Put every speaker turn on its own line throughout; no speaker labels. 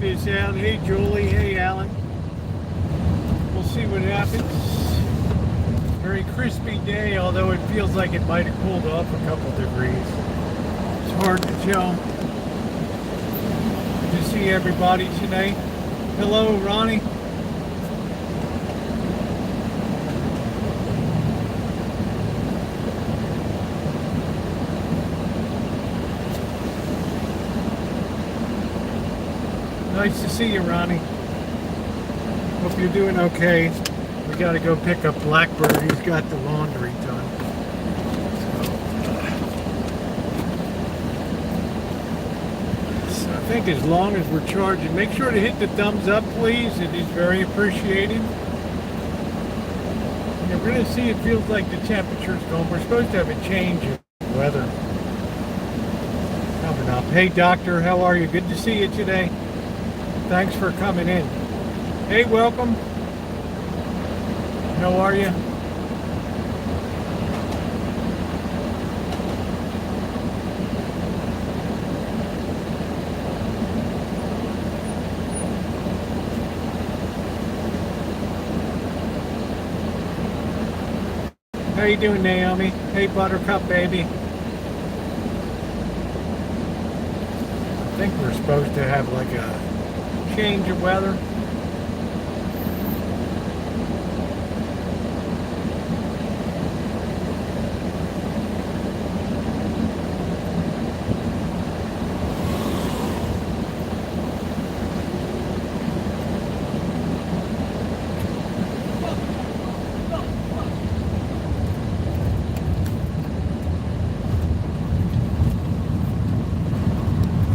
this out. Hey Julie, hey Alan. We'll see what happens. Very crispy day, although it feels like it might have cooled off a couple degrees. It's hard to tell. Good to see everybody tonight. Hello, Ronnie. Nice to see you, Ronnie. Hope you're doing okay. We got to go pick up Blackbird. He's got the laundry done. So I think as long as we're charging, make sure to hit the thumbs up, please. It is very appreciated. You're going to see it feels like the temperature's going. We're supposed to have a change of weather coming up. Hey, Doctor, how are you? Good to see you today. Thanks for coming in. Hey, welcome. How are you? How you doing, Naomi? Hey, Buttercup, baby. I think we're supposed to have like a change of weather.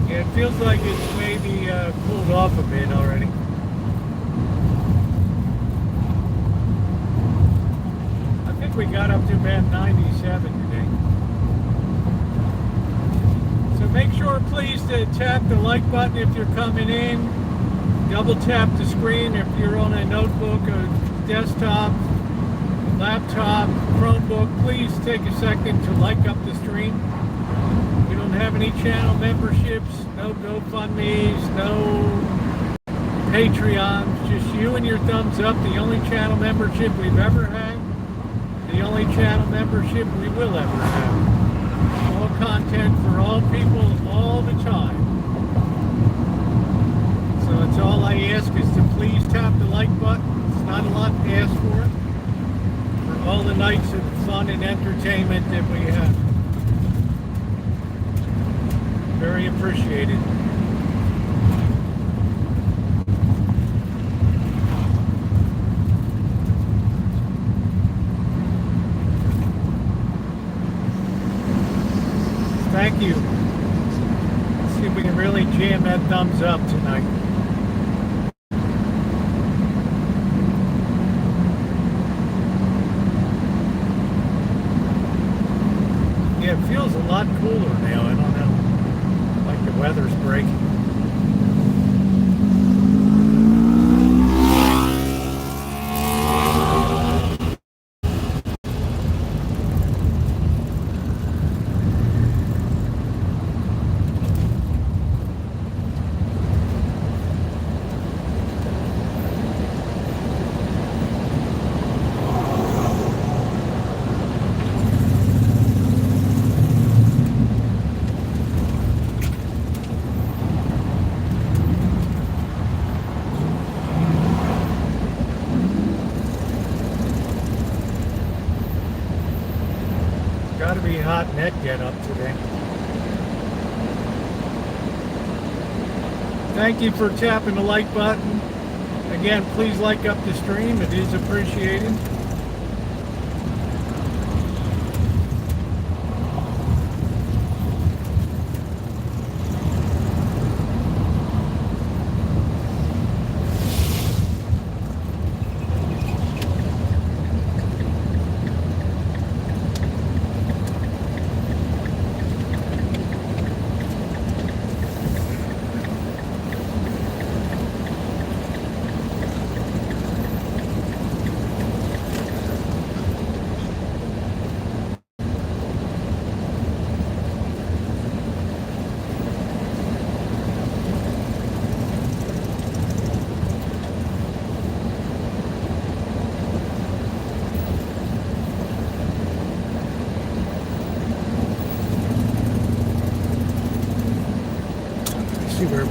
Yeah, it feels like it's maybe cooled off a bit already. I think we got up to about 97 today. So make sure please to tap the like button if you're coming in. Double tap the screen if you're on a notebook, a desktop, laptop, Chromebook. Please take a second to like up the stream. We don't have any channel memberships, no GoFundMes, no Patreons, just you and your thumbs up. The only channel membership we've ever had, the only channel membership we will ever have. All content for all people all the time. So that's all I ask is to please tap the like button. It's not a lot to ask for all the nights of fun and entertainment that we have. Very appreciated. Thank you. Let's see if we can really jam that thumbs up tonight. Yeah, it feels a lot cooler now. I don't know. Like the weather's breaking. Gotta be hot net get up today. Thank you for tapping the like button. Again, please like up the stream. It is appreciated.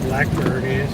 blackbird is.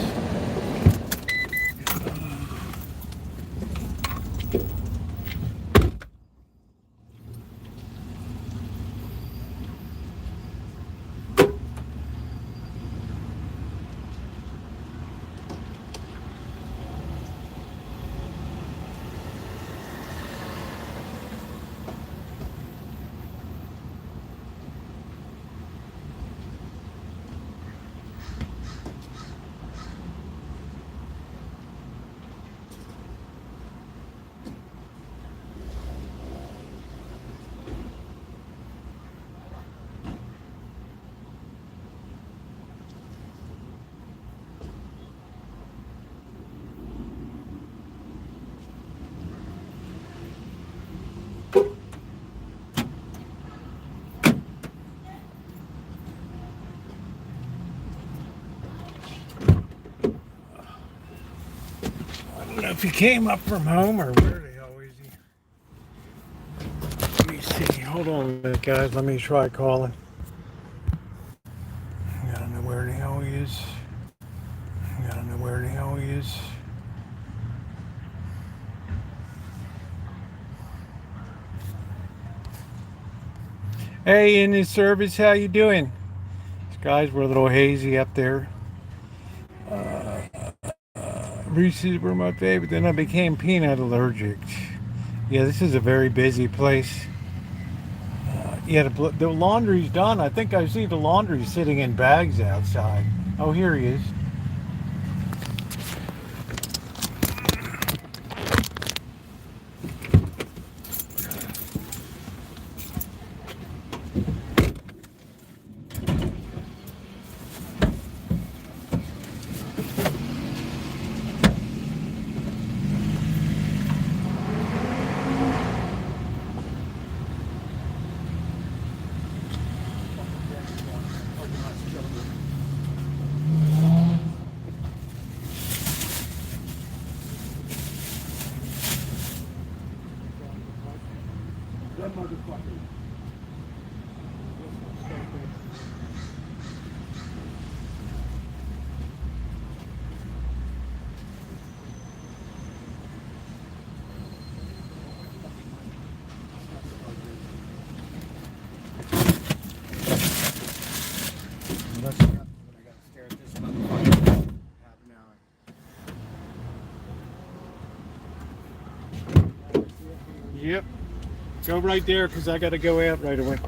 I don't know if he came up from home or where the hell is he? Let me see. Hold on a minute, guys. Let me try calling. I don't know where the hell he is. I don't know where the hell he is. Hey, in this service, how you doing? Skies were a little hazy up there. Reese's were my favorite. Then I became peanut allergic. Yeah, this is a very busy place. Yeah, the laundry's done. I think I see the laundry sitting in bags outside. Oh, here he is. Yep. Go right there because I got to go out right away.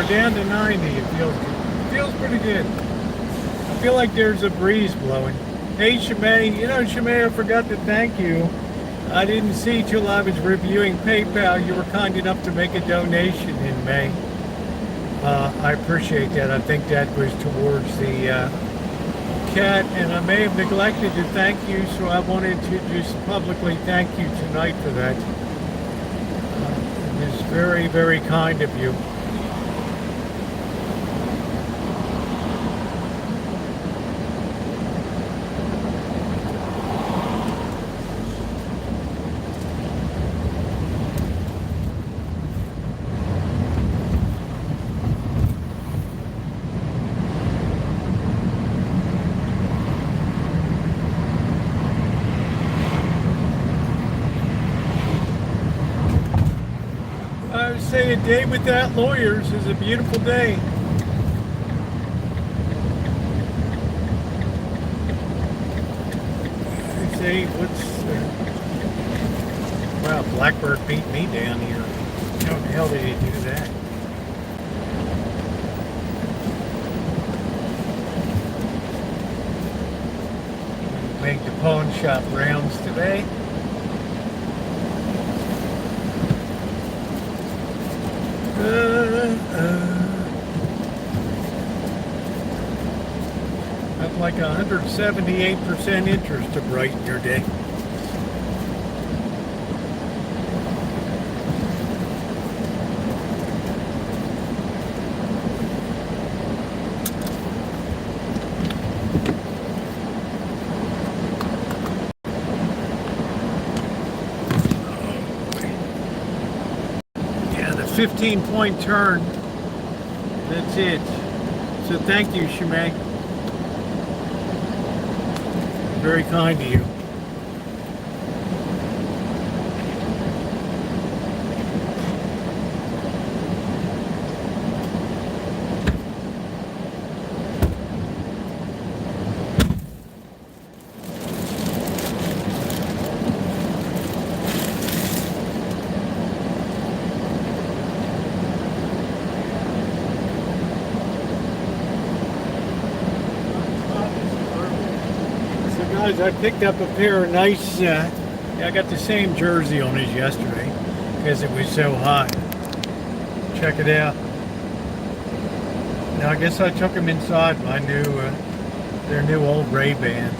Down to 90, it feels pretty good. I feel like there's a breeze blowing. Hey Shimei, Shimei, I forgot to thank you. I didn't see till I was reviewing PayPal. You were kind enough to make a donation in May. I appreciate that. I think that was towards the cat, and I may have neglected to thank you, so I wanted to just publicly thank you tonight for that. It was very, very kind of you. Say a day without lawyers is a beautiful day. Say, Wow, Blackbird beat me down here. How the hell did he do that? Make the pawn shop rounds today. That's like 178% interest to brighten your day. Yeah, the 15-point turn. That's it. So thank you, Shimei. Very kind to you. Guys, I picked up a pair of nice, I got the same jersey on as yesterday because it was so hot. Check it out. Now I guess I took them inside my new, their new old Ray-Bans.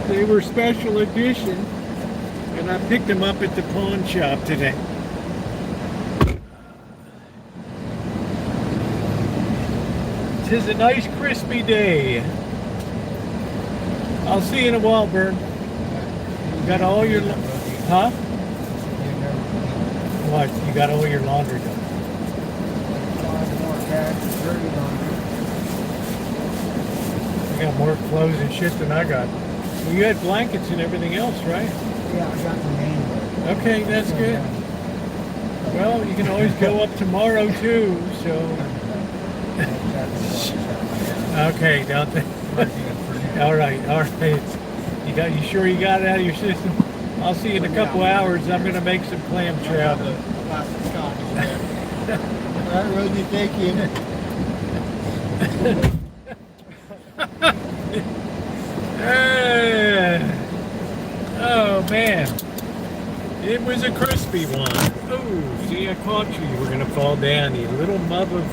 They were special edition and I picked them up at the pawn shop today. Tis a nice crispy day. I'll see you in a while, Bird. You got all your... Huh? What? You got all your laundry done? You got more clothes and shit than I got. Well, you had blankets and everything else, right?
Yeah, I got the main one.
Okay, that's good. Well, you can always go up tomorrow, too, so... Okay, don't they? All right. You sure you got it out of your system? I'll see you in a couple hours. I'm gonna make some clam chowder.
All right, Rosie, thank you.
Oh man, it was a crispy one. Oh, see, I caught you. You were gonna fall down, you little mother.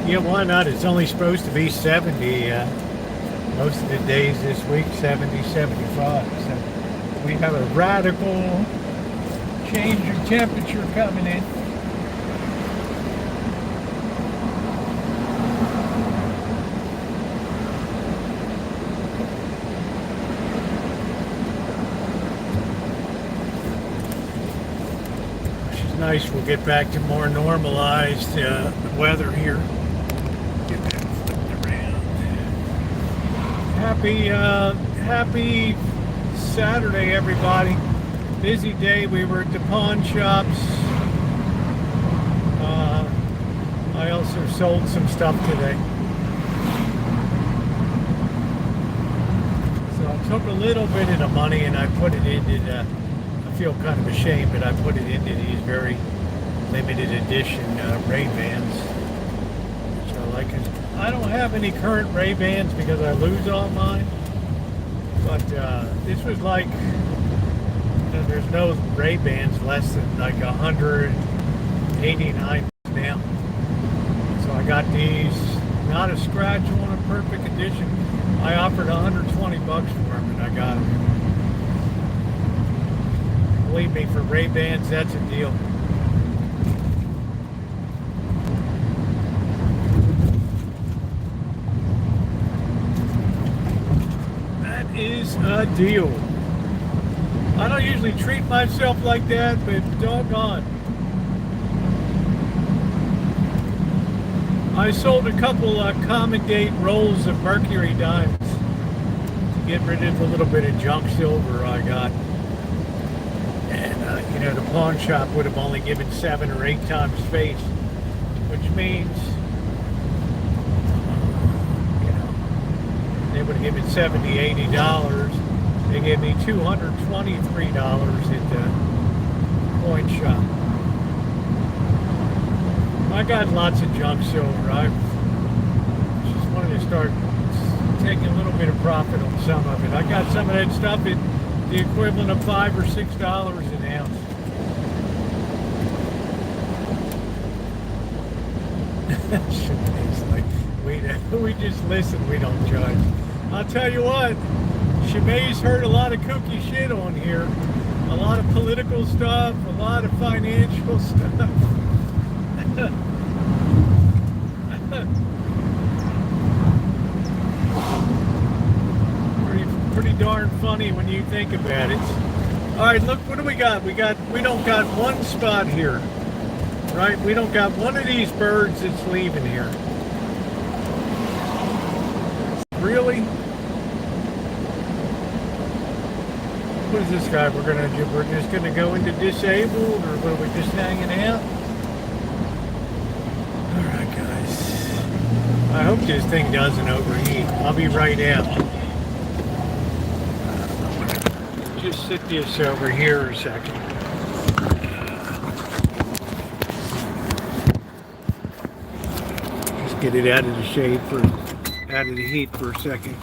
Yeah, why not? It's only supposed to be 70 most of the days this week, 70, 75. So we have a radical change of temperature coming in. Which is nice. We'll get back to more normalized weather here. Happy Saturday, everybody. Busy day. We were at the pawn shops. I also sold some stuff today. So I took a little bit of the money and I put it into, I feel kind of ashamed, but I put it into these very limited edition Ray-Bans. Which I like. I don't have any current Ray-Bans because I lose all mine. But this was like, there's no Ray-Bans less than like 189 now. So I got these, not a scratch on, a perfect condition. I offered 120 bucks for them and I got them. Believe me, for Ray-Bans, that's a deal. Is a deal. I don't usually treat myself like that, but doggone. I sold a couple common date rolls of Mercury diamonds to get rid of a little bit of junk silver I got. And, you know, the pawn shop would have only given 7 or 8 times face, which means they would have given $70, $80, They gave me $223 at the coin shop. I got lots of junk silver. I just wanted to start taking a little bit of profit on some of it. I got some of that stuff at the equivalent of $5 or $6 an ounce. It's like we just listen, we don't judge. I'll tell you what, Shemai's heard a lot of kooky shit on here. A lot of political stuff, a lot of financial stuff. Pretty darn funny when you think about it. All right, look, what do we got? We don't got one spot here, right? We don't got one of these birds that's leaving here. Really? What is this guy? We're just gonna go into disabled, or what, are we just hanging out? All right, guys. I hope this thing doesn't overheat. I'll be right out. Just sit this over here a second. Just get it out of the shade out of the heat for a second.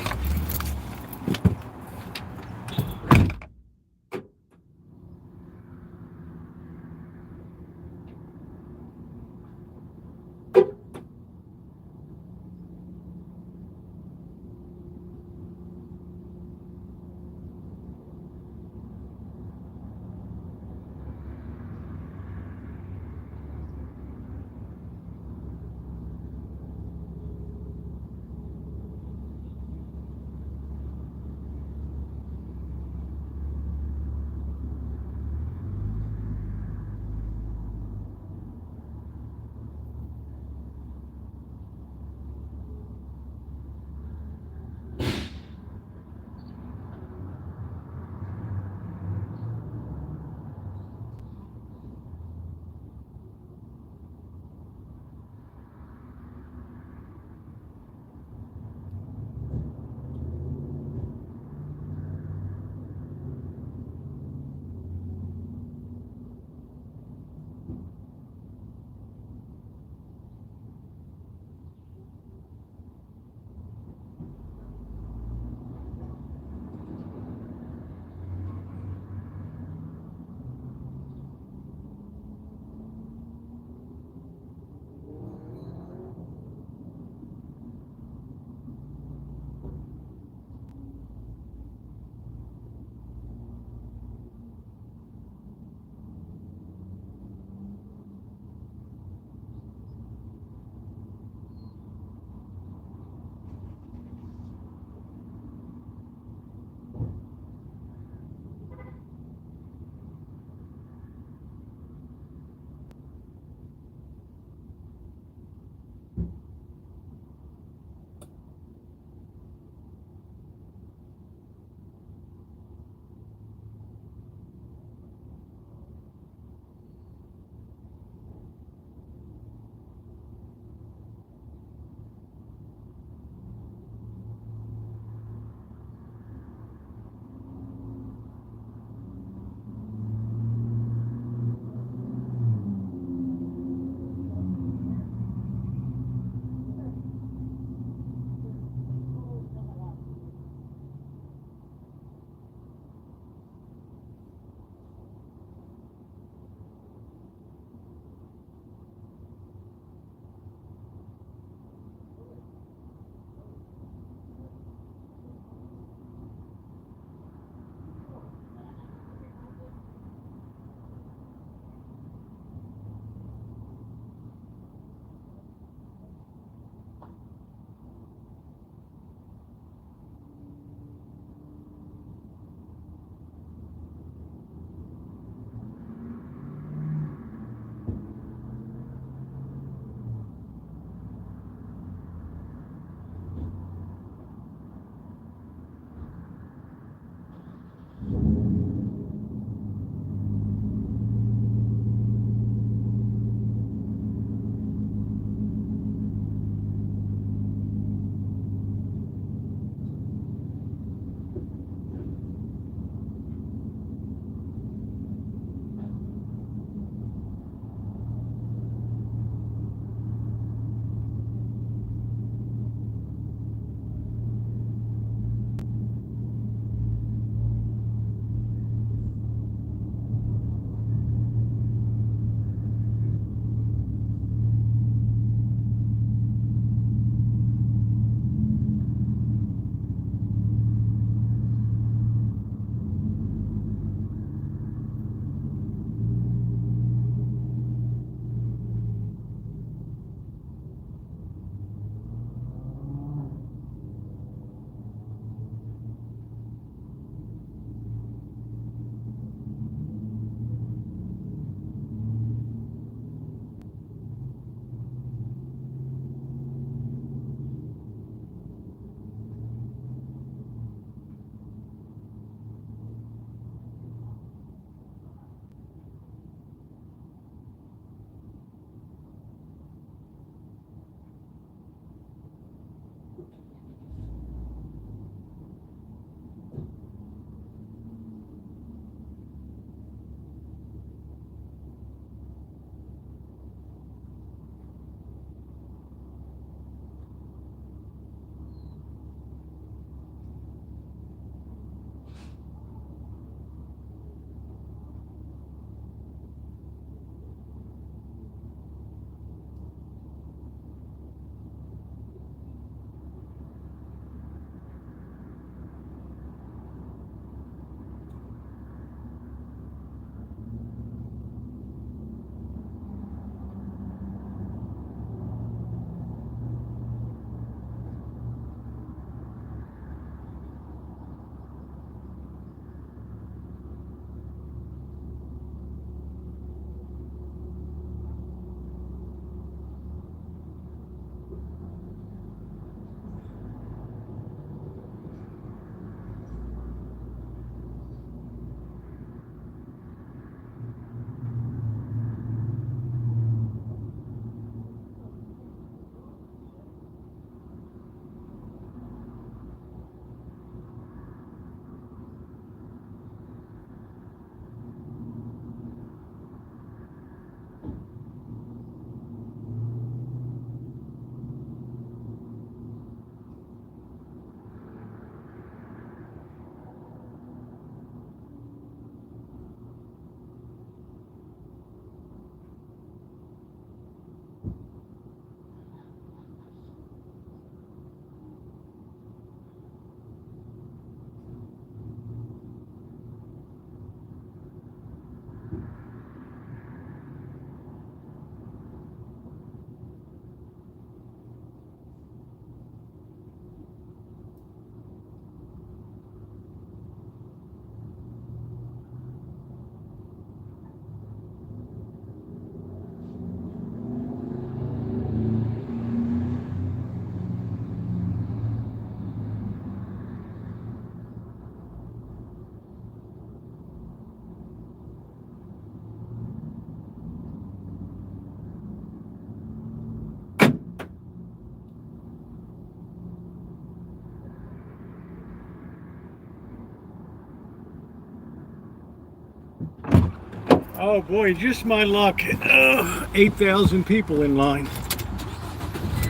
Oh boy, just my luck. 8,000 people in line.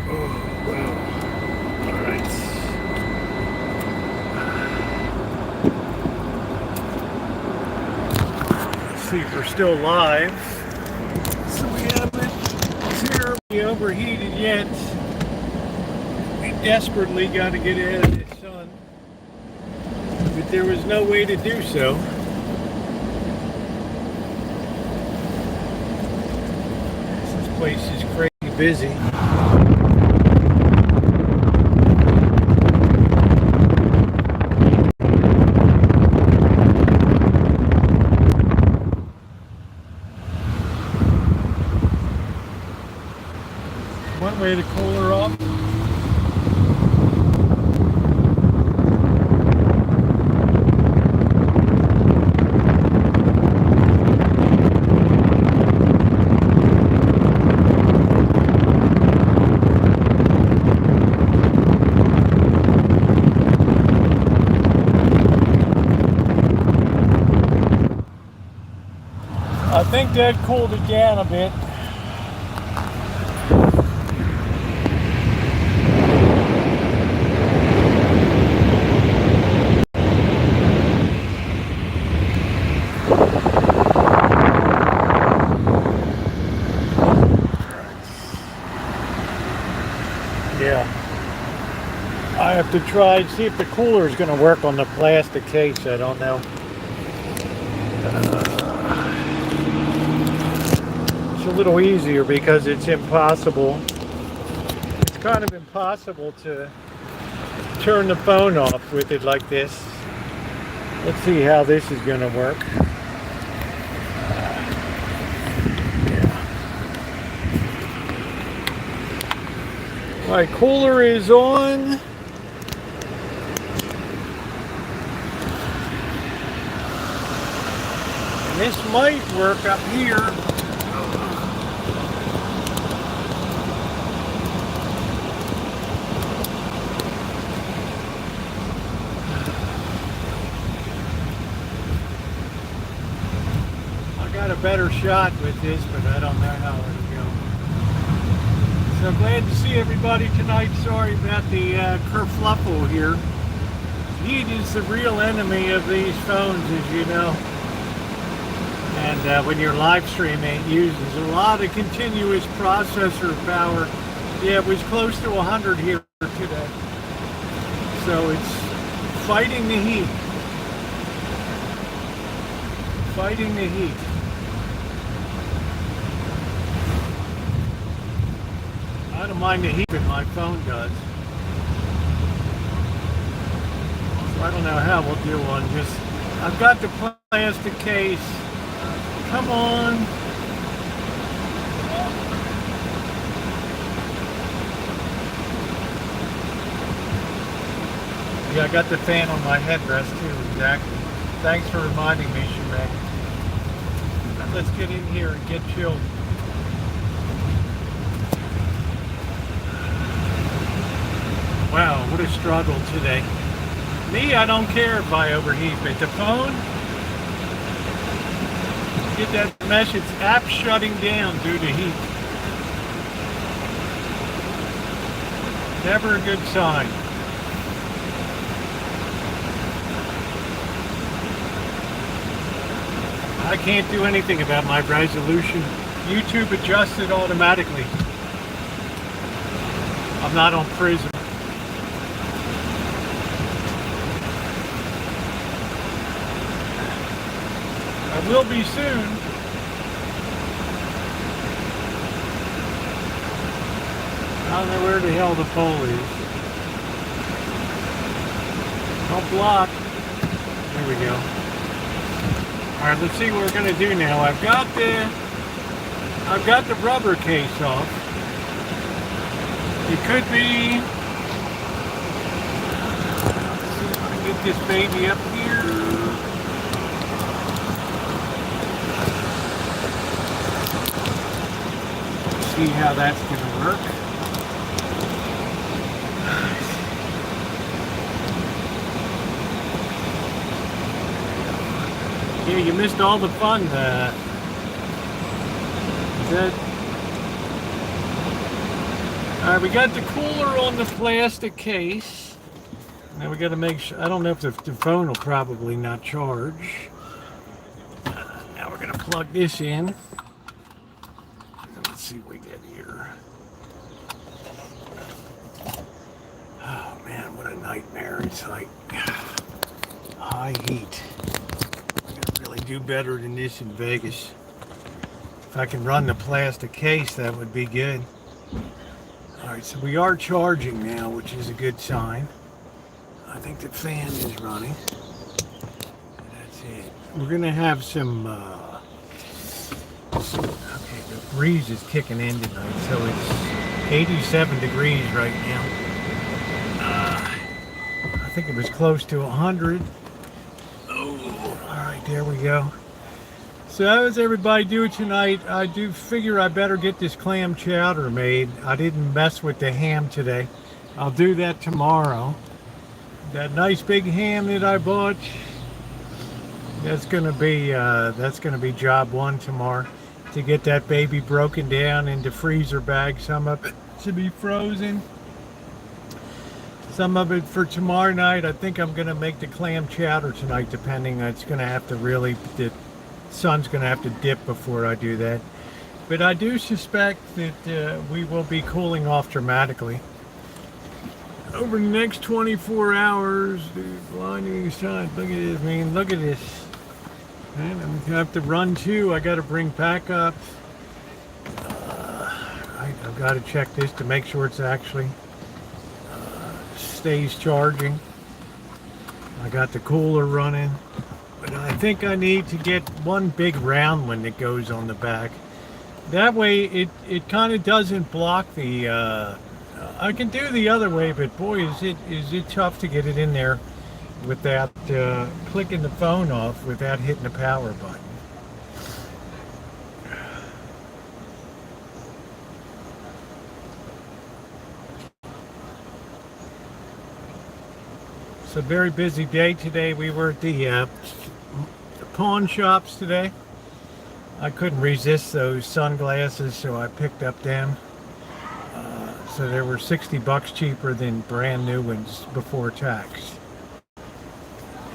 Oh, wow. All right. Let's see if we're still live. So we haven't terribly overheated yet. We desperately got to get ahead of the sun. But there was no way to do so. This place is crazy busy. One way to cool her off. I think that cooled it down a bit. Yeah. I have to try and see if the cooler is going to work on the plastic case. I don't know. It's a little easier because it's impossible. It's kind of impossible to turn the phone off with it like this. Let's see how this is going to work. My cooler is on. And this might work up here. I got a better shot with this, but I don't know how it'll go. So glad to see everybody tonight. Sorry about the kerfluffle here. Heat is the real enemy of these phones, as you know. And when your live stream, it uses a lot of continuous processor power. Yeah, it was close to 100 here today. So it's fighting the heat. Fighting the heat. I don't mind the heat, but my phone does. So I don't know how we'll do one. Just, I've got the plastic case. Come on. Yeah, I got the fan on my headrest too, exactly. Thanks for reminding me, Shemay. Let's get in here and get chilled. Wow, what a struggle today. Me, I don't care if I overheat, but the phone, get that mesh, it's app shutting down due to heat. Never a good sign. I can't do anything about my resolution. YouTube adjusts it automatically. I'm not on Prism. I will be soon. I don't know where the hell the pole is. Don't block. There we go. Alright, let's see what we're gonna do now. I've got the rubber case off. It could be, let's see if I can get this baby up here. See how that's gonna work. Yeah, you missed all the fun That. All right, we got the cooler on the plastic case. Now we got to make sure. I don't know if the phone will probably not charge. Now we're gonna plug this in. Let's see what we get here. Oh man, what a nightmare! It's like high heat. I gotta really do better than this in Vegas. If I can run the plastic case, that would be good. All right, so we are charging now, which is a good sign. I think the fan is running. That's it. We're gonna have some. Okay, the breeze is kicking in tonight, so it's 87 degrees right now. I think it was close to 100. Oh, all right, there we go. So how's everybody doing tonight? I do figure I better get this clam chowder made. I didn't mess with the ham today. I'll do that tomorrow. That nice big ham that I bought, that's gonna be job one tomorrow. To get that baby broken down into freezer bags. Some of it to be frozen. Some of it for tomorrow night. I think I'm gonna make the clam chowder tonight, depending. It's gonna have to really, the sun's gonna have to dip before I do that. But I do suspect that we will be cooling off dramatically over the next 24 hours. Dude, blinding sun. Look at this, man. Look at this. Man, I'm gonna have to run too. I gotta bring backup. I've got to check this to make sure it's actually stays charging. I got the cooler running, but I think I need to get one big round one that goes on the back. That way it kind of doesn't block the I can do the other way, but boy is it tough to get it in there without clicking the phone off, without hitting the power button. It's a very busy day today. We were at the pawn shops today. I couldn't resist those sunglasses, so I picked up them. So they were $60 cheaper than brand new ones before tax.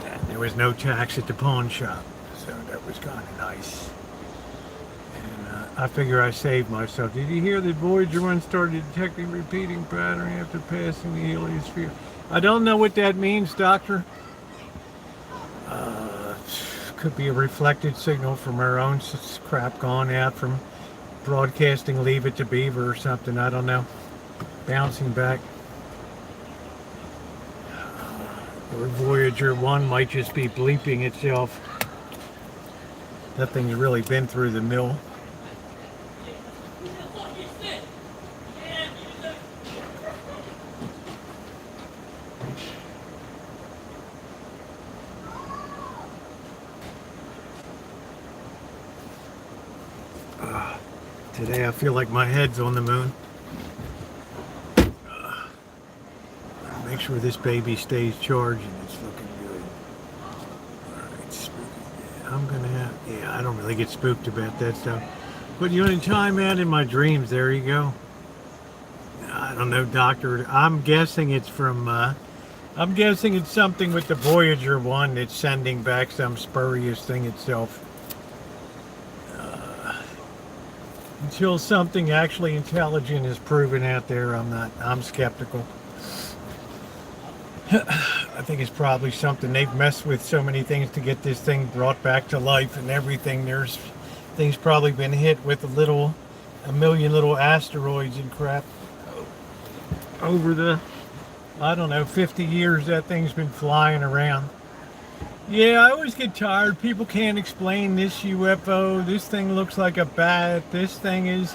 And there was no tax at the pawn shop, so that was kind of nice. And I figure I saved myself. Did you hear that Voyager 1 started detecting repeating pattern after passing the heliosphere? I don't know what that means, Doctor. Could be a reflected signal from our own crap gone out from broadcasting Leave It to Beaver or something. I don't know. Bouncing back. Or Voyager 1 might just be bleeping itself. That thing's really been through the mill. Today I feel like my head's on the moon. Make sure this baby stays charging. It's looking good. Alright, spooky. Yeah, I'm gonna have, I don't really get spooked about that stuff. Put you in time out in my dreams. There you go. I don't know, Doctor. I'm guessing it's from, I'm guessing it's something with the Voyager 1 that's sending back some spurious thing itself. Until something actually intelligent is proven out there, I'm skeptical. I think it's probably something they've messed with so many things to get this thing brought back to life and everything. There's things probably been hit with a million little asteroids and crap over the, I don't know, 50 years that thing's been flying around. Yeah, I always get tired. People can't explain this UFO. This thing looks like a bat. This thing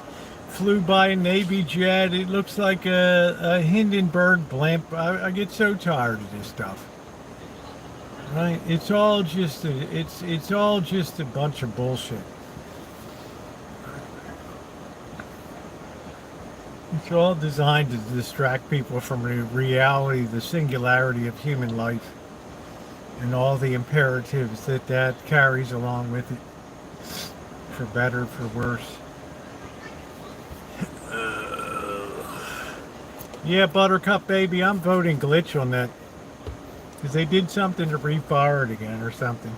flew by a Navy jet. It looks like a Hindenburg blimp. I get so tired of this stuff. Right? It's all just a bunch of bullshit. It's all designed to distract people from the reality, the singularity of human life, and all the imperatives that carries along with it, for better, for worse. Yeah, Buttercup baby, I'm voting glitch on that. Because they did something to refire it again or something.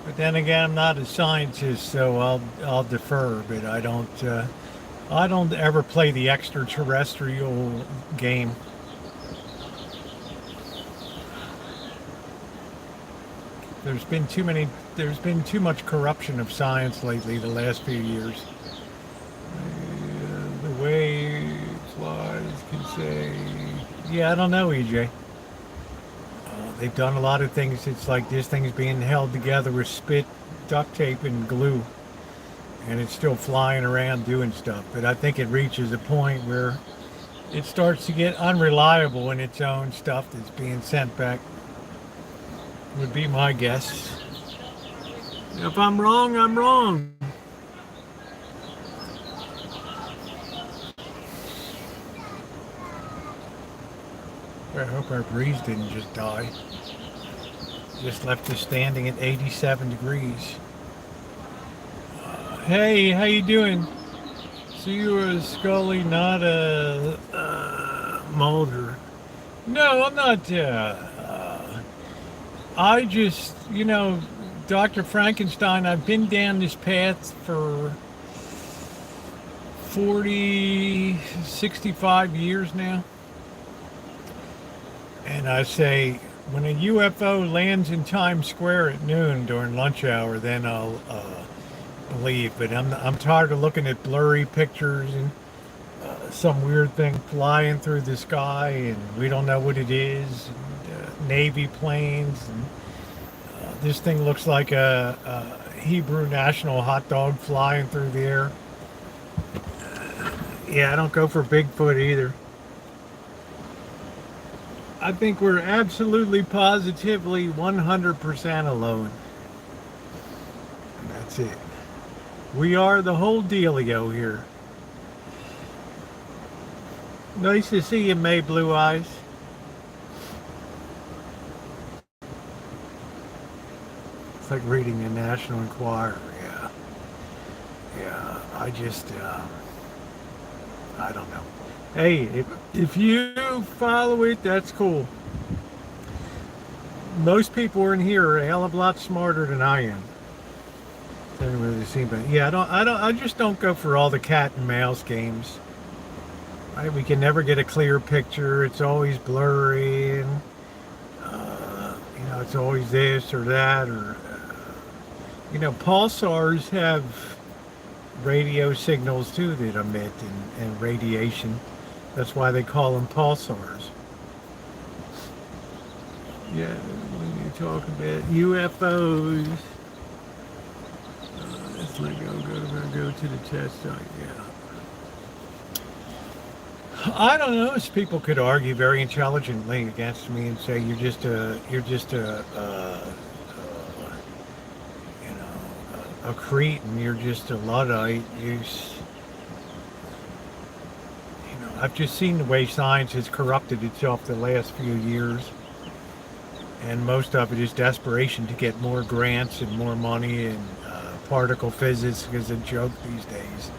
But then again, I'm not a scientist, so I'll defer. But I don't ever play the extraterrestrial game. There's been too much corruption of science lately the last few years. The way flies can say, yeah, I don't know, EJ. They've done a lot of things. It's like this thing's being held together with spit, duct tape, and glue, and it's still flying around doing stuff. But I think it reaches a point where it starts to get unreliable in its own stuff that's being sent back. Would be my guess. If I'm wrong, I'm wrong. I hope our breeze didn't just die. Just left us standing at 87 degrees. Hey, how you doing? So you were a Scully, not a Mulder. No, I'm not. I just, Dr. Frankenstein, I've been down this path for 65 years now. And I say, when a UFO lands in Times Square at noon during lunch hour, then I'll believe. But I'm tired of looking at blurry pictures and some weird thing flying through the sky, and we don't know what it is. And, Navy planes, and this thing looks like a Hebrew national hot dog flying through the air. Yeah, I don't go for Bigfoot either. I think we're absolutely positively 100% alone. And that's it. We are the whole dealio here. Nice to see you, May Blue Eyes. It's like reading the National Enquirer. Yeah, I don't know. Hey, if you follow it, that's cool. Most people in here are a hell of a lot smarter than I am. Don't really see, but yeah, I just don't go for all the cat and mouse games. Right? We can never get a clear picture. It's always blurry, and it's always this or that, or pulsars have radio signals too that emit and radiation. That's why they call them pulsars. Yeah, when you talk about UFOs, let's go to the test site. Yeah. I don't know. People could argue very intelligently against me and say you're just a cretin, you're just a Luddite. I've just seen the way science has corrupted itself the last few years, and most of it is desperation to get more grants and more money, and particle physics is a joke these days.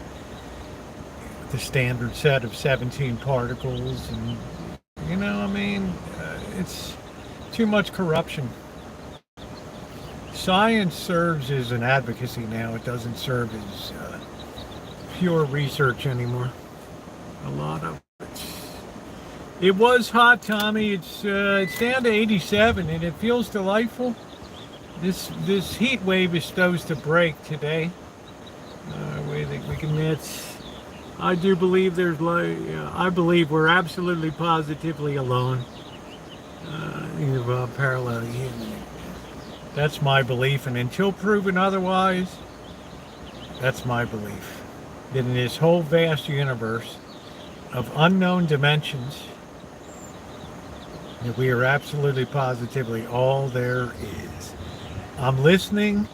The standard set of 17 particles, and it's too much corruption. Science serves as an advocacy now. It doesn't serve as pure research anymore. A lot of it. It was hot, Tommy. It's down to 87, and it feels delightful. This heat wave is supposed to break today. I do believe I believe we're absolutely positively alone. Parallel union. That's my belief, and until proven otherwise, that's my belief. That in this whole vast universe of unknown dimensions, that we are absolutely positively all there is. I'm listening,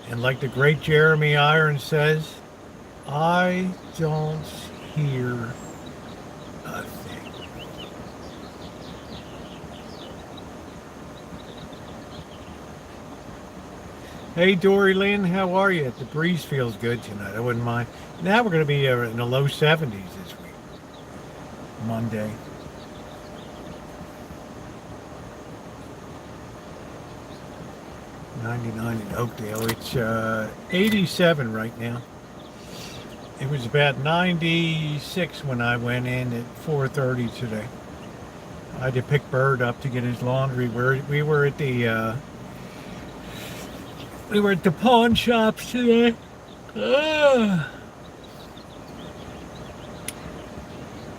and like the great Jeremy Irons says, I don't hear a thing. Hey, Dory Lynn, how are you? The breeze feels good tonight. I wouldn't mind. Now we're going to be in the low 70s this week, Monday. '99 in Oakdale. It's 87 right now. It was about 96 when I went in at 4:30 today. I had to pick Bird up to get his laundry. We were at the pawn shops today.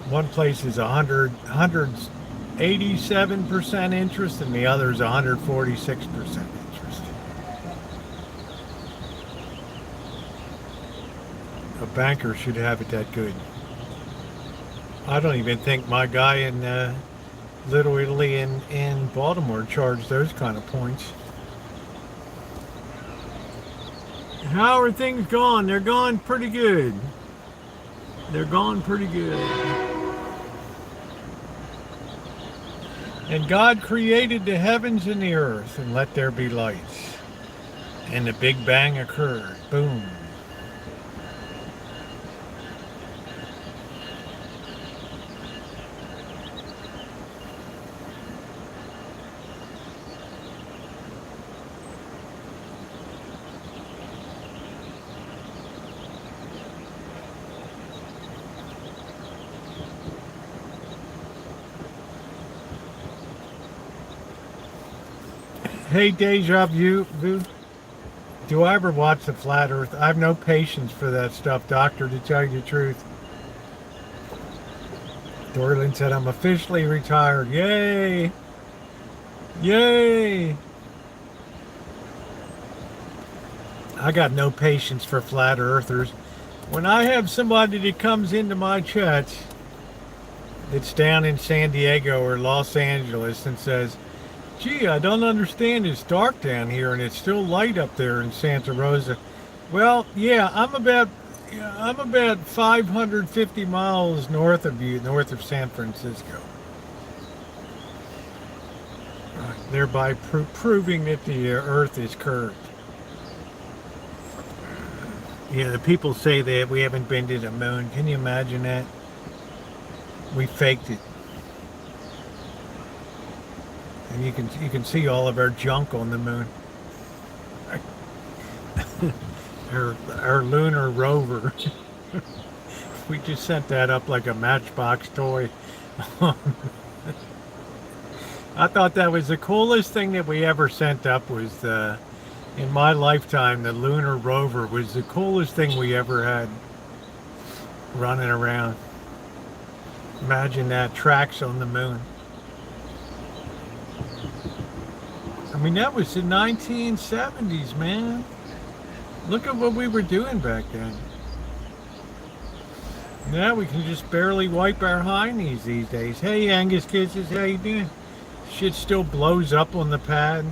One place is 187% interest, and the other is 146% interest. A banker should have it that good. I don't even think my guy in Little Italy in Baltimore charged those kind of points. How are things going? They're going pretty good. They're going pretty good. And God created the heavens and the earth, and let there be lights. And the Big Bang occurred. Boom. Hey, Deja Vu. Do I ever watch the Flat Earth? I have no patience for that stuff, Doctor, to tell you the truth. Dorlin said, I'm officially retired. Yay! Yay! I got no patience for flat earthers. When I have somebody that comes into my church that's down in San Diego or Los Angeles and says, gee, I don't understand, it's dark down here and it's still light up there in Santa Rosa. Well, yeah, I'm about 550 miles north of you, north of San Francisco. Thereby proving that the earth is curved. Yeah, the people say that we haven't been to the moon. Can you imagine that? We faked it. And you can see all of our junk on the moon. our lunar rover. We just sent that up like a Matchbox toy. I thought that was the coolest thing that we ever sent up. Was in my lifetime, the lunar rover was the coolest thing we ever had running around. Imagine that, tracks on the moon. I mean, that was the 1970s, man. Look at what we were doing back then. Now we can just barely wipe our hindies these days. Hey, Angus Kisses, how you doing? Shit still blows up on the pad.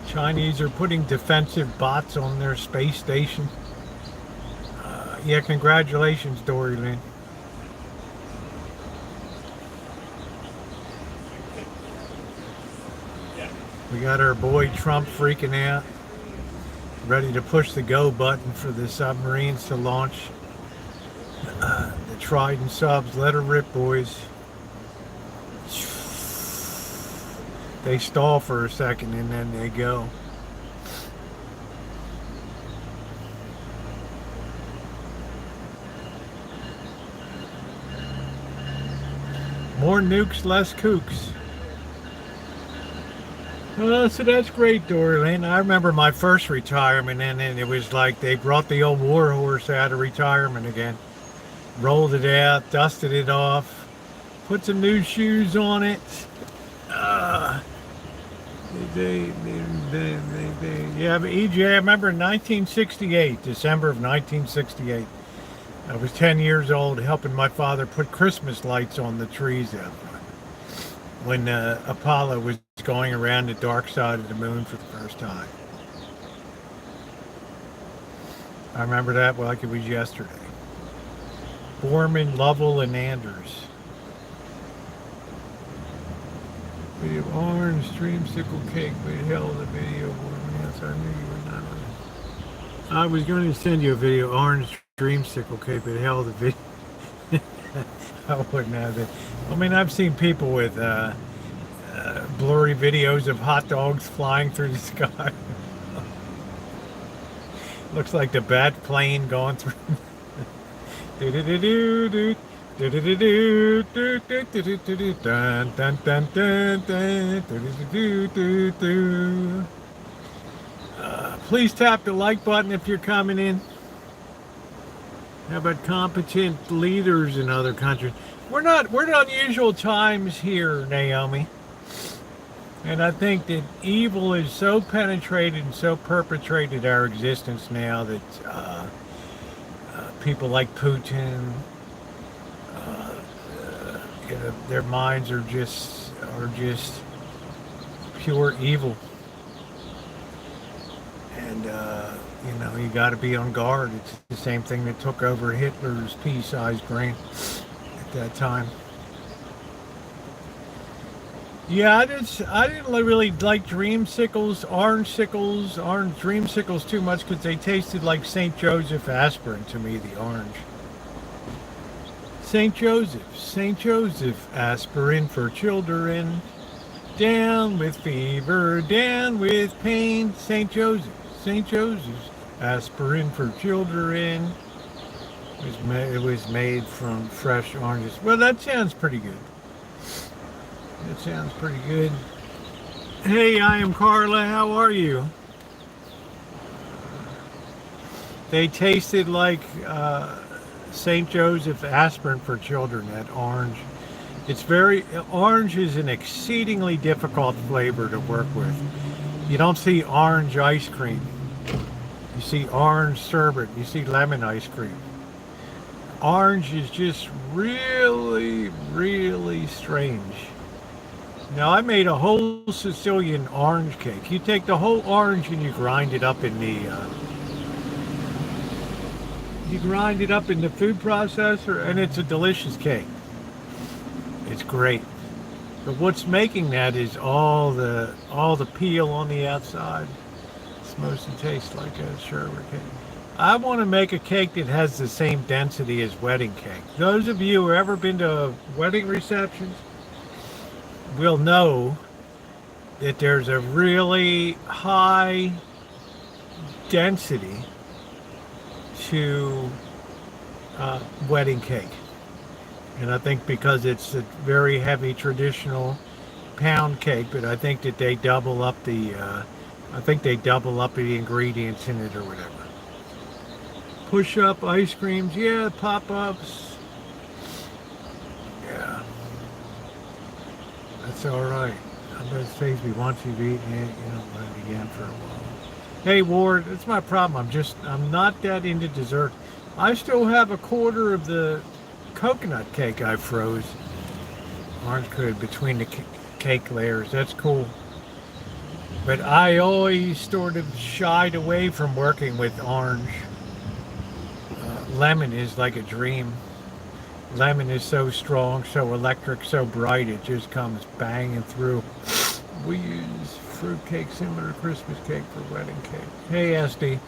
Chinese are putting defensive bots on their space station. Yeah, congratulations, Dory Lynn. We got our boy Trump freaking out, ready to push the go button for the submarines to launch. The Trident subs, let her rip, boys. They stall for a second and then they go. More nukes, less kooks. So that's great, Doreen. I remember my first retirement, and then it was like they brought the old war horse out of retirement again. Rolled it out, dusted it off, put some new shoes on it. Yeah, but EJ, I remember in 1968, December of 1968, I was 10 years old helping my father put Christmas lights on the trees out front when Apollo was going around the dark side of the moon for the first time. I remember that like it was yesterday. Borman, Lovell, and Anders. Video orange dreamsicle cake, but hell, the video. Yes, I knew you were not on it. I was going to send you a video orange dreamsicle cake, but hell, the video. I wouldn't have it. I mean, I've seen people with blurry videos of hot dogs flying through the sky. Looks like the bat plane going through. Please tap the like button if you're coming in. How about competent leaders in other countries? We're in unusual times here, Naomi. And I think that evil is so penetrated and so perpetrated our existence now that people like Putin, their minds are just pure evil. And you got to be on guard. It's the same thing that took over Hitler's pea-sized brain at that time. Yeah, I didn't really like dreamsicles, orange dreamsicles too much because they tasted like St. Joseph aspirin to me, the orange. St. Joseph aspirin for children. Down with fever, down with pain. St. Joseph's aspirin for children. It was made from fresh oranges. Well, that sounds pretty good. That sounds pretty good. Hey, I am Carla. How are you? They tasted like St. Joseph aspirin for children, that orange. Orange is an exceedingly difficult flavor to work with. You don't see orange ice cream. You see orange sherbet. You see lemon ice cream. Orange is just really, really strange. Now, I made a whole Sicilian orange cake. You take the whole orange and you grind it up in the food processor, and it's a delicious cake. It's great. But what's making that is all the peel on the outside. It's supposed to taste like a sherbet cake. I want to make a cake that has the same density as wedding cake. Those of you who have ever been to wedding receptions will know that there's a really high density to wedding cake. And I think because it's a very heavy traditional pound cake, but I think that they double up the ingredients in it or whatever. Push-up ice creams, yeah, pop-ups. Yeah. That's all right. Those things we want you to eat, and you don't want it again for a while. Hey Ward, that's my problem. I'm not that into dessert. I still have a quarter of the coconut cake I froze. Orange could between the cake layers. That's cool. But I always sort of shied away from working with orange. Lemon is like a dream. Lemon is so strong, so electric, so bright, it just comes banging through. We use fruit cake similar to Christmas cake for wedding cake. Hey, SD.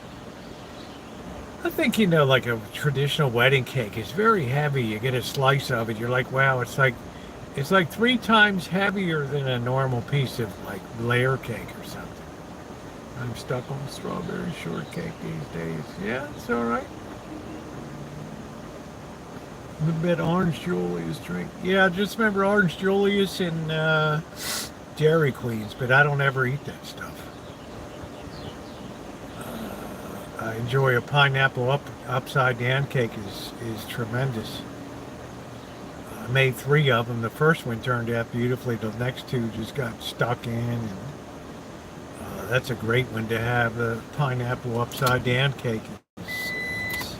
I think, like a traditional wedding cake is very heavy. You get a slice of it, you're like, wow, it's like 3 times heavier than a normal piece of like layer cake or something. I'm stuck on strawberry shortcake these days. Yeah, it's all right. A bit Orange Julius drink. Yeah, I just remember Orange Julius and Dairy Queens, but I don't ever eat that stuff. I enjoy a pineapple upside down cake is tremendous. I made 3 of them. The first one turned out beautifully. The next 2 just got stuck in. And, that's a great one to have. The pineapple upside down cake is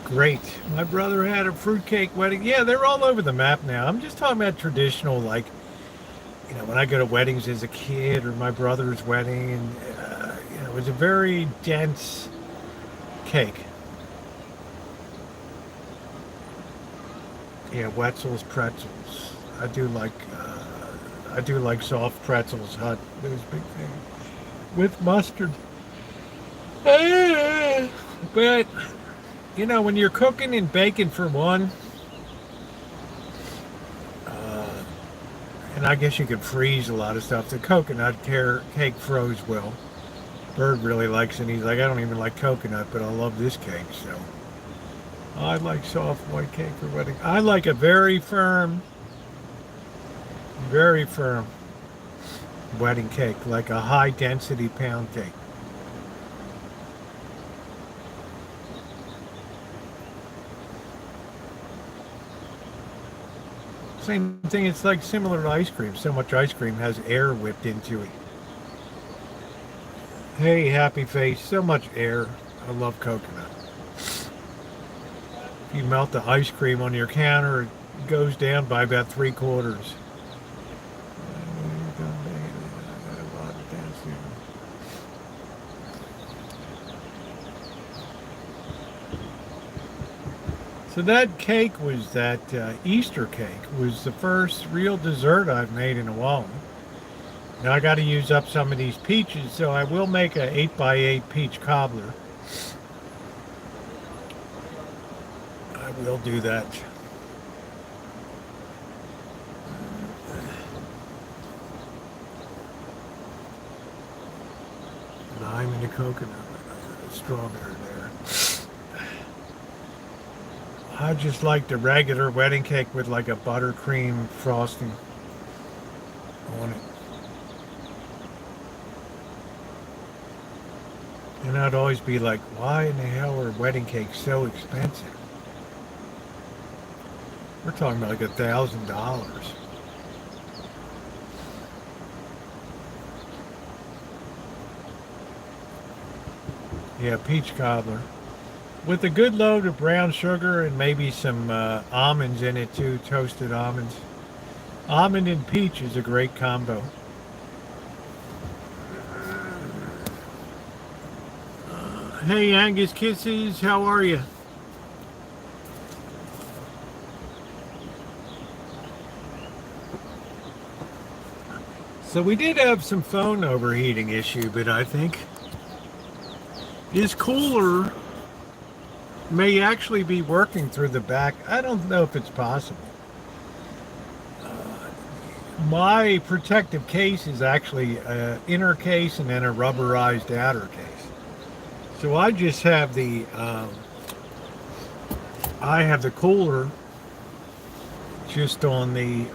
great. My brother had a fruitcake wedding. Yeah, they're all over the map now. I'm just talking about traditional, like, when I go to weddings as a kid or my brother's wedding, and it was a very dense cake. Yeah, Wetzel's pretzels. I do like I do like soft pretzels, hot, those big things, with mustard. But, you know, when you're cooking and baking for one, and I guess you could freeze a lot of stuff. The coconut cake froze well. Bird really likes it. He's like, I don't even like coconut, but I love this cake. So I like soft white cake for wedding. I like a very firm wedding cake, like a high density pound cake. Same thing, it's like similar to ice cream. So much ice cream has air whipped into it. Hey, happy face, so much air. I love coconut. If you melt the ice cream on your counter, it goes down by about 3/4. So that cake was that Easter cake was the first real dessert I've made in a while. Now I got to use up some of these peaches, so I will make a 8x8 peach cobbler. I will do that. Lime and the coconut, strawberry there. I just like the regular wedding cake with like a buttercream frosting on it. And I'd always be like, why in the hell are wedding cakes so expensive? We're talking about like $1,000. Yeah, peach cobbler. With a good load of brown sugar and maybe some almonds in it too, toasted almonds. Almond and peach is a great combo. Hey Angus Kisses, how are you? So we did have some phone overheating issue, but I think this cooler may actually be working through the back. I don't know if it's possible. My protective case is actually an inner case and then a rubberized outer case. So I just have the cooler just on the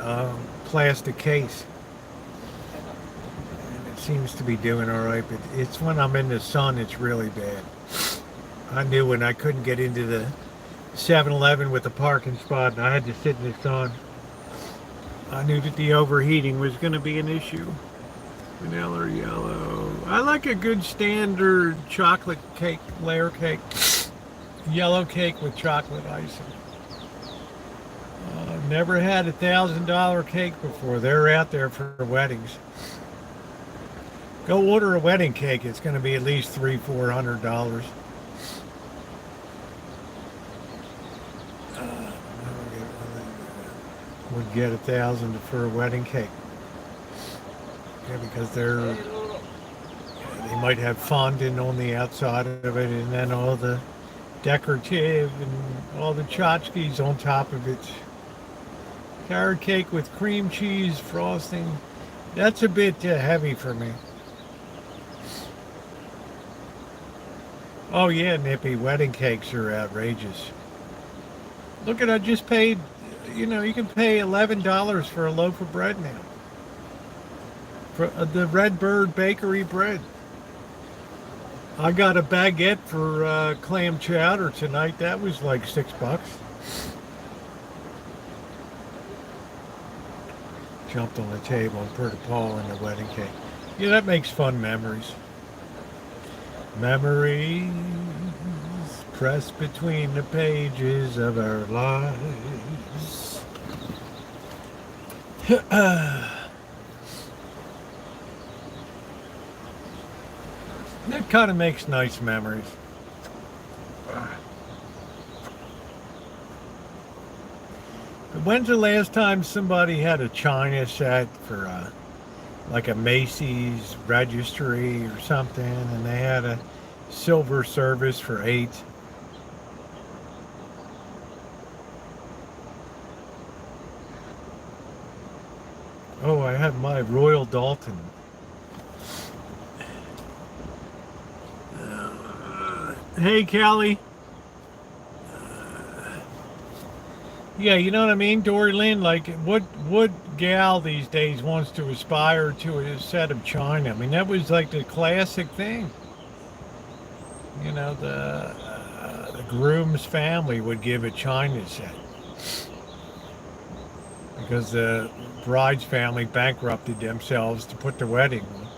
plastic case. And it seems to be doing all right, but it's when I'm in the sun, it's really bad. I knew when I couldn't get into the 7-Eleven with the parking spot and I had to sit in the sun, I knew that the overheating was going to be an issue. Vanilla or yellow. I like a good standard chocolate cake, layer cake. Yellow cake with chocolate icing. I've never had $1,000 cake before. They're out there for weddings. Go order a wedding cake. It's going to be at least $300-400. Would get $1,000 for a wedding cake. Yeah, because they might have fondant on the outside of it, and then all the decorative and all the tchotchkes on top of it. Carrot cake with cream cheese frosting. That's a bit heavy for me. Oh yeah, Nippy, wedding cakes are outrageous. Look at, I just paid, you know, you can pay $11 for a loaf of bread now. For the Redbird Bakery bread. I got a baguette for clam chowder tonight. That was like $6. Jumped on the table and put a paw in the wedding cake. Yeah, that makes fun memories. Memories pressed between the pages of our lives. That kind of makes nice memories. But when's the last time somebody had a china set for like a Macy's registry or something, and they had a silver service for 8? Oh, I have my Royal Dalton. Hey, Callie. Yeah, you know what I mean, Dory Lynn. Like, what gal these days wants to aspire to a set of china? I mean, that was like the classic thing. You know, the groom's family would give a china set because the bride's family bankrupted themselves to put the wedding on.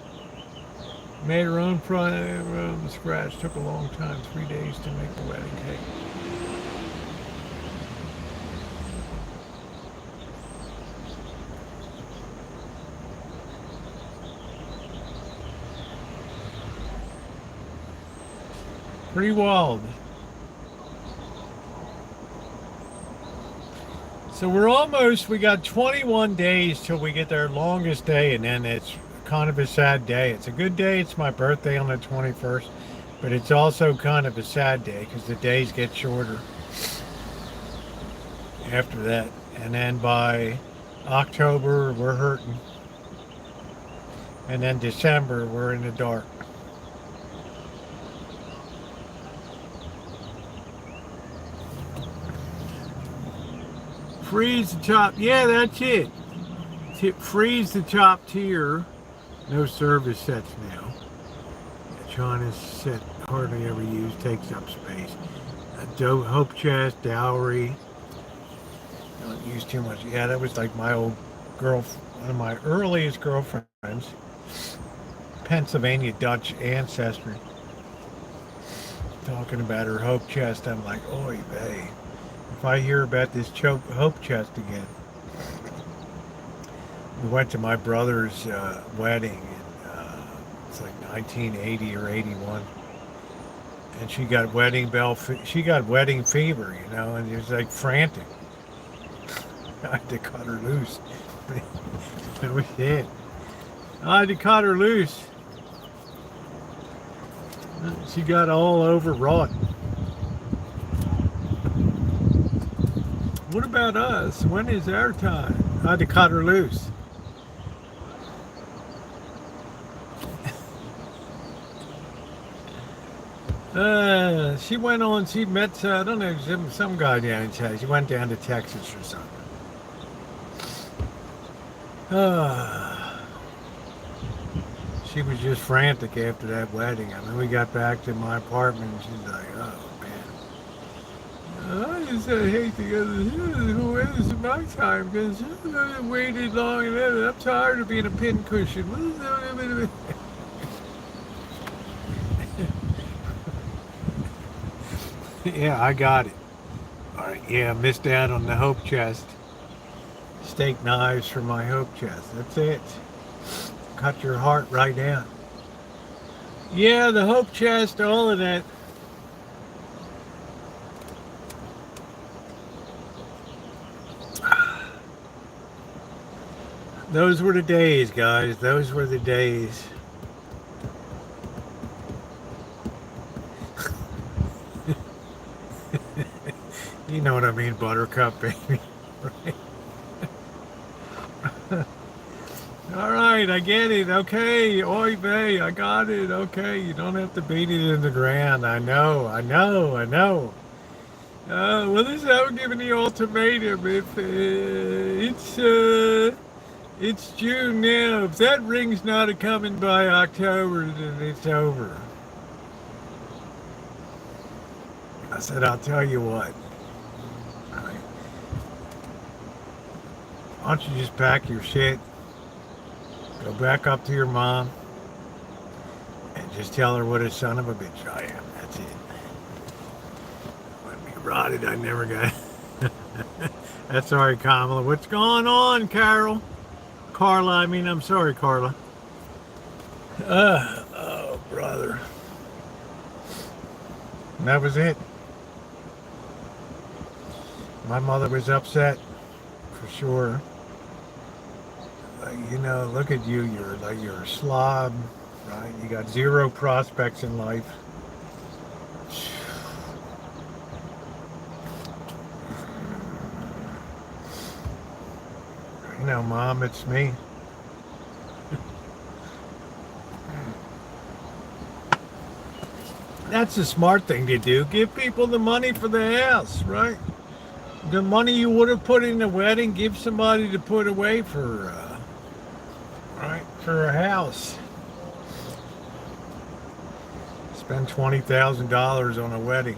Made her own front from scratch. Took a long time, 3 days to make the wedding cake. Pretty wild. So we got 21 days till we get our longest day, and then it's kind of a sad day. It's a good day. It's my birthday on the 21st, but it's also kind of a sad day because the days get shorter after that. And then by October, we're hurting. And then December, we're in the dark. Freeze the top. Yeah, that's it. Freeze the top tier. No service sets now. China's set hardly ever used, takes up space. Hope chest, dowry. Don't use too much. Yeah, that was like my old one of my earliest girlfriends. Pennsylvania Dutch ancestry. Talking about her hope chest, I'm like, oy vey. If I hear about this hope chest again. We went to my brother's wedding in it's like 1980 or 81, and she got wedding fever, you know, and it was like frantic. I had to cut her loose. That was it. I had to cut her loose. She got all overwrought. What about us? When is our time? I had to cut her loose. She went on, she met, I don't know, some guy down in Texas. She went down to Texas or something. She was just frantic after that wedding. I mean, we got back to my apartment and she's like, oh, man. I just hate to go when is my time because I waited long enough. I'm tired of being a pincushion. Yeah, I got it. All right, yeah, missed out on the hope chest. Steak knives for my hope chest. That's it. Cut your heart right down. Yeah, the hope chest, all of that. Those were the days, guys. Those were the days. You know what I mean, buttercup, baby. Right? All right, I get it. Okay, oy vey, I got it. Okay, you don't have to beat it in the ground. I know. Well, this is how I'm giving the ultimatum. If it's June now. If that ring's not a coming by October, then it's over. I said, I'll tell you what. Why don't you just pack your shit, go back up to your mom, and just tell her what a son of a bitch I am. That's it. Let me rotted. I never got it. That's sorry, Kamala. What's going on, Carla, I'm sorry, Carla. Oh, brother. And that was it. My mother was upset. for sure. You know, look at you. You're a slob, right? You got zero prospects in life. You know, Mom, it's me. That's a smart thing to do. Give people the money for the house, right? The money you would have put in the wedding, give somebody to put away for, right, for a house. Spend $20,000 on a wedding.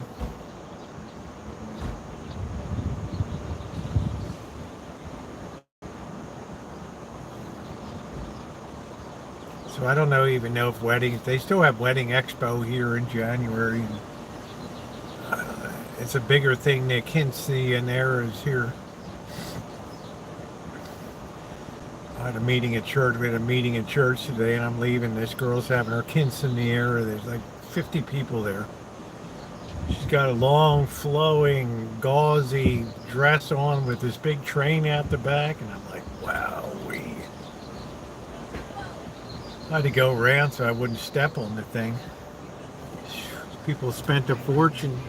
So I don't even know if weddings, they still have Wedding Expo here in January. And, it's a bigger thing than Kinsey and Era's here. I had a meeting at church. We had a meeting at church today, and I'm leaving. This girl's having her quinceanera. There's like 50 people there. She's got a long, flowing, gauzy dress on with this big train out the back, and I'm like, wow-wee. I had to go around so I wouldn't step on the thing. People spent a fortune.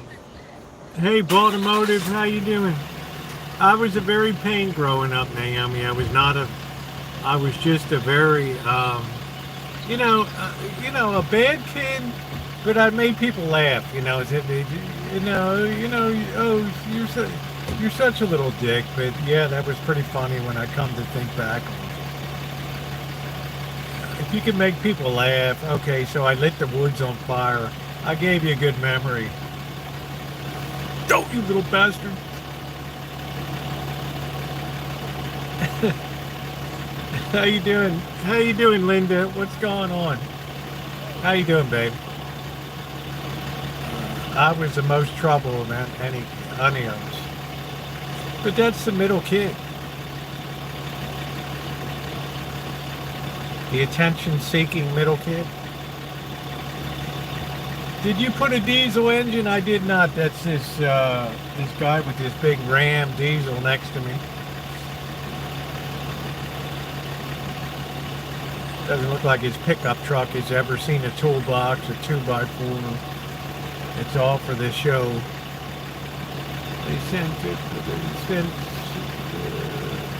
Hey, Baltimotive, how you doing? I was a very pain growing up, Naomi. I was just a very, you know, a bad kid, but I made people laugh. You know, oh, you're such a little dick. But yeah, that was pretty funny when I come to think back. If you can make people laugh, okay. So I lit the woods on fire. I gave you a good memory. Don't, you little bastard. How you doing? How you doing, Linda? What's going on? How you doing, babe? I was the most trouble of any of us. But that's the middle kid. The attention-seeking middle kid. Did you put a diesel engine? I did not. That's this guy with this big Ram diesel next to me. Doesn't look like his pickup truck has ever seen a toolbox, a 2x4. It's all for this show. They sent it.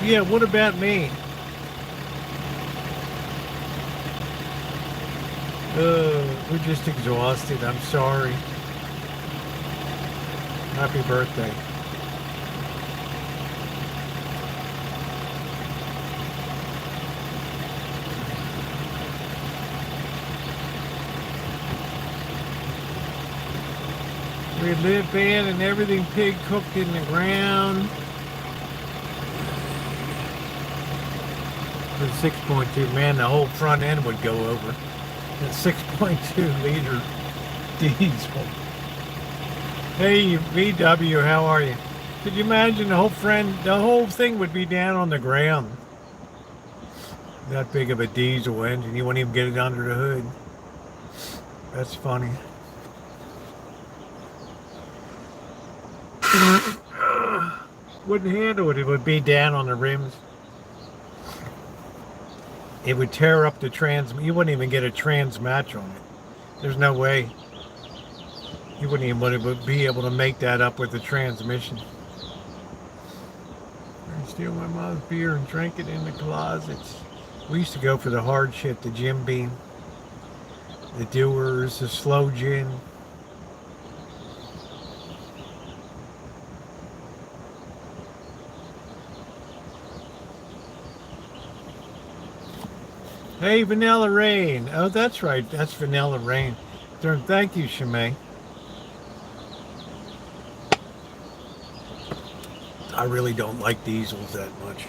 Yeah, what about me? We're just exhausted. I'm sorry. Happy birthday. We live bad and everything pig cooked in the ground. The 6.2, man, the whole front end would go over. The 6.2 liter diesel. Hey VW, how are you? Could you imagine the whole thing would be down on the ground? That big of a diesel engine, you wouldn't even get it under the hood. That's funny. Wouldn't handle it. It would be down on the rims. It would tear up the you wouldn't even get a trans match on it. There's no way. You wouldn't even be able to make that up with the transmission. I steal my mom's beer and drink it in the closets. We used to go for the hard shit, the Jim Beam, the Doers, the slow gin. Hey, Vanilla Rain. Oh, that's right. That's Vanilla Rain. Thank you, Shimei. I really don't like diesels that much.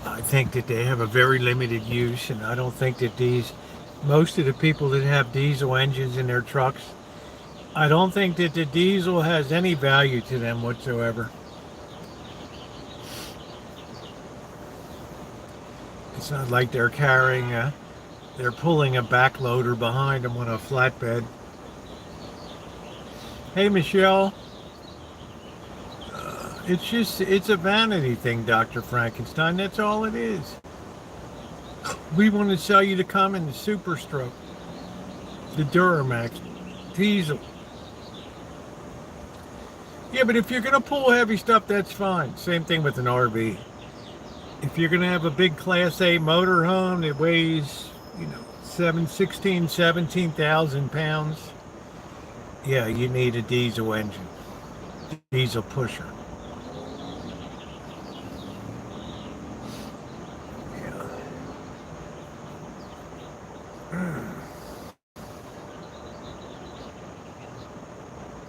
I think that they have a very limited use, and I don't think that most of the people that have diesel engines in their trucks, I don't think that the diesel has any value to them whatsoever. It's not like they're they're pulling a backloader behind them on a flatbed. Hey, Michelle. It's a vanity thing, Dr. Frankenstein. That's all it is. We want to sell you to come in the Super Stroke, the Duramax, diesel. Yeah, but if you're going to pull heavy stuff, that's fine. Same thing with an RV. If you're going to have a big Class A motorhome that weighs, 17,000 pounds, yeah, you need a diesel engine, diesel pusher.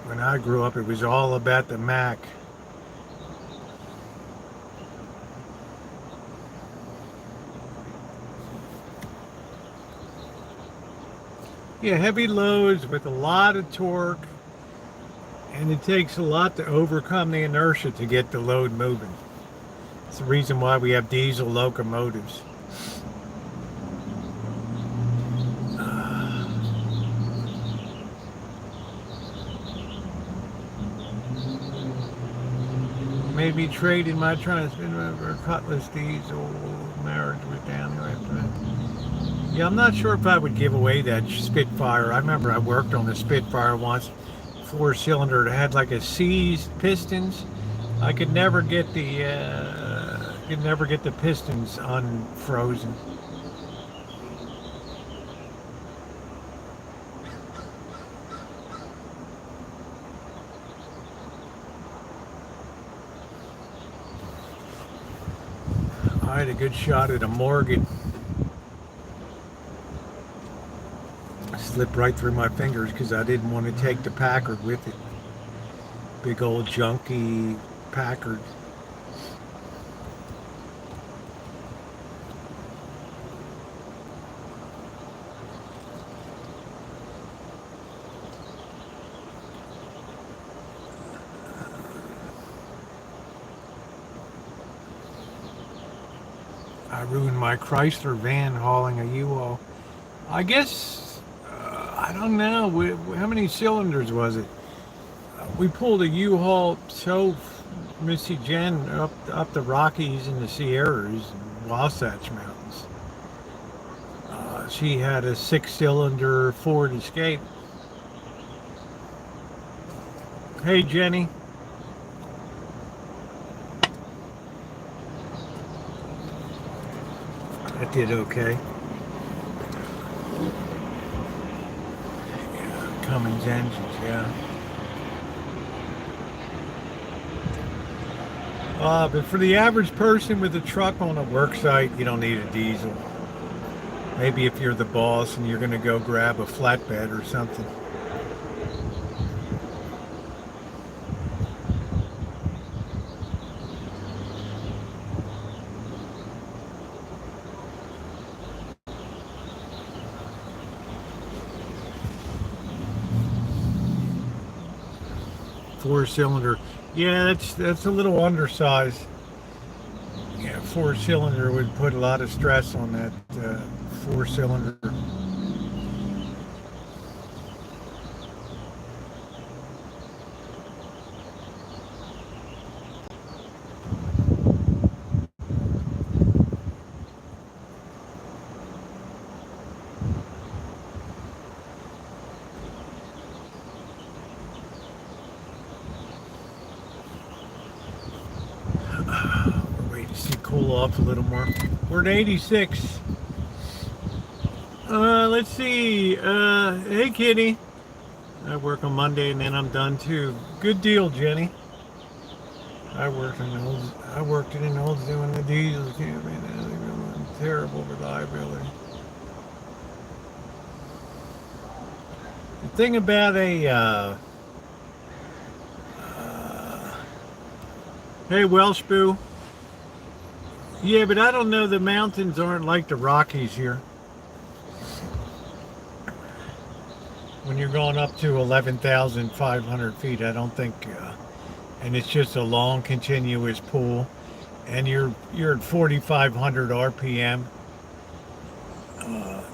When I grew up, it was all about the Mac. Yeah, heavy loads with a lot of torque, and it takes a lot to overcome the inertia to get the load moving. It's the reason why we have diesel locomotives. Maybe trading my transmission for a Cutlass diesel. Marriage was down there. Yeah, I'm not sure if I would give away that Spitfire. I remember I worked on the Spitfire once, 4-cylinder. It had like a seized pistons. I could never get the pistons unfrozen. I had a good shot at a Morgan. Slipped right through my fingers because I didn't want to take the Packard with it. Big old junky Packard. I ruined my Chrysler van hauling a U-Haul. I guess, I don't know, how many cylinders was it? We pulled a U-Haul so Missy Jen up the Rockies and the Sierras and Wasatch Mountains. She had a 6-cylinder Ford Escape. Hey, Jenny. That did okay. Yeah, Cummins engines, yeah. But for the average person with a truck on a work site, you don't need a diesel. Maybe if you're the boss and you're going to go grab a flatbed or something. Four-cylinder. Yeah, that's a little undersized. Yeah, 4-cylinder would put a lot of stress on that 4-cylinder. Cool off a little more. We're at 86. Let's see. Hey, Kitty. I work on Monday and then I'm done too. Good deal, Jenny. I worked in Olds doing the diesel campaign. Terrible reliability. The thing about a hey, Welsh Boo. Yeah, but I don't know, the mountains aren't like the Rockies here. When you're going up to 11,500 feet, I don't think, and it's just a long continuous pool, and you're at 4,500 RPM.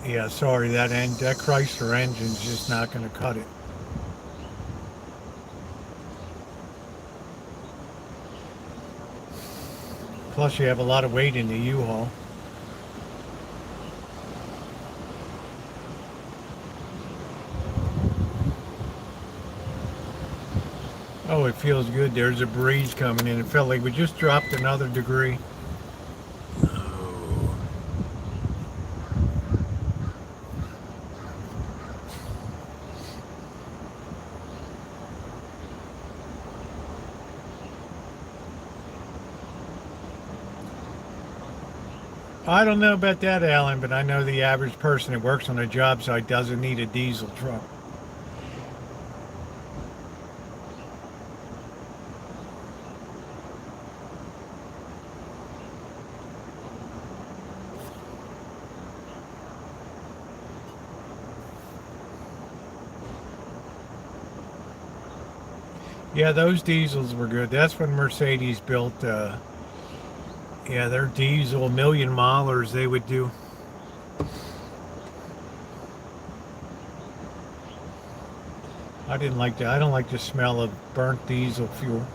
Yeah, sorry, that Chrysler engine's just not going to cut it. Plus you have a lot of weight in the U-Haul. Oh, it feels good. There's a breeze coming in. It felt like we just dropped another degree. Oh. I don't know about that, Alan, but I know the average person that works on a job site doesn't need a diesel truck. Yeah, those diesels were good. That's when Mercedes built, yeah, their diesel million milers they would do. I didn't like that. I don't like the smell of burnt diesel fuel.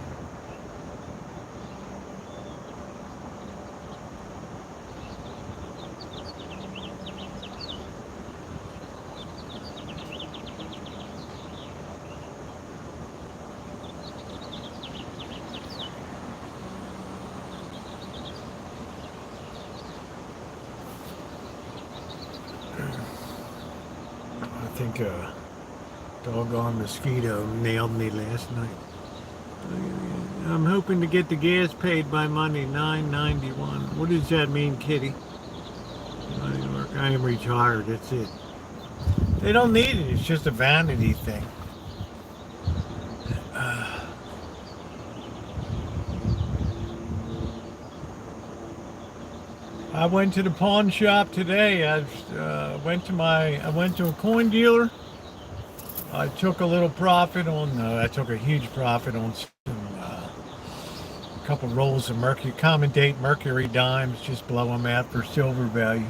I think a doggone mosquito nailed me last night. I'm hoping to get the gas paid by Monday, $9.91. What does that mean, Kitty? I am retired, that's it. They don't need it, it's just a vanity thing. I went to the pawn shop today. I went to a coin dealer. I took a little profit on. I took a huge profit on a couple rolls of mercury, common date mercury dimes. Just blow them out for silver value.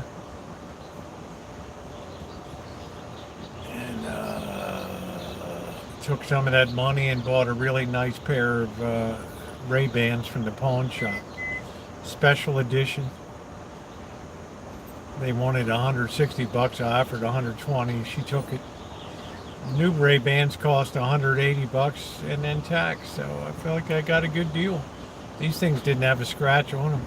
And took some of that money and bought a really nice pair of Ray-Bans from the pawn shop, special edition. They wanted $160. I offered $120. She took it. New Ray-Bans cost $180 and then tax. So I feel like I got a good deal. These things didn't have a scratch on them.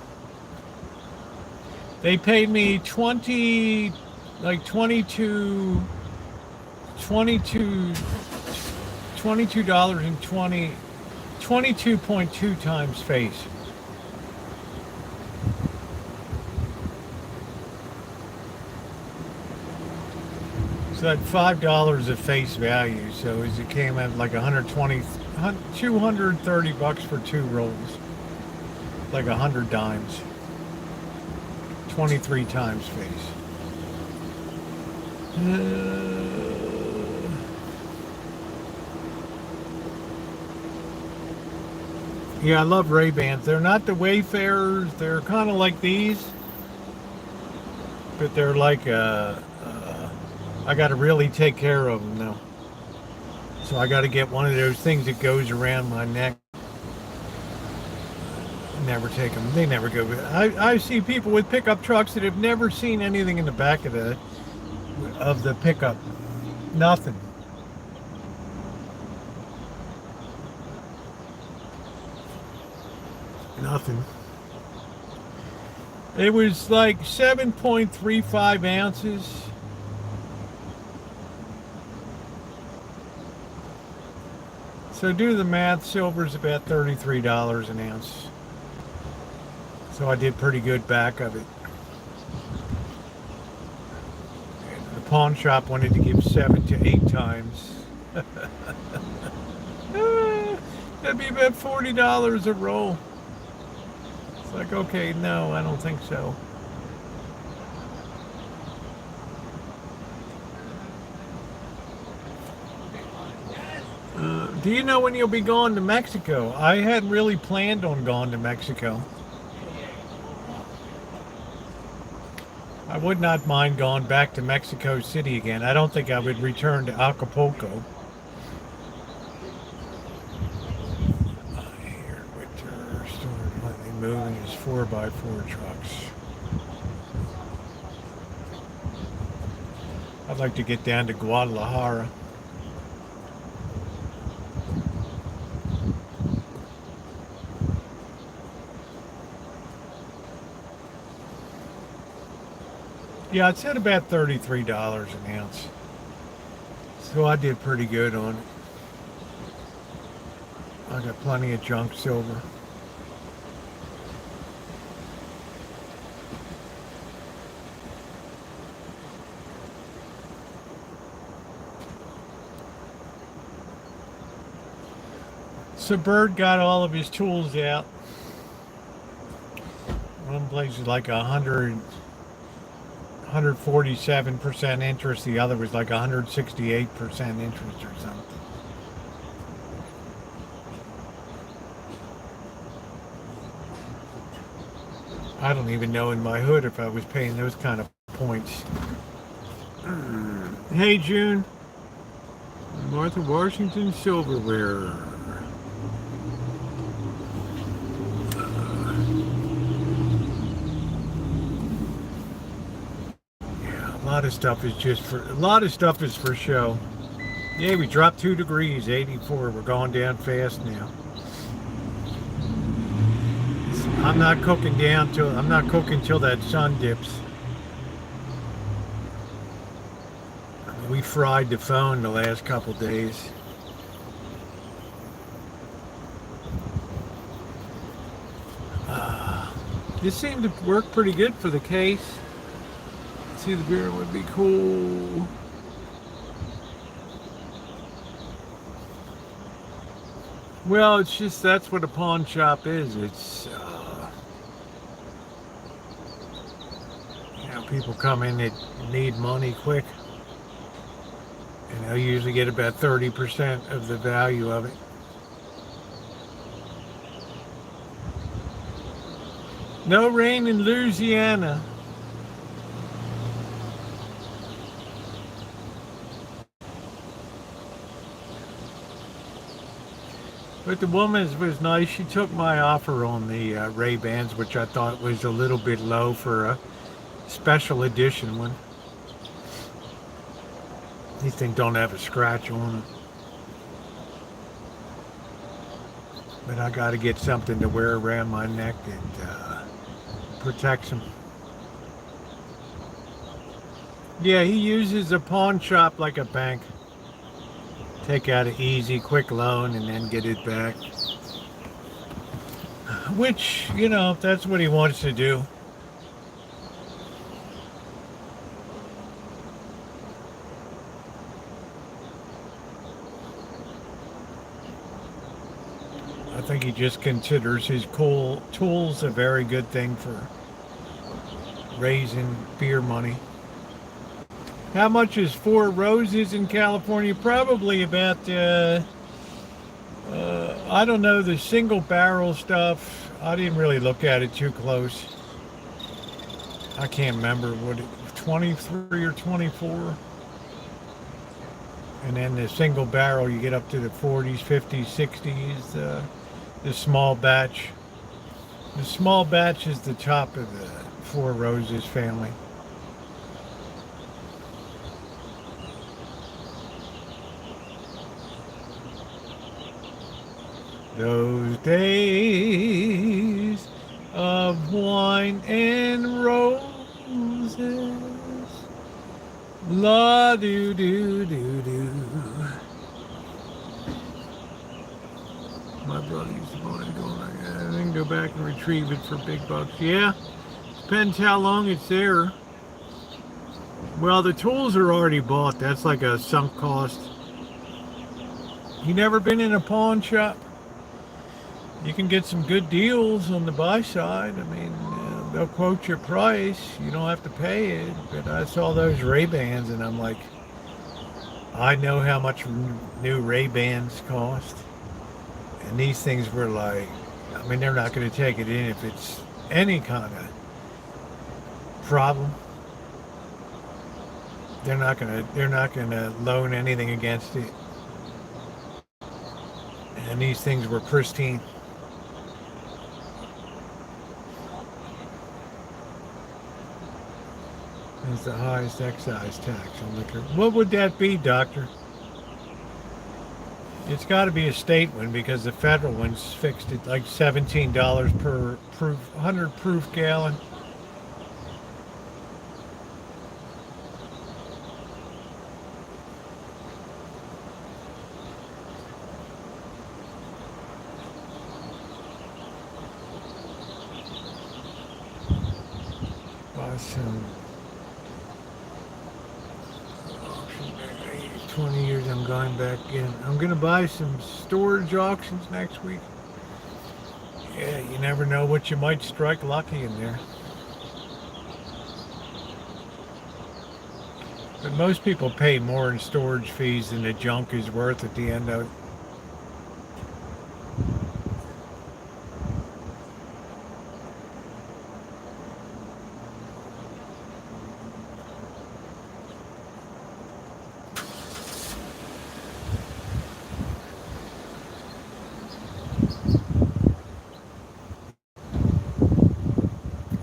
They paid me $22.2 times face. So at $5 at face value, so as it came at like $230 for 2 rolls, like 100 dimes, 23 times face. Yeah, I love Ray-Bans. They're not the Wayfarers. They're kind of like these, but they're like I got to really take care of them now. So I got to get one of those things that goes around my neck. Never take them. They never go. I see people with pickup trucks that have never seen anything in the back of the pickup. Nothing. Nothing. It was like 7.35 ounces. So do the math, silver's about $33 an ounce. So I did pretty good back of it. The pawn shop wanted to give 7 to 8 times. That'd be about $40 a roll. It's like, okay, no, I don't think so. Do you know when you'll be going to Mexico? I hadn't really planned on going to Mexico. I would not mind going back to Mexico City again. I don't think I would return to Acapulco. Here, winter storm, let me move California's 4x4 trucks. I'd like to get down to Guadalajara. Yeah, it's at about $33 an ounce. So I did pretty good on it. I got plenty of junk silver. So Bird got all of his tools out. One place is like 147% interest. The other was like 168% interest or something. I don't even know in my hood if I was paying those kind of points. Hey June. Martha Washington Silverware. Yeah, a lot of stuff is for show. Yeah, we dropped 2 degrees, 84. We're going down fast now. I'm not cooking till that sun dips. We fried the phone the last couple days. This seemed to work pretty good for the case. See, the beer would be cool. Well, it's just that's what a pawn shop is. It's people come in that need money quick, and they'll usually get about 30% of the value of it. No rain in Louisiana. But the woman was nice. She took my offer on the Ray-Bans, which I thought was a little bit low for a special edition one. These things don't have a scratch on them. But I got to get something to wear around my neck that protects them. Yeah, he uses a pawn shop like a bank. Take out an easy, quick loan and then get it back. Which, if that's what he wants to do. I think he just considers his cool tools a very good thing for raising beer money. How much is 4 Roses in California? Probably about, I don't know, the single barrel stuff. I didn't really look at it too close. I can't remember, 23 or 24? And then the single barrel, you get up to the 40s, 50s, 60s. The small batch. The small batch is the top of the 4 Roses family. Those days of wine and roses. La do do do do. My brother used to want to go like that and then go back and retrieve it for big bucks. Yeah, depends how long it's there. Well, the tools are already bought. That's like a sunk cost. You never been in a pawn shop? You can get some good deals on the buy side. I mean, they'll quote your price. You don't have to pay it. But I saw those Ray-Bans and I'm like, I know how much new Ray-Bans cost. And these things were like, I mean, they're not going to take it in if it's any kind of problem. They're not going to loan anything against it. And these things were pristine. Is the highest excise tax on liquor. What would that be, Doctor? It's got to be a state one because the federal one's fixed at like $17 per 100 proof gallon. Buy some 20 years I'm going back in. I'm going to buy some storage auctions next week. Yeah, you never know what you might strike lucky in there. But most people pay more in storage fees than the junk is worth at the end of it.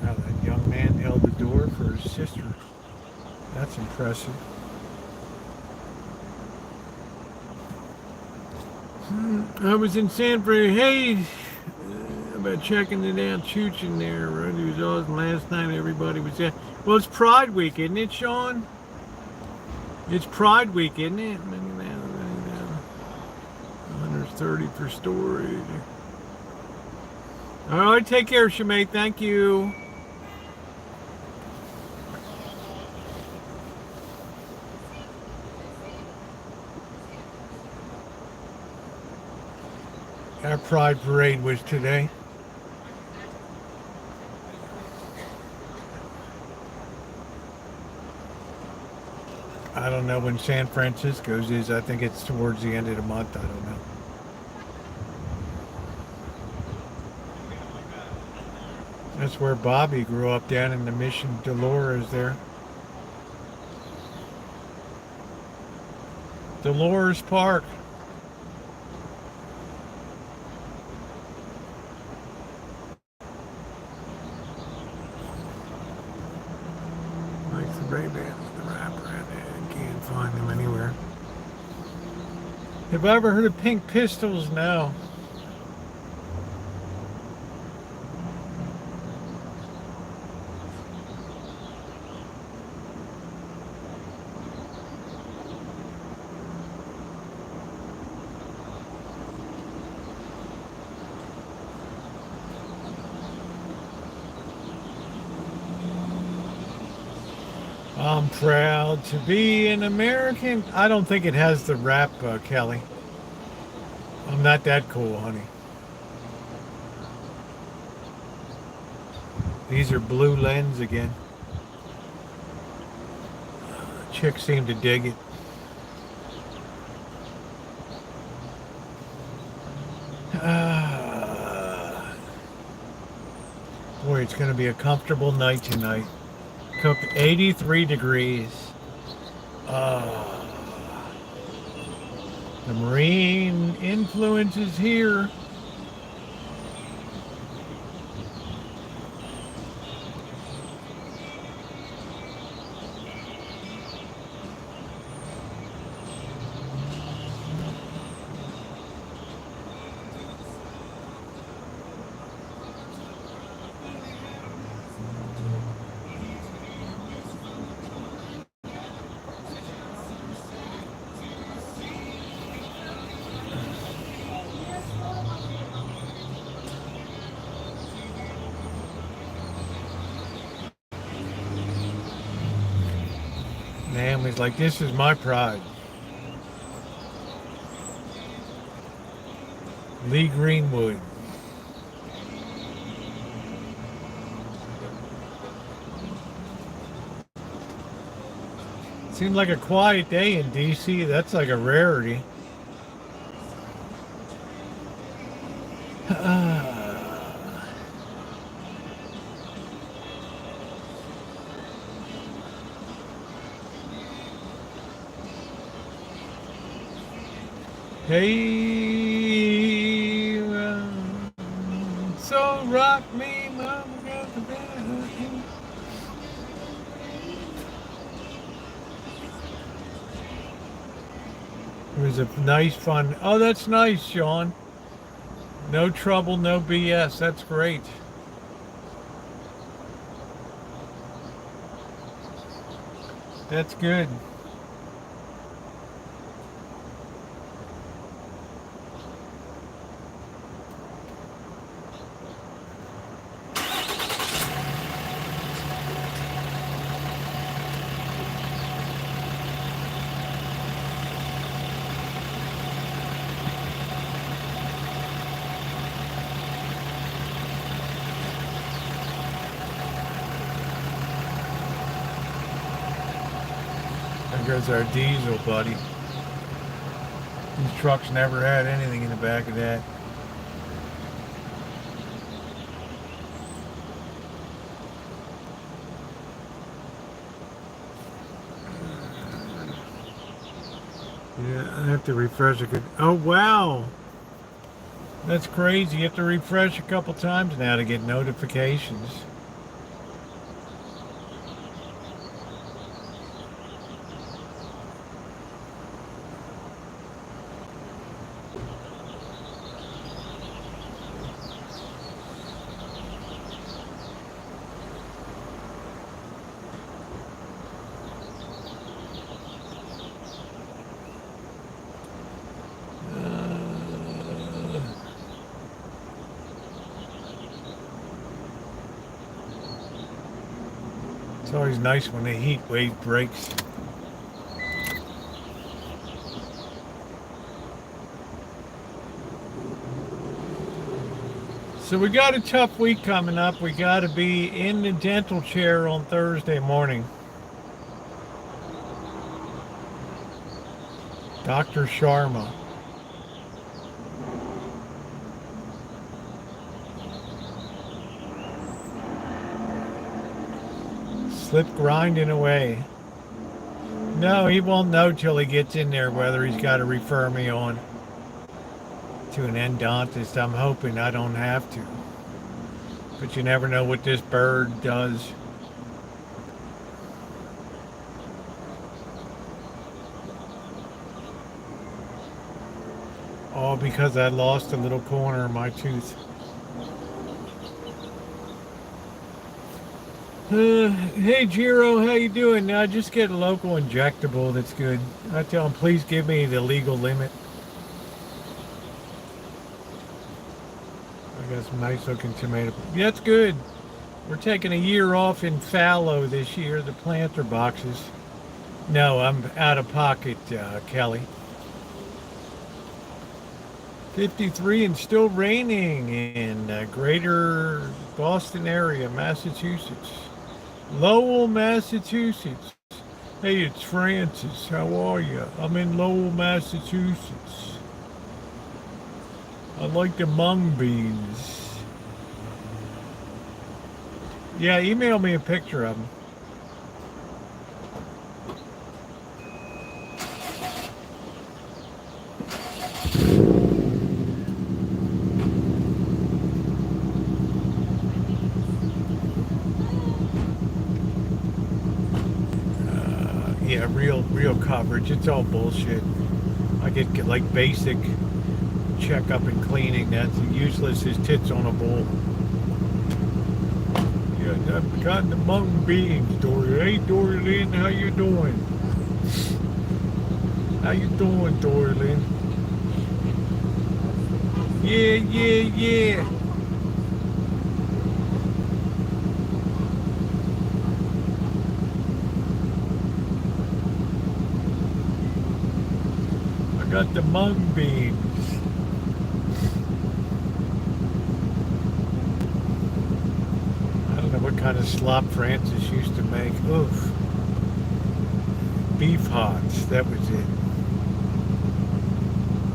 Now that young man held the door for his sister. That's impressive. I was in San Fran. Hey, about checking it out, chooching there. Rosie was awesome last night. Everybody was there. Well, it's Pride Week, isn't it, Sean? It's Pride Week, isn't it? 130 for storage. All right, take care, Shemay. Thank you. Our Pride Parade was today. I don't know when San Francisco's is. I think it's towards the end of the month. I don't know. That's where Bobby grew up, down in the Mission Dolores there. Dolores Park. Like the Ray-Bans, the rapper, and can't find them anywhere. Have I ever heard of Pink Pistols? No. I'm proud to be an American. I don't think it has the rap, Kelly. I'm not that cool, honey. These are blue lens again. Chicks seem to dig it. Boy, it's going to be a comfortable night tonight. Cooked 83 degrees. The marine influence is here. Naomi's like, this is my pride. Lee Greenwood. Seemed like a quiet day in DC. That's like a rarity. Hey, so rock me, mama, got the band. It was a nice, fun. Oh, that's nice, Sean. No trouble, no BS. That's great. That's good. There goes our diesel, buddy. These trucks never had anything in the back of that. Yeah, I have to refresh it. Oh, wow. That's crazy. You have to refresh a couple times now to get notifications. It's always nice when the heat wave breaks. So we got a tough week coming up. We got to be in the dental chair on Thursday morning. Dr. Sharma. Slip grinding away. No, he won't know till he gets in there whether he's got to refer me on to an endodontist. I'm hoping I don't have to. But you never know what this bird does. All because I lost a little corner of my tooth. Hey Jiro, how you doing? Now just get a local injectable. That's good. I tell him, please give me the legal limit. I got some nice looking tomato. Yeah, that's good. We're taking a year off in fallow this year, the planter boxes. No, I'm out of pocket, Kelly. 53 and still raining in greater Boston area, Massachusetts. Lowell, Massachusetts. Hey, it's Francis. How are you? I'm in Lowell, Massachusetts. I like the mung beans. Yeah, email me a picture of them. Yeah, real coverage. It's all bullshit. I get like basic checkup and cleaning. That's useless as tits on a bull. Yeah, I've got the mung beans, Dory. Hey, Dory Lynn, how you doing? How you doing, Dory Lynn? Yeah. Got the mung beans. I don't know what kind of slop Francis used to make. Oof. Beef hots, that was it.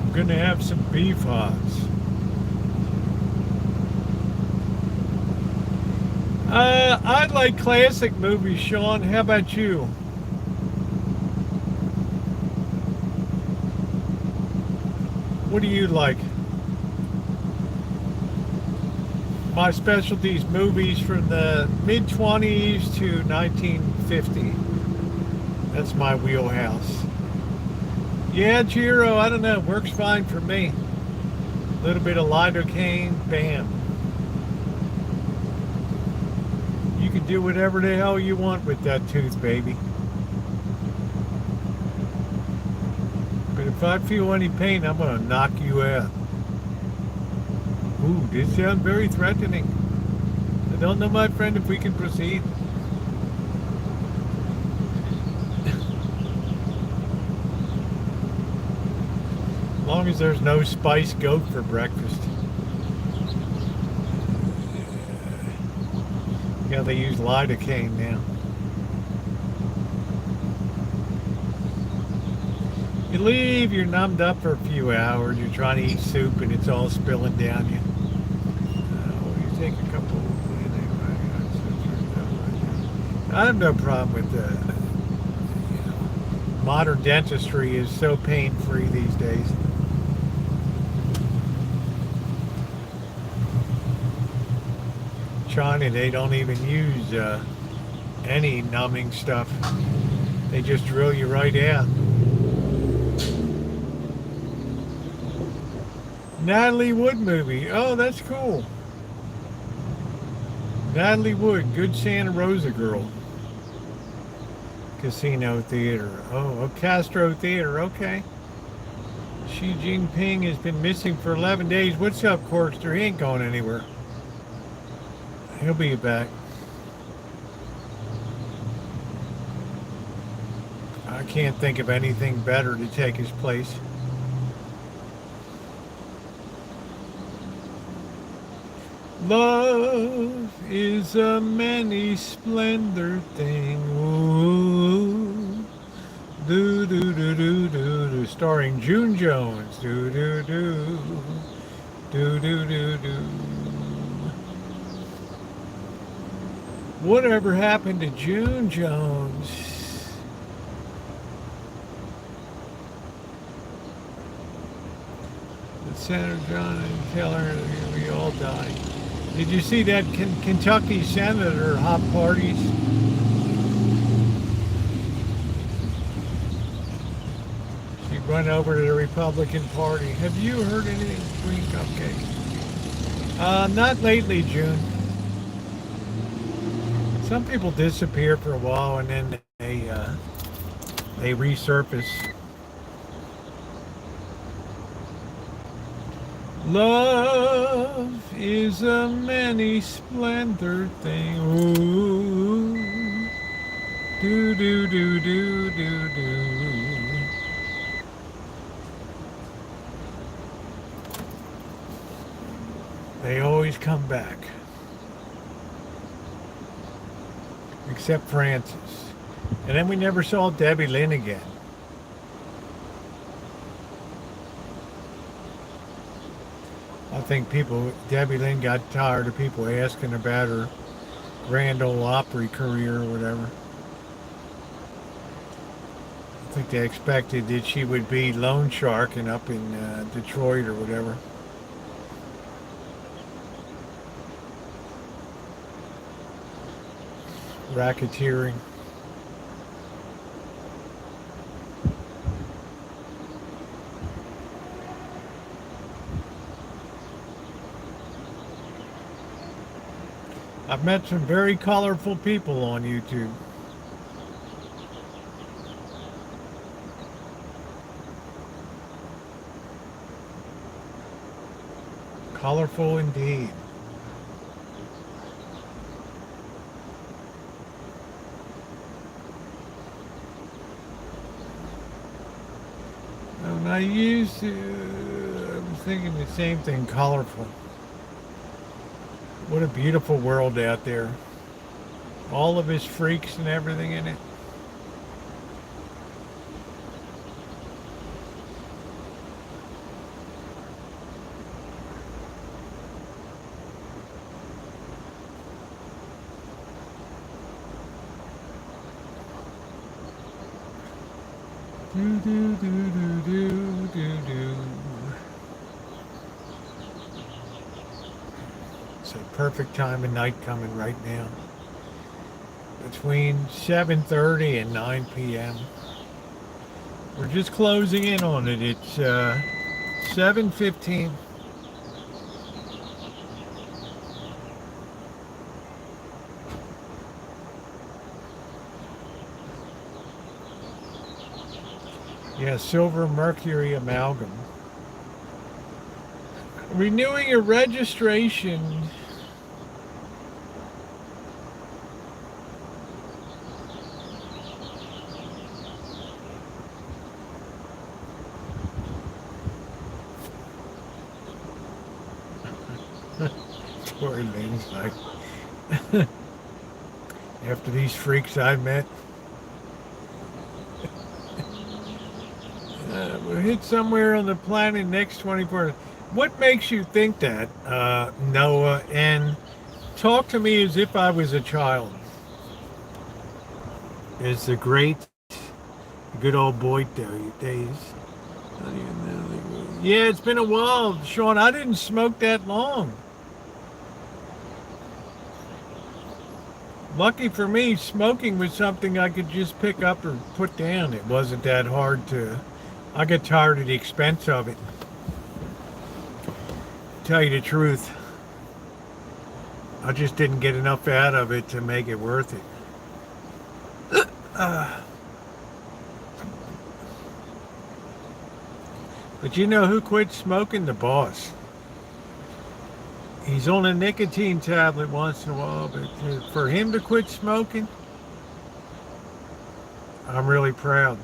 I'm gonna have some beef hots. I like classic movies, Sean. How about you? What do you like? My specialties, movies from the mid-20s to 1950. That's my wheelhouse. Yeah, Giro, I don't know. Works fine for me. A little bit of lidocaine, bam. You can do whatever the hell you want with that tooth, baby. But if I feel any pain, I'm going to knock you out. Ooh, this sounds very threatening. I don't know, my friend, if we can proceed. As long as there's no spiced goat for breakfast. Yeah, they use lidocaine now. You leave, you're numbed up for a few hours, you're trying to eat soup and it's all spilling down you. You take a couple. I have no problem with modern dentistry is so pain-free these days. China, they don't even use any numbing stuff. They just drill you right out. Natalie Wood movie. Oh, that's cool. Natalie Wood, Good Santa Rosa Girl. Casino Theater. Oh, Castro Theater. Okay. Xi Jinping has been missing for 11 days. What's up, Corkster? He ain't going anywhere. He'll be back. I can't think of anything better to take his place. Love is a many splendor thing. Ooh. Do do do do do do. Starring June Jones. Do do do. Do do do do. Whatever happened to June Jones? The Senator John and Keller, we all died. Did you see that Kentucky senator hop parties? She went over to the Republican Party. Have you heard anything, Green Cupcake? Not lately, June. Some people disappear for a while and then they resurface. Love is a many splendor thing. Ooh. Do do do do do do. They always come back. Except Francis. And then we never saw Debbie Lynn again. I think Debbie Lynn got tired of people asking about her Grand Ole Opry career or whatever. I think they expected that she would be loan sharking up in Detroit or whatever. Racketeering. I've met some very colorful people on YouTube. Colorful indeed. And I was thinking the same thing, colorful. What a beautiful world out there. All of his freaks and everything in it. Do do do do do do do. It's a perfect time of night coming right now. Between 7:30 and 9 p.m. We're just closing in on it. It's 7:15. Yeah, silver mercury amalgam. Renewing your registration. Poor Lynn's like, after these freaks I met. We'll hit somewhere on the planet next 24 hours. What makes you think that, Noah? And talk to me as if I was a child. It's the great, good old boy days. Yeah, it's been a while, Sean. I didn't smoke that long. Lucky for me, smoking was something I could just pick up or put down. It wasn't that hard to... I get tired of the expense of it. Tell you the truth, I just didn't get enough out of it to make it worth it. But you know who quit smoking? The boss. He's on a nicotine tablet once in a while, but for him to quit smoking, I'm really proud.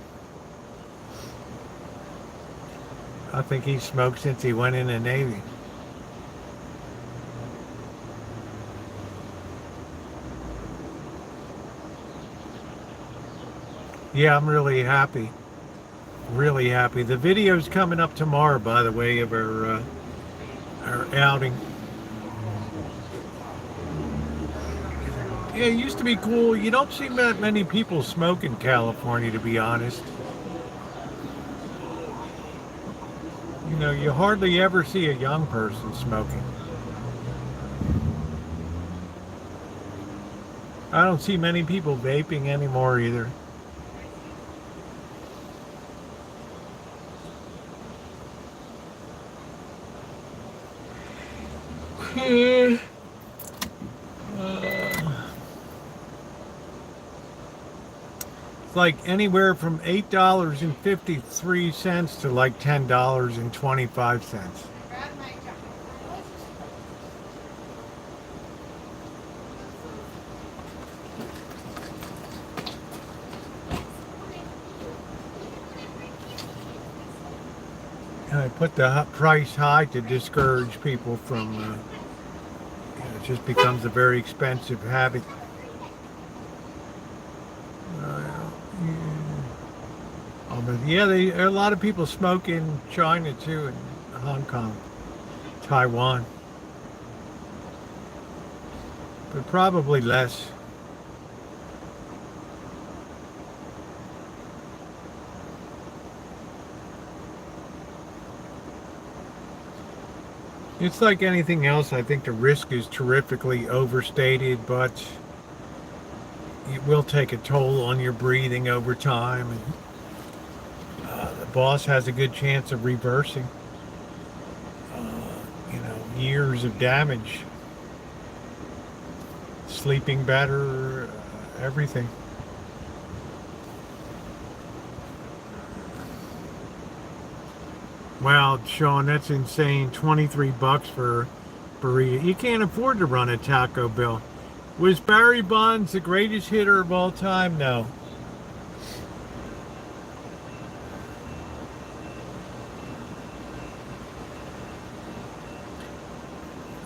I think he smoked since he went in the Navy. Yeah, I'm really happy. Really happy. The video's coming up tomorrow, by the way, of our outing. Yeah, it used to be cool. You don't see that many people smoke in California, to be honest. You know, you hardly ever see a young person smoking. I don't see many people vaping anymore either. It's like anywhere from $8.53 to like $10.25. I put the price high to discourage people from, it just becomes a very expensive habit. Yeah, there are a lot of people smoke in China too, and Hong Kong, Taiwan, but probably less. It's like anything else. I think the risk is terrifically overstated, but it will take a toll on your breathing over time. And the boss has a good chance of reversing, years of damage. Sleeping better, everything. Wow, Sean, that's insane. 23 bucks for burrito. You can't afford to run a Taco Bell. Was Barry Bonds the greatest hitter of all time? No.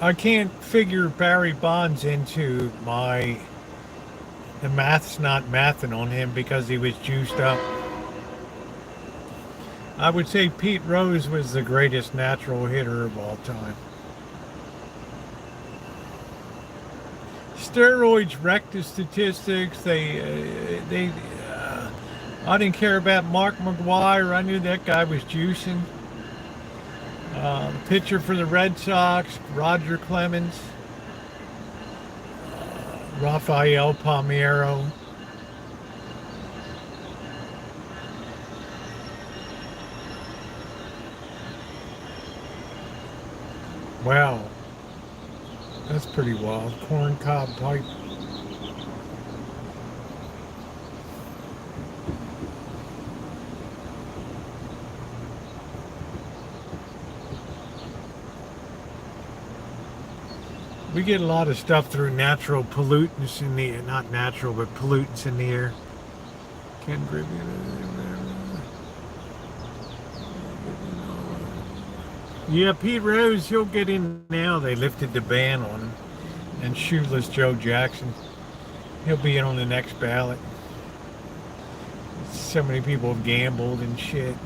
I can't figure Barry Bonds into the math's not mathing on him because he was juiced up. I would say Pete Rose was the greatest natural hitter of all time. Steroids wrecked the statistics. I didn't care about Mark McGwire. I knew that guy was juicing. Pitcher for the Red Sox, Roger Clemens, Rafael Palmeiro. Wow, that's pretty wild. Corn cob pipe. We get a lot of stuff through natural pollutants in the, not natural, but pollutants in the air. Can grip Yeah, Pete Rose, he'll get in now. They lifted the ban on him. And Shoeless Joe Jackson, he'll be in on the next ballot. So many people have gambled and shit.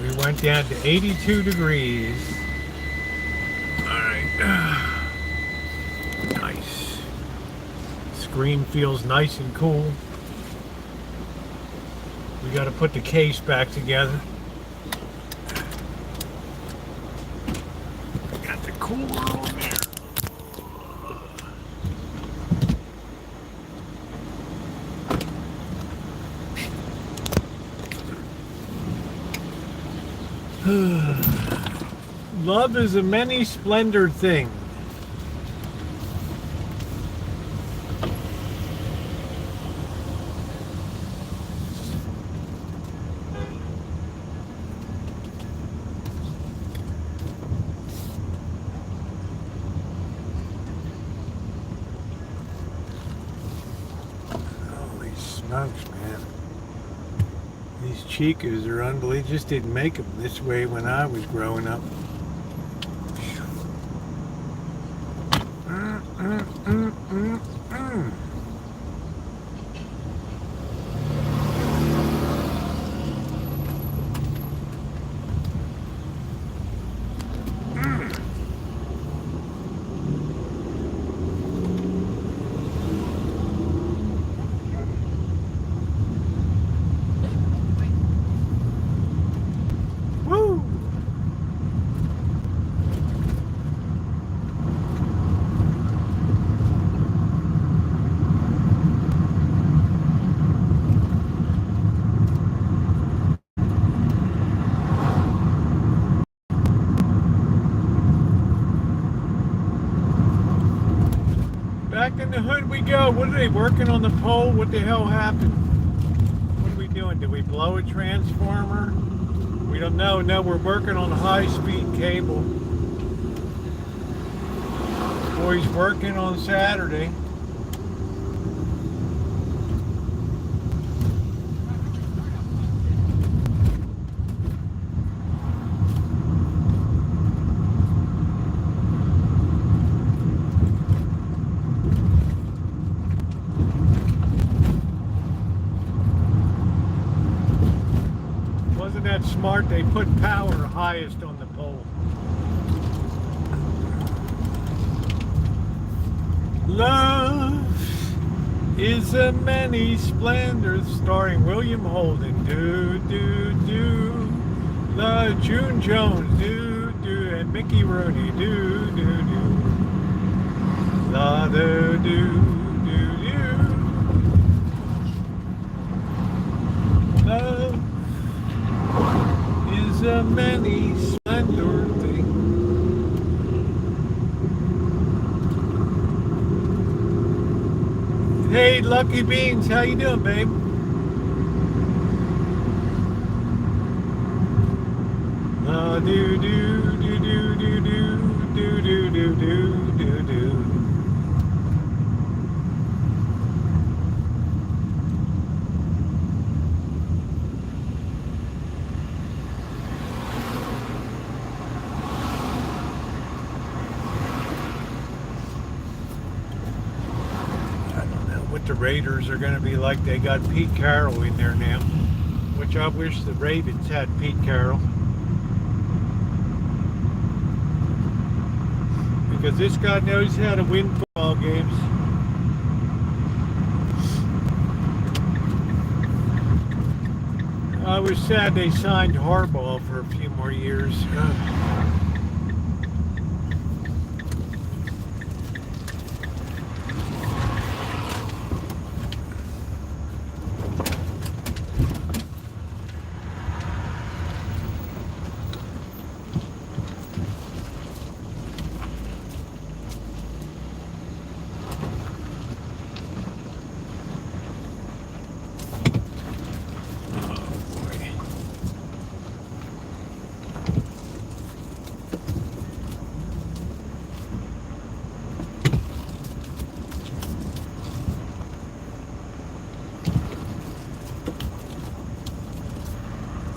We went down to 82 degrees. All right. Nice. Screen feels nice and cool. We got to put the case back together. Got the cooler on there. Love is a many splendor thing. Holy smokes, man. These chicas are unbelievable. Just didn't make them this way when I was growing up. Back in the hood we go. What are they working on the pole? What the hell happened? What are we doing? Did we blow a transformer? We don't know. No, we're working on a high-speed cable. Boys working on Saturday. That smart, they put power highest on the pole. Love is a many splendor, starring William Holden. Do do do. La June Jones. Do do, and Mickey Rooney. Do do do. La do do do do. Love is a many splendor thing. Hey, Lucky Beans, how you doing, babe? Do do do do do do do do do do do. The Raiders are going to be like. They got Pete Carroll in there now, which I wish the Ravens had Pete Carroll. because this guy knows how to win football games. I was sad they signed Harbaugh for a few more years.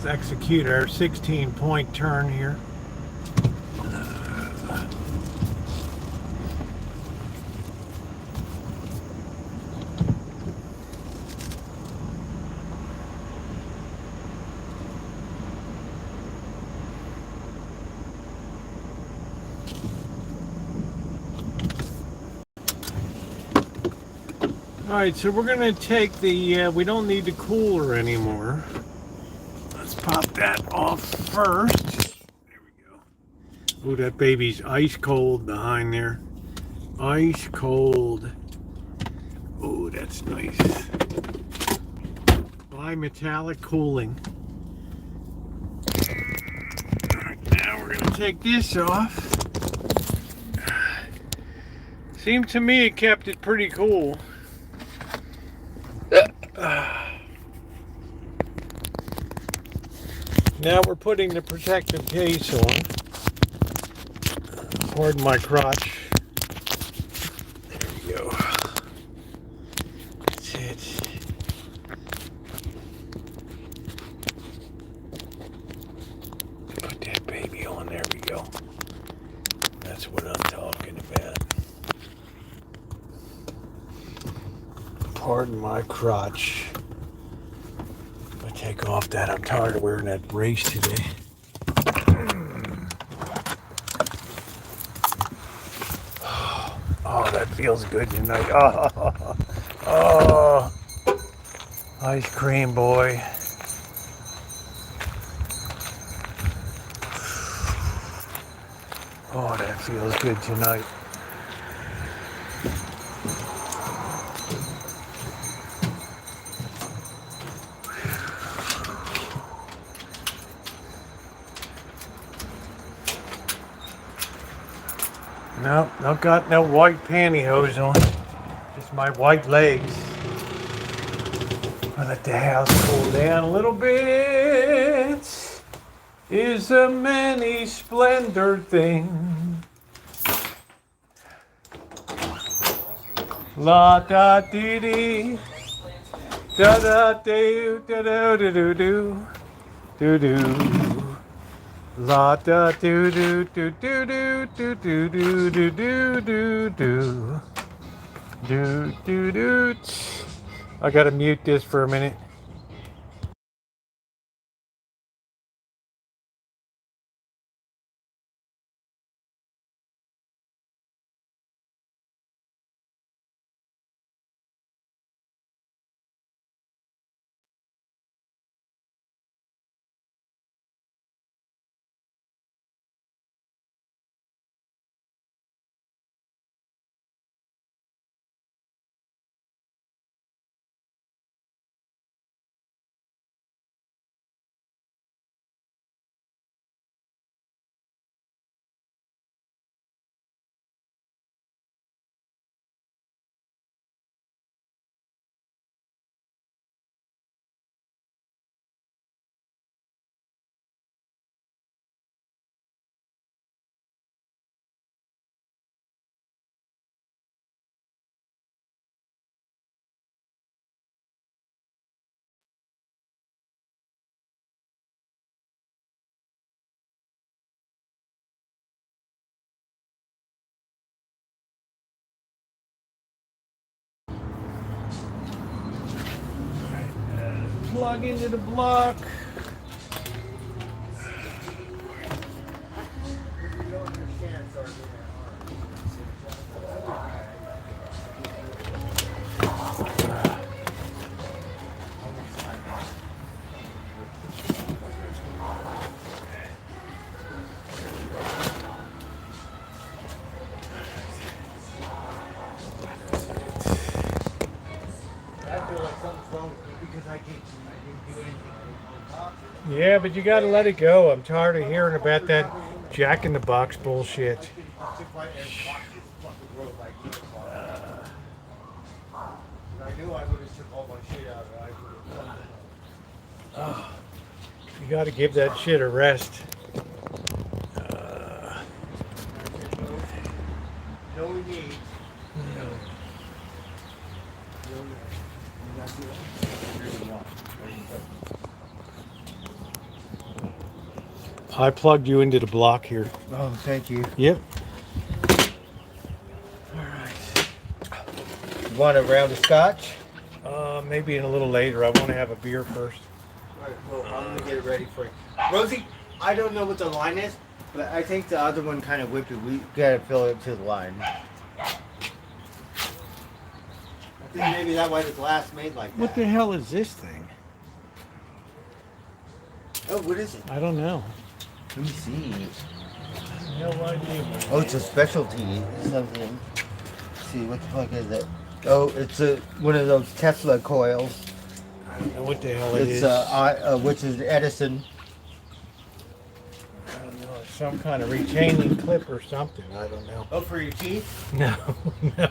Execute our 16-point turn here. All right, so we're gonna take the, we don't need the cooler anymore. Let's pop that off first. There we go. Ooh, that baby's ice cold behind there. Ice cold. Oh, that's nice. Bimetallic cooling. All right, now we're gonna take this off. Seemed to me it kept it pretty cool. Now we're putting the protective case on. Pardon my crotch. There we go. That's it. Put that baby on. There we go. That's what I'm talking about. Pardon my crotch. Take off that. I'm tired of wearing that brace today. Oh, that feels good tonight. Oh, ice cream boy. Oh, that feels good tonight. No, not got no white pantyhose on. Just my white legs. I'll let the house cool down a little bit. Is a many splendored thing. La da dee dee. Da da do da do do do do do. La da do do do do do do do do do do do do do do. I gotta mute this for a minute. Plug into the block.
I didn't do anything.
Yeah, but you got to let it go. I'm tired of hearing about that Jack in the Box bullshit.
I knew I would have took all my shit out.
You got to give that shit a rest.
No need.
I plugged you into the block here.
Oh, thank you.
Yep.
You want a round of scotch?
Maybe a little later. I want to have a beer first.
All right, well, I'm gonna get it ready for you. Rosie, I don't know what the line is, but I think the other one kind of whipped it. We gotta fill it to the line. I think maybe that why the glass made like that.
What the hell is this thing?
Oh, what is it?
I don't know.
Let me see.
No idea.
Oh, it's a specialty something. Let's see, what the fuck is it? Oh, it's one of those Tesla coils.
I don't know what the hell it
It's
is.
which is Edison.
I don't know. It's some kind of retaining clip or something. I don't know.
Oh, for your teeth?
No, no.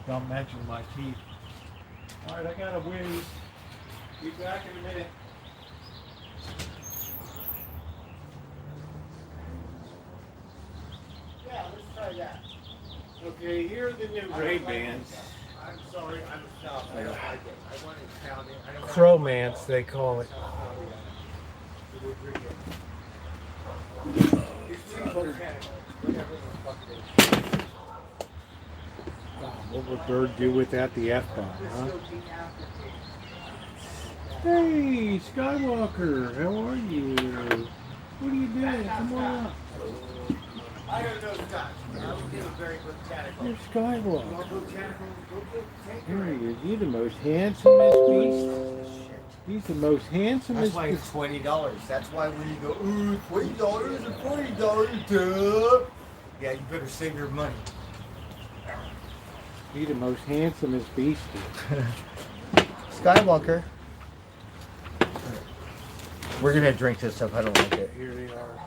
Don't mention my teeth. All right, I got a wheeze. Be back in a minute.
Yeah, let's try that.
Okay, here are the new Ray-Bans.
I'm sorry, I'm a snob. I don't like it. I want it pounded. I don't want
Chromance, they call it. What would Bird do without the F-bomb, huh? Hey, Skywalker, how are you? What are you doing? Come on up.
I don't know Scotch. I would get a very botanical.
You're Skywalker.
Botanical.
Here he is. You're the most handsomest beast. He's the most handsomest
That's why it's $20. That's why when you go, ooh, $20 or $40, duh. Yeah, you better save your money.
He's the most handsomest beast.
Skywalker. We're gonna drink this stuff. I don't like it.
Here they are.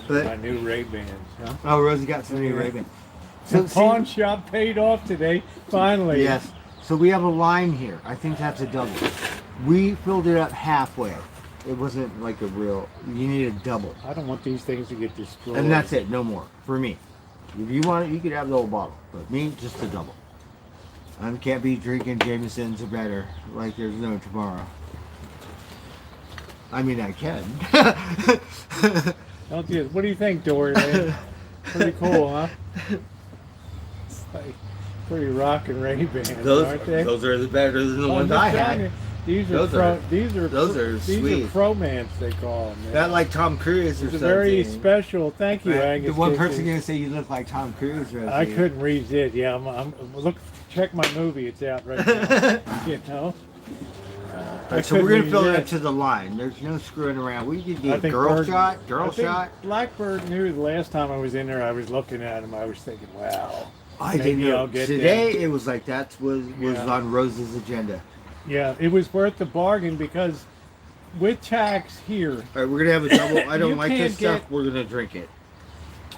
But,
My new Ray-Bans, huh?
oh, Rosie got some new Ray-Ban.
The pawn shop paid off today, finally.
Yes. So we have a line here. I think that's a double. We filled it up halfway. It wasn't like a real. You need a double.
I don't want these things to get destroyed.
And that's it. No more for me. If you want it, you could have the whole bottle. But me, just a double. I can't be drinking Jameson's or better like there's no tomorrow. I mean, I can.
Don't you? What do you think, Dorian? Pretty cool, huh? It's like pretty rockin' Ray-Bans, aren't they?
Those are better than the ones I had.
These
Those
are
are
sweet. Chromance, they call them.
Not like Tom Cruise or
It's a
something.
very special. Thank you,
Right.
Angus.
The one
Kitchen.
person gonna say you look like Tom Cruise. Rosie.
I couldn't resist. Yeah, I'm look. Check my movie. It's out right now. You know.
Alright, so we're gonna fill it up to the line. There's no screwing around. We could do a girl shot.
I think Blackbird knew the last time I was in there. I was looking at him. I was thinking, wow.
I didn't
maybe I'll
know.
get
Today
them.
it was like that was on Rose's agenda.
Yeah, it was worth the bargain because with tax here,
All right, we're gonna have a double. I
You
don't like this
can't
stuff. We're gonna drink it.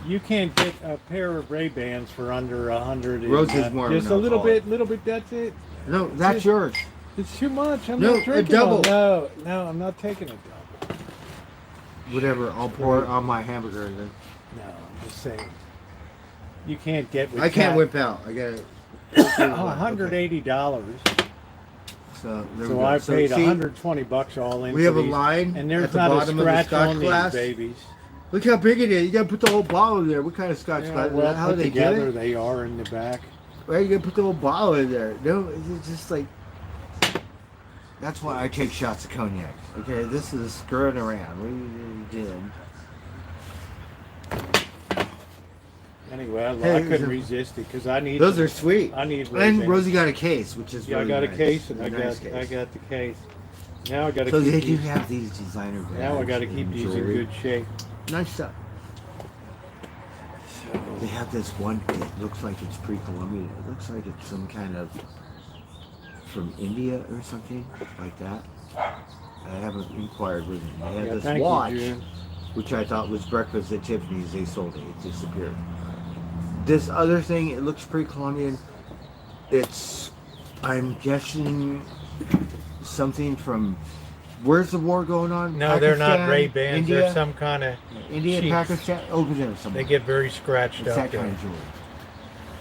you can't get a pair of Ray-Bans for under $100.
Rose is more of
just
an
a little
alcoholic.
bit. That's it.
No, that's
Just-
yours.
It's too much. I'm
No,
not
a
drinking
double.
all- No, I'm not taking a double.
Whatever. I'll pour it on my hamburger and then.
No, I'm just saying. You can't get. With
I can't
tax-
whip out. I gotta.
$180.
So there we
So
go.
I
So,
paid
see,
$120 all in.
we
for
have a
these,
line
and
at
there's
the
not a
bottom of the
scratch
Scotch
on
glass.
these babies.
Look how big it is. You gotta put the whole bottle in there. What kind of Scotch
Yeah,
glass?
well
How
put
do they
together
get it?
they are in the back.
Right, you gotta put the whole bottle in there. No, it's just like. That's why I take shots of cognac. Okay, this is screwing around. We did.
Anyway,
Hey,
I couldn't
those are-
resist it because I need.
Those are sweet.
I need.
And
Ray-Bans.
Rosie got a case, which is
Yeah,
really
I got
nice.
a case, and I
Nice
got
case.
the case. Now I got to
So
keep
they do
these.
have these designer bags.
Now I got to keep
and
these in
jewelry.
good shape.
Nice stuff.
So
They have this one, it looks like it's pre-Columbian. It looks like it's some kind of, from India or something like that. I haven't inquired with them. They had this watch, which I thought was breakfast at Tiffany's. They sold it. It disappeared. This other thing, it looks pre-Columbian. It's, I'm guessing, something from, where's the war going on?
No,
Pakistan,
they're not Ray-Bans.
India?
They're some kind of
India,
cheap.
Pakistan, over there somewhere.
They get very scratched
It's
up
that
there.
kind of jewelry.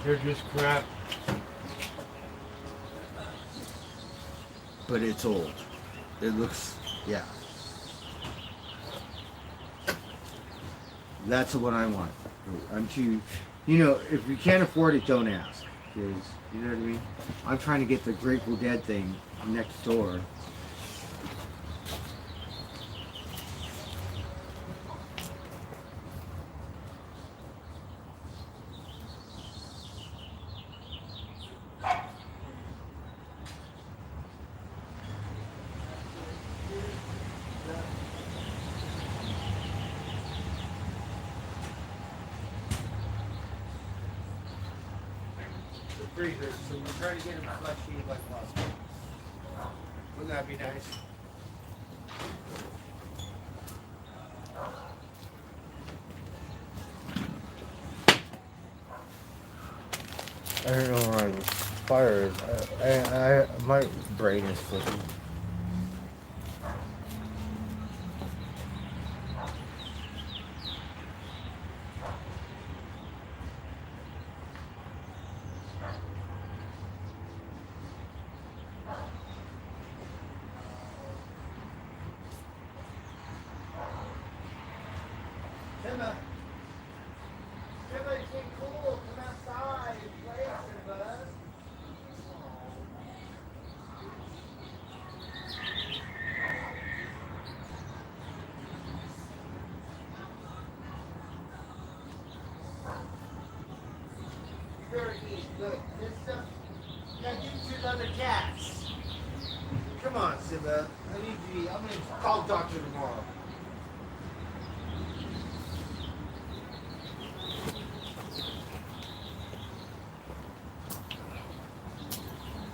They're just crap.
But it's old. It looks, yeah. That's what I want. I'm too, you know, if you can't afford it, don't ask. 'Cause, you know what I mean? I'm trying to get the Grateful Dead thing next door. Freezer, so we're trying to get them as much heat like possible. Wouldn't that be nice? I don't know where the fire is. My brain is flipping. Simba, it's getting cool. Come outside and play, Simba. You better eat. Look, this stuff. Now give it to the other cats. Come on, Simba. I need you to eat. I'm going to call doctor tomorrow.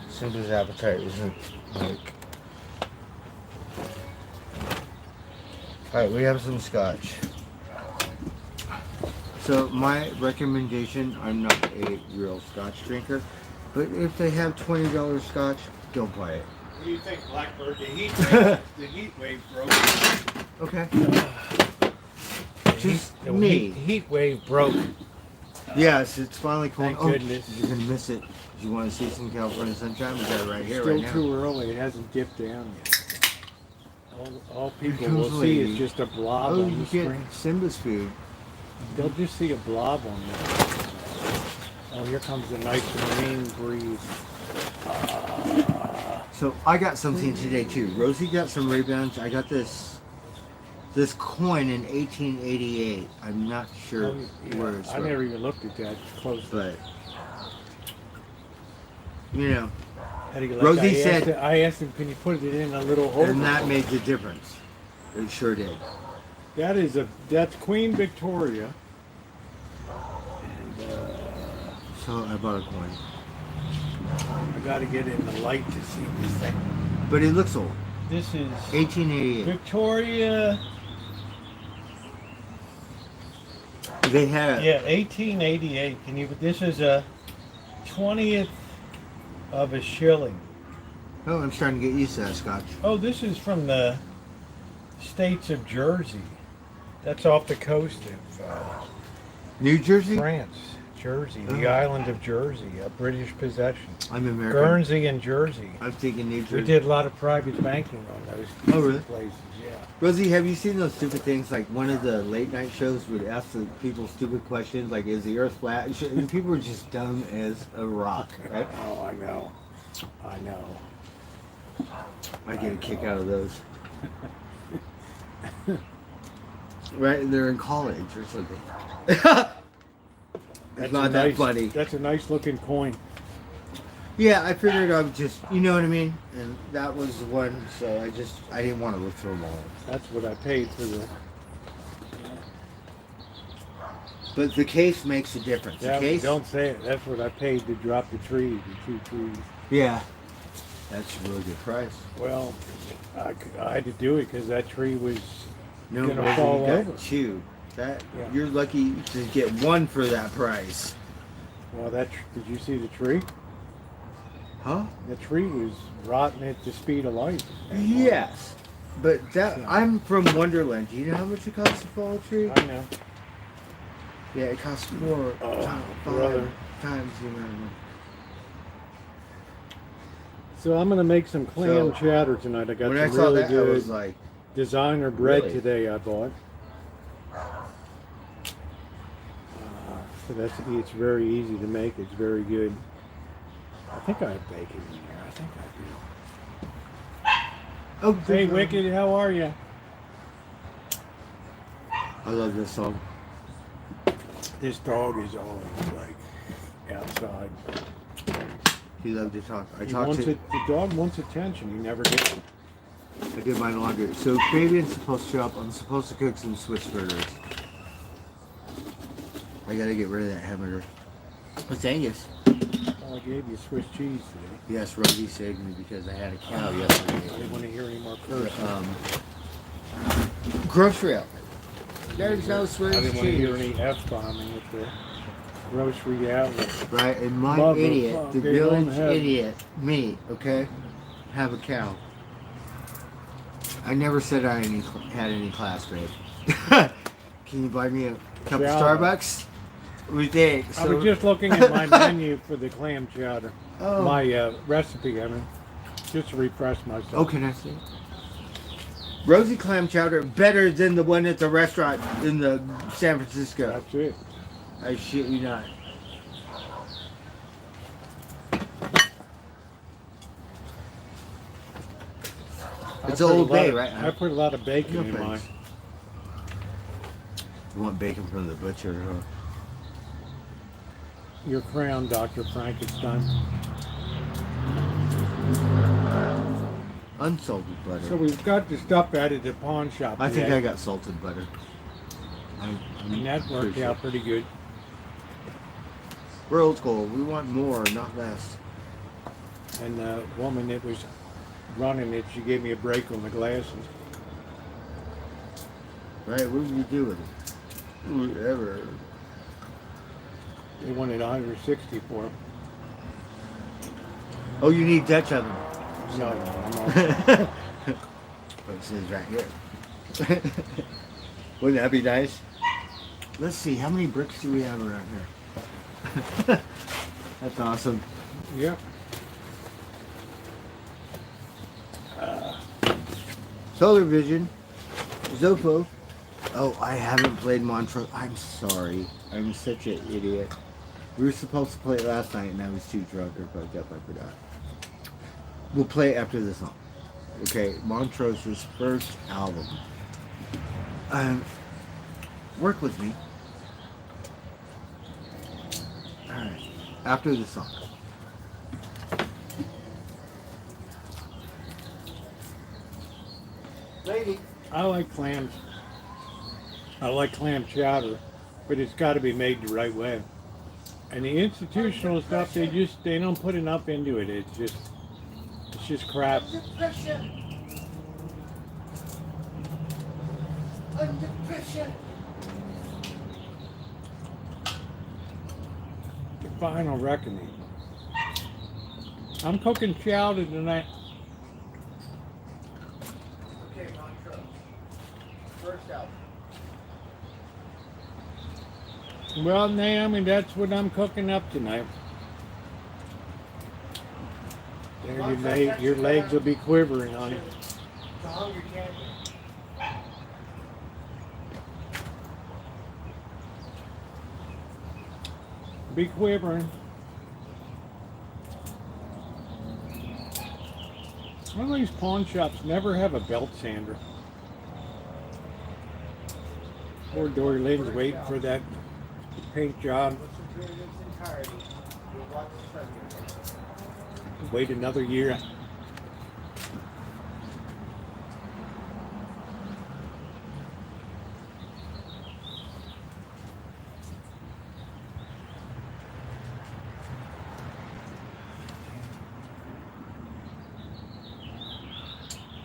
Simba's appetite isn't like. Alright, we have some scotch. So my recommendation, I'm not a real scotch drinker, but if they have $20 scotch, don't buy it.
What do you think, Blackbird? The heat wave broke.
Okay.
The
me.
heat wave broke.
Yes, it's finally cold.
Thank goodness.
You're gonna miss it. Do you want to see some California sunshine? We got it right here,
Still
right now.
too early. It hasn't dipped down yet. All people
comes
will see
lady.
is just a blob
Oh,
on
you
the
get
screen.
Simba's food.
They'll just see a blob on there. Oh, here comes a nice marine breeze.
So I got something today too. Rosie got some Ray-Bans. I got this coin in 1888. I'm not sure where it's
I
from,
never even looked at that close.
but you know,
Rosie said, I asked him, can you put it in a little hole?
and that made the difference. It sure did.
That's Queen Victoria. And
So I bought a coin,
I got to get in the light to see this thing.
but it looks old.
This is
1888.
Victoria.
They had
Yeah, 1888. This is a 20th of a shilling.
Oh, I'm starting to get used to that scotch.
Oh, this is from the states of Jersey. That's off the coast of
New Jersey?
France. Jersey, the
Oh.
island of Jersey, a British possession.
I'm American.
Guernsey and Jersey.
I'm thinking New Jersey.
We did a lot of private banking on those
Oh, really?
places, yeah.
Rosie, have you seen those stupid things? Like one of the late night shows would ask the people stupid questions, like "Is the Earth flat?" And people were just dumb as a rock, right?
Oh, I know. I know.
I get a kick out of those. Right? They're in college or something. It's not that funny.
That's a nice looking coin.
Yeah, I figured I would just, you know what I mean? And that was the one, so I didn't want to look through them all.
That's what I paid for the.
But the case makes a difference.
Yeah,
The case,
don't say it. That's what I paid to drop the trees, the 2 trees.
yeah, that's a really good price.
Well, I had to do it because that tree was
No,
gonna
Rosie,
fall
you
over.
got 2. That
Yeah.
you're lucky to get 1 for that price.
Well, did you see the tree?
Huh?
The tree was rotting at the speed of light.
Yes, but that
Yeah.
I'm from Wonderland. Do you know how much it costs to fall a tree?
I know.
Yeah, it costs more.
Oh,
5
brother.
times the amount of money.
So I'm gonna make some clam chowder tonight. I got
When I
some
saw
really
that, I
good
was like,
designer bread
Really?
today. I bought. So it's very easy to make. It's very good. I think I have bacon in here. I think I do.
oh,
Hey, Wicked, how are you?
I love this song.
This dog is always like outside.
He loved to talk.
The dog wants attention. He never gets it.
I did my laundry. So Fabian's supposed to show up. I'm supposed to cook some Swiss burgers. I gotta get rid of that hamburger. What's Angus?
Oh, I gave you Swiss cheese today.
Yes, Rosie saved me because I had a cow yesterday.
I didn't want to hear any more cursing.
Grocery outlet. There's no Swiss
I didn't want to hear
cheese.
any F-bombing at the grocery outlet.
Right, and my
Motherfucker,
idiot, the
they
village
don't have-
idiot, me, okay, have a cow. I never said I had any class, babe. Can you buy me a cup of
Chowder.
Starbucks? We did.
I was just looking at my menu for the clam chowder.
Oh.
My recipe, I mean, just to refresh myself.
Oh, can I see it? Rosie clam chowder better than the one at the restaurant in the San Francisco.
That's it.
I shit you not. It's Old Bay, right?
I put a lot of bacon
No
in mine.
thanks. You want bacon from the butcher, huh?
Your crown, Dr. Frankenstein.
Unsalted butter.
So we've got the stuff out at the pawn shop.
I think
today,
I got salted butter.
and that worked out pretty good.
We're old school. We want more, not less.
And the woman that was running it, she gave me a break on the glasses.
Right? What did you do with it? Whatever.
They wanted 160 for them.
Oh, you need Dutch oven.
No, I'm all
It says right here. Wouldn't that be nice? Let's see, how many bricks do we have around here? That's awesome.
Yeah.
Solar Vision, Zofo. Oh, I haven't played Montrose. I'm sorry. I'm such an idiot. We were supposed to play it last night and I was too drunk or fucked up. I forgot. We'll play it after this song. Okay, Montrose's first album. Work with me. Alright, after the song. Lady.
I like clams. I like clam chowder, but it's got to be made the right way. And the institutional stuff, they don't put enough into it. It's just crap.
Under pressure. Under pressure.
The final reckoning. I'm cooking chowder tonight.
Okay, Montrose. First album.
Well, Naomi, that's what I'm cooking up tonight. There, your legs will be quivering, honey.
The Hunger Candy.
Be quivering. One of these pawn shops never have a belt sander. Poor Dory Lynn's waiting for that paint job.
Listen to it in its entirety. You'll watch the sun.
Wait another year.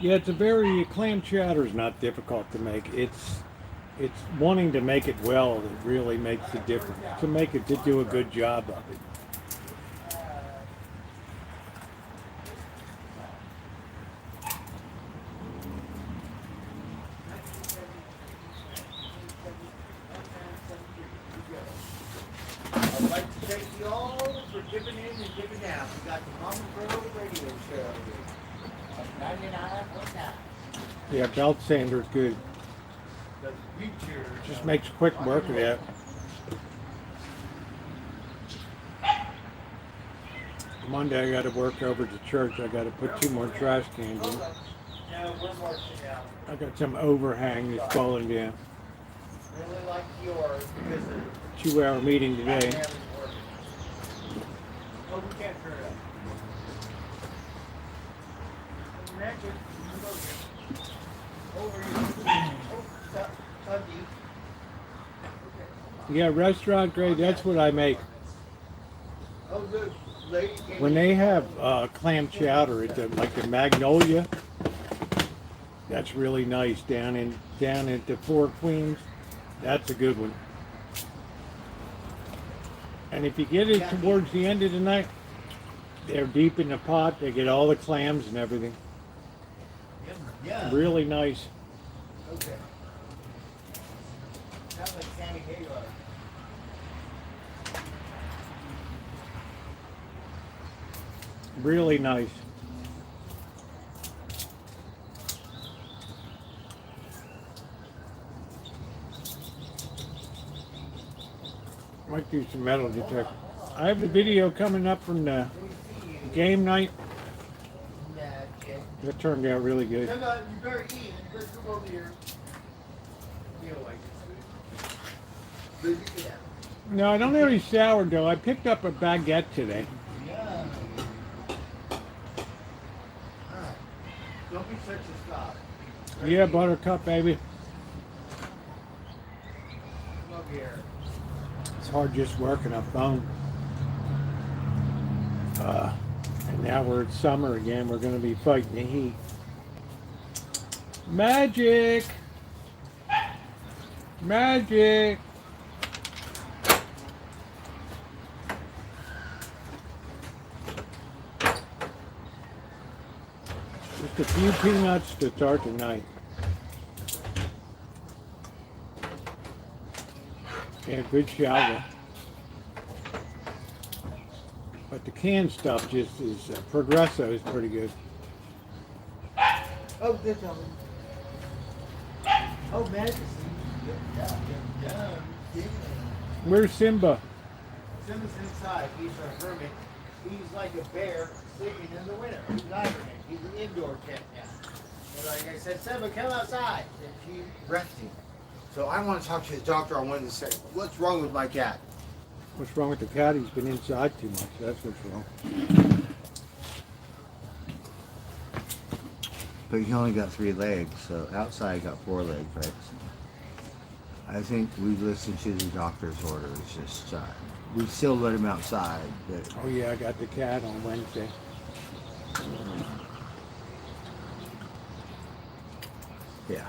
Yeah, it's a very clam chowder is not difficult to make. It's wanting to make it well that really makes the difference. To make it to do a good job of it.
I'd like to thank you all for giving in and giving out. We got the Mama Girl radio show of 99.9.
Yeah, belt sander's good.
The future.
Just makes quick work of that. Monday I got to work over to church. I got to put 2 more trash cans in.
No, we're marching out.
I got some overhang that's falling down.
Really like yours because of
2-hour meeting today.
Oh, we can't turn it up. Rancho, you go here. Over here. Oh, tug you.
Yeah, restaurant grade, that's what I make.
Oh, good. Lady came
When they have clam chowder, it's like the Magnolia. That's really nice down at the Four Queens. That's a good one. And if you get it towards the end of the night, they're deep in the pot. They get all the clams and everything.
Yeah.
Really nice.
Okay. Sounds like Sammy Hagar.
Really nice. Might do some metal detector. I have the video coming up from the game night. That turned out really good.
You better eat. You better come over here. You know, like this. Yeah.
No, I don't have any sourdough. I picked up a baguette today.
Yeah. Don't be such a snob.
Yeah, buttercup, baby.
Come over here.
It's hard just working a phone. And now we're in summer again. We're going to be fighting the heat. Magic! Magic! Just a few peanuts to start the night. Yeah, good chowder. But the canned stuff just is, Progresso is pretty good.
Oh, this one. Oh, Madison. Yeah.
Where's Simba?
Simba's inside. He's a hermit. He's like a bear sleeping in the winter. He's hibernating. He's an indoor cat now. And like I said, Simba, come outside. And she's resting. So I want to talk to the doctor. I wanted to say, what's wrong with my cat?
What's wrong with the cat? He's been inside too much. That's what's wrong.
But he only got 3 legs, so outside got 4 legs, right? I think we listened to the doctor's orders. Just we still let him outside, but
Oh yeah, I got the cat on Wednesday.
yeah.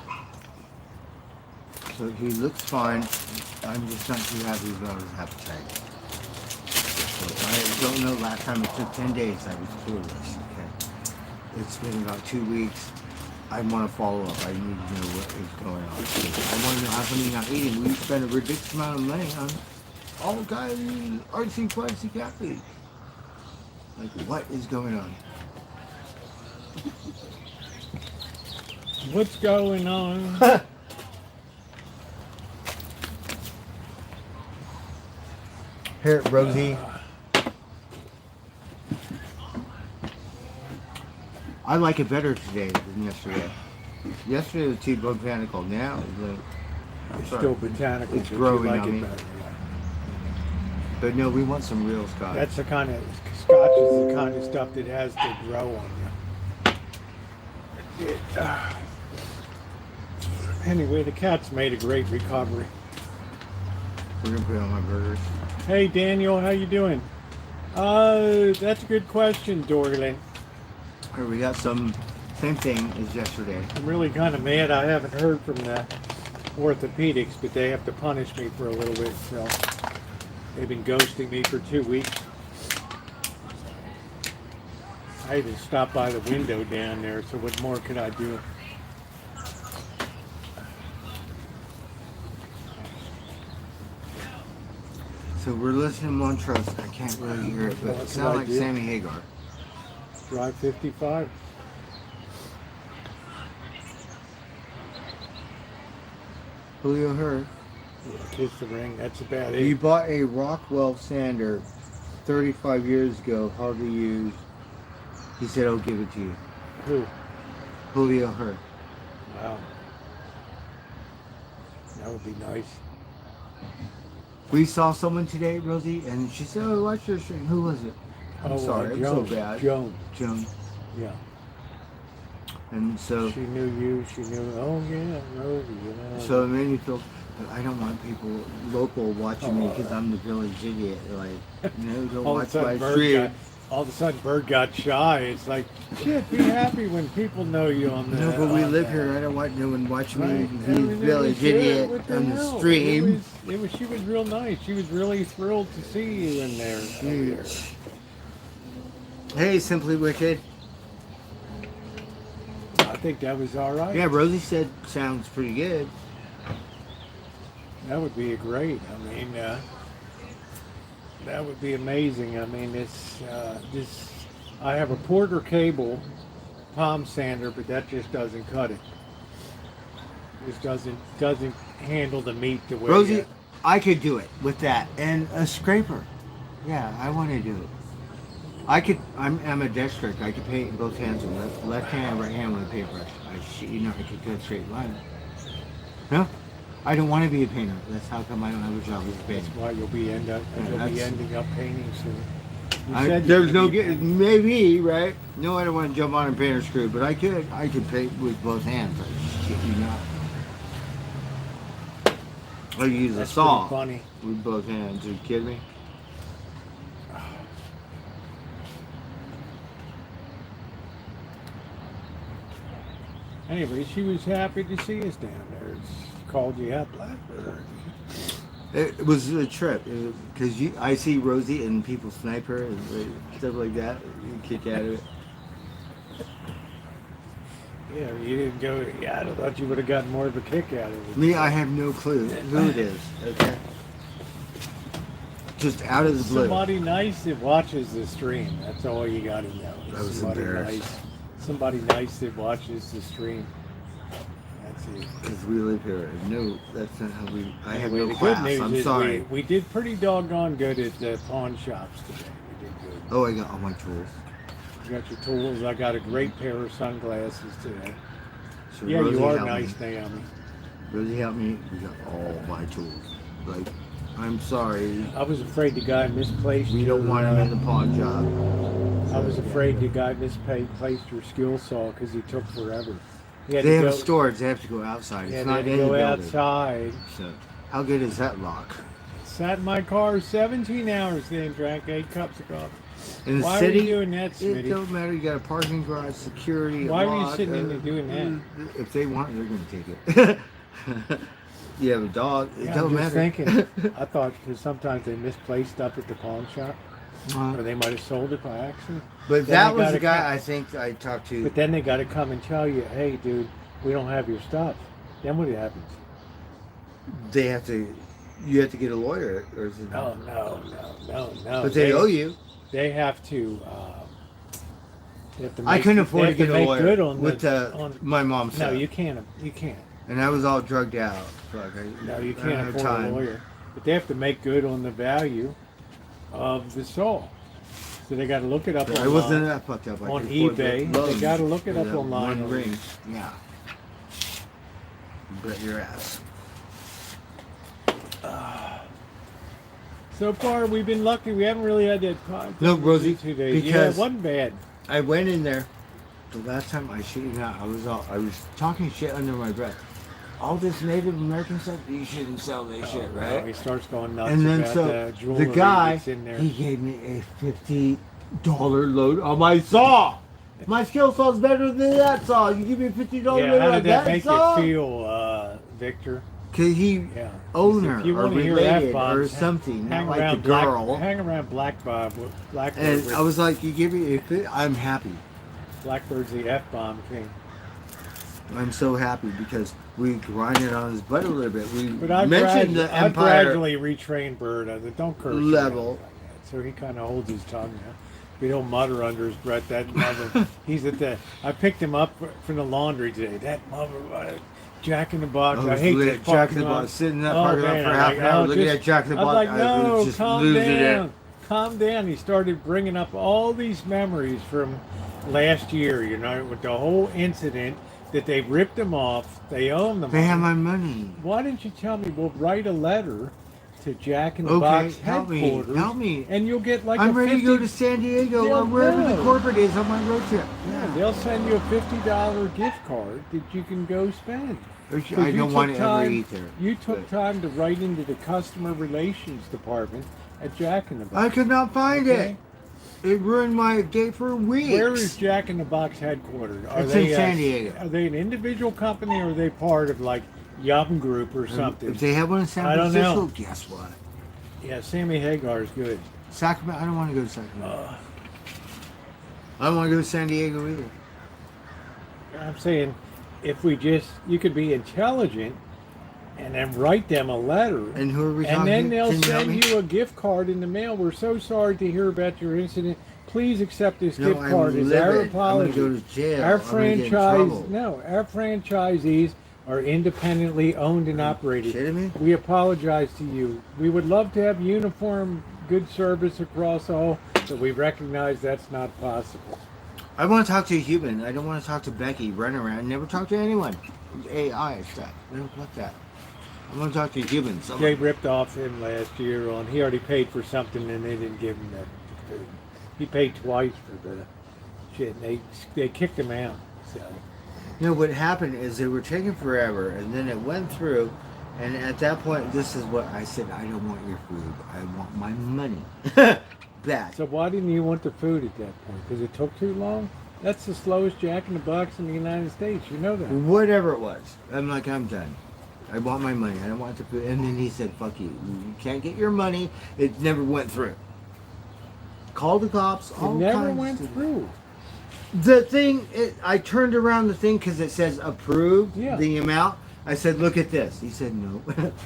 So he looks fine. I'm just not too happy about his appetite. So I don't know. Last time it took 10 days. I was clueless. Okay. It's been about 2 weeks. I want to follow up. I need to know what is going on. I want to know how come he's not eating. We spend a ridiculous amount of money on all the guys artsy fartsy cat food. Like, what is going on?
What's going on?
Here, Rosie. I like it better today than yesterday. Yesterday was too botanical. Now
It's still botanical.
It's
but you
growing
like
on
it
me.
better, yeah.
But no, we want some real scotch.
That's the kind of scotch is the kind of stuff that has to grow on you. Anyway, the cat's made a great recovery.
We're gonna put it on my burgers.
Hey Daniel, how you doing? That's a good question, Dorley.
Here we got some Same thing as yesterday.
I'm really kind of mad I haven't heard from the orthopedics, but they have to punish me for a little bit, so they've been ghosting me for 2 weeks. I even stopped by the window down there, so what more could I do?
So we're listening to Montrose. I can't really hear it, but it sounds like Sammy Hagar.
Drive 55.
Julio Hurt.
Yeah, kiss the ring. That's about it.
You bought a Rockwell sander 35 years ago, hard to use. He said, I'll give it to you.
Who?
Julio Hurt.
Wow. That would be nice.
We saw someone today, Rosie, and she said, oh, watch your string. Who was it? I'm sorry, I'm so bad.
Joan. Yeah.
And so
she knew you. She knew. Oh yeah, Rosie. You know.
So it made me feel. But I don't want people local watching me because I'm the village idiot. Like, no, don't watch my stream.
All of a sudden, Bird got shy. It's like, shit. Be happy when people know you on the.
No, but we live here. I don't want no one watching me. He's village idiot on the stream.
She was real nice. She was really thrilled to see you in there.
Hey, Simply Wicked.
I think that was all right.
Yeah, Rosie said sounds pretty good.
That would be great. I mean, that would be amazing. I mean, I have a Porter cable palm sander, but that just doesn't cut it. Just doesn't handle the meat the way.
Rosie, I could do it with that and a scraper. Yeah, I want to do it. I'm a dextric. I could paint in both hands with left hand and right hand with a paintbrush. I could go straight line. No, I don't want to be a painter. That's how come I don't have a job as a painter.
That's why you'll be ending up painting soon.
There's no maybe right. No, I don't want to jump on a painter's crew, but I could paint with both hands. I shit you not. I use a saw with both hands. Are you kidding me?
Anyway, she was happy to see us down there. She called you out, Blackbird.
It was a trip because I see Rosie and people snipe her and stuff like that. You kick out of it.
Yeah, you didn't go. Yeah, I thought you would have gotten more of a kick out of it.
Me, I have no clue who it is. Okay. Just out of the blue.
Somebody nice that watches the stream. That's all you got to know.
I was embarrassed.
Somebody nice that watches the stream. That's it.
Because we live here. No, that's not how we. I have no
the
class.
good news
I'm
is
sorry.
We did pretty doggone good at the pawn shops today. We did good.
Oh, I got all my tools.
You got your tools. I got a great pair of sunglasses today.
So
yeah,
Rosie
you are
helped
nice,
me.
Naomi.
Rosie helped me. We got all my tools. Like, I'm sorry.
I was afraid the guy misplaced.
We don't want him in the pawn shop.
I was afraid the guy misplaced your skill saw because he took forever.
They have storage. They have to go outside.
Yeah,
it's
they
not
had to
in the
go
building.
outside.
So, how good is that lock?
Sat in my car 17 hours then, drank 8 cups of coffee.
In the
Why
city,
were you doing that, Smitty?
It don't matter. You got a parking garage, security.
Why were you
lock,
sitting in there doing that?
If they want, they're going to take it. You have a dog. It
Yeah,
don't
I'm just
matter.
thinking. I thought because sometimes they misplace stuff at the pawn shop, or they might have sold it by accident.
But
Then
that
they
was
gotta
the guy I think I talked to.
But then they got to come and tell you, hey, dude, we don't have your stuff. Then what happens?
They have to. You have to get a lawyer, or is it?
No.
But they owe you.
They have to. They have to
I couldn't afford to
they have
get a
make
lawyer
good on
with
on,
my mom's
No,
stuff.
you can't. You can't.
And I was all drugged out. Fuck,
No, you
I don't
can't
have
afford
time.
a lawyer. But they have to make good on the value of the saw. So they got to look it up
I wasn't that fucked up. I
on
could afford the
eBay.
loans
They got to look it
for
up
that
online.
One ring. Yeah. Bet your ass.
So far, we've been lucky. We haven't really had that time.
No, Rosie,
2 days.
because
yeah, it wasn't bad.
I went in there. The last time I shit you not, I was talking shit under my breath. All this Native American stuff, you shouldn't sell this shit, right?
He starts going nuts
And then
about
so
the jewelry
the guy,
that's in there.
he gave me a $50 load on my saw. My skill saw's better than that saw. You give me $50
Yeah, how
on
did that
that
make
saw?
you feel, Victor?
Cause he
Yeah.
owner
If you
or
want to hear
related
F-bombs,
or something,
hang
not like the
around
girl.
hang around Blackbird.
And I was like, you give me, I'm happy.
Blackbird's the F-bomb king.
I'm so happy because we grinded on his butt a little bit. We
But I
mentioned the Empire
gradually retrained Bird. Don't curse
level.
like that. So he kind of holds his tongue now. We don't mutter under his breath. That mother, he's at the. I picked him up from the laundry today. That mother, Jack in the Box. I hate this
Jack in the
parking lot.
Box. Sitting in that parking lot
man,
for
I'm
half
like,
an hour looking
just-
at Jack in the
I was
Box.
like, no,
was just
calm
losing
down.
it.
Calm down. He started bringing up all these memories from last year. You know, with the whole incident that they ripped him off. They own them.
They have my money.
Why didn't you tell me? We'll write a letter to Jack in the
Okay,
Box
help me,
headquarters.
help me.
And you'll get like
I'm
a
ready
50,
to go to San Diego
They'll
or wherever
know.
the corporate is on my road trip.
Yeah, they'll send you a $50 gift card that you can go spend.
I
'Cause
don't
you
want
took
to ever
time-
eat there.
You took
but
time to write into the customer relations department at Jack in the Box.
I could not find
Okay?
it. It ruined my day for weeks.
Where is Jack in the Box headquartered? Are
It's
they
in San Diego.
Are they an individual company or are they part of like Yum Group or something?
If they have one in San
I don't
Francisco,
know.
guess what?
Yeah, Sammy Hagar is good.
Sacramento. I don't want to go to Sacramento. I don't want to go to San Diego either.
I'm saying, if you could be intelligent and then write them a letter.
And who are we
And
talking
then
to?
they'll
Can you help
send
me?
you a gift card in the mail. We're so sorry to hear about your incident. Please accept this
No,
gift
I'm
card as our
livid.
apology.
I'm gonna go to jail.
Our
I'm gonna get in trouble.
our franchisees are independently owned and operated.
Kidding me?
We apologize to you. We would love to have uniform, good service across all, but we recognize that's not possible.
I want to talk to a human. I don't want to talk to Becky, run around, never talk to anyone. AI stuff. I don't want that. I want to talk to humans.
They ripped off him last year on. He already paid for something and they didn't give him that food. He paid twice for the shit. And they kicked him out. So
You know what happened is they were taking forever, and then it went through, and at that point, this is what I said: I don't want your food. I want my money back.
so why didn't you want the food at that point? Because it took too long. That's the slowest Jack in the Box in the United States. You know that.
Whatever it was, I'm like, I'm done. I want my money. I don't want the food. And then he said, "Fuck you. You can't get your money." It never went through. Called the cops.
It
All
never
kinds
went
of-
through.
The thing, I turned around the thing because it says approved,
Yeah.
the amount. I said, look at this. He said, no.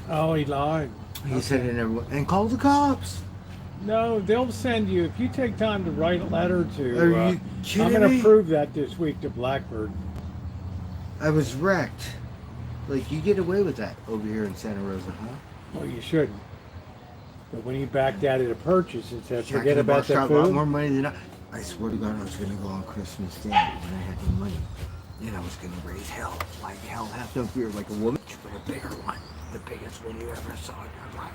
Oh, he lied.
He said it never went. And called the cops.
No, they'll send you if you take time to write a letter to.
Are you
I'm
kidding
going to
me?
prove that this week to Blackbird.
I was wrecked. Like, you get away with that over here in Santa Rosa, huh?
Well, you shouldn't. But when you backed out of the purchase and said,
Jack in
forget
the
about
Box
that
got a lot
food.
more money than I swear to God, I was going to go on Christmas Day when I had the money. And I was going to raise hell. Like hell, have no fear, like a woman, but a bigger one. The biggest one you ever saw in your life.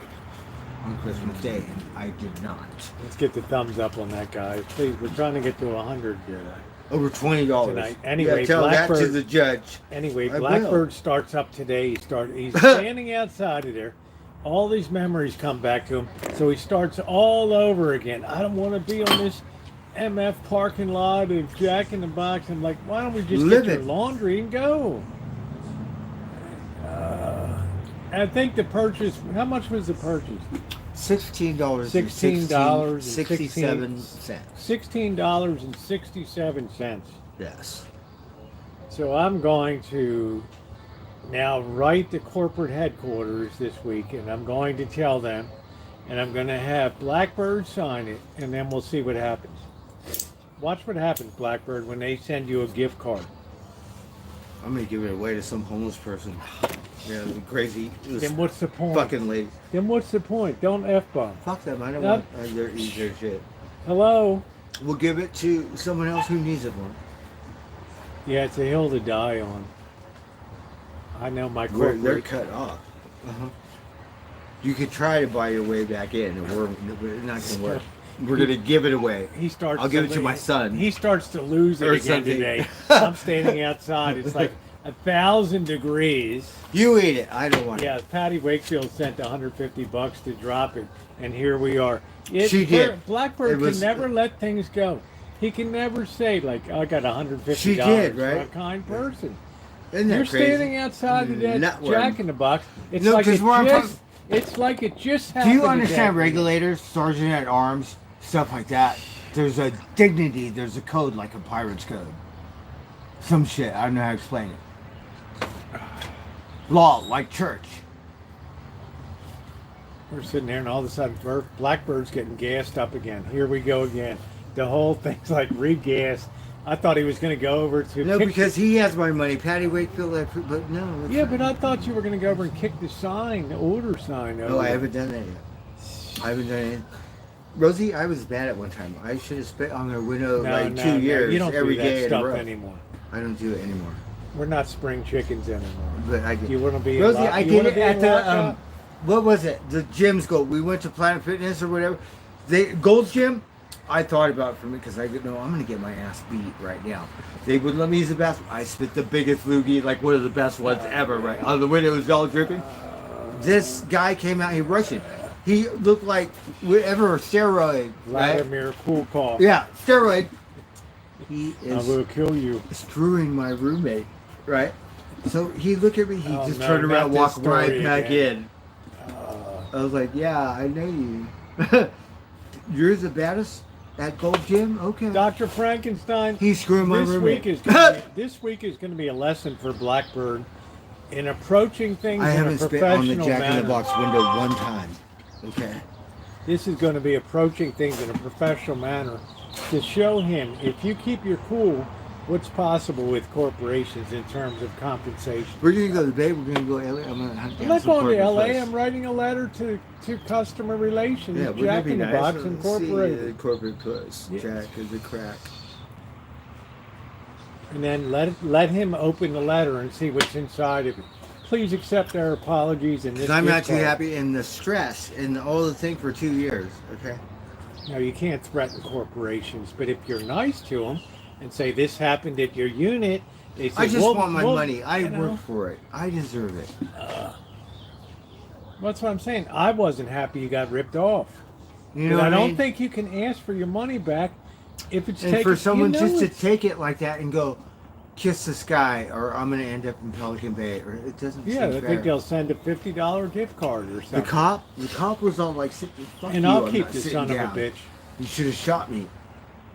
On Christmas Day, and I did not.
Let's get the thumbs up on that, guys. Please, we're trying to get to 100
Over $20.
tonight. Anyway,
yeah, tell that to
Blackbird-
the judge.
Anyway,
I
Blackbird starts up today. He's standing outside of there. All these memories come back to him. So he starts all over again. I don't want to be on this MF parking lot of Jack in the Box. I'm like, why don't we just
Live
get your
it.
laundry and go? I think the purchase, how much was the purchase?
$16.
$16.67. $16.67.
Yes.
So I'm going to now write the corporate headquarters this week, and I'm going to tell them, and I'm going to have Blackbird sign it, and then we'll see what happens. Watch what happens, Blackbird, when they send you a gift card.
I'm gonna give it away to some homeless person. Yeah, the crazy
Then what's the point?
fucking lady.
Then what's the point? Don't F-bomb.
Fuck them. I don't
Nope.
want their eat their shit.
Hello?
We'll give it to someone else who needs it more.
Yeah, it's a hill to die on. I know my
They're
corporate.
cut off. You could try to buy your way back in, and we're not gonna work. We're gonna give it away.
He starts.
I'll give it to my son.
He starts to lose it
Or
again
something.
today. I'm standing outside. It's like 1,000 degrees.
You eat it. I don't want
Yeah,
it.
Patty Wakefield sent $150 to drop it, and here we are.
She did.
Blackbird
It was-
can never let things go. He can never say, like, I got $150
She did,
for a
right?
kind person.
Isn't that
You're
crazy?
standing outside of that
Nutworm.
Jack in the Box. It's
No,
like
'cause where I'm from-
it's like it just
Do
happened.
you
to
understand
Jack.
regulators, sergeant at arms, stuff like that? There's a dignity, there's a code like a pirate's code. Some shit, I don't know how to explain it. Law, like church.
We're sitting there, and all of a sudden, Blackbird's getting gassed up again. Here we go again. The whole thing's like regassed. I thought he was going to go over to.
No,
kick
because he has my money. Patty Wakefield, but no.
Yeah, but I thought you were going to go over and kick the sign, the order sign.
No, I haven't done that yet. I haven't done it. Rosie, I was bad at one time. I should have spit on their window like 2 years
You don't
every
do
day
that
in a
stuff
row.
anymore.
I don't do it anymore.
We're not spring chickens anymore.
But I did.
You want to be
Rosie, I did it at the
lockup?
what was it? The gyms go. We went to Planet Fitness or whatever. Gold's Gym. I thought about it for me because I didn't know I'm gonna get my ass beat right now. They would let me use the bathroom. I spit the biggest loogie, like one of the best ones ever, right? On the window, it was all dripping. This guy came out. He Russian. He looked like whatever steroid, right?
Vladimir Kulkov.
Yeah, steroid. He
I
is
will kill you.
screwing my roommate, right? So he looked at me. He
Oh,
just
no,
turned around,
not this
walked right
story
back
again.
in. I was like, "Yeah, I know you. You're the baddest at Gold Gym, okay?"
Dr. Frankenstein.
He's screwing my
this
roommate.
this week is going to be a lesson for Blackbird in approaching things
I
in a
haven't spit on the
professional
Jack in
manner.
the Box window one time. Okay.
This is going to be approaching things in a professional manner to show him if you keep your cool, what's possible with corporations in terms of compensation.
We're gonna go to the Bay. We're gonna go to LA. I'm gonna hunt down
I'm not
some
going to
corporate
LA.
place.
I'm writing a letter to customer relations,
Yeah, wouldn't
Jack
that be
in the
nice?
Box
Let's see
Incorporated.
the corporate place.
Yes.
Jack is a crack.
And then let him open the letter and see what's inside of it. Please accept our apologies and this.
Because I'm not
gift
too
card.
happy in the stress and all the thing for 2 years. Okay.
Now, you can't threaten corporations, but if you're nice to them and say this happened at your unit, they say,
I just
well,
want my
well,
money. I
you know.
worked for it. I deserve it.
That's what I'm saying. I wasn't happy you got ripped off.
You know
But
what
I
I
don't
mean?
think you can ask for your money back if it's
And
taken.
for someone
you know
just to
it's-
take it like that and go, kiss the sky, or I'm going to end up in Pelican Bay, or it doesn't
Yeah, I
seem
think
fair.
they'll send a $50 gift card or something.
The cop was all like, fuck
and
you,
I'll
I'm
keep
not
the
sitting
son
down.
of a bitch.
You should have shot me,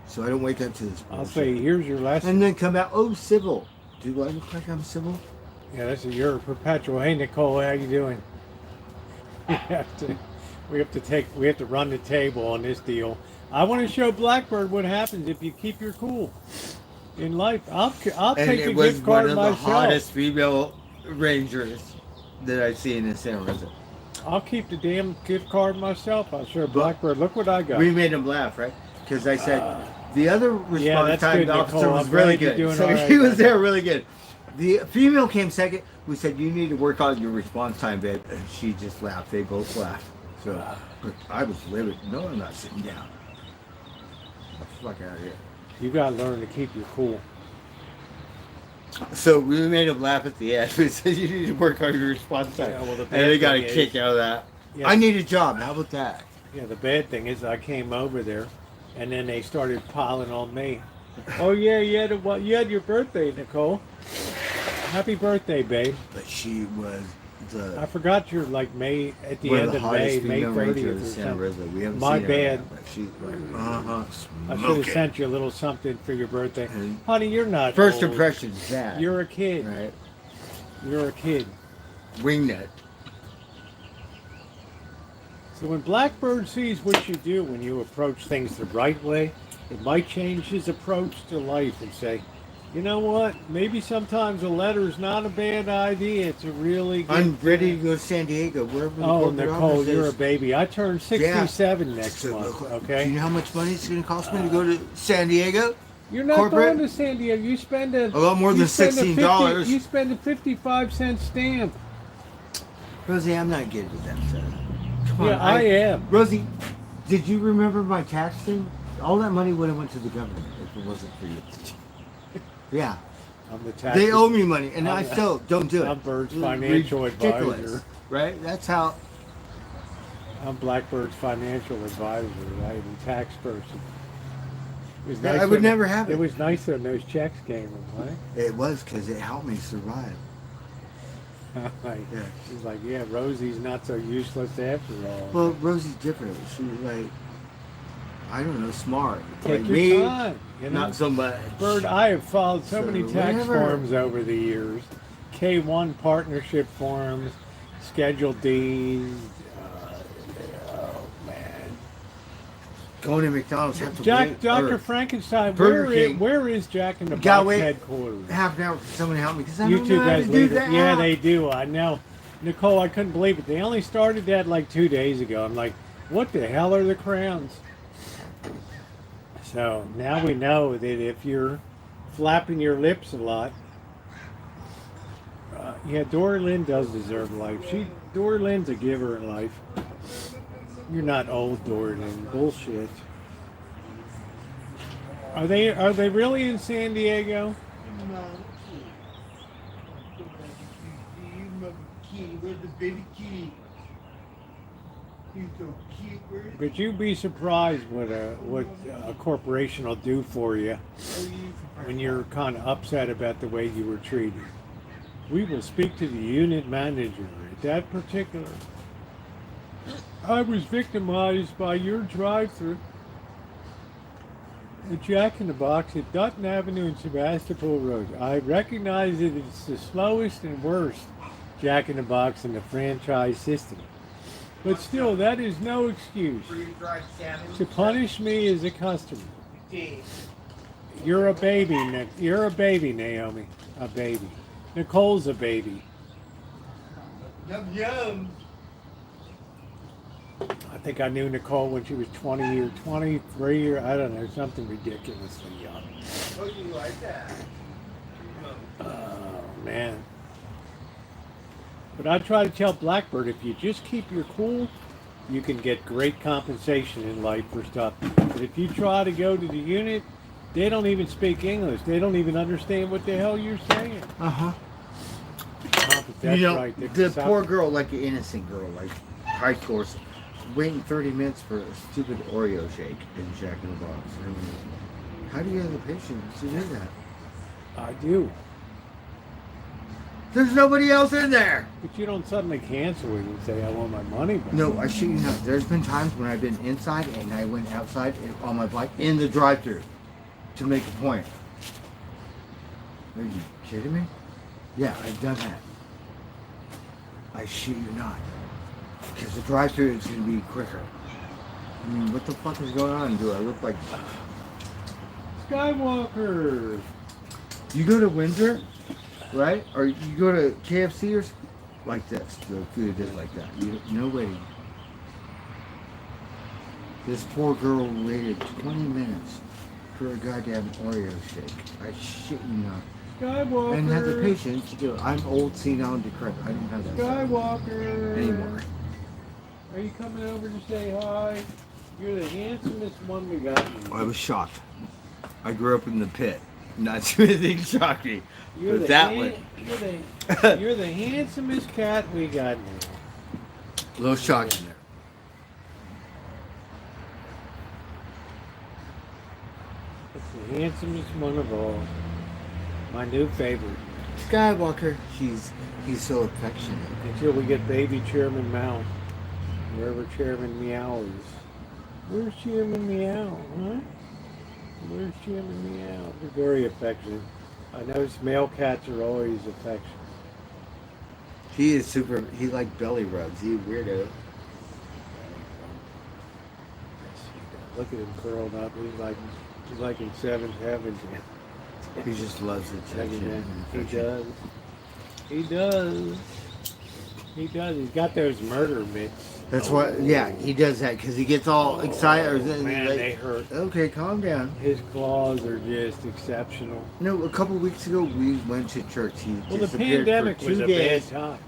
so I don't wake up to this
I'll
bullshit.
say, here's your lesson.
And then come out, oh, civil. Do I look like I'm civil?
Yeah, this is your perpetual. Hey, Nicole, how you doing? We have to run the table on this deal. I want to show Blackbird what happens if you keep your cool in life. I'll
And
take
it
a
was
gift
one
card
of the
myself.
hottest female rangers that I've seen in San Rosa.
I'll keep the damn gift card myself. I'll show Blackbird. Look what I got.
We made him laugh, right? Because I said the other response
that's
time
good,
officer
Nicole.
was
I'm
really
glad you're
good.
doing
So
all right,
he was
man.
there really good. The female came second. We said, you need to work on your response time, babe. And she just laughed. They both laughed. So but I was livid. No, I'm not sitting down. Get the fuck out of here.
You gotta learn to keep your cool.
So we made him laugh at the end. We said, you need to work on your response time.
Yeah, well, the
and
bad
they got a
thing
kick
is-
out of that.
Yeah.
I need a job. How about that?
Yeah, the bad thing is I came over there, and then they started piling on me. Oh yeah, you had your birthday, Nicole. Happy birthday, babe.
But she was
I
the
forgot you're like May at the
one
end
of the
of May,
hottest
May
female
30th
rangers
or
in Santa
something.
Rosa. We haven't
My
seen her
bad.
yet, but she's like,
I should have sent you a little something for your birthday.
And
Honey, you're not
First
old.
impression is that.
You're a kid.
right.
You're a kid.
Wingnut.
So when Blackbird sees what you do when you approach things the right way, it might change his approach to life and say, you know what? Maybe sometimes a letter's not a bad idea. It's a really good
I'm ready to go to San Diego. Wherever the
Oh,
corporate
Nicole,
office
you're a
is.
baby. I turn 67 next
So,
month,
Do
okay?
you know how much money it's going to cost me to go to San Diego?
You're not
corporate?
going to San Diego. You spend a
lot more
you
than
spend a
$16.
You spend a 55-cent stamp.
Rosie, I'm not good with that stuff. Come
Yeah,
on,
I am.
Rosie, did you remember my tax thing? All that money would have went to the government if it wasn't for you. Yeah.
I'm the tax.
They owe me money, and I
I'm-
still don't do it.
I'm Bird's financial
Ridiculous,
advisor.
right? That's how.
I'm Blackbird's financial advisor. I am a tax person.
It was
Yeah,
nice
I would
when-
never have
It
it.
was nice when those checks came in, right?
It was because it helped me survive.
Like,
Yeah.
she's like, yeah, Rosie's not so useless after all.
Well, Rosie's different. She's like, I don't know, smart.
Take
like
your
me,
time, you know.
not so much.
Bird, I have followed so many tax
whatever.
forms over the years. K1 partnership forms, Schedule Ds. Oh man,
Going to McDonald's, have to
Jack,
wait.
Dr.
or
Frankenstein,
Burger King.
where is Jack in the
Gotta
Box
wait
headquarters?
half an hour for someone to help me because I don't
YouTube
know how to
has
do
leaders.
that.
Yeah, they do. I know. Nicole, I couldn't believe it. They only started that like 2 days ago. I'm like, what the hell are the crowns? So now we know that if you're flapping your lips a lot, yeah, Dory Lynn does deserve life. Dory Lynn's a giver in life. You're not old, Dory Lynn. Bullshit. Are they really in San Diego?
Where's the baby kitty? He's so cute. Where's
But you'd be surprised what a corporation will do for you when you're kind of upset about the way you were treated. We will speak to the unit manager at that particular. I was victimized by your drive-thru at Jack in the Box at Dutton Avenue and Sebastopol Road. I recognize that it's the slowest and worst Jack in the Box in the franchise system. But still, that is no excuse to punish me as a customer. You're a baby, Nick. You're a baby, Naomi. A baby. Nicole's a baby.
Yum yum.
I think I knew Nicole when she was 20 or 23 or I don't know, something ridiculously young.
Oh, you like that?
Oh, man. But I try to tell Blackbird, if you just keep your cool, you can get great compensation in life for stuff. But if you try to go to the unit, they don't even speak English. They don't even understand what the hell you're saying.
Uh-huh.
Oh, but that's
You know,
right.
the poor girl, like an innocent girl, like high course, waiting 30 minutes for a stupid Oreo shake in Jack in the Box. I mean, how do you have the patience to do that?
I do.
There's nobody else in there.
But you don't suddenly cancel it and say, I want my money back.
No, I shit you not. There's been times when I've been inside and I went outside on my bike in the drive-thru to make a point. Are you kidding me? Yeah, I've done that. I shit you not. Because the drive-thru is going to be quicker. I mean, what the fuck is going on? Do I look like...
Skywalker!
You go to Windsor, right? Or you go to KFC or like this. The food is like that. No waiting. This poor girl waited 20 minutes for a goddamn Oreo shake. I shit you not.
Skywalker!
And had the patience to do it. I'm old, senile, and decrepit. I don't have that
Skywalker!
anymore.
Are you coming over to say hi? You're the handsomest one we got.
I was shocked. I grew up in the pit. Not too anything shocked me.
You're
But
the
that
han-
one,
You're the handsomest cat we got now.
a little shocked in there.
It's the handsomest one of all. My new favorite.
Skywalker, he's so affectionate.
Until we get baby Chairman Mao. Wherever Chairman Meow is. Where's Chairman Meow, huh? Where's Chairman Meow? They're very affectionate. I notice male cats are always affectionate.
He is super. He like belly rubs. He a weirdo.
Look at him curled up. He's like in seventh heaven.
He just loves attention.
He does. He does. He does. He's got those murder mitts.
That's what. Yeah, he does that because he gets all excited. Or
Man,
like,
they hurt.
Okay, calm down.
His claws are just exceptional.
No, a couple weeks ago we went to church. He
Well, the
disappeared
pandemic
for
was
2
a
days.
bad time.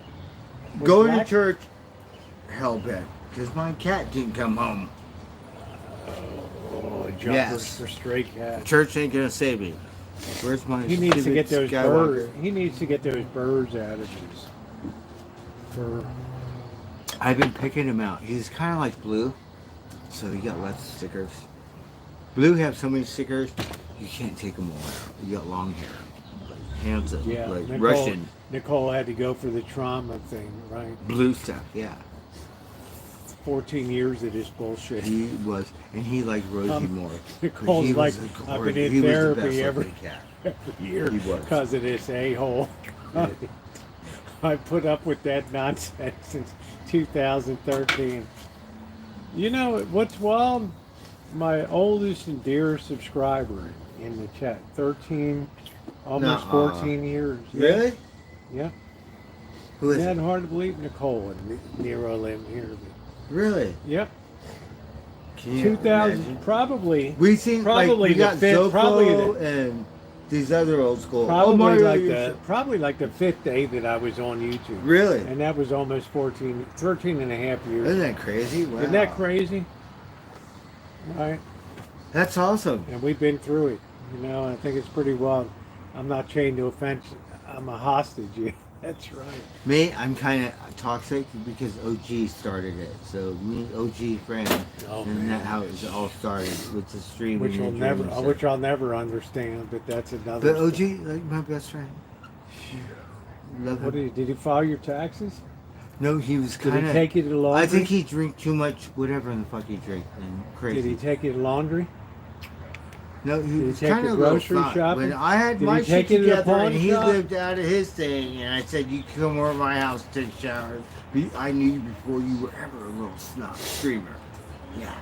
Was
Going to
Black-
church, hell bent because my cat didn't come home.
Oh, jumpers
Yes.
for stray cats.
Church ain't gonna save me. Where's my?
He needs to
stupid
get those
Skywalker?
birds. He needs to get those birds out of his fur.
I've been picking him out. He's kind of like blue, so he got lots of stickers. Blue have so many stickers, you can't take them all out. You got long hair, like handsome,
Yeah,
like
Nicole,
Russian.
Nicole had to go for the trauma thing, right?
Blue stuff, yeah.
14 years of this bullshit.
He was, and he liked Rosie more.
Nicole's
He
like,
was a
I've
gorgeous-
been in
he was the
therapy
best
every
looking cat.
year
He was.
because of this a-hole. I put up with that nonsense since 2013. You know what's wild? My oldest and dearest subscriber in the chat, 13, almost
Nuh-uh.
14 years.
Really?
Yeah.
Who is
Yeah,
it?
it's hard to believe Nicole and Nero live here. But,
Really?
yep.
Can you
2000,
imagine?
probably.
We seen
Probably
like we
the
got
fifth-
Zofo
probably
and these other old school.
Probably
Mario,
like
you're
the
so-
probably like the 5th day that I was on YouTube.
Really?
And that was almost 13 and a half years.
Isn't that crazy? Wow.
Isn't that crazy? Right.
That's awesome.
And we've been through it. You know, I think it's pretty wild. I'm not chained to a fence. I'm a hostage. Yeah, that's right.
Me, I'm kind of toxic because OG started it. So me, OG friend,
Oh,
and
man.
that's how it all started with the stream.
Which
and
I'll never understand, but that's another.
But OG, like my best friend. Love
What
him.
did he file your taxes?
No, he was
Did
kind
he
of.
take you to laundry?
I think he drink too much, whatever in the fuck he drink, and crazy.
Did he take you to laundry?
No, he
Did he
was
take
kind
you
of a little
grocery
snot.
shopping?
When I had
Did
my
he
shit
take you to the
together
pawn
and he
shop?
lived out of his thing, and I said, "You can come over to my house, take a shower." I knew you before you were ever a little snot screamer. Yeah.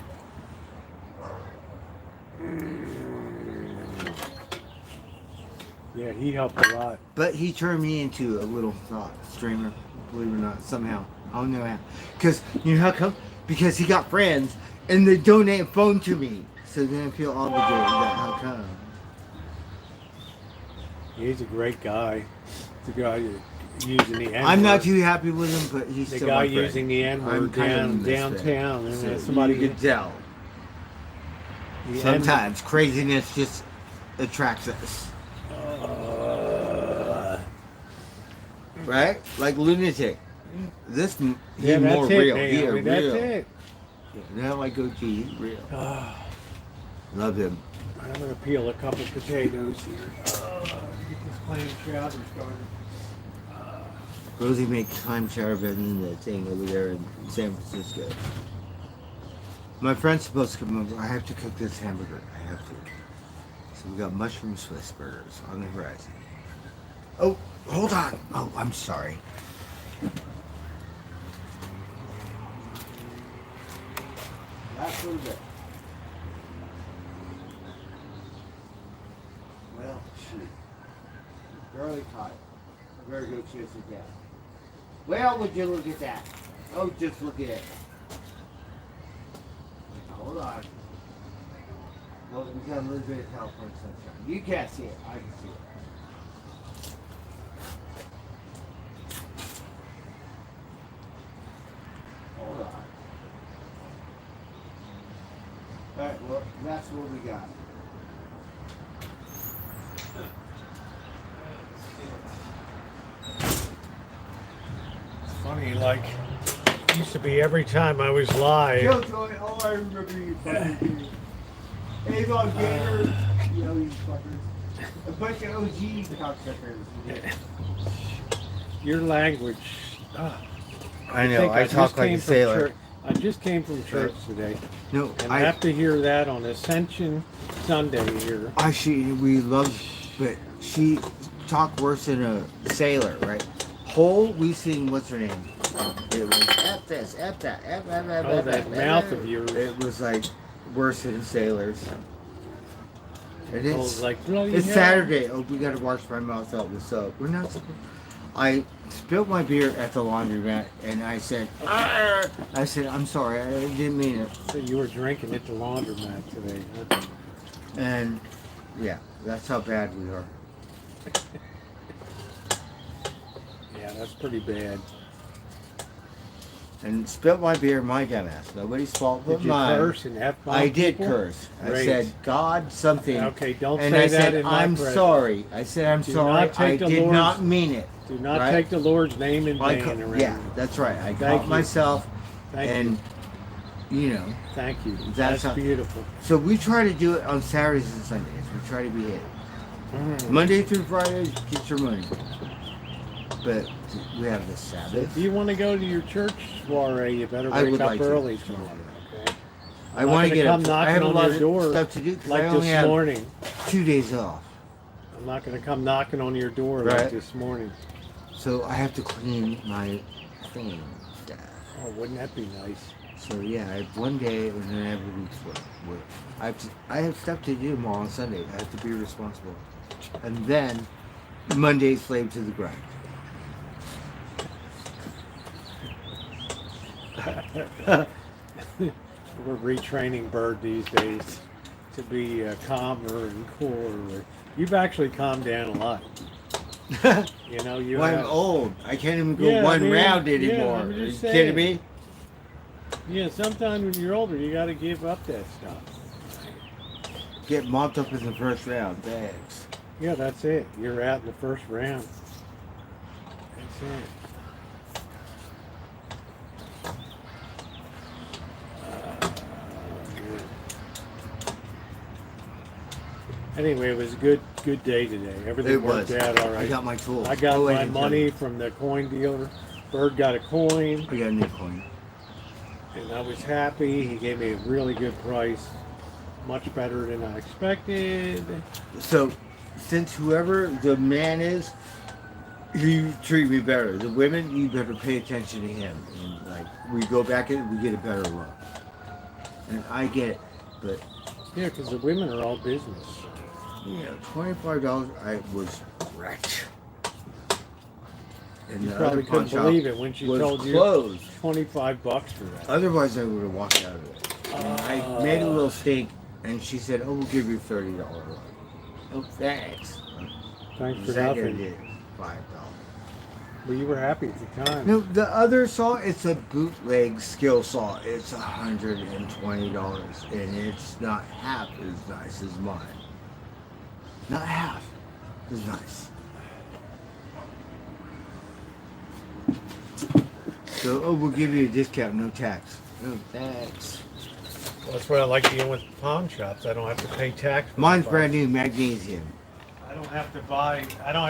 Yeah, he helped a lot.
But he turned me into a little snot streamer, believe it or not, somehow. I don't know how. Because, you know how come? Because he got friends, and they donate a phone to me. So then I feel obligated. How come?
He's a great guy. The guy using the N-word.
I'm not too happy with him, but he's
The
still
guy
my friend.
using the N-word
I'm kind of a misfit.
downtown. And
So
then somebody
you can tell.
the
Sometimes craziness just attracts us. Right? Like lunatic. This he's
yeah, that's
more
it,
real.
man.
He
I
a
mean, that's
real.
it.
Now I go, gee, he's real. Love him.
I'm going to peel a couple potatoes here. Get this clam chowder started.
Rosie makes clam chowder better than the thing over there in San Francisco. My friend's supposed to come over. I have to cook this hamburger. I have to. So we got mushroom Swiss burgers on the horizon. Oh, hold on. Oh, I'm sorry. That's a little bit. Well, shoot. Barely caught it. I better go chase it down. Well, would you look at that? Oh, just look at it. Hold on. Well, we got a little bit of California sunshine. You can't see it. I can see it. Hold on. Alright, well, that's what we got.
It's funny, like, it used to be every time I was live.
Yo, Joey, all I remember you fucking do. Avon Gator, you know, you fuckers. A bunch of OG cocksuckers.
Your language.
I know,
think
I
just
talk like
came
a
from
sailor.
church- I just came from church today.
No,
And I have to hear that on Ascension Sunday here.
we love, but she talked worse than a sailor, right? Whole, we sing, what's her name? It was F this, F that, F, F, F,
Oh,
F,
that
F,
mouth
F.
of yours.
It was like worse than sailors. And
I was
it's,
like, bloody
it's
hell.
Saturday. Oh, we gotta wash my mouth out with soap. We're not supposed. I spilled my beer at the laundromat, and I said, "Arr!" I said, I'm sorry, I didn't mean it.
So you were drinking at the laundromat today. Huh?
And yeah, that's how bad we are.
Yeah, that's pretty bad.
And spilled my beer, my dumbass. Nobody's fault but
Did you
mine.
curse and F-bomb
I did
people?
curse. I
Great.
said, God, something.
Okay, don't
and
say
I
that
said,
in my
I'm
presence.
sorry. I said, I'm
Do
sorry.
not
I
take the
did
Lord's-
not mean it.
Do not
Right?
take the Lord's name in
I
vain
ca-
around.
yeah, that's right. I
Thank
caught
you.
myself,
Thank
and
you.
you know.
Thank you.
That's
That's beautiful.
So we try to do it on Saturdays and Sundays. We try to be it. Monday through Friday, get your money. But we have the Sabbath.
If you want to go to your church soiree, you better
I
wake
would
up
like to.
early tomorrow. Okay?
I want to get
come
up. I have
knocking
a
on
lot
your
of
door
stuff to do. 'Cause I
like
only
this
have
morning.
2 days off.
I'm not going to come knocking on your door
Right.
like this morning.
So I have to clean my thing.
Oh, wouldn't that be nice?
So yeah, I have 1 day and then every week's work. I have stuff to do tomorrow on Sunday. I have to be responsible. And then Monday, slave to the grind.
We're retraining Bird these days to be calmer and cooler. You've actually calmed down a lot. You know, you
Well, I'm
have,
old. I can't even go
Yeah,
one
man.
round
Yeah,
anymore.
I'm
Are you
just
kidding
saying.
me?
yeah, sometimes when you're older, you got to give up that stuff.
Get mopped up in the first round. Thanks.
Yeah, that's it. You're out in the first round. That's it. Anyway, it was a good day today. Everything
It
worked
was.
out all right.
I got my tools.
I got
Oh, I
my
didn't tell
money
you.
from the coin dealer. Bird got a coin,
I got a new coin.
and I was happy. He gave me a really good price, much better than I expected.
So, since whoever the man is, he treat me better. The women, you better pay attention to him. And like, we go back in, we get a better look. And I get it, but
Yeah, because the women are all business.
yeah, $25. I was wrecked. And
You
the
probably
other pawn
couldn't
shop
believe it when she
was
told you
closed.
$25 for that.
Otherwise, I would have walked out of it. And I made a little stink, and she said, "Oh, we'll give you $30." Oh, thanks.
Thanks for
That
nothing.
did $5.
Well, you were happy at the time.
No, the other saw, it's a bootleg skill saw. It's $120, and it's not half as nice as mine. Not half as nice. So, oh, we'll give you a discount, no tax. Oh, thanks.
Well, that's what I like dealing with pawn shops. I don't have to pay tax. when I
Mine's
buy.
brand new magnesium.
I don't have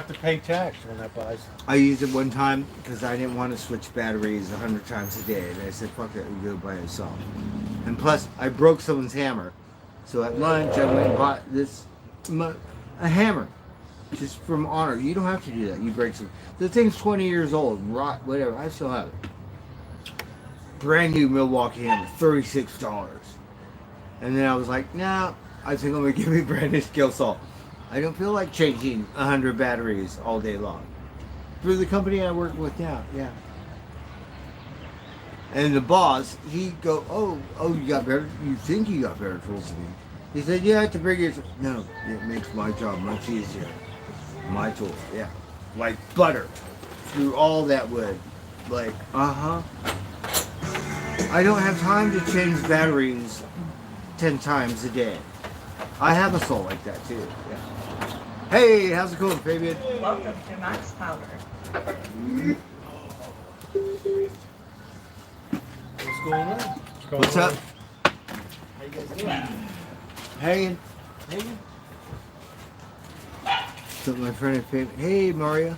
to pay tax when I buy.
I used it one time because I didn't want to switch batteries 100 times a day. And I said, fuck it, we'll go by itself. And plus, I broke someone's hammer. So at lunch, I went and bought a hammer. Just from honor. You don't have to do that. You break some. The thing's 20 years old, rot, whatever. I still have it. Brand new Milwaukee hammer, $36. And then I was like, nah, I think I'm going to give me a brand new skill saw. I don't feel like changing 100 batteries all day long. For the company I work with now, yeah. And the boss, he go, oh, you got better, you think you got better tools than me. He said, yeah, I have to bring it. No, it makes my job much easier. My tools, yeah. Like butter through all that wood. Like, I don't have time to change batteries 10 times a day. I have a saw like that too, yeah. Hey, how's it going, Fabian?
Welcome to Max Powder.
What's going on?
What's up?
How you guys doing?
Hey. So my friend and Fabian. Hey, Maria.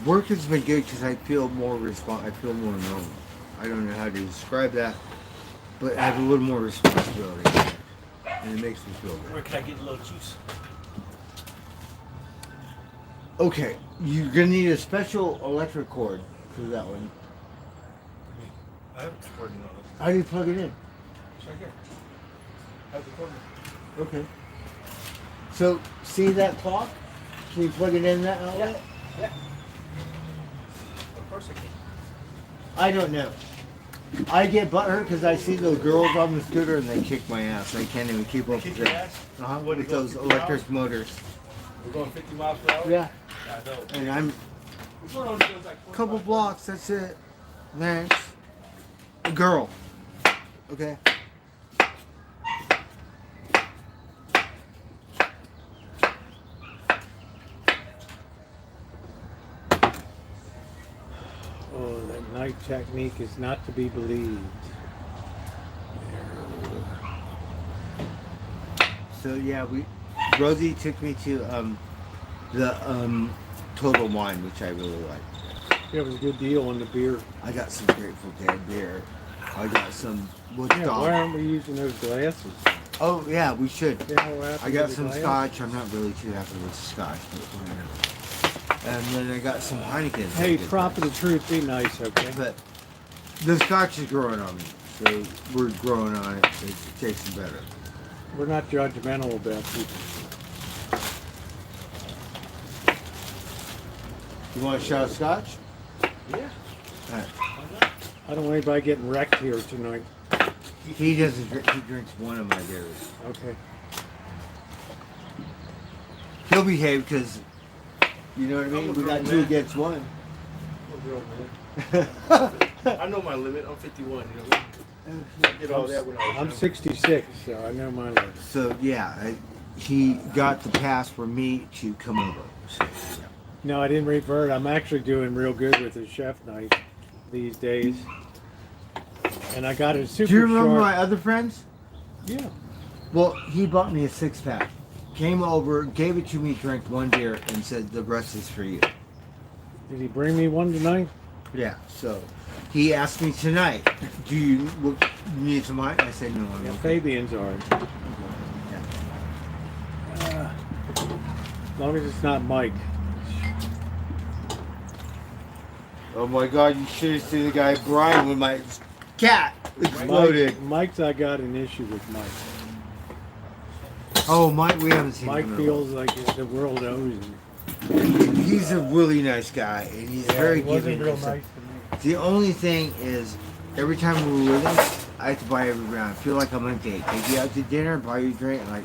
Work has been good because I feel more I feel more normal. I don't know how to describe that, but I have a little more responsibility, and it makes me feel good.
Where can I get a little juice?
Okay, you're gonna need a special electric cord for that one.
I have a cord on it.
How do you plug it in?
It's right here. I have the cord.
Okay. So, see that clock? Can you plug it in that outlet?
Yeah. Of course I can.
I don't know. I get butthurt because I see those girls on the scooter and they kick my ass. I can't even keep up
Kick
with
your
it.
ass?
With
What, you go
those
50
electric motors.
We're going 50 miles per hour?
Yeah.
I know.
And I'm
We're going on like
a couple blocks, that's it. Thanks. A girl. Okay.
Oh, that night technique is not to be believed.
So yeah, Rosie took me to the Total Wine, which I really like.
It was a good deal on the beer.
I got some Grateful Dead beer. I got some
Yeah, why aren't we using those glasses?
Oh yeah, we should.
Yeah, what happened
I
to
got
the
some
glass?
scotch. I'm not really too happy with scotch, but whatever. And then I got some Heineken.
Hey, prophet of truth, be nice, okay?
But the scotch is growing on me, so we're growing on it. It's tasting better.
We're not judgmental about people.
You want a shot of scotch?
Yeah.
All right.
I don't want anybody getting wrecked here tonight.
He doesn't drink. He drinks one of my beers.
Okay.
He'll behave because, you know what I mean.
I'm a
We got
grown
two
man.
against one.
I know my limit. I'm 51. You know, I did all that when I was
I'm
young.
66, so I know my limit.
So yeah, he got the pass for me to come over. So, yeah.
No, I didn't revert. I'm actually doing real good with the chef night these days. And I got a super
Do you remember
sharp.
my other friends?
Yeah.
Well, he bought me a 6-pack. Came over, gave it to me, drank one beer, and said the rest is for you.
Did he bring me one tonight?
Yeah. So he asked me tonight, "Do you need some wine?" I said, "No, I'm
Yeah,
okay."
Fabian's are.
Yeah.
As long as it's not Mike.
Oh my God! You should have seen the guy Brian with my cat exploded.
Mike's, I got an issue with Mike.
Oh, Mike, we haven't seen
Mike
him.
feels like the world owes him.
He's a really nice guy, and he's very
he wasn't
giving.
real nice to me.
The only thing is, every time we're with him, I have to buy every round. I feel like I'm on a date. Take you out to dinner, buy you a drink. Like,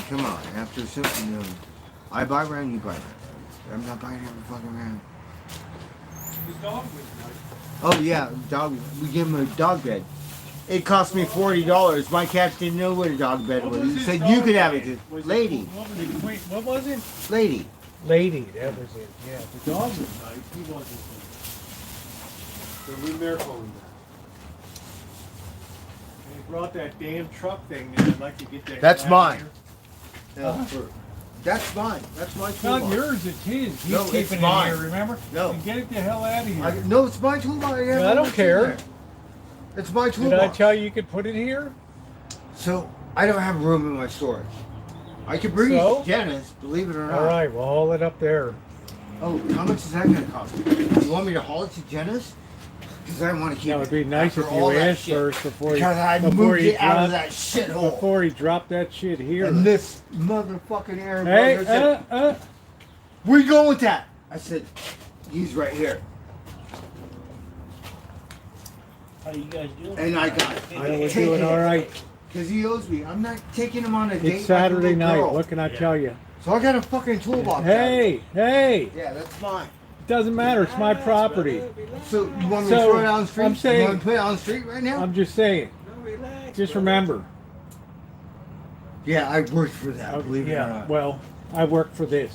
come on. After something, you know, I buy round, you buy round. I'm not buying every fucking round.
His dog was nice.
Oh yeah, dog. We give him a dog bed. It cost me $40. My cats didn't know what a dog bed was. He said you could have it. Lady,
What was it?
lady.
Lady, that was it. Yeah, the dog was nice. He wasn't. So we miracle him. And he brought that damn truck thing in. I'd like to get that.
That's
out of
mine.
here.
That's mine. That's my
It's not
toolbox.
yours, it's his. He's
No, it's
keeping it
mine.
here, remember?
No.
And get it the hell out of here.
No, it's my toolbox. I have
I don't
everything
care.
there. It's my toolbox.
Did I tell you you could put it here?
So I don't have room in my storage. I could bring
So?
it to Dennis, believe it or not.
All right, we'll haul it up there.
Oh, how much is that going to cost me? You want me to haul it to Dennis? Because I want to keep
That would be nice
after
if
all
you
that
asked
shit.
first before
Because I
before
moved
he
it out of
dropped-
that shithole.
Before he dropped that shit here.
And this motherfucking Aaron
Hey,
brother said, where you going with that? I said, he's right here.
How you guys doing?
And I got it.
We're doing all right.
Because he owes me. I'm not taking him on a date.
It's Saturday
like a
night.
little girl.
What can I tell you?
So I got a fucking toolbox.
Hey, hey!
Yeah, that's mine.
It doesn't matter. It's my property.
So you want me
So,
to throw it on the street?
I'm saying-
you want me to put it on the street right now?
I'm just saying.
No, relax.
Just
brother.
remember.
Yeah, I worked for that. Believe it or
Yeah.
not.
Well, I work for this,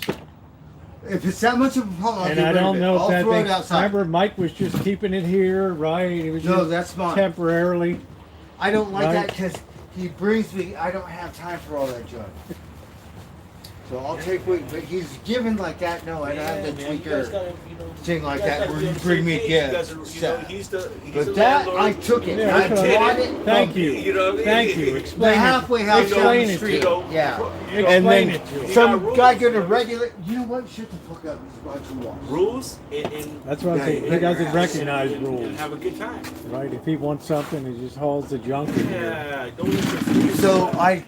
If it's that much of a problem, I'll
and
get
I
rid of
don't
it.
know
I'll
if that
throw
thing.
it outside.
Remember, Mike was just keeping it here, right? It was
No,
just
that's mine.
temporarily.
I don't like
Right.
that because he brings me. I don't have time for all that junk. So I'll take what. But he's given like that. No, I don't have the
man, you guys
tweaker
gotta,
thing like
you guys
that
gotta
where
be
you
on the
bring
same
me
page.
gifts.
You guys are, you know, he's the
But that
landlord.
I took it.
Yeah,
I
that's what
bought it.
Thank
from
you.
You know what I mean?
Thank you.
The
Explain
halfway
it.
house down
Explain
the
it
street.
to him.
Yeah.
Explain
And then
it to him.
some
You got
guy
rules.
gonna regulate. You know what? Shut the fuck up. It's about to walk.
Rules and
That's what I'm
Yeah,
saying.
you
He doesn't
better
recognize
and
rules,
have a good time.
right? If he wants something, he just hauls the junk in here.
Yeah, don't let your friends.
So I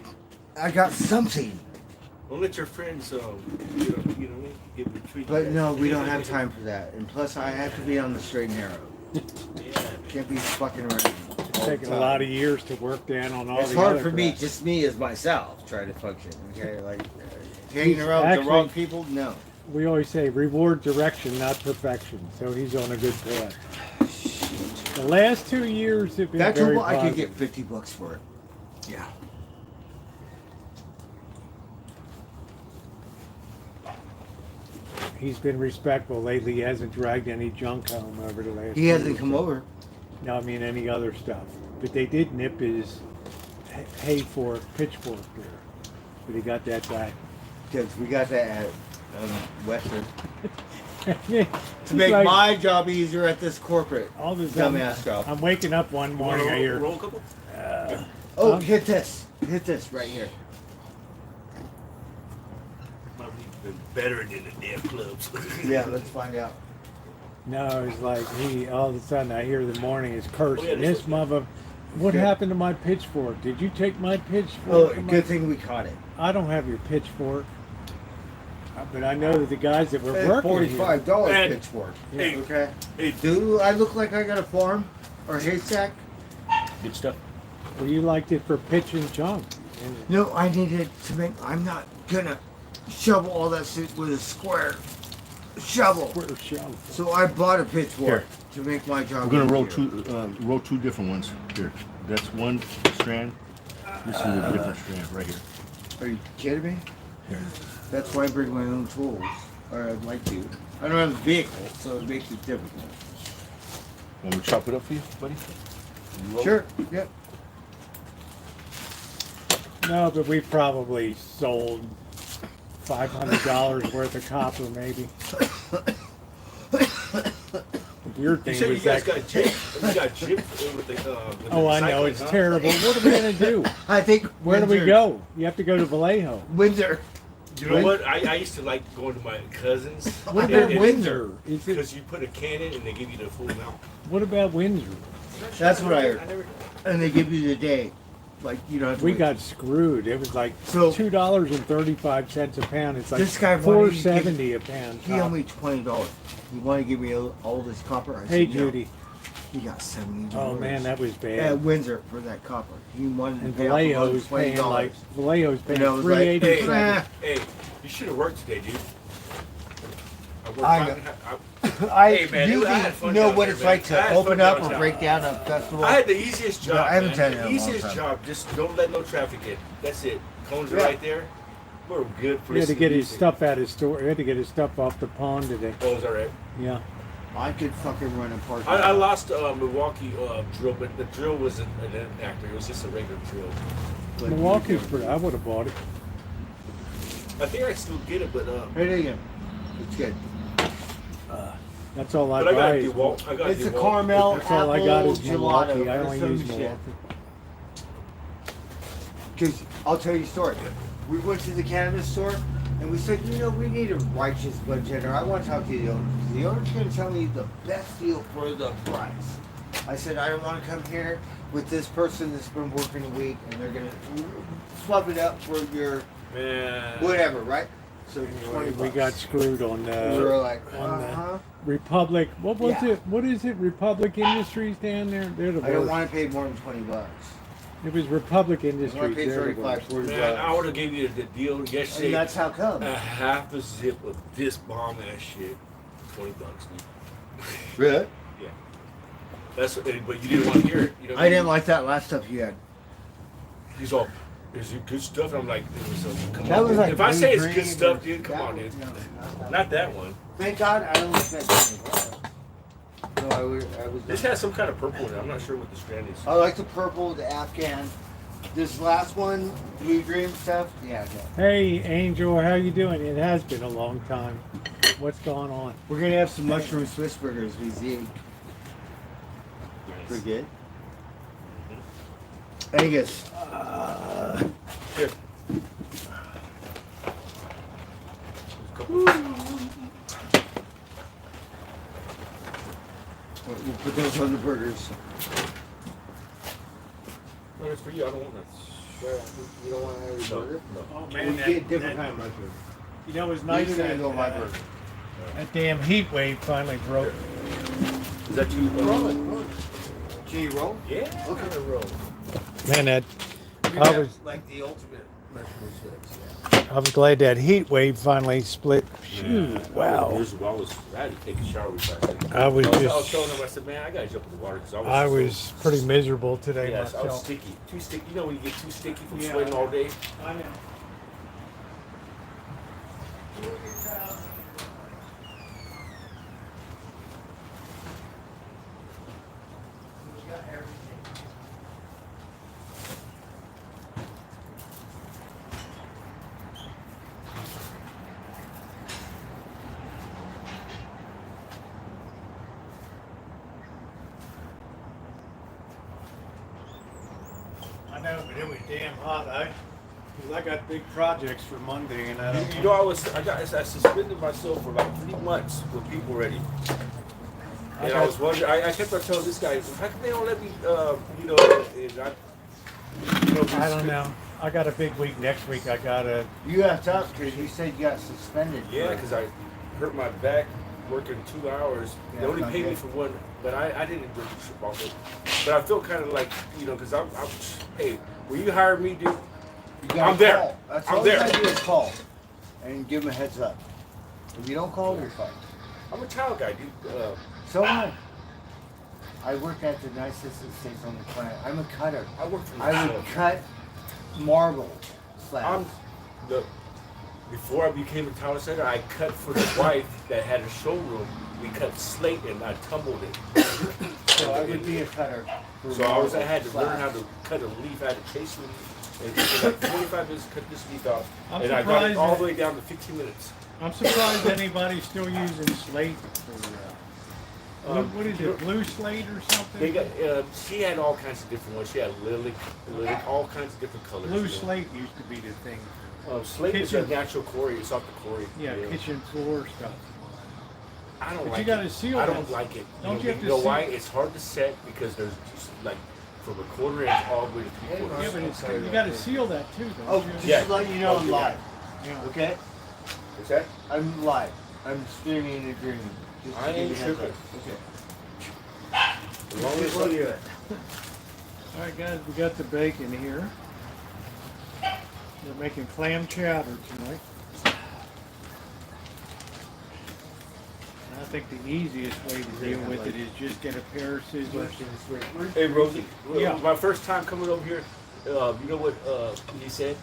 got something.
Don't let your friends, you know, give you treat.
But no, we don't have time for that. And plus, I have to be on the straight and narrow.
Yeah.
Can't be fucking around.
It's taken a lot of years to work down on all
It's
the
hard
other
for me,
crap.
just me as myself, trying to function. Okay, like hanging
He's
around with the wrong
actually-
people. No.
We always say reward direction, not perfection. So he's on a good path. The last 2 years have been
That
very
tool, I could
positive.
get $50 for it. Yeah.
He's been respectful lately. He hasn't dragged any junk home over the last.
He
year
hasn't
or
come
so.
over.
No, I mean any other stuff. But they did nip his hay fork, pitchfork there. But he got that back.
Because we got that at Western.
He's
To make
like,
my job easier at this corporate.
all this dumb
Dumbass job.
I'm waking up one morning. I hear.
Roll a couple?
Oh,
Huh?
hit this. Hit this right here.
Probably been better than the damn clubs.
Yeah, let's find out.
No, it's like he. All of a sudden, I hear the morning is cursing.
Oh, yeah,
This mother. What
Good.
happened to my pitchfork? Did you take my pitchfork?
Oh,
Come
good
on.
thing we caught it.
I don't have your pitchfork. But I know that the guys that were
It's
working here.
$45
And-
pitchfork.
Hey,
Okay.
hey,
Do I look like I got a farm or haystack?
good stuff.
Well, you liked it for pitching junk. And
No, I needed to make. I'm not gonna shovel all that shit with a square shovel.
square shell.
So I bought a pitchfork
Here.
to make my job.
We're gonna
easier.
roll two different ones. Here, that's one strand. This is a different strand right here.
Are you kidding me?
Here.
That's why I bring my own tools, or I'd like to. I don't have a vehicle, so it makes it difficult.
Want me to chop it up for you, buddy? You roll?
Sure. Yep.
No, but we probably sold $500 worth of copper, maybe. Your
You
thing
said you
was
guys
that.
got gypped. You got gypped with the. With
Oh,
the
I know
recycling,
it's
huh?
terrible. What are we gonna do?
I think.
Where do we
Windsor-
go? You have to go to Vallejo.
Windsor.
You know what? I used to like going to my cousins.
What
And-
about
and-
Windsor? Is it,
Because you put a can in and they give you the full amount.
what about Windsor?
That's what I heard.
never.
And they give you the day, like you don't have to
We
wait.
got screwed. It was like
So-
$2.35 a pound. It's like
This guy wanted to give-
$4.70 a pound.
He owed me $20. He wanted to give me all this copper. I
Hey
said, no.
Judy.
He got $70.
Oh man, that was
At
bad.
Windsor for that copper. He wanted
And
to pay off
Vallejo's
$20.
paying like Vallejo's paying
And I was like,
$3.87.
hey,
Hey, you should have worked today, dude. I worked
I
five
know.
and a half-
I
Hey, man,
you
I had fun
know
down
what
there,
it's
man.
like
I had
to
fun
open up
down
or
there.
break down a festival.
I had the easiest job.
No, I haven't
man.
done it in a
The
long
easiest
time.
job. Just don't let no traffic in. That's it. Cones are
Yeah.
right there. We're good for
He had to
listening
get his
music.
stuff out of store. He had to get his stuff off the pond today.
Oh, is that right?
Yeah.
I could fucking run a park.
I lost Milwaukee drill, but the drill wasn't an actor. It was just a regular drill.
But
Milwaukee's pretty. I would have bought it.
I think I still get it, but
Right again. It's good.
That's all I
but I got
buy.
a
is-
DeWalt. I got
It's a
DeWalt.
caramel
That's all I got
apple
is Milwaukee.
gelato.
I
or
only
some
use
shit.
Milwaukee.
Because I'll tell you a story. We went to the cannabis store and we said, you know, we need a righteous budgeter. I want to talk to the owner. The owner's going to tell me the best deal for the price. I said, I don't want to come here with this person that's been working a week and they're going to fluff it up for your
Man.
whatever, right? So 20
We
bucks.
got screwed on
We were like,
on the-
uh-huh.
Republic. What was
Yeah.
it? What is it? Republic Industries down there. They're the
I don't
worst.
want to pay more than 20 bucks.
It was Republic
I want to
Industries.
pay
They're the
35,
worst.
40
Man, I
bucks.
would have gave you the deal
And
yesterday.
that's how come.
A half a zip of this bomb ass shit. $20, dude.
Really?
Yeah. That's but you didn't want to hear it. You know what
I didn't like that last stuff you had.
He's all, is it good stuff? And I'm like, it was come
That
on.
was
Dude.
like
If I say it's
Blue
good
Dream
stuff,
or-
dude, come
that
on,
was-
dude.
no.
Not that one.
Thank God I don't expect anything. No, I was.
This has some kind of purple in it. I'm not sure what the strand is.
I like the purple, the Afghan. This last one, Blue Dream stuff. Yeah, no.
Hey, Angel, how you doing? It has been a long time. What's going on?
We're gonna have some mushroom Swiss burgers with Zeke.
Nice.
Pretty good. Angus.
Here. There's a couple.
We'll put those on the burgers.
No, it's for you. I don't want that.
You don't want to have a burger?
No.
Oh
We get different kind of mushroom.
You know, it was
These
nice
are gonna
that
go on my burger.
that damn heat wave finally broke.
Is that you?
Roll it. Can you roll?
Yeah.
Look at the roll.
Man, that
We
I
got,
was
like the ultimate mushroom Swiss.
I was glad that heat wave finally split. Phew, wow.
I had to take a shower before I said.
I was
I was
just
telling him, I said, man, I gotta jump in the water because
I was pretty miserable today
Yes, I was
myself.
sticky. Too sticky. You know when you get too sticky from
Yeah.
sweating all day?
I know. It was damn hot. Cause I got big projects for Monday, and I don't.
You know, I suspended myself for like 3 months with people ready. And I was wondering, I kept on telling this guy, how come they don't let me, you know,
I don't know. I got a big week next week. I got a.
You got tough because you said you got suspended.
Yeah, because I hurt my back working 2 hours. They only paid me for one, but I didn't really trip off it. But I feel kind of like, you know, because I'm hey, when you hire me, dude,
You gotta
I'm there.
call. That's
I'm
all
there.
you gotta do is call and give them a heads up. If you don't call, you're fine.
I'm a tile guy, dude.
So am I work at the nicest estates on the planet. I'm a cutter.
I work for
I
myself.
would cut marble slabs.
Before I became a tile setter, I cut for the wife that had a showroom. We cut slate and I tumbled it.
So I would be a cutter. for
So
marble
I had to learn how
slabs.
to cut a leaf. I had to chase leaf. And it took like 25 minutes to cut this leaf out.
I'm
And I got it
surprised
all
that-
the way down to 15 minutes.
I'm surprised anybody's still using slate for, what is it, blue slate or something?
They got, she had all kinds of different ones. She had lilac, all kinds of different colors.
Blue
you know.
slate used to be the thing.
Slate is a
Kitchen.
natural quarry. It's off the quarry.
Yeah,
you know.
kitchen floor stuff.
I don't
But
like
you gotta
it.
seal
I don't
that.
like it.
Don't you have to
know
seal-
why? It's hard to set because there's just like from a quarter inch all the way to 3/4.
Yeah, but it's, you gotta seal that too, don't
Oh,
you?
just
Yeah.
to let you know I'm
Yeah.
live.
Yeah.
Okay?
What's that?
I'm live. I'm streaming and agreeing. Just to
I
give
ain't
you a heads
tripping.
up. Okay.
As long as
We'll do it.
All right, guys, we got the bacon here. We're making clam chowder tonight. And I think the easiest way to deal with it is just get a pair of scissors.
Hey Rosie,
Yeah.
my first time coming over here, you know what he said?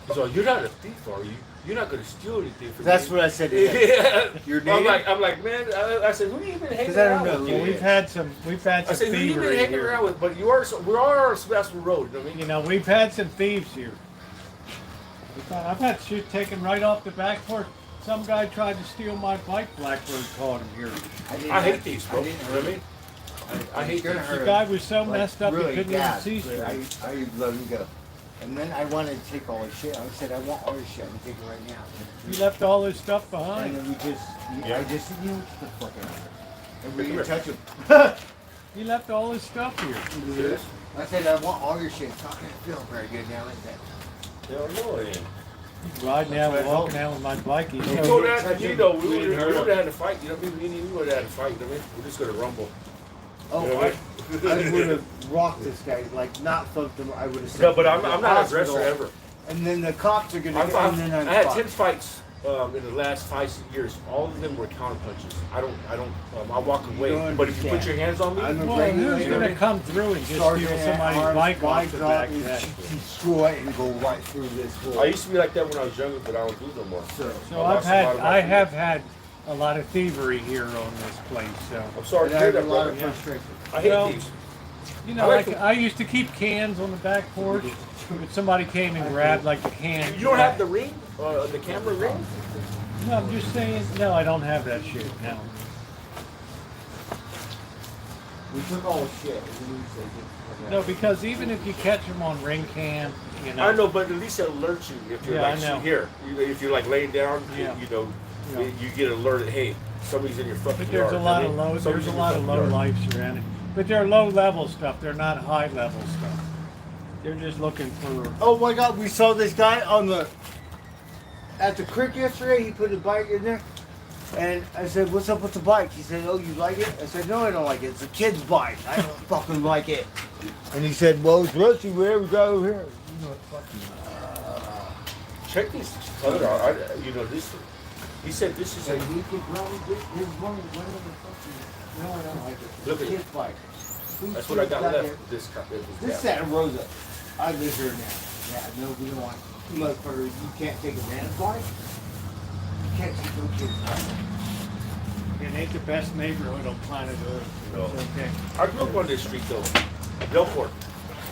He's like, "You're not a thief, are you? You're not gonna steal anything from
That's
me."
what I said to him.
Yeah.
Your
I'm
name?
like, man. I said, who you been hanging
'Cause I don't
around
know
with?
who
Well,
he
we've had some
I said, who you been
thievery
hanging
here.
around with? But we are on Sebastian Road. You know what I mean?
You know, we've had some thieves here. I've had shit taken right off the back porch. Some guy tried to steal my bike. Blackbird caught him here.
I hate thieves, bro. You know what I mean? I hate
Gonna
thieves.
hurt
The
him.
guy was so messed up
really
he couldn't
gas,
even see
but
straight.
I let him go. And then I wanted to take all his shit. I said, I want all his shit. I'm gonna take it right now.
He left all his stuff
And
behind.
then I just said, you know, get the fuck out of here. And we
Come
didn't
here.
touch him.
He left all his stuff here.
Serious?
I said, I want all your shit. It's not gonna feel very good now, is it?
Hell no, it ain't.
He's riding out,
That's what I
walking out with my bike. He's
You
so
go
didn't
down
touch
to me
him.
though,
We
we
didn't hurt
would
him.
have had a fight, you know what I mean? We would have had a fight, you know what I mean? We're just gonna rumble.
Oh,
You know what
I would have rocked this guy, like not thumped him. I would have said,
No, but I'm
to the
not an
hospital.
aggressor ever.
And then the cops are gonna
I've,
and then
I had
fucked.
10 fights in the last 5 years. All of them were counter punches. I walk away.
don't
But if you put
understand.
your hands on me,
I'm a
Well,
regular.
who's gonna come through and just
Sergeant
steal
at
somebody's
arms,
bike off the
my
back
God,
of that?
you destroy it and go right through this hole.
I used to be like that when I was younger, but I don't do it no more.
So,
So
I lost a lot of my
I
freedom.
have had a lot of thievery here on this place. So
I'm sorry
and
to
I
hear
have a
that,
lot
brother.
of frustration.
I hate
Well,
thieves.
you know,
I like
like I used to keep cans on the back porch. But somebody came and grabbed like the can.
You don't have the ring? The camera ring?
No, I'm just saying. No, I don't have that shit. No.
We took all the shit. And then we said,
No, because even if you catch them on ring cam, you know.
I know, but at least it alerts you if you're
Yeah, I
like
know.
here. If you're like laying down,
Yeah.
you know,
Yeah.
you get alerted. Hey, somebody's in your fucking
But there's
yard.
a lot
I
of
mean,
low.
somebody's
There's a
in your
lot of
fucking
low
yard.
life around it. But they're low level stuff. They're not high level stuff. They're just looking for.
oh my God, we saw this guy at the creek yesterday. He put a bike in there. And I said, what's up with the bike? He said, oh, you like it? I said, no, I don't like it. It's a kid's bike. I don't fucking like it. And he said, well, it's rusty. We got over here. You know, fucking.
Check these other. You know this. He said this is
And
a.
he could probably get his money, whatever the fuck. No, I don't like it. It's
Look
a
at
kid's bike.
That's what I got left. With this cup.
This is at Rosa. I live here now. Yeah, no, we don't want. Motherfucker, you can't take a man's bike. You can't take no kid's bike.
It ain't the best neighborhood on planet Earth.
No.
It's okay.
I grew up on this street though, Delport.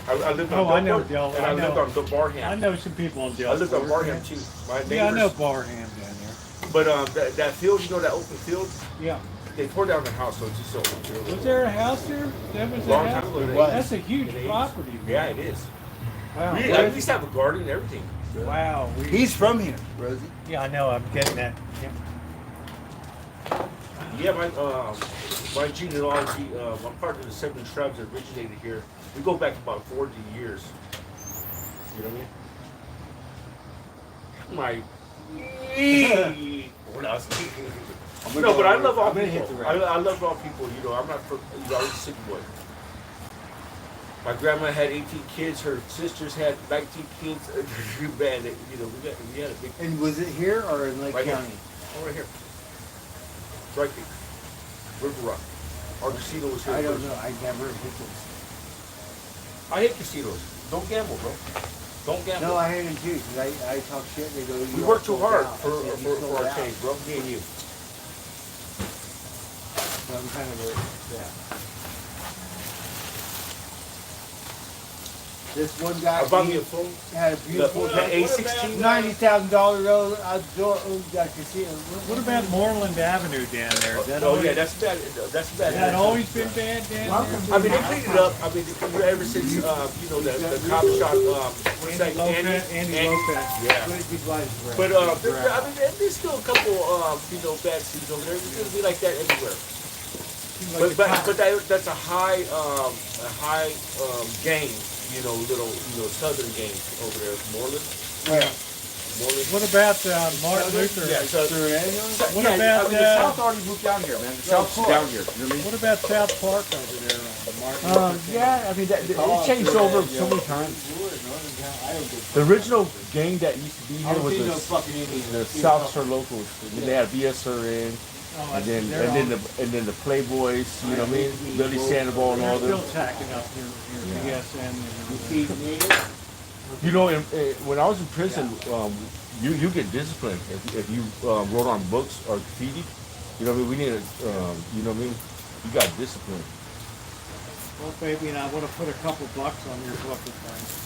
I lived on
Oh, I know
Delport,
Del-
and I
I
lived
know.
on the Barham.
I know some people on Delport.
I lived on Barham too. My neighbors.
Yeah, I know Barham down there.
But that field, you know, that open field,
Yeah.
they tore down the house, so it's just open field.
Was there a house there? There was a
Long
house.
time ago,
was.
That's a huge
In the 80s.
property.
Yeah, it is.
Wow.
I used to have a garden and everything.
Wow.
He's from here, Rosie.
Yeah, I know. I'm getting that. Yeah.
Yeah, my genealogy, I'm part of the 7 tribes that originated here. We go back about 40 years. You know what I mean? What else? No, but I love all people. I love all people. You know, I'm not from. I was a city boy. My grandma had 18 kids. Her sisters had 19 kids. Man, you know, we had a big.
And was it here or in Lake
Right
County?
Here. Oh, right here. Right here. River Rock. Our casino was here.
I don't
first.
know. I never hit this.
I hate casinos. Don't gamble, bro. Don't gamble.
No, I hate them too because I talk shit. They go.
We work too hard for our change, bro. Me and you.
So I'm kind of yeah. This one guy
I bought me a phone.
had a beautiful
The A16.
$90,000 road outdoor casino.
What about Moreland Avenue down there? Is that
Oh
always,
yeah, that's bad. That's bad.
has that always been bad down there?
I mean, they cleaned it up. I mean, ever since you know the cop shot. What's that?
Andy Lopez.
Yeah. But I mean, there's still a couple you know bad scenes over there. It's gonna be like that everywhere. But that's a high gang. You know, southern gangs over there, Moreland.
Yeah.
Moreland.
What about Martin Luther?
Yeah, so,
What about
the South already moved down here, man. The South's down here. You know what I mean?
what about South Park over there, Martin?
Yeah, I mean, it changed over so many times. The original gang that used to be here was the South Shore locals. They had BSRN, and then the Playboys. You know what I mean? Billy Sandoval and all
They're
them.
still tacking up here, BSN.
You know, when I was in prison, you get disciplined if you wrote on books or graffiti. You know what I mean? We needed, you know what I mean? You got disciplined.
Well, baby, and I would have put a couple bucks on your book or thing.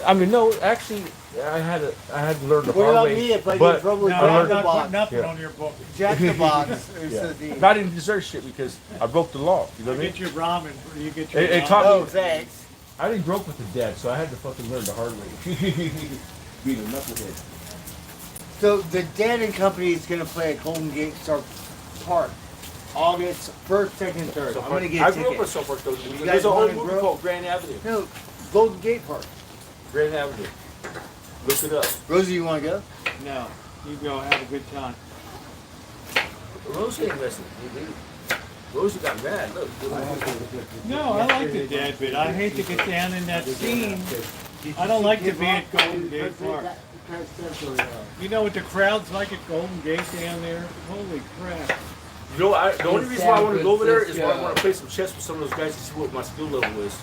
I mean, no, actually, I had to learn the
What
hard
about
way.
me if I
but
did trouble with
No,
Jack
I'm
the
not
Box?
putting nothing
Yeah.
on your book.
Jack the Box.
yeah. I didn't deserve shit because I broke the law. You know
You
what I mean?
get your ramen, you get your
It
ramen.
taught
Oh,
me.
thanks.
I didn't grow up with the dad, so I had to fucking learn the hard way. Being a knucklehead.
So the Dan and Company is going to play at Golden Gate Park, August 1st, 2nd, 3rd. I'm going to get
I
a
grew up
ticket.
with South Park though.
guys
There's a whole
wanna
movie
grow-
called Grand Avenue.
No, Golden Gate Park.
Grand Avenue. Look it up.
Rosie, you want to go?
No, you go have a good time.
Rosie ain't listening. Rosie got mad. Look.
No, I like the dad bit. I hate to get down in that scene. I don't like to be at Golden Gate Park. You know what the crowd's like at Golden Gate down there? Holy crap.
You know, the only reason why I want to go over there is why I want to play some chess with some of those guys to see what my skill level is.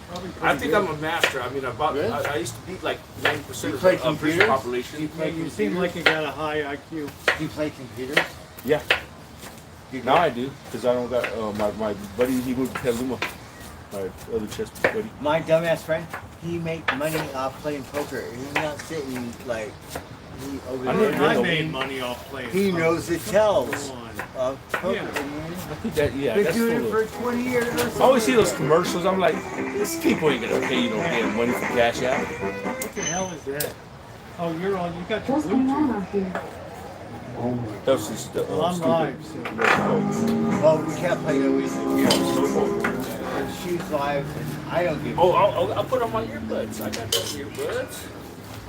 Probably
I
pretty
think
good.
I'm a master. I mean,
Really?
I used to beat like 90% of
play
the prison
computers?
population.
Yeah, you seem like you got a high IQ.
Do you play computers?
Yeah.
You
Now I do, because I don't got my buddy. He moved to Petaluma. My other chess buddy.
My dumbass friend, he make money off playing poker. He's not sitting like he over
I
there.
never
I
know.
made money off playing.
He
poker.
knows the tells
Come on.
of poker.
Yeah.
I think that
Been
that's
doing it
full of.
for 20 years or something.
I always see those commercials. I'm like, these people ain't gonna pay you no damn money for cash out.
What the hell is that? Oh, you're on. You got your Bluetooth.
That's just
Well, I'm live, so.
Oh, we can't play no music. She's live. And I don't give a
I'll put on my earbuds. I got those earbuds.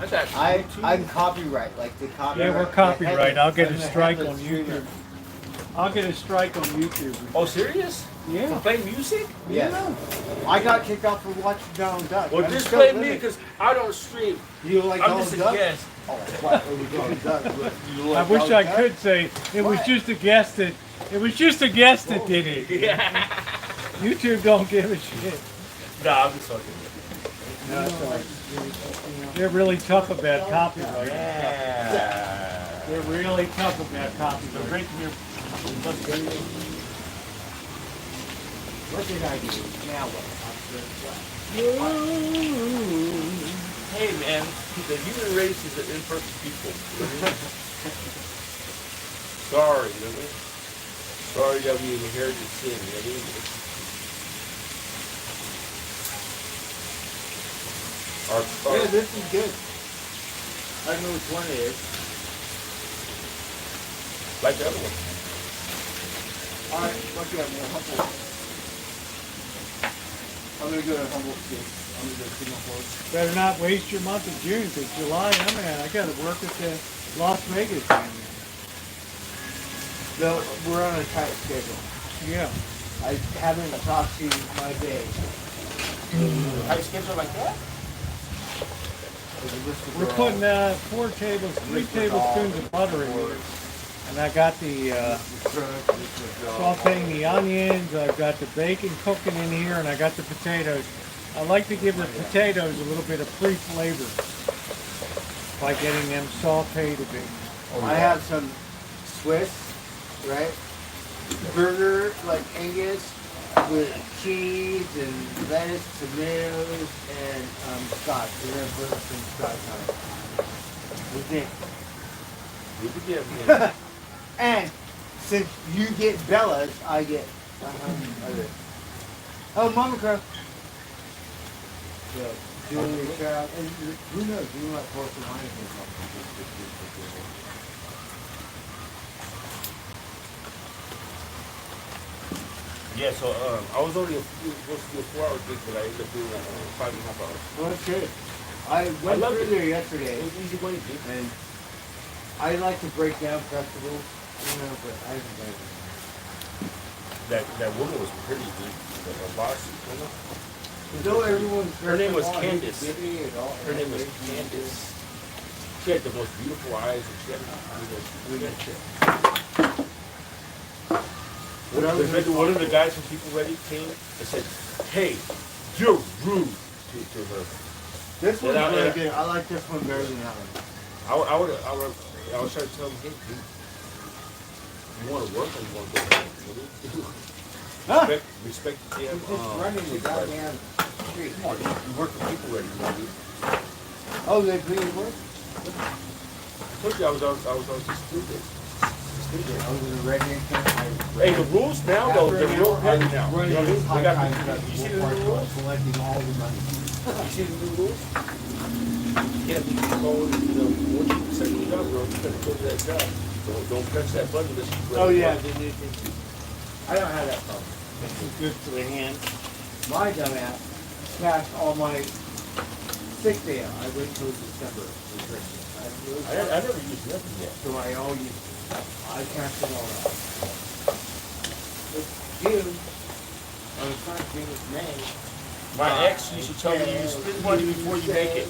I got
I'm copyright, like the copyright.
Yeah, we're copyright. I'll get a
I'm the
strike
head
on
of the
YouTube. I'll get a strike on YouTube.
Oh, serious?
Yeah.
For playing music?
Yeah. I got kicked off for watching Donald Duck.
Well,
I'm
just
still
play me
living.
because I don't stream.
You like
I'm
Donald
just a
Duck?
guest.
Oh, what? Oh, you Donald Duck. You
I
like
wish
Donald
I
Duck?
could say it was just a guest that did it.
Yeah.
YouTube don't give a shit.
Nah, I'm just fucking.
No, it's all right. They're really tough about copyright.
Yeah.
They're really tough about copyright. Right here.
What did I do? Now what?
Hey, man, the human race is an imperfect people. Sorry, you know what I mean? Sorry that we inherited sin. You know what I mean?
Yeah, this is good. I know which one it is.
Like the other one.
Alright, fuck yeah, man. Humble. I'm gonna go to Humboldt too. I'm gonna go to Signal Force.
Better not waste your month of June, because July, I gotta work at the Las Vegas thing.
No, we're on a tight schedule.
Yeah.
I haven't talked to my day.
Tight schedule like that?
We're putting 3 tablespoons of butter in here. And I got the sauteing the onions, I've got the bacon cooking in here, and I got the potatoes. I like to give the potatoes a little bit of pre-flavor by getting them sauteed a bit.
I have some Swiss, right? Burger, like Angus, with cheese and lettuce, tomatoes, and scotch. We're gonna put some scotch on it. What do you think? And since you get Bella's, I get oh, Mama Crow. So, Julie, Carol, and who knows? You might pour some wine in
Yeah, so I was only supposed to do a 4-hour gig, but I ended up doing 5.5 hours.
Well, that's good. I went
loved
through
it.
there yesterday,
It was easy money, dude.
and I like to break down festivals, but I haven't done it.
That woman was pretty, dude. The boss, you know?
Though everyone's
Her name was
all
Candace.
hippie and all-
Her name was Candace. She had the most beautiful eyes, and she had one of the guys from People Ready came and said, "Hey, you're rude," to her.
This one's
And I-
really good. I like this one better than that one.
I was trying to tell him, "Hey, dude, you want to work or you want to go home? What do you do?"
Huh?
Respect the damn,
It's just running the
People Ready.
goddamn street.
Come on, you work for People Ready, you know, dude.
Oh, they put you to work?
I told you I was just stupid.
I was in the redneck camp.
Hey, the rules now, though, they're real petty now. You
Running
know what I mean?
this
They
high
got
time
the-
truck,
You see the new rules?
collecting all the money.
You see the new rules? You can't be going, 40% of the job, bro. You gotta go to that job. Don't press that button unless you.
Oh, yeah. I don't have that problem.
This is good for the hand.
My dumbass cashed all my sick day out. I wait till December for Christmas.
I never used nothing yet.
So I all used it. I cashed it all out. It's June. It's not June, it's May.
My ex used to tell me you spend money before you make it.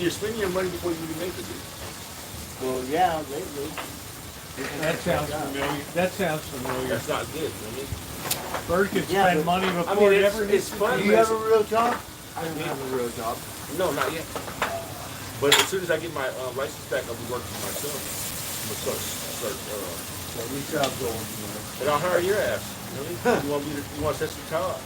You're spending your money before you even make it, dude.
Well, yeah, lately.
That sounds familiar. That sounds familiar.
That's not good, you know what I mean?
Bird could
Yeah,
spend
but-
money
I
before
mean,
it ever
it's fun.
Do you have a real job? I don't have a real job.
No, not yet. But as soon as I get my license back, I'll be working for myself. I'm gonna start
So we still have going,
and I'll hire your ass. You know what I mean? You want to set some child?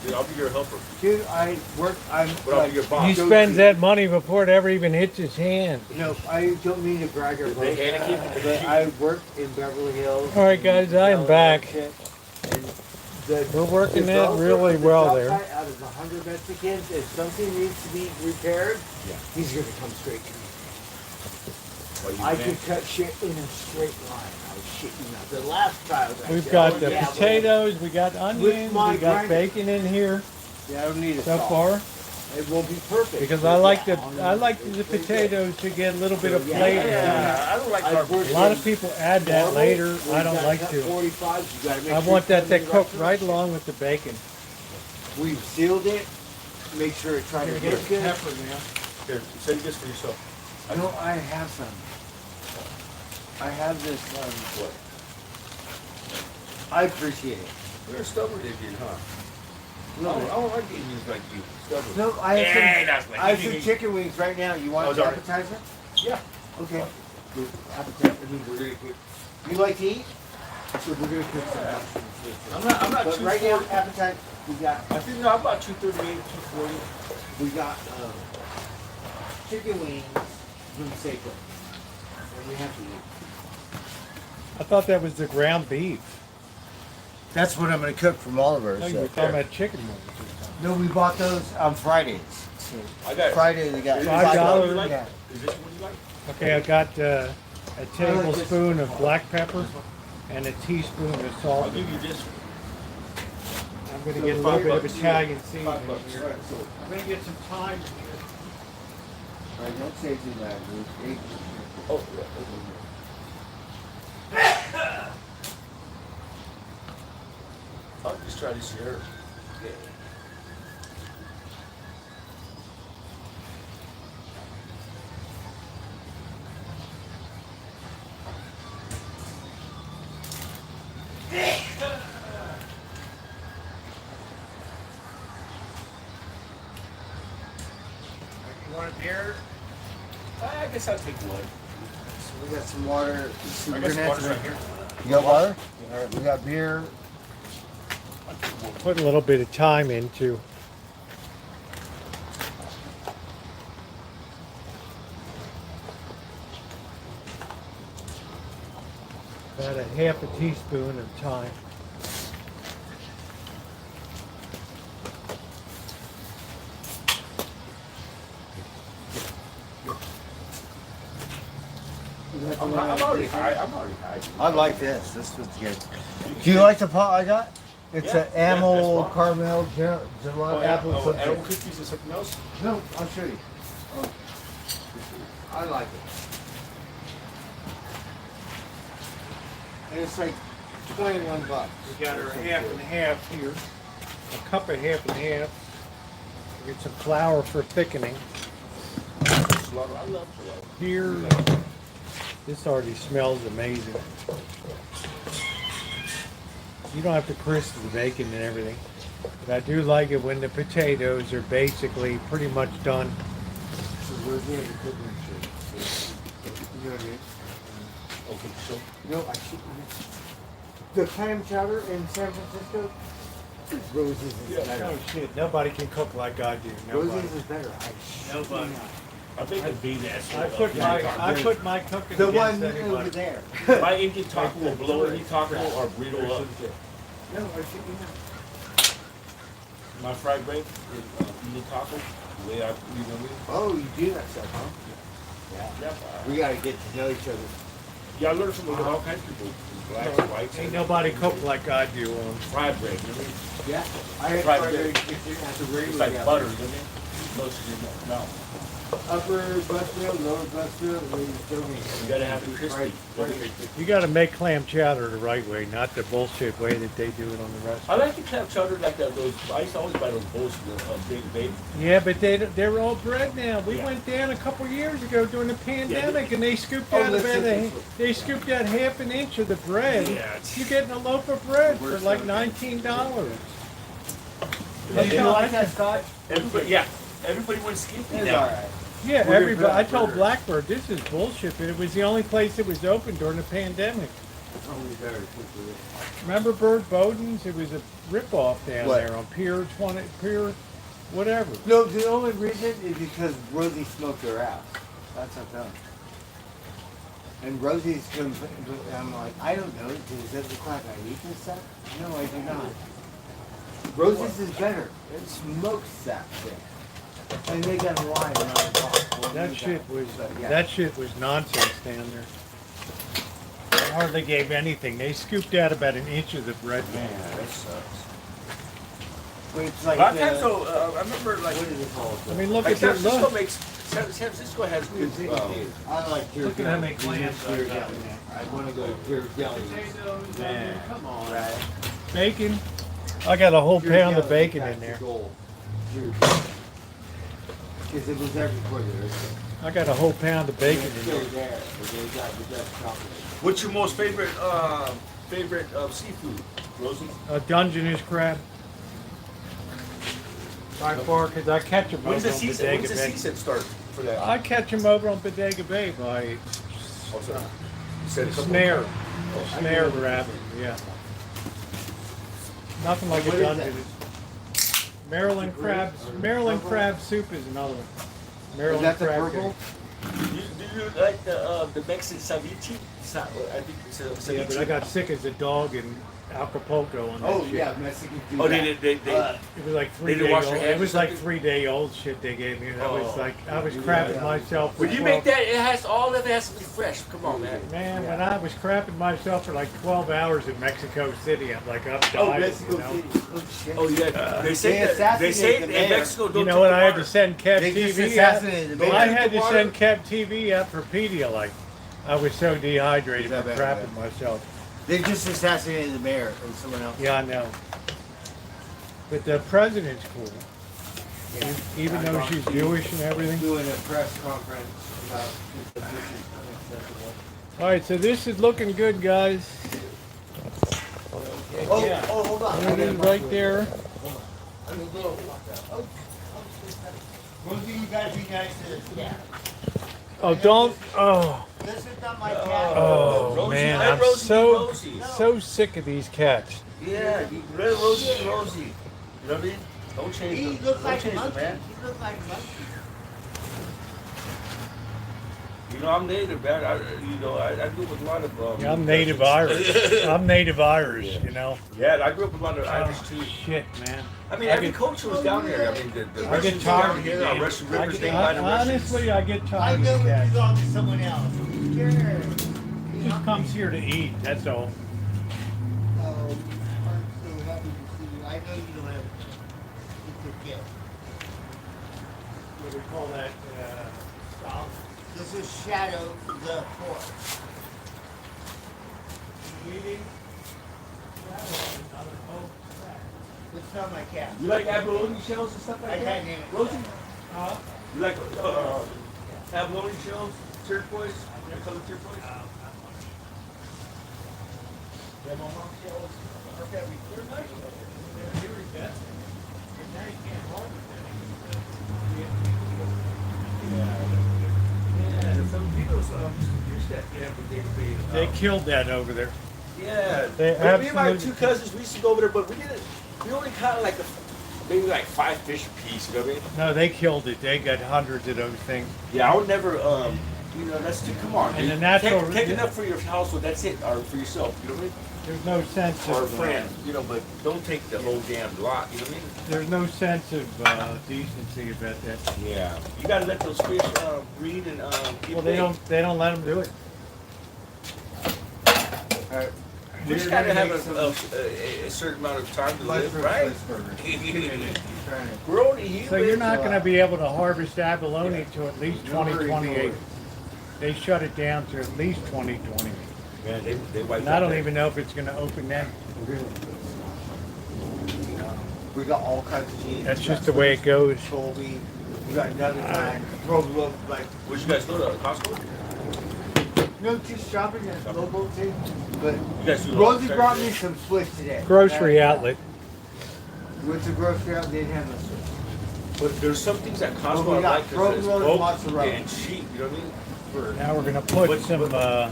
Dude, I'll be your helper.
Dude, I work, I'm
But I'll
like,
be your boss.
He spends that money before it ever even hits his hand.
no, I don't mean to brag or
They
boast,
hand it
but I worked in Beverly Hills.
All right, guys, I am back.
And the
We're working that
developer
really
of the
well
job
there.
site, out of 100 Mexicans, if something needs to be repaired, he's gonna come straight to me. I could cut shit in a straight line. I was shitting out. The last child I
We've
said,
got
oh,
the
yeah,
potatoes, we got onions,
my
we got
grinder.
bacon in here
well, yeah, I don't need a
so
salt.
far.
It won't be perfect.
Because
but
I like
yeah,
the potatoes to get a little bit of
Yeah,
flavor.
Yeah, I don't like
I've
carbon.
worked
A lot of
in
people add that
marble,
later.
where
I
you
don't
gotta
like
cut
to.
45s, you gotta make
I
sure
want
it
that
comes
to
in the
cook
right
right along with the bacon.
We've sealed it. Make sure it tries to
Get
look
some
good.
pepper now.
Here, save this for yourself.
No, I have some. I have this.
What?
I appreciate it.
You're a stubborn idiot, huh? I
Little bit.
don't like idiots like you. Stubborn.
No, I have
that's
some.
what
I have some chicken wings right now. You want
Oh,
an
sorry.
appetizer?
Yeah.
Okay. Good. Appetizer. I mean, we're gonna cook. You like to eat? So we're gonna cook some.
I'm not
But
too
right now, appetizer. We got.
I think no, I'm about 238, 240.
We got chicken wings from Seiko. And we have to eat.
I thought that was the ground beef.
That's what I'm gonna cook from Oliver.
No, you were talking about chicken wings.
No, we bought those on Fridays.
I got
Friday they got
Is
$5.
this what you like?
Yeah.
Is this what you like?
Okay, I got a tablespoon of black pepper and a teaspoon of
I'll
salt.
give you this.
I'm going to get a little bit of Italian seasoning
$5.
here. I'm going to get some thyme here.
Alright, don't say too loud, dude.
Oh, I'll just try this here.
You want a beer?
I guess I'll take one.
We got some water.
I got some water right here.
You got water? Alright, we got beer.
Put a little bit of thyme into. About a half a teaspoon of thyme.
I'm already high.
I like this. This was good. Do you like the pot I got? It's
Yeah,
an amel
that's fine.
caramel
Oh,
gelato
yeah.
apple
Oh,
cookie.
apple cookies or something else?
No, I'll show you. Oh. I like it. And it's like $21.
We got our half and half here. A cup of half and half. We get some flour for thickening.
Gelato. I love gelato.
Here, this already smells amazing. You don't have to crisp the bacon and everything. But I do like it when the potatoes are basically pretty much done.
So where's the cooking shit? You know what I mean?
Okay, so
No, I should. The clam chowder in San Francisco. Rosie's is better.
Oh shit, nobody can cook like I do. Nobody.
Rosie's is better. I
Nobody.
I think the bean ass.
I put my cooking
The
against
one
anybody.
over there.
My Indian taco will blow any taco or burrito up.
No, I should be not.
My fried bread is Indian taco. The way I, you know what I mean?
Oh, you do that stuff, huh? Yeah.
Yeah.
We gotta get to know each other.
Yeah, I learned from all kinds of people. Blacks and whites.
Ain't nobody cook like I do on.
Fried bread, you know what I mean?
Yeah. I had
Fried
fried
bread.
bread at the
It's
radio.
like butter, you know what I mean? Most of your mouth.
Upper Buzzfield, lower Buzzfield, we still need.
You gotta have it crispy.
You got to make clam chowder the right way, not the bullshit way that they do it on the restaurant.
I like the clam chowder like that. Those I used to always buy those bowls for big baby.
Yeah, but they're all bread now. We
Yeah.
went down a couple years ago during the pandemic, and they scooped
Oh,
out
listen.
they scooped out half an inch of the bread.
Yeah, it's-
You're getting a loaf of bread for like $19.
Did you like that, Scott?
Everybody, yeah, everybody went skimpy
It's
now.
alright.
Yeah,
We're
everybody. I
good
told
burger.
Blackbird this is bullshit, but it was the only place that was open during the pandemic.
Only better quickly.
Remember Bird Bowden's? It was a ripoff down
What?
there on Pier 20, Pier, whatever.
No, the only reason is because Rosie smoked her ass. That's what I'm telling you. And Rosie's gonna, I'm like, I don't know, does it look like I eat this stuff? No, I do not. Rosie's is better. It smokes that thing. And they got a line around the block. Well,
That
you
shit
got-
was
but yeah.
that shit was nonsense down there. They hardly gave anything. They scooped out about an inch of the bread.
Man, that sucks.
Wait, it's like
A lot of times
the,
though, I remember like,
what is it called?
I mean, look
like
at
San
that.
Francisco
Look,
makes San Francisco has good.
I like Pure
Look at how many clams I
Pure
got.
Deli. I want to go to Pure Deli.
man, come on.
Right.
Bacon. I got a whole
Pure
pound of
Deli,
bacon
that's
in
the
there.
goal. Pure Deli. Because it was there before there.
I got a whole pound of bacon
It's
in
still
there.
there, but they got the best chocolate.
What's your most favorite seafood, Rosie?
A Dungeness crab. By far, because I catch them over
When's
on
the season?
Bodega
When's the
Bay.
season start for that?
I catch them over on Bodega Bay by
Oh, sorry. You said a couple
snare.
of times.
Snare rabbit, yeah. Nothing like a
What is that?
Dungeness. Maryland crab soup is another one.
Is
Maryland
that the
crab
purple?
cake.
Do you like the Mexican ceviche? I think it's a ceviche.
Yeah, but I got sick as a dog in Acapulco on that
Oh
shit.
yeah, Mexican do
Oh,
that.
they
It was like
They didn't
3 days
wash
old.
their hands
It was
or
like
something?
3-day old shit they gave me. That was
Oh.
like I was crapping myself. for
When you
12
make that, it has all of it has to be fresh. Come on, man.
Man, when I was crapping myself for like 12 hours in Mexico City, I'm like up
Oh,
dying,
Mexico
you know.
City. Oh shit.
Oh yeah, they say
They
that, they say
assassinated
in
the mayor.
Mexico don't
You know
drink
what?
the
I had
water.
to send Kev
They just
TV out.
assassinated the
Don't
I
mayor.
had to
water.
send Kev TV out for Pedialyte. I was so dehydrated
Is
from
that bad,
crapping myself.
They just assassinated the mayor and someone else.
Yeah, I know. But the president's cool. Even though she's Jewish and everything.
Doing a press conference about his position unacceptable.
All right, so this is looking good, guys.
Oh, oh, hold on.
There it is right there.
Rosie, you gotta be nice to this cat.
Oh, don't. Oh,
This is not my cat.
oh
Rosie,
man,
let
I'm
Rosie
so
be Rosie.
so sick of these cats.
Yeah, let Rosie be Rosie. You know what I mean? Don't change
He
them.
looks
Don't
like a
change them,
monkey.
man.
He looks like a monkey.
You know, I'm native, man. I grew up with a lot of.
Yeah, I'm native Irish. I'm native Irish, you know.
Yeah, I grew up with a lot of Irish
Oh,
too.
shit, man.
I mean,
I
every
get-
culture was down here. I mean, the
I
Russians
get
were
tired.
down here. Our Russian
I
rivers,
get-
they buy the Russians.
honestly, I get
I
tired
know
of
it
cats.
belongs to someone else. Sure.
He just comes here to eat. That's all.
Oh, I'm so happy to see you. I know you don't have it's a gift.
What do we call that? Stop.
This is Shadow the Horse.
Eating.
It's not my cat.
You like abalone shells and stuff
I
like that?
can't name it.
Rosie? You like abalone shells? Turquoise? The color turquoise? Yeah, my mom shells.
They're nice. They're very best. But now you can't harvest any.
Yeah, some people used to use that. Yeah, but
They killed that over there.
Yeah,
They
me and my
absolutely-
two cousins, we used to go over there, but we didn't. We only caught like maybe like 5 fish a piece. You know what I mean?
No, they killed it. They got hundreds of those things.
Yeah, I would never. You know, that's too. Come on,
And
dude.
the natural-
take enough for your household. That's it, or for yourself. You know what I mean?
There's no sense
Or a
of
friend. You know, but don't take the whole damn lot. You know what I mean?
There's no sense of decency about that.
Yeah, you gotta let those fish breed and get
Well, they
big.
don't let them do it.
Alright.
We just gotta have a certain amount of time to live, right? We're only humans.
So you're not going to be able to harvest abalone until at least 2028. They shut it down to at least 2020.
Yeah, they wiped
And I
out
don't
that-
even know if it's going to open then.
We got all kinds of cheese.
That's just the way it goes.
Colby. We got another kind. Roll up like
Where'd you guys go to Costco?
no just shopping at Lobo too. But
You guys do
Rosie brought me some Swiss today.
Grocery outlet.
Went to grocery outlet, didn't have no Swiss.
But there's some things at
Well,
Costco
we
I
got
like because it's
provolone
bulk
mozzarella.
and cheap. You know what I mean? For
Now we're going to put
What-
some.
what-
I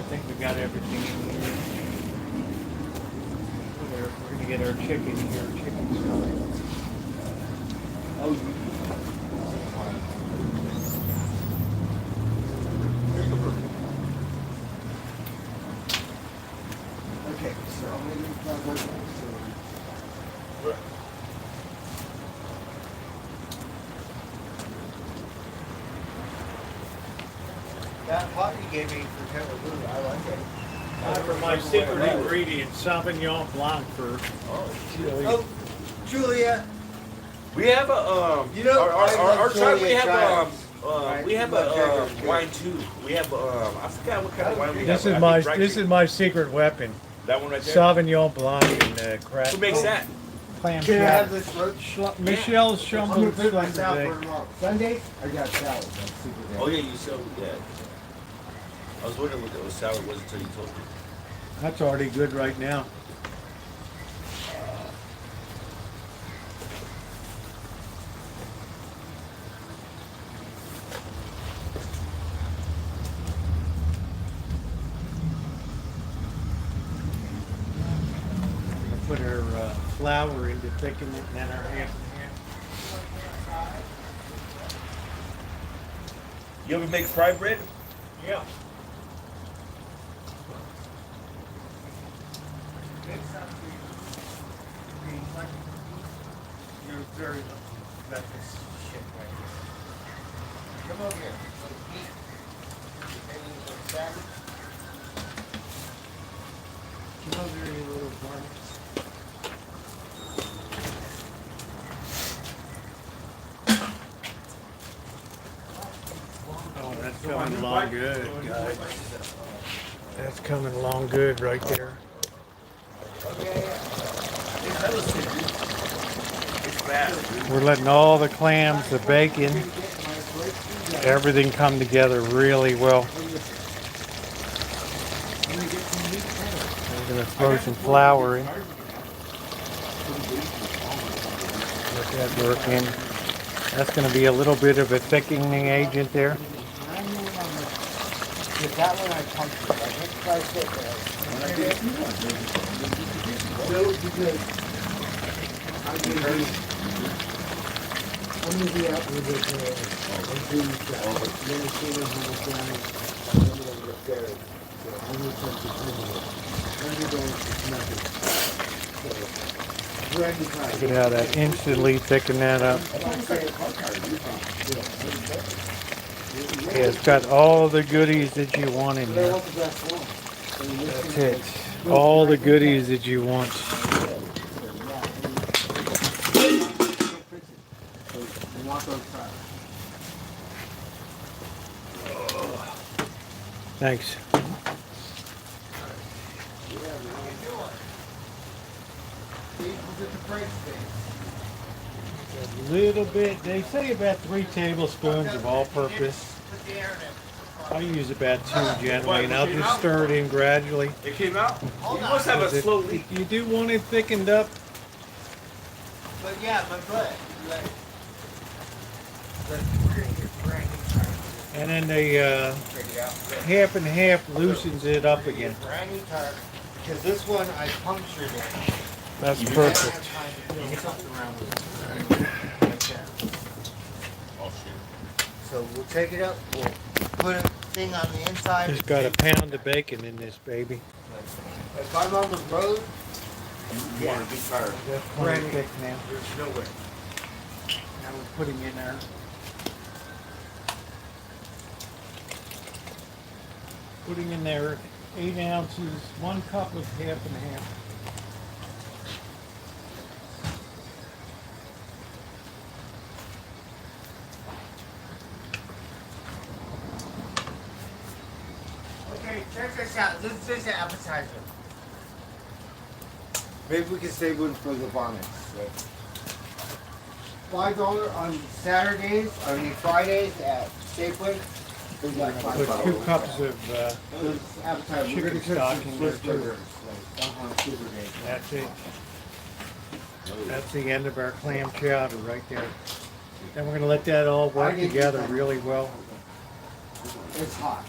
think we got everything in here. We're going to get our chicken here. Chicken story.
Oh, okay, so I'm gonna use my work. That pot you gave me for Kalamazoo, I like it.
For my secret ingredient, Sauvignon Blanc for chili.
Oh, Julia,
we have a
You know,
our
I love
tribe. We
Julia
have
tribes.
we have a wine too. We have I forgot what kind of wine we have. but I think
This is my secret weapon.
that one right there.
Sauvignon Blanc and crab.
Who makes that?
Clam
can I have
chowder.
this roach?
Michelle's
I'm gonna
Shumble
put myself
today.
for tomorrow. Sunday, I got salad. That's super good.
Oh yeah, you said yeah. I was wondering what the salad was until you told me.
That's already good right now. Put our flour in to thicken it, and then our half and half.
You ever make fried bread?
Yeah. You're very lucky about this shit right here.
Come over here.
Come over here, you little varmint. Oh, that's coming along good, guys. That's coming along good right there. We're letting all the clams, the bacon, everything come together really well. We're going to throw some flour in. Let that work in. That's going to be a little bit of a thickening agent there.
That one I punctured. I think if I sit there. No, because I'm gonna be out with it until you start. Then as soon as you get down, I'm gonna get buried. So I'm gonna touch the criminal. I'm going to nothing. So, ready time.
Look at how that instantly thicken that up. Yeah, it's got all the goodies that you want in there. That's it. All the goodies that you want. Thanks. A little bit, they say about 3 tablespoons of all-purpose. I use about 2 generally, and I'll just stir it in gradually.
It came out? You must have a slow leak.
You do want it thickened up.
But yeah, my butt.
And then they half and half loosens it up again.
Brand new tire. Because this one I punctured it.
That's perfect.
So we'll take it up, we'll put a thing on the inside.
Just got a pound of bacon in this baby.
If I'm on the road,
You want a big tire.
That's plenty thick now.
There's no way.
Now we're putting in there. Putting in there 8 ounces, 1 cup of half and half.
okay, check this out. This is just an appetizer. Maybe we can save one for the vomits. $5 on Saturdays, Fridays at Safeway. There's like
Put
$5.
2 cups of
Appetizer. We're
chicken
gonna cook
stock
some
in there
Swiss
too.
burgers, like, Super Day.
That's it. That's the end of our clam chowder right there. Then we're going to let that all work together really well.
It's hot.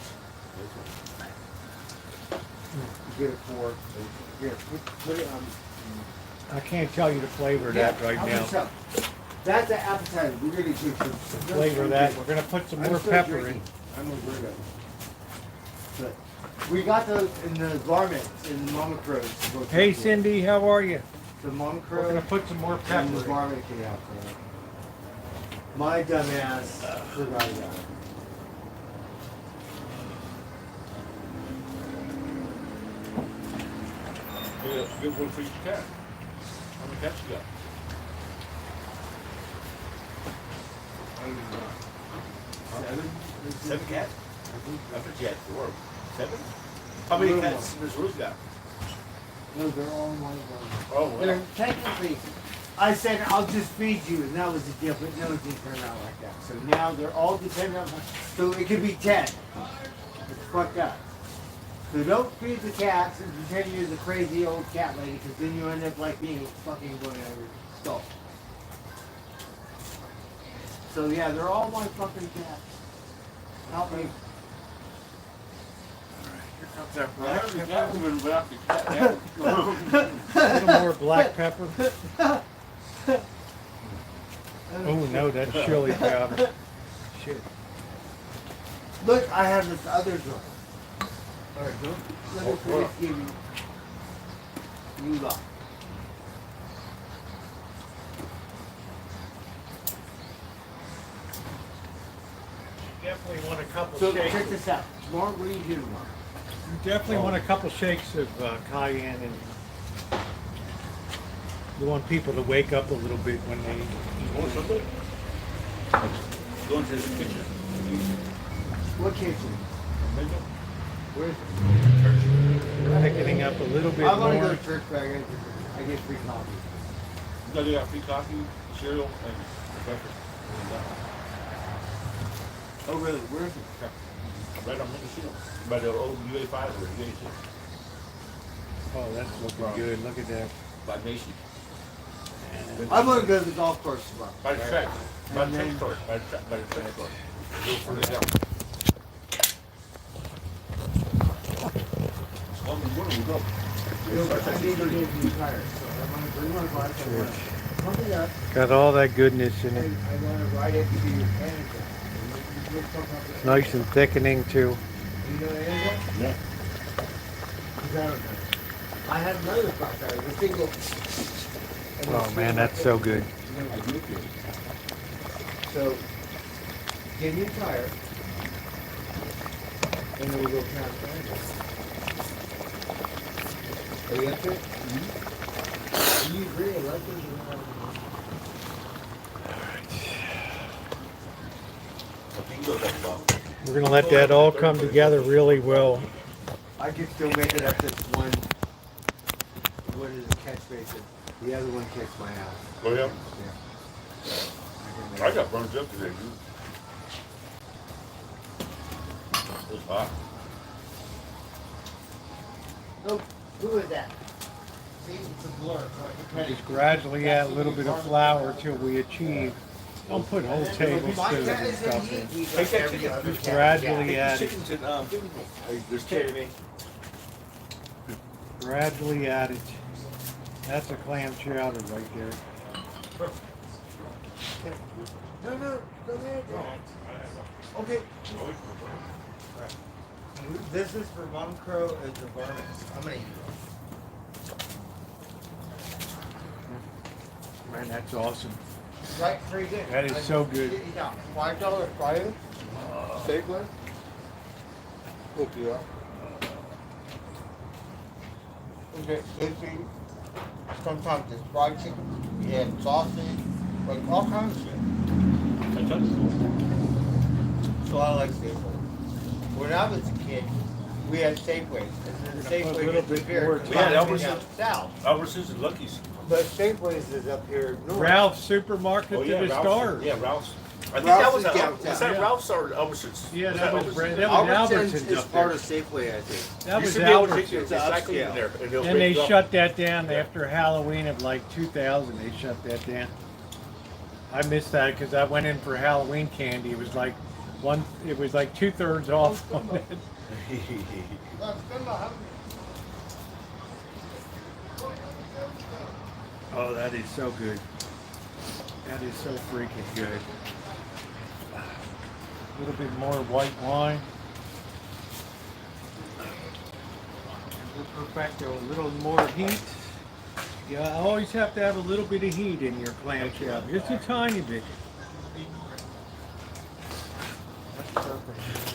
Get a fork. Here, put it on.
I can't tell you the flavor of that right
how
now.
much up? That's an appetizer. We're gonna do some
Flavor of that. We're going to put some more pepper in.
I'm a weirdo. But we got those in the varmints in the Mama Crows.
Hey Cindy, how are you?
The Mama
We're
Crow
going to put some more
and the
pepper in.
varmint came out there. My dumbass forgot about it.
Good one for your cat. How many cats you got? Seven cats? I thought you had 4. 7? How many cats does Rosie got?
No, they're all in one of them.
Oh, well.
They're technically, I said I'll just feed you, and that was the deal, but no, it didn't turn out like that. So now they're all dependent on, so it could be 10. It's fucked up. So don't feed the cats and pretend you're the crazy old cat lady, because then you end up like me, fucking going out of your skull. So yeah, they're all my fucking cats. Help me.
Here comes our
I
black
heard the
pepper.
cat woman without the cat.
A little more black pepper. Oh no, that's chili powder. Shit.
Look, I have this other drawer. Alright, don't let me forget to give you. You luck.
Definitely want a couple
So
shakes.
check this out. Tomorrow, what do you do tomorrow?
You definitely want a couple shakes of cayenne, and you want people to wake up a little bit when they
Want something? Go into the kitchen.
What kitchen? Where's
thickening up a little bit
I want to go
more.
to church, but I get free coffee.
You know, they got free coffee, cereal, and breakfast.
Oh, really? Where is it?
Right on Mendocino. By the old UA5 or UA6.
Oh, that's looking good. Look at that.
By Macy.
I'm going to go to the golf course tomorrow.
By the track. By the
And
track
then-
store. By the track store. A little further down. Well, when we go.
I need to get you tired, so I'm going to bring my bike. I'm going to pump it up.
Got all that goodness in
And
it.
I'm going to ride it to your manager.
Nice and thickening too.
You know Angela?
Yeah.
I had another spot there, the single.
Oh man, that's so good.
So, get me a tire, and then we'll go count the Are you up to it? Do you agree? I like it.
We're gonna let that all come together really well.
I can still make it up to one. What is it? Catch basin. The other one kicks my ass.
Oh, yeah?
Yeah.
I got burned up today, dude. It was hot.
Oh, who is that? See, it's a blur.
Just gradually add a little bit of flour till we achieve. Don't put whole tablespoons and stuff in.
Take that chicken.
Just gradually add it.
Chickens and, there's chicken.
Gradually add it. That's a clam chowder right there.
No, go ahead. Okay. This is for Mom Crow and the Varmints. How many?
Man, that's awesome.
Right, very good.
That is so good.
Yeah, $5 Friday. Safeway. Hook you up. Okay, sometimes it's fried chicken, you have sausage, like all kinds of shit. So I like Safeway. When I was a kid, we had Safeways. And then
Put a
Safeway
little
gets
bit
bigger.
more
It's
We had
coming
Albertsons.
down south.
Albertsons and Lucky's.
But Safeways is up here north.
Ralph's Supermarket
Oh,
to
yeah,
the
Ralph's.
stars.
Yeah, Ralph's. I think
Ralph's
that was
is down
was
south.
that
Yeah.
Ralph's or Albertsons?
Yeah, that was
Albertsons?
Albertsons
is
up
part
there.
of Safeway, I think.
That
You
was
should be able to take
Albertsons.
your
It's an
recycling in
upscale.
there, and they'll
Then
break
they
it up.
shut that down after Halloween of like 2000. They shut that down. I missed that because I went in for Halloween candy. It was like it was like 2/3 off on it. Oh, that is so good. That is so freaking good. A little bit more white wine. Perfecto, a little more heat. Yeah, I always have to have a little bit of heat in your clam chowder. Just a tiny bit. That's perfect.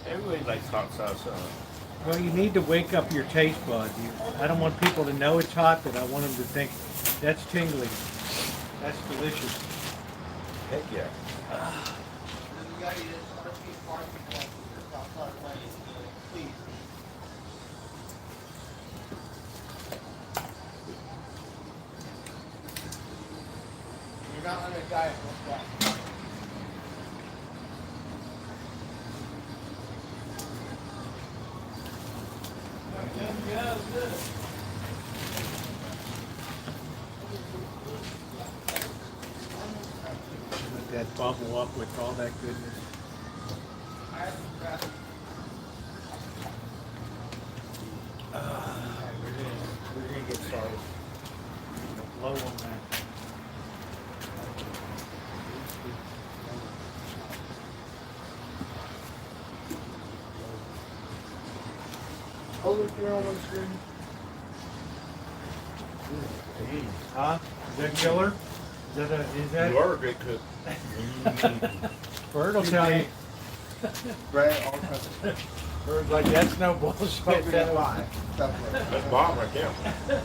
Everybody likes hot sauce.
Well, you need to wake up your taste bud. I don't want people to know it's hot, but I want them to think that's tingly. That's delicious.
Heck yeah.
You're not on a diet, what's that?
Let that bubble up with all that goodness.
We're gonna get started.
Blow on that.
Oh, look, you're on one screen.
Huh? Is that killer? Is that
You are a great cook.
Bird will tell you.
Right, all kinds of
Bird's like, that's no bullshit.
coconut pie. Stuff like that.
That's bomb right there.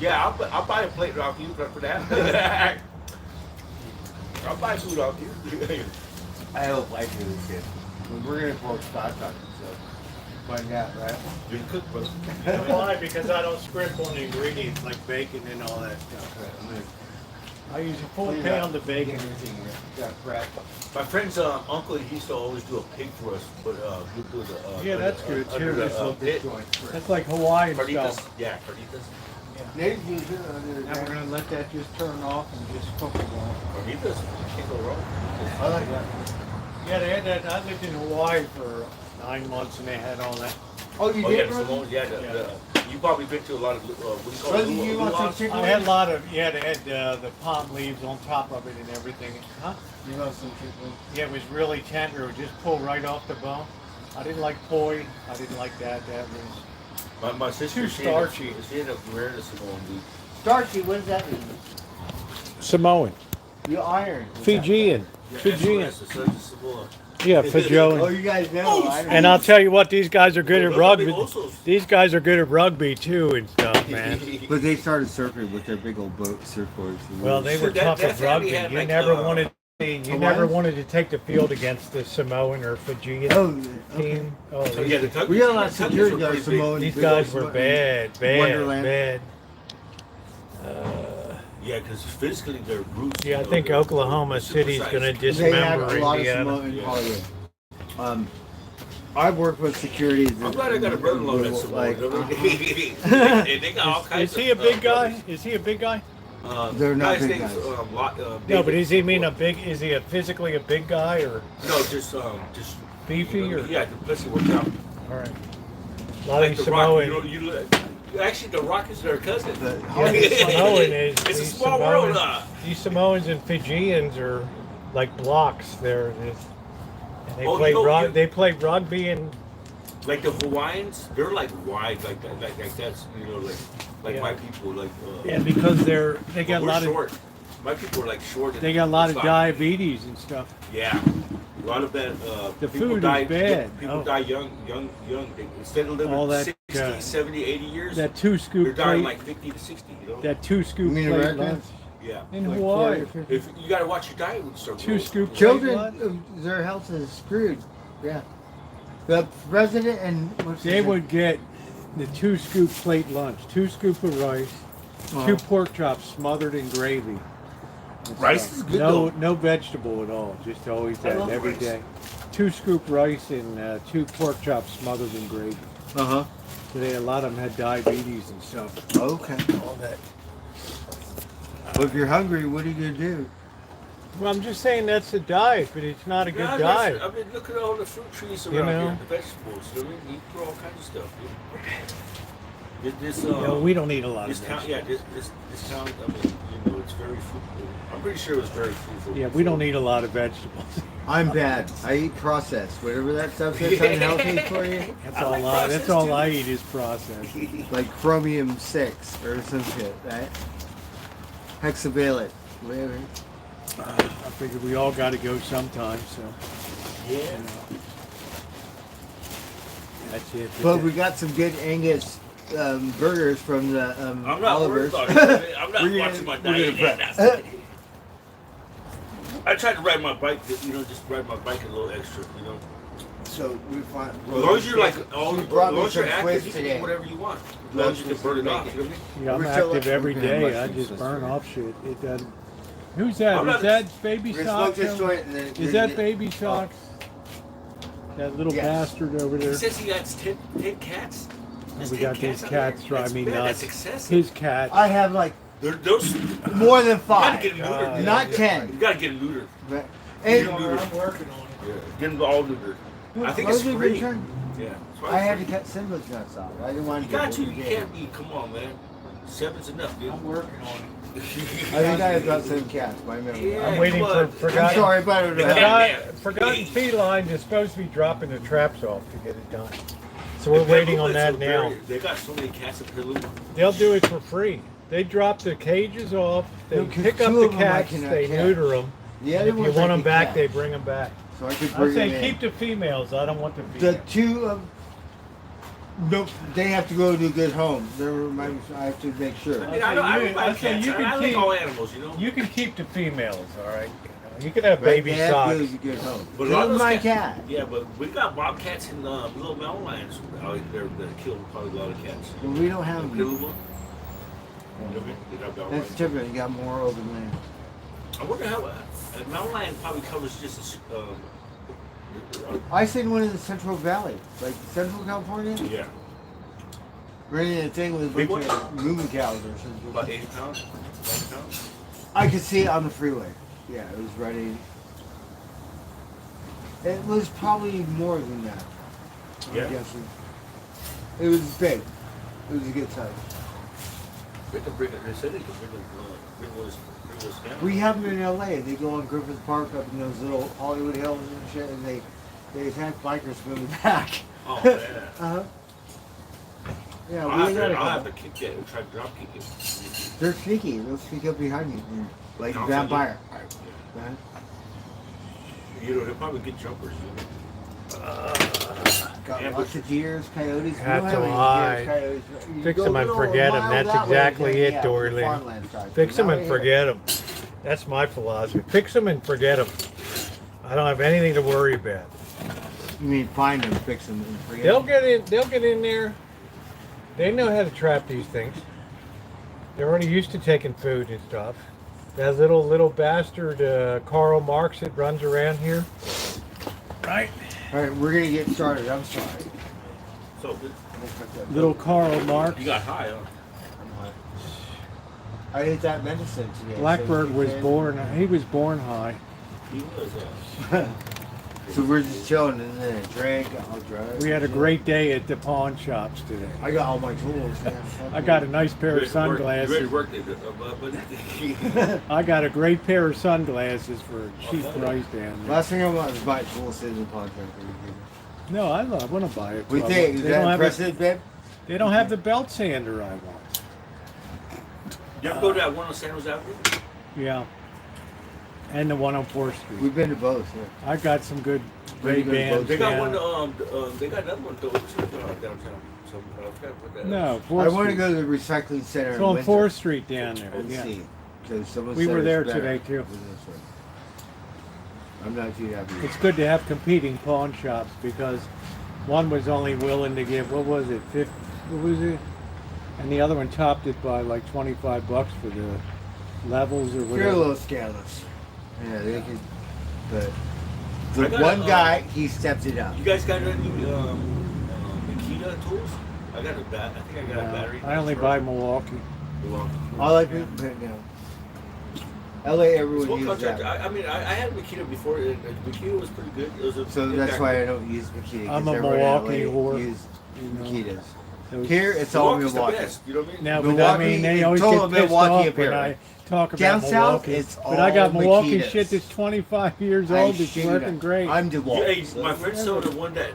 Yeah, I'll buy a plate off you for that. I'll buy food off you.
I hope I do this shit. We're gonna pour stock on it, so find out, right?
You can cook, bro.
Why? Because I don't script on the ingredients like bacon and all that stuff. I use a full pound of bacon.
Got crack.
My friend's uncle, he used to always do a pig for us, but he'd do the
Yeah, that's good
under
too.
the
That's,
pit.
that's like Hawaiian
Carnitas.
stuff.
Yeah, carnitas.
Native use it under
Now we're gonna let that just turn off and just cook it on.
Carnitas. Can't go wrong.
I like that.
Yeah, they had that. I lived in Hawaii for 9 months and they had all that.
Oh, you
Oh yeah,
did,
the
brother?
Samoans. Yeah, you've probably been to a lot of what do you call
Brother,
it?
you want some chicken
I had a
wings?
lot of, yeah, they had the palm leaves on top of it and everything. Huh?
You want some chicken wings?
Yeah, it was really tender. It would just pull right off the bone. I didn't like poi. I didn't like that. That was
My sister,
Too
she ended up-
starchy.
She ended up wearing a Samoan dude.
Starchy, what does that mean?
Samoan.
You iron.
Fijian. Fijian.
That's the son of Samoa.
Yeah,
Oh,
Fijian.
you guys know iron.
And I'll tell you what, these guys are good at
Those are
rugby.
big osos.
These guys are good at rugby too and stuff, man.
But they started surfing with their big old boat surfboards.
Well, they were
That-
tough
that
at
family
rugby.
had,
You
like,
never
Hawaiians?
wanted to take the field against the Samoan or Fijian
Oh, okay.
team. Oh,
So yeah, the Tuggies.
We got a lot of
the Tuggies
security
were
guards,
pretty big.
Samoan.
these
big
guys
old
were
Samoan-
bad,
Wonderland.
bad.
Yeah, because physically they're brutes.
Yeah, I
you know,
think
they're
Oklahoma
super
City's
sized.
going to
They have
dismember
a lot of
Indiana.
Samoan
Yeah.
Hollywood. I've worked with security.
I'm glad I got a brother-in-law that's Samoan.
Like,
They got all kinds
Is he a
of,
big guy?
brothers.
Is he a big guy?
They're not
guy's
big
name's,
guys.
No,
David.
but is he mean a big? Is he physically a big guy or
No, just
beefy or?
yeah, plus he worked out.
All right. A lot
Like
of
the
these
Rock,
Samoan.
actually the Rock is their cousin.
The-
Samoan is.
It's a
these
small world.
These Samoans and Fijians are like blocks. And they
Oh,
play
you know,
They play rugby and
Like the Hawaiians, they're like wide, like that, like that's like
Yeah.
my people, like
because they got a
we're
lot
short. My people are like short.
they got a lot of
stocky.
diabetes and stuff.
Yeah, a lot of that.
The
people
food is
die,
bad.
People
Oh.
die young. They, instead of living
All that,
60, 70, 80 years,
That two
they're
scoop
dying
plate.
like 50 to 60. You know?
That two
You
scoop
mean
plate
Americans?
lunch
Yeah.
in
Like
Hawaii.
40 or 50.
If you gotta watch your diet when you start
Two
growing.
scoop plate
Children,
lunch.
their health is screwed. Yeah. The president and what's
They would get the two scoop plate lunch, 2 scoop of rice, 2 pork chops smothered in gravy.
Rice is good
No,
though.
no vegetable at all. Just always
I
that
love
every
rice.
day. 2 scoop rice and 2 pork chops smothered in gravy.
Uh-huh.
So a lot of them had diabetes and stuff.
Okay.
All that.
Well, if you're hungry, what are you going to do?
Well, I'm just saying that's a diet, but it's not a good
Yeah,
diet.
I mean, look at all the fruit trees around
You know?
here, the vegetables. I mean, you grow all kinds of stuff. Dude. This,
You know, we don't eat a lot
this
of
town,
vegetables.
yeah, this town. I mean, it's very fruitful. I'm pretty sure it was very fruitful.
Yeah, we don't eat a lot of vegetables.
I'm bad. I eat processed. Whatever that stuff is unhealthy for you.
That's
I
all
like
that's
processed
all
too.
I eat is processed.
Like chromium 6 or some shit, right? Hexavalent. Whatever.
I figure we all got to go sometime, so
Yeah.
that's it.
But we got some good Angus burgers from the
I'm not worried
Oliver's.
about it. I'm not
We're gonna-
watching my
we're gonna
diet.
prep.
I tried to ride my bike, just ride my bike a little extra,
So we find.
As long as you're like, as
She
long
brought me
as you're
some
active,
Swiss
you can
today.
do whatever you want. As long as you can burn it off. You know what I mean?
Yeah, I'm
We're still
active every
looking at
day. I
mushrooms
just
this
burn
week.
off shit. It doesn't. Who's that?
I'm
Is
not-
that Baby
We're gonna smoke
Socks?
this joint and then
Is that Baby Socks? That little
Yes.
bastard over
He
there.
says he got 10 cats. There's
We
10
got these
out
cats
there.
drive
That's
me
bad.
nuts.
That's excessive.
His cat.
I have like
Those,
more than
you gotta
5.
get them neutered.
God.
Not
You
10.
gotta get them neutered.
But,
You
and
know,
I'm working on it.
Yeah, get them all neutered. I think it's
Rosie, we
free.
turned-
Yeah. that's why
I
it's
had to
free.
cut Simba's nuts off. I didn't want
You
to
got
get
to.
what
You
we did.
can't be. Come on, man. 7's enough, dude.
I'm working on it.
I think I have got some cats. My memory.
Yeah.
I'm waiting
come
for
on.
I'm
forgotten.
sorry, but I don't know.
Yeah.
Forgotten felines is supposed to be dropping the traps off to get it done. So we're
And
waiting on
Petaluma
that
is
now.
They got so many cats in Petaluma.
They'll do it for free. They drop the cages off. They
No, 'cause
pick up
two
the
of 'em I
cats.
cannot
They
catch.
neuter them.
The
And
other
if you
ones
want
I
them
could
back,
catch.
they bring them back.
So I could
I
bring
say
them in.
keep the females. I don't want the
The
females.
two of no, they have to go to a good home. I have to make sure.
I mean, I don't like
say
cats.
you
I
can
like
keep-
all animals, you know.
You can keep the females, all right? You can have
But
baby
they have to
socks.
go to a good home.
But a
This
lot
is
of
my
those
cat.
Yeah, but we got bobcats and little mountain lions out there that kill probably a lot of cats.
But we don't have
In
them.
Petaluma. They got mountain
That's
lions.
different. You got more open land.
I wonder how a mountain lion probably covers just as.
I seen one in the Central Valley, like Central California.
Yeah,
Running a thing with a
Big
bunch
one?
of moving cows or something.
about 80 pounds. 90 pounds.
I could see it on the freeway. Yeah, it was running. It was probably more than that.
Yeah.
I'm guessing. It was big. It was a good size.
They said they could bring those down.
We have them in LA. They go on Griffith Park up in those little Hollywood Hills and shit, and they attack bikers from the back.
Oh man.
Uh-huh. Yeah,
I'll
we got a
have to
couple.
kick it and try to drop kick it.
They're sneaky. They'll sneak up behind you, like
I'll
vampire.
Yeah.
Uh-huh.
You know, they're probably good jumpers. You know?
Got
Yeah,
lots of deers, coyotes. We
Have
don't
to
have any
lie.
deers, coyotes. You
Fix
go
'em and
little
forget 'em.
mile
That's
that way,
exactly
then,
it,
yeah, the
Dorley.
farmland side.
Fix them
Not
and
here.
forget them. That's my philosophy. Fix them and forget them. I don't have anything to worry about.
You mean find them, fix them, and forget
They'll
them?
get in. They'll get in there. They know how to trap these things. They're already used to taking food and stuff. That little bastard Karl Marx that runs around here. Right.
All right, we're gonna get started. I'm sorry.
So
Little Karl Marx.
you got high, huh?
I ate that medicine today.
Blackbird
so
was born. He was born high.
He was.
So we're just chilling and then a drink. I'll drive.
We had a great day at the pawn shops today.
I got all my tools. Yeah.
I got a nice pair of
You ready
sunglasses.
to work, but
I got a great pair of sunglasses for a cheap price down there.
Last thing I want is buy tools in the podcast.
No, I want to buy it.
We
but
think is
they
that
don't have a-
impressive, babe?
They don't have the belt sander I want.
you ever go to that one on San Jose Avenue?
Yeah. And the one on 4th Street.
We've been to both. Yeah.
I got some good
Where you
Ray
gonna go?
Bans.
They got
down.
one. They got another one though downtown. So I forgot what that.
No,
I
4th
want to
Street.
go to the recycling center.
It's
in
on
Windsor.
4th Street down there.
Let's
Yeah.
see. 'Cause someone
We
said
were
it's
there
better
today, too.
than this one. I'm not too happy.
It's good to have competing pawn shops because one was only willing to give, what was it, 50, what was it? And the other one topped it by like $25 for the levels or
You're a
whatever.
little scandalous. Yeah, they could. But
I
the
got
one
a,
guy, he stepped it up.
You guys got any Makita tools? I got a bat. I think I got a battery.
I only buy Milwaukee.
I like it, but no. LA, everyone
Small
uses
contractor.
that.
I mean, I had Makita before. And Makita was pretty good. It was a
So that's why I don't use Makita. 'cause
I'm a
everyone in
Milwaukee
LA
whore.
Use
You know.
Makitas.
Those-
Here, it's all
Milwaukee's
Milwaukee.
the best. You know what I mean?
Now, but I
Milwaukee,
mean, they always
total
get pissed
Milwaukee
off when
apparel.
I talk about
Down south,
Milwaukee.
it's
But I got
all
Milwaukee
Makitas.
shit that's 25 years
I
old. It's
shit you
working
not.
great.
I'm DeWalt.
Hey, my friend saw the one that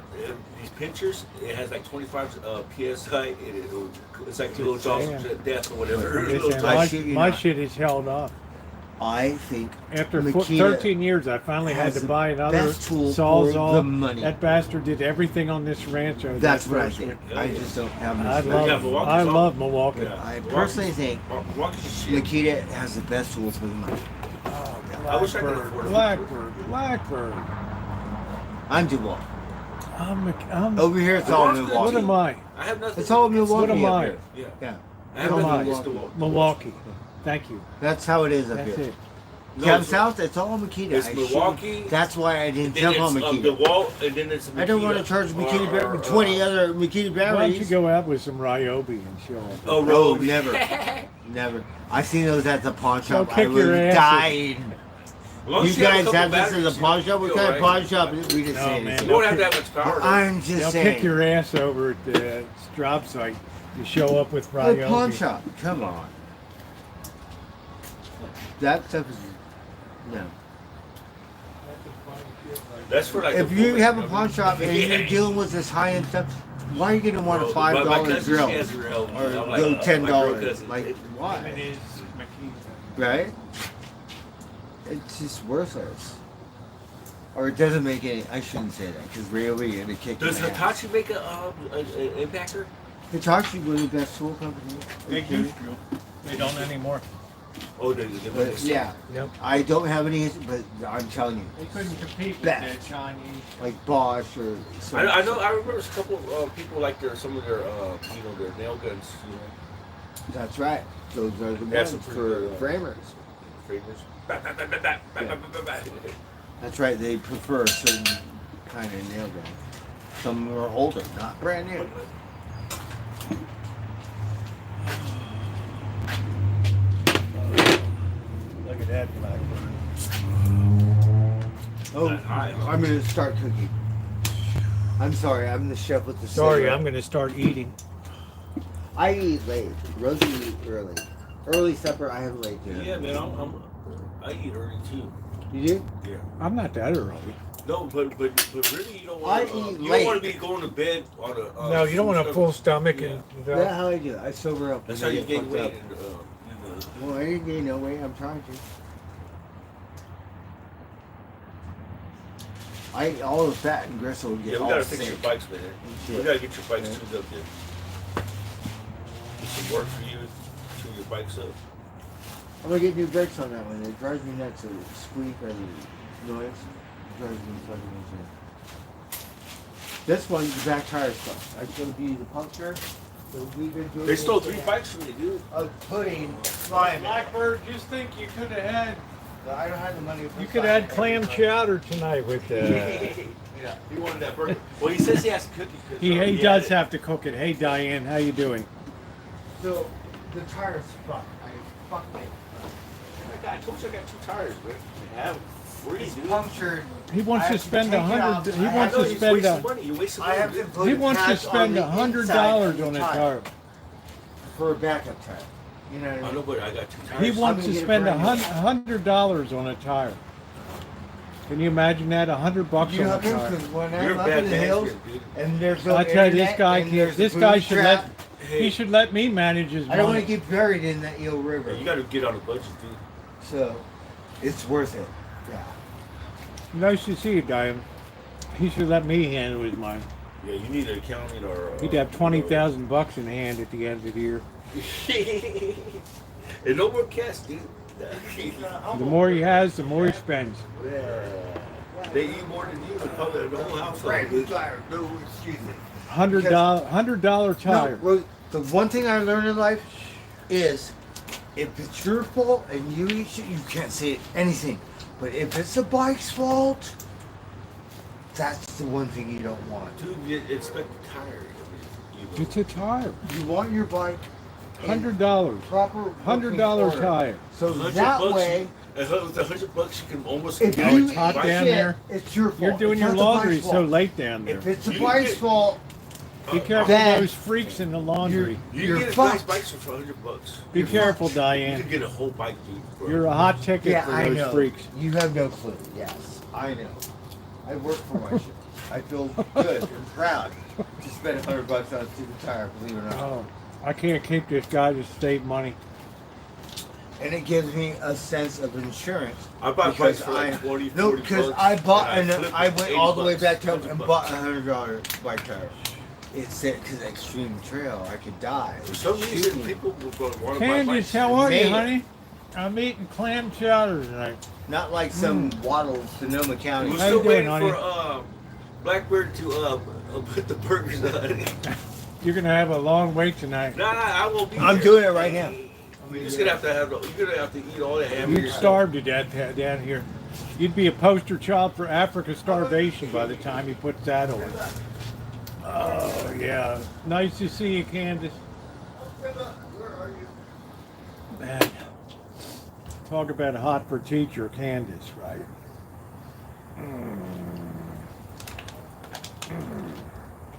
these pictures. It has like 25 psi. It's like little jaws
Damn.
of death or whatever.
Listen,
Little
I
my,
shit you
my
not.
shit is held up.
I think
After
Makita
13 years, I finally had
has
to
the
buy another
best tool for
Sawzall.
the money.
That bastard did everything on this Rancho.
That's
that
what I
first
think.
one.
I just don't have
I
much.
Yeah,
love,
Milwaukee's
I
all-
love Milwaukee.
Yeah.
I personally think
Milwaukee's shit.
Makita has the best tools for the money.
I wish I could afford it.
Blackbird.
I'm DeWalt.
I'm
Over here, it's all
Milwaukee's good,
Milwaukee.
what am I?
I have nothing.
It's all Milwaukee.
What am
up
I?
here.
Yeah.
Yeah,
I have
What am
nothing
I?
against the wall.
Milwaukee. Thank you.
that's how it is up
That's
here.
it.
No,
Down
it's-
south, it's all Makita.
It's
I
Milwaukee.
shouldn't- That's why I didn't
Then
jump
it's
on Makita.
the wall, and then it's
I don't want to charge Makita
or-
battery 20 other Makita
Why don't you
batteries.
go out with some Ryobi and show them?
Oh,
Oh,
Rosie.
never, never. I seen those at the pawn
Go
shop. I
kick
was
your ass.
dying.
As long
You
as have a
guys
couple
have this at the
batteries,
pawn shop? What
you'll
kind of
be
pawn
alright.
shop? We didn't
No,
say
man.
You
anything.
don't have that much power.
Well,
though.
I'm just
They'll
saying.
kick your ass over at the job site. You show up with
The
Ryobi.
pawn shop. Come on. That stuff is no.
That's for like.
If
the
you
woman,
have a
know
pawn
what I
shop and
mean?
you're dealing with this high-end stuff, Why are you gonna want a
My
$5
cousin,
grill
she has her own.
or
I'm
go
like, my girl
$10?
cousin.
Like
It
why?
is McKee's.
Right? It's just worthless. Or it doesn't make any. I shouldn't say that because really you're gonna kick.
Does
your ass.
Hitachi make a impactor?
Hitachi was the best tool company.
They used to. They don't anymore.
Oh, they
But yeah,
Yep.
I don't have any, but I'm telling you,
They couldn't compete with
Best.
the Chinese.
like Bosch or.
I know. I remember a couple of people like some of their their nail guns.
That's right. Those are the
That's
ones
some
for
pretty good,
framers.
Framers.
That's right. They prefer a certain kind of nail gun. Some are older, not brand new.
Look at that blackbird.
Oh, I'm gonna start cooking. I'm sorry. I'm the chef with the.
Sorry,
cigarette.
I'm going to start eating.
I eat late. Rosie eat early. Early supper. I have late dinner.
Yeah, man. I eat early too.
You do?
Yeah.
I'm not that early.
No, but really, you don't
I
want to.
eat
You
late.
don't want to be going to bed on a.
No, you don't want a full stomach.
Yeah.
And
That's how I do it. I sober up.
That's
and
how
I
you
get
gain
fucked
weight.
up.
And,
Well, I didn't gain no weight. I'm trying to. I eat all the fat and gristle would get
yeah, we
all
gotta fix
sick.
your bikes, man. We
shit.
gotta get your bikes
Yeah.
tuned up, then. Get some work for you. Tune your bikes up.
I'm gonna get new brakes on that one. It drives me nuts. The squeak or the noise. It drives me fucking insane. This one, the back tire stuff. I showed you the puncture. So we've been doing
They stole
this
3 bikes from you, dude.
of putting slime.
Blackbird, just think you could have had.
I don't have the money.
You could have had clam chowder tonight with.
Yeah, he wanted that burger. Well, he says he has to cook it.
He does have to cook it. Hey Diane, how you doing?
So the tires fucked. I fucked it.
I told you I got 2 tires, man. I have 3,
It's
dude.
punctured.
He wants
I
to
have to
spend
take it out.
$100. He
I
wants
know
to
he's
spend
wasting money. You're wasting
I
money.
have to
dude.
put
He wants to
pads on
spend
the
$100
inside of
on
the
a tire.
for a backup tire. You know what I
I
mean?
know, but I got 2 tires.
He wants to
gonna get a
spend
brand new
$100 on a tire. Can you imagine that? $100
You
on
know,
a tire.
because when
You're
I'm
a
up
bad
in the hills
man, dude.
and there's no
I tell you, this
internet
guy
and
can't.
there's a
This guy
booby
should
trap,
let. He should let me manage his
I don't want
money.
to get buried in that Eel River.
You gotta get on a budget, dude.
So it's worth it. Yeah.
Nice to see you, Diane. He should let me handle his money.
Yeah, you need an accountant or.
He'd have $20,000 in hand at the end of the year.
And no more cash, dude.
The more he has, the more he spends.
They eat more than you. Probably the whole household.
Brand new
dude.
tire. No, excuse me.
$100 tire.
No, well, the one thing I learned in life is if it's your fault and you eat shit, you can't say anything. But if it's the bike's fault, that's the one thing you don't want.
Dude, you expect a tire. I mean,
It's a tire.
You want your bike in
$100.
proper
$100
working order.
tire.
So
$100
that
bucks,
way,
with $100, you can almost
if
get
you
it's hot
eat
down
shit,
there.
it's your fault.
You're doing
It's
your
not the
laundry
bike's
so
fault.
late down there.
If it's the
You
bike's
get-
fault,
Be careful
Then-
of those freaks in the laundry.
You
You're
can get a
fucked.
nice bike for $100.
Be careful,
You
Diane.
can get a whole bike, dude. For
You're a hot ticket
yeah,
for
I
those
know.
freaks.
You have no clue. Yes, I know. I work for my shit. I feel good and proud to spend $100 on a stupid tire. Believe it or not.
Oh, I can't keep this guy to save money.
And it gives me a sense of insurance.
I bought
because
bikes for like
I-
20,
No,
40
because
bucks,
I bought
and
and
flipped
I
it
went
$80
all the way
bucks,
back home
$100
and bought a $100 bike tire. It's that because extreme trail, I could die.
For some reason, people will want to buy
Candice,
bikes.
how are you,
Made it.
honey? I'm eating clam chowder tonight.
Not like some waddle Sonoma County.
We're
How you
still
doing,
waiting
honey?
for Blackbird to put the burgers on.
You're gonna have a long wait tonight.
Nah, I won't be
I'm
there.
doing it right now.
You're just gonna have to have. You're gonna have to eat all the hamburgers.
You'd starve to death down here. You'd be a poster child for Africa starvation by the time he puts that on. Oh yeah, nice to see you, Candace. Man, talk about hot for teacher, Candace, right?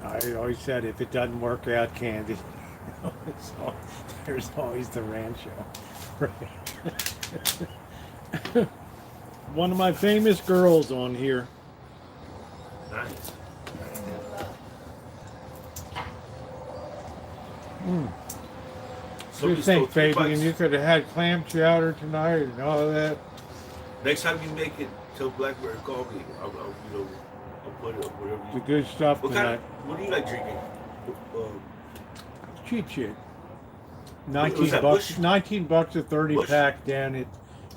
I always said if it doesn't work out, Candace, there's always the Rancho. One of my famous girls on here.
Nice. Somebody
Just think,
stole
Fabian,
$3.
you could have had clam chowder tonight and all that.
Next time you make it, tell Blackberry call me. I'll put it whatever.
The good stuff
What kind
tonight.
of? What do you like drinking?
Cheat shit.
Was
19
that
bucks.
Bush?
19 bucks a 30
Bush?
pack down at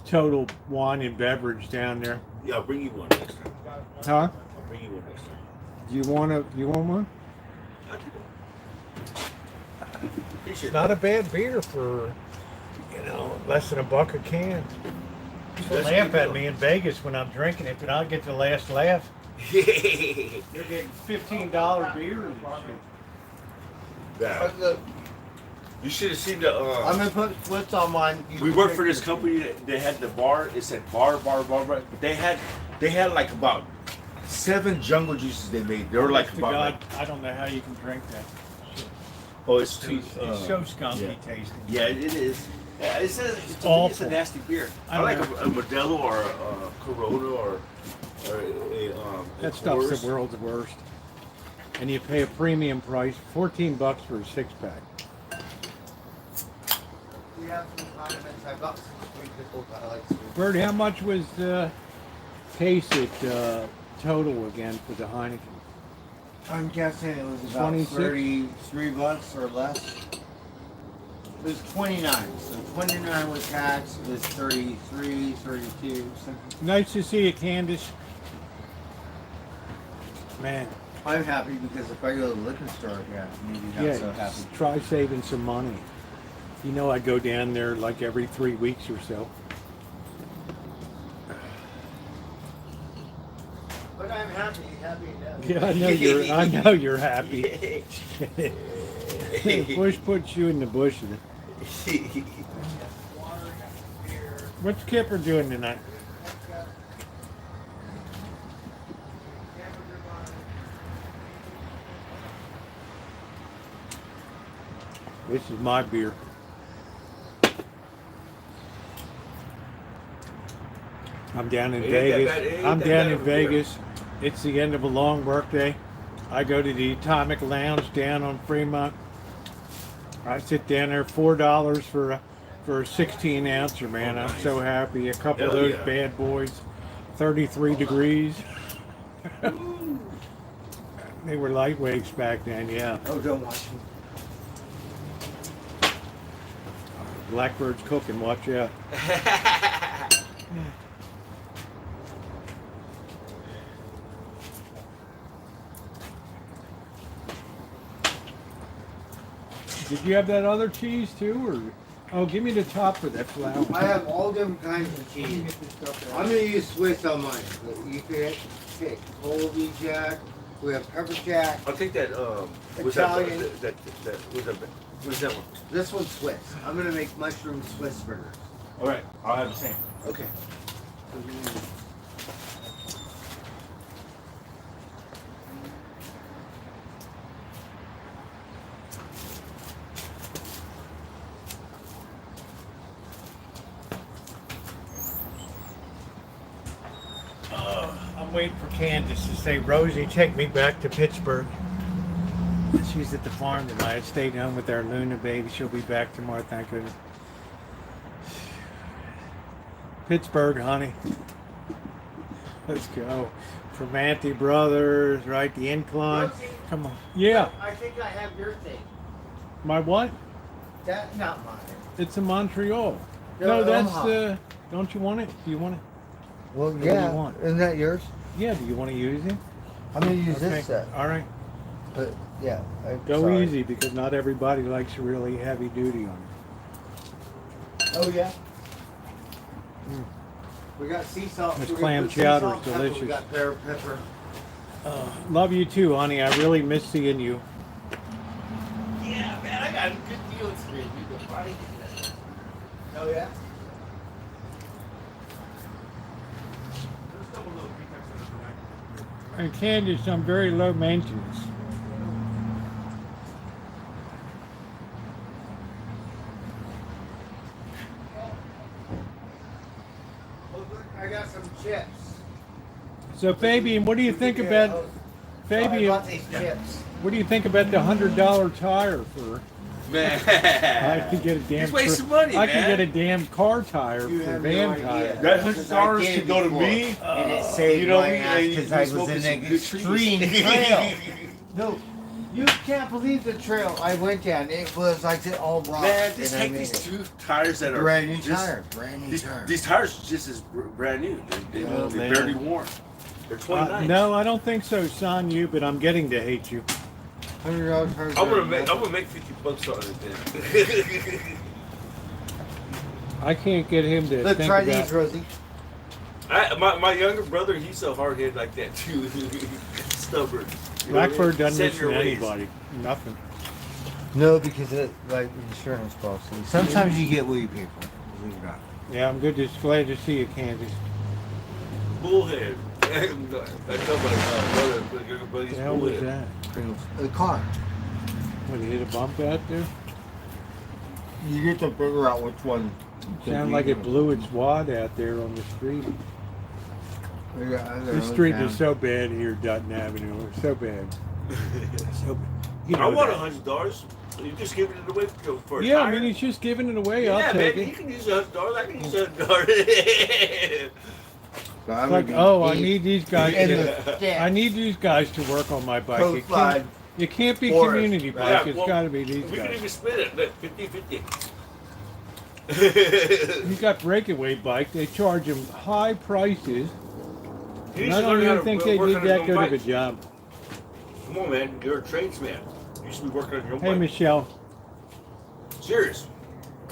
Total Wine and Beverage down there.
Yeah, I'll bring you one next time.
Huh?
I'll bring you one next time.
Do you want one?
I'll do that. Appreciate
It's not a bad beer for, less than $1 a can. People
That's
laugh
good
at
deal.
me in Vegas when I'm drinking it, but I'll get the last laugh.
it.
They're getting $15 beers and shit.
Yeah. You should have seen the.
I'm gonna put splits on mine. You
We
can
worked
pick
for this
your-
company. They had the bar. It said bar, but they had like about 7 jungle juices they made. They were like
To
about.
God, I don't know how you can drink that.
Oh, it's too.
It's so skunky
yeah.
tasting.
Yeah, it is. Yeah, it's a
awful.
nasty beer.
I
I like
know.
a Modelo or a Corona or
That
a
stuff's
Coors.
the world's worst. And you pay a premium price, $14 for a 6-pack.
We have some condiments. I got some sweet pickles. I like sweet.
Bert, how much was the case at Total again for the Heineken?
I'm guessing it was about
26?
$33 or less. It was 29. So 29 with tax. It was 33, 32. Something.
Nice to see you, Candace. Man,
I'm happy because if I go to the liquor store again, maybe not
yeah,
so happy.
try saving some money. You know I go down there like every 3 weeks or so.
But I'm happy now.
Yeah, I know you're happy. Bush puts you in the bush. What's Kipper doing tonight? This is my beer. I'm down in Vegas. I'm down in Vegas. It's the end of a long workday. I go to the Atomic Lounge down on Fremont. I sit down there, $4 for a 16 ouncer, man. I'm so happy. A couple of
Hell
those
yeah.
bad boys, 33 degrees. They were lightweights back then, yeah.
Oh, don't watch me.
Blackbird's cooking, watch out. Did you have that other cheese too, or? Oh, give me the top for that flour.
I have all different kinds of cheese. I'm gonna use Swiss on mine. But you can take Colby Jack. We have pepper jack.
I'll take that. Was
Italian.
that was that one?
This one's Swiss. I'm gonna make mushroom Swiss burgers.
All right, I'll have the same.
Okay.
I'm waiting for Candace to say, Rosie, take me back to Pittsburgh. She's at the farm tonight. I stayed home with our Luna baby. She'll be back tomorrow, thank goodness. Pittsburgh, honey. Let's go. From Auntie Brothers, right? The incline.
Rosie,
Come on. Yeah.
I think I have your thing.
My what?
That not mine.
It's in Montreal.
No,
No, that's
Omaha.
don't you want it? Do you want it?
Well,
do you want?
Isn't that yours?
Yeah, do you want to use it?
I'm gonna use
Okay.
this set.
All right.
But yeah,
Go
sorry.
easy because not everybody likes really heavy duty on it.
Oh yeah.
Mm.
We got sea salt.
This
We're
clam
gonna put sea
chowder
salt
is
and pepper.
delicious.
We got pepper.
Love you too, honey. I really miss seeing you.
Yeah, man, I got a good deal for you. You can buy it. Oh yeah.
And Candace, I'm very low maintenance.
I got some chips.
So Fabian, what do you think about
I
Fabian?
bought these chips.
What do you think about the $100 tire for
Man.
I could get a damn.
He's wasting money,
I
man.
could get a damn car tire
You
for
have
van
no
tire.
idea.
That
Because
$100
I did
could go to
before,
me.
and it saved
You know
my
me,
ass
and
because
you
I was
smoking
in
some
an
good trees.
extreme trail. No, you can't believe the trail I went down. It was like all rocks.
Man, just
and I
take
made
these
it.
2 tires that are
Brand new
just-
tire. Brand new tire.
These tires are just as brand new. They're
Oh, man.
barely worn. They're 29.
No, I don't think so, son. You, but I'm getting to hate you.
$100 tires.
I'm gonna make $50 on it then.
I can't get him to
Look,
think
try
about.
these, Rosie.
My younger brother, he's a hard head like that too. Stubborn. You know what I mean?
Blackbird doesn't
Set
listen
your
to
ways.
anybody. Nothing.
No, because it like insurance policy. Sometimes you get what you pay for. Believe it or not.
Yeah, I'm good. Just glad to see you, Candace.
Bullhead. I tell my younger brother, he's
The hell was
bullhead.
that?
Pringles. The car.
When you hit a bump out there?
You get to figure out which one.
Sound like it blew its wad out there on the street.
This
This street is so bad here, Dutton Avenue. So bad. So bad. You
I
know
want
that.
$100. You just giving it away for a
Yeah, I
tire?
mean, he's just giving it away.
yeah,
I'll take
man,
it.
you can use $100. I can use $100.
It's like, oh, I need these guys.
And
To,
the
I need these guys to work on my bike. It
Coastline.
can't be
Forest.
community bike.
Yeah,
It's
well,
got to be these
We can
guys.
even split it. Look, 50-50.
You got breakaway bike. They charge them high prices.
You
And
should
I don't
learn how
even
to
think
work
they
on
did
your
that
own
good of a
bike.
job.
Come on, man. You're a tradesman. You should be working on your own
Hey,
bike.
Michelle.
Serious.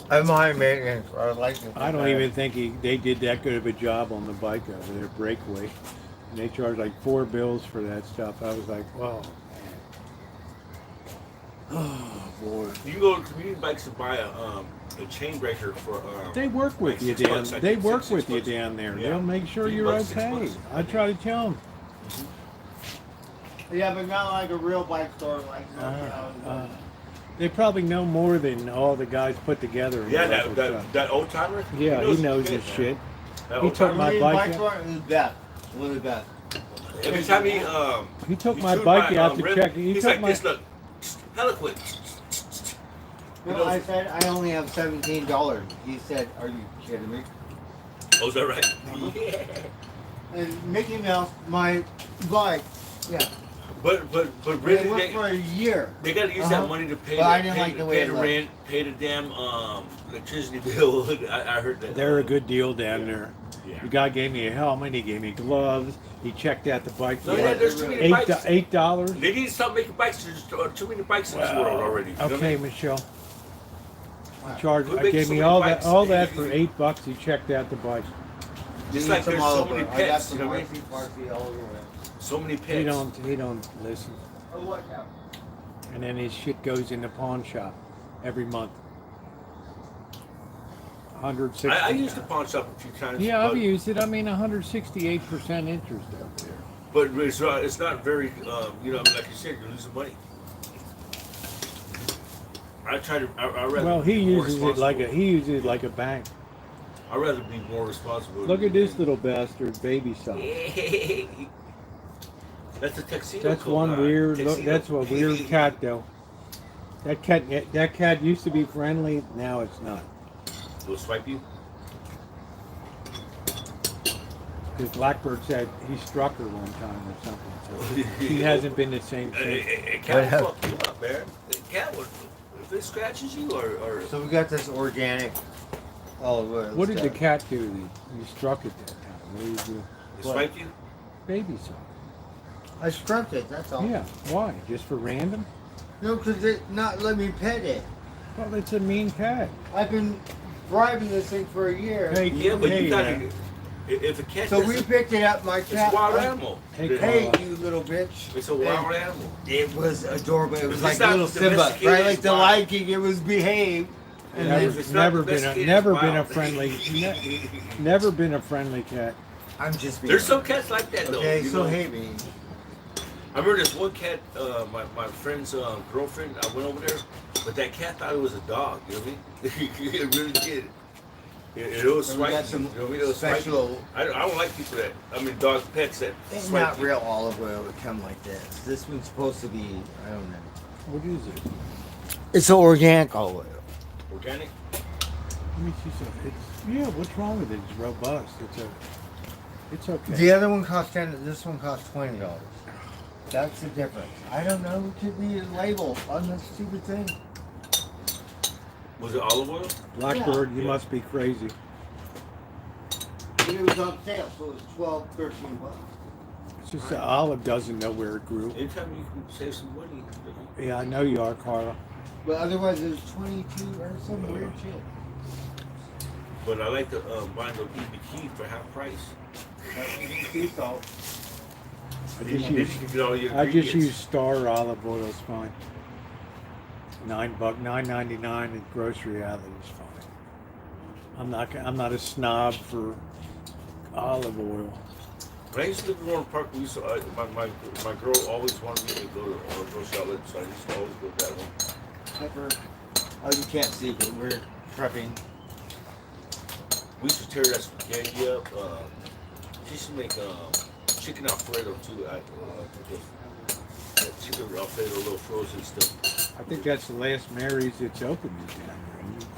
I'm high maintenance. I like it.
I don't even think they did that good of a job on the bike over there, breakaway. And they charged like $4 bills for that stuff. I was like, whoa. Oh boy.
You can go to community bikes and buy a chain breaker for.
They work with
like
you
$6,
down.
I
They
think,
work
$6
with you
bucks.
down there.
Yeah.
They'll make sure
$8,
you're
$6.
okay. I try to tell them.
Yeah, but not like a real bike store. Like
They probably know more than all the guys put together. in
Yeah,
the local shop.
that old timer.
Yeah, he knows his
man.
shit.
That
He
old
took
timer.
my bike.
store is best. One of the best.
Every time
He took
he
my
tuned
bike out to
rim,
check. He
he's
took
like
my.
this. Look, hella quick.
No, I said I only have $17. He said, "Are you kidding me?"
Oh, is that right? Yeah.
And Mickey Mouse, my bike. Yeah.
But
It
really,
went for a year.
they got to use that money to pay.
But I
the,
didn't
pay,
like the way
pay
it
the
looked.
rent, pay the damn electricity bill. I heard that.
They're a good deal down there.
Yeah.
The guy gave me a helmet. He gave me gloves. He checked out the bike for
No, yeah, there's too many bikes.
$8.
They need to stop making bikes. There's too many bikes in this world already. You know what I
Okay,
mean?
Michelle. He charged.
Quit
I
making
gave
so
me
many
all
bikes.
that for $8. He checked out the bike.
Just
You
like
need some
there's so
Oliver.
many
I got
pets.
some
You know what I mean?
Marcy all over it.
So many pets.
He don't listen.
Oh, what now?
And then his shit goes in the pawn shop every month. 160.
I used the pawn shop a few times.
Yeah, I've
but,
used it. I mean, 168% interest out there.
But it's not very, you know, like you said, you're losing money. I try to. I rather.
Well, he
be more
uses it like a bank.
I'd rather be more responsible.
Look at this little bastard, baby son.
That's a tuxedo.
That's
coat,
one weird. Look,
tuxedo.
that's a weird cat, though. That cat used to be friendly. Now it's not.
Will swipe you?
Because Blackbird said he struck her one time or something. So he hasn't been the same since.
A cat will fuck you up, man. A cat would. If it scratches you or
So we got this organic olive oil.
What did the
stuff.
cat do? You struck it that time. What did you do?
it swipe you?
Baby son.
I struck it. That's all.
Yeah. Why? Just for random?
No, because it not let me pet it.
Well, it's a mean cat.
I've been driving this thing for a year.
Hey,
Yeah, but
hey,
you gotta. If a cat.
So we
doesn't-
picked it up. My
It's a
cat.
wild animal.
Hey,
Hey,
Carla.
you little bitch.
It's a wild animal.
It was adorable. It was
If
like
it's not
little Simba,
domesticated,
right? Like
it's
the
wild.
Lion King. It was behaved. And
Yeah,
then
if it's not
Never been a
domesticated,
never
it's
been a
wild.
friendly never been a friendly cat.
I'm just being.
There's some cats like that though.
Okay,
you
so
know?
hate me.
I remember this one cat, my friend's girlfriend. I went over there, but that cat thought it was a dog. You know what I mean? It really did. It was
And we got
swipe.
some
You know what I mean? It was swipe.
special.
I don't like people that. I mean, dog pets that.
It's
swipe
not
you.
real olive oil. It come like this. This one's supposed to be. I don't know.
What is it?
It's an organic olive oil.
Organic?
Let me see something. Yeah, what's wrong with it? It's robust. It's okay.
The other one costs $10. This one costs $20. That's the difference. I don't know. It could be a label on this stupid thing.
Was it olive oil?
Blackbird, you
Yeah.
must be crazy.
It was on sale, so it was $12, $13.
It's just the olive doesn't know where it grew.
Anytime you can save some money.
Yeah, I know you are, Carla.
But otherwise, it was 22 or some weird shit.
But I like to buy the EBT for half price.
I
Then
just
you
use,
can get all your
I just
ingredients.
use Star olive oil. It's fine. $9.99 at grocery outlet is fine. I'm not a snob for olive oil.
When I used to live in Roaring Park, we used to, my girl always wanted me to go to grocery outlet, so I used to always go to that one.
Pepper. Oh, you can't see, but we're prepping.
We used to tear that spaghetti up. She used to make chicken Alfredo too. Chicken Alfredo, little frozen stuff.
I think that's the last Mary's that's open down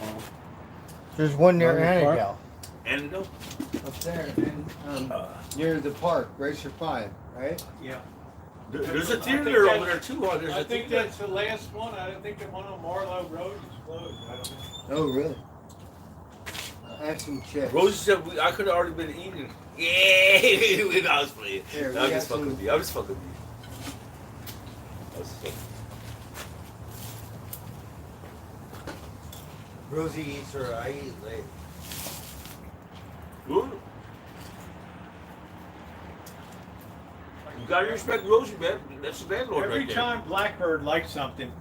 there.
There's one near
Roaring Park?
Annandale.
And no,
Up there, and near the park, Racer 5, right?
Yeah.
there's a
I think
theater
that-
over there too. There's
I
a
think
theater.
that's the last one. I don't think the one on Marlowe Road is closed. I don't know.
Oh, really? I have some chips.
Rosie said I could have already been eating. Yeah, I was playing.
Here, we
I'm
got
just fucking
some-
with you. I'm just fucking with you. I was fucking.
Rosie eats her, I eat late.
Good. You gotta respect Rosie, man. That's the landlord
Every
right there.
time Blackbird likes something,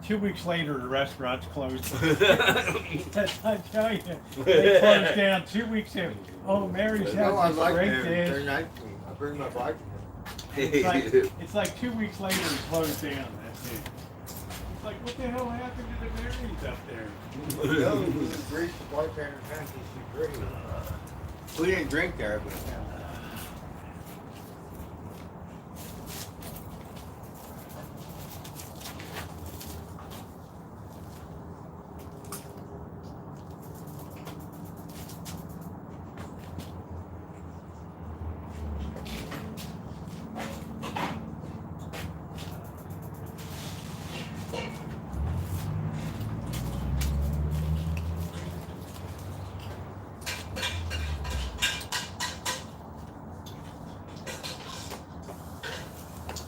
2 weeks later the restaurant's closed. I tell you, they closed down 2 weeks in. Oh, Mary's
No, I
has this
like
great
them. They're
dish.
nice to me. I bring my bike to
It's like 2 weeks later it's closed down. That's it. It's like, what the hell happened to the Mary's up there?
them. No, it was a great supply pattern pancakes. She's great. We didn't drink there, but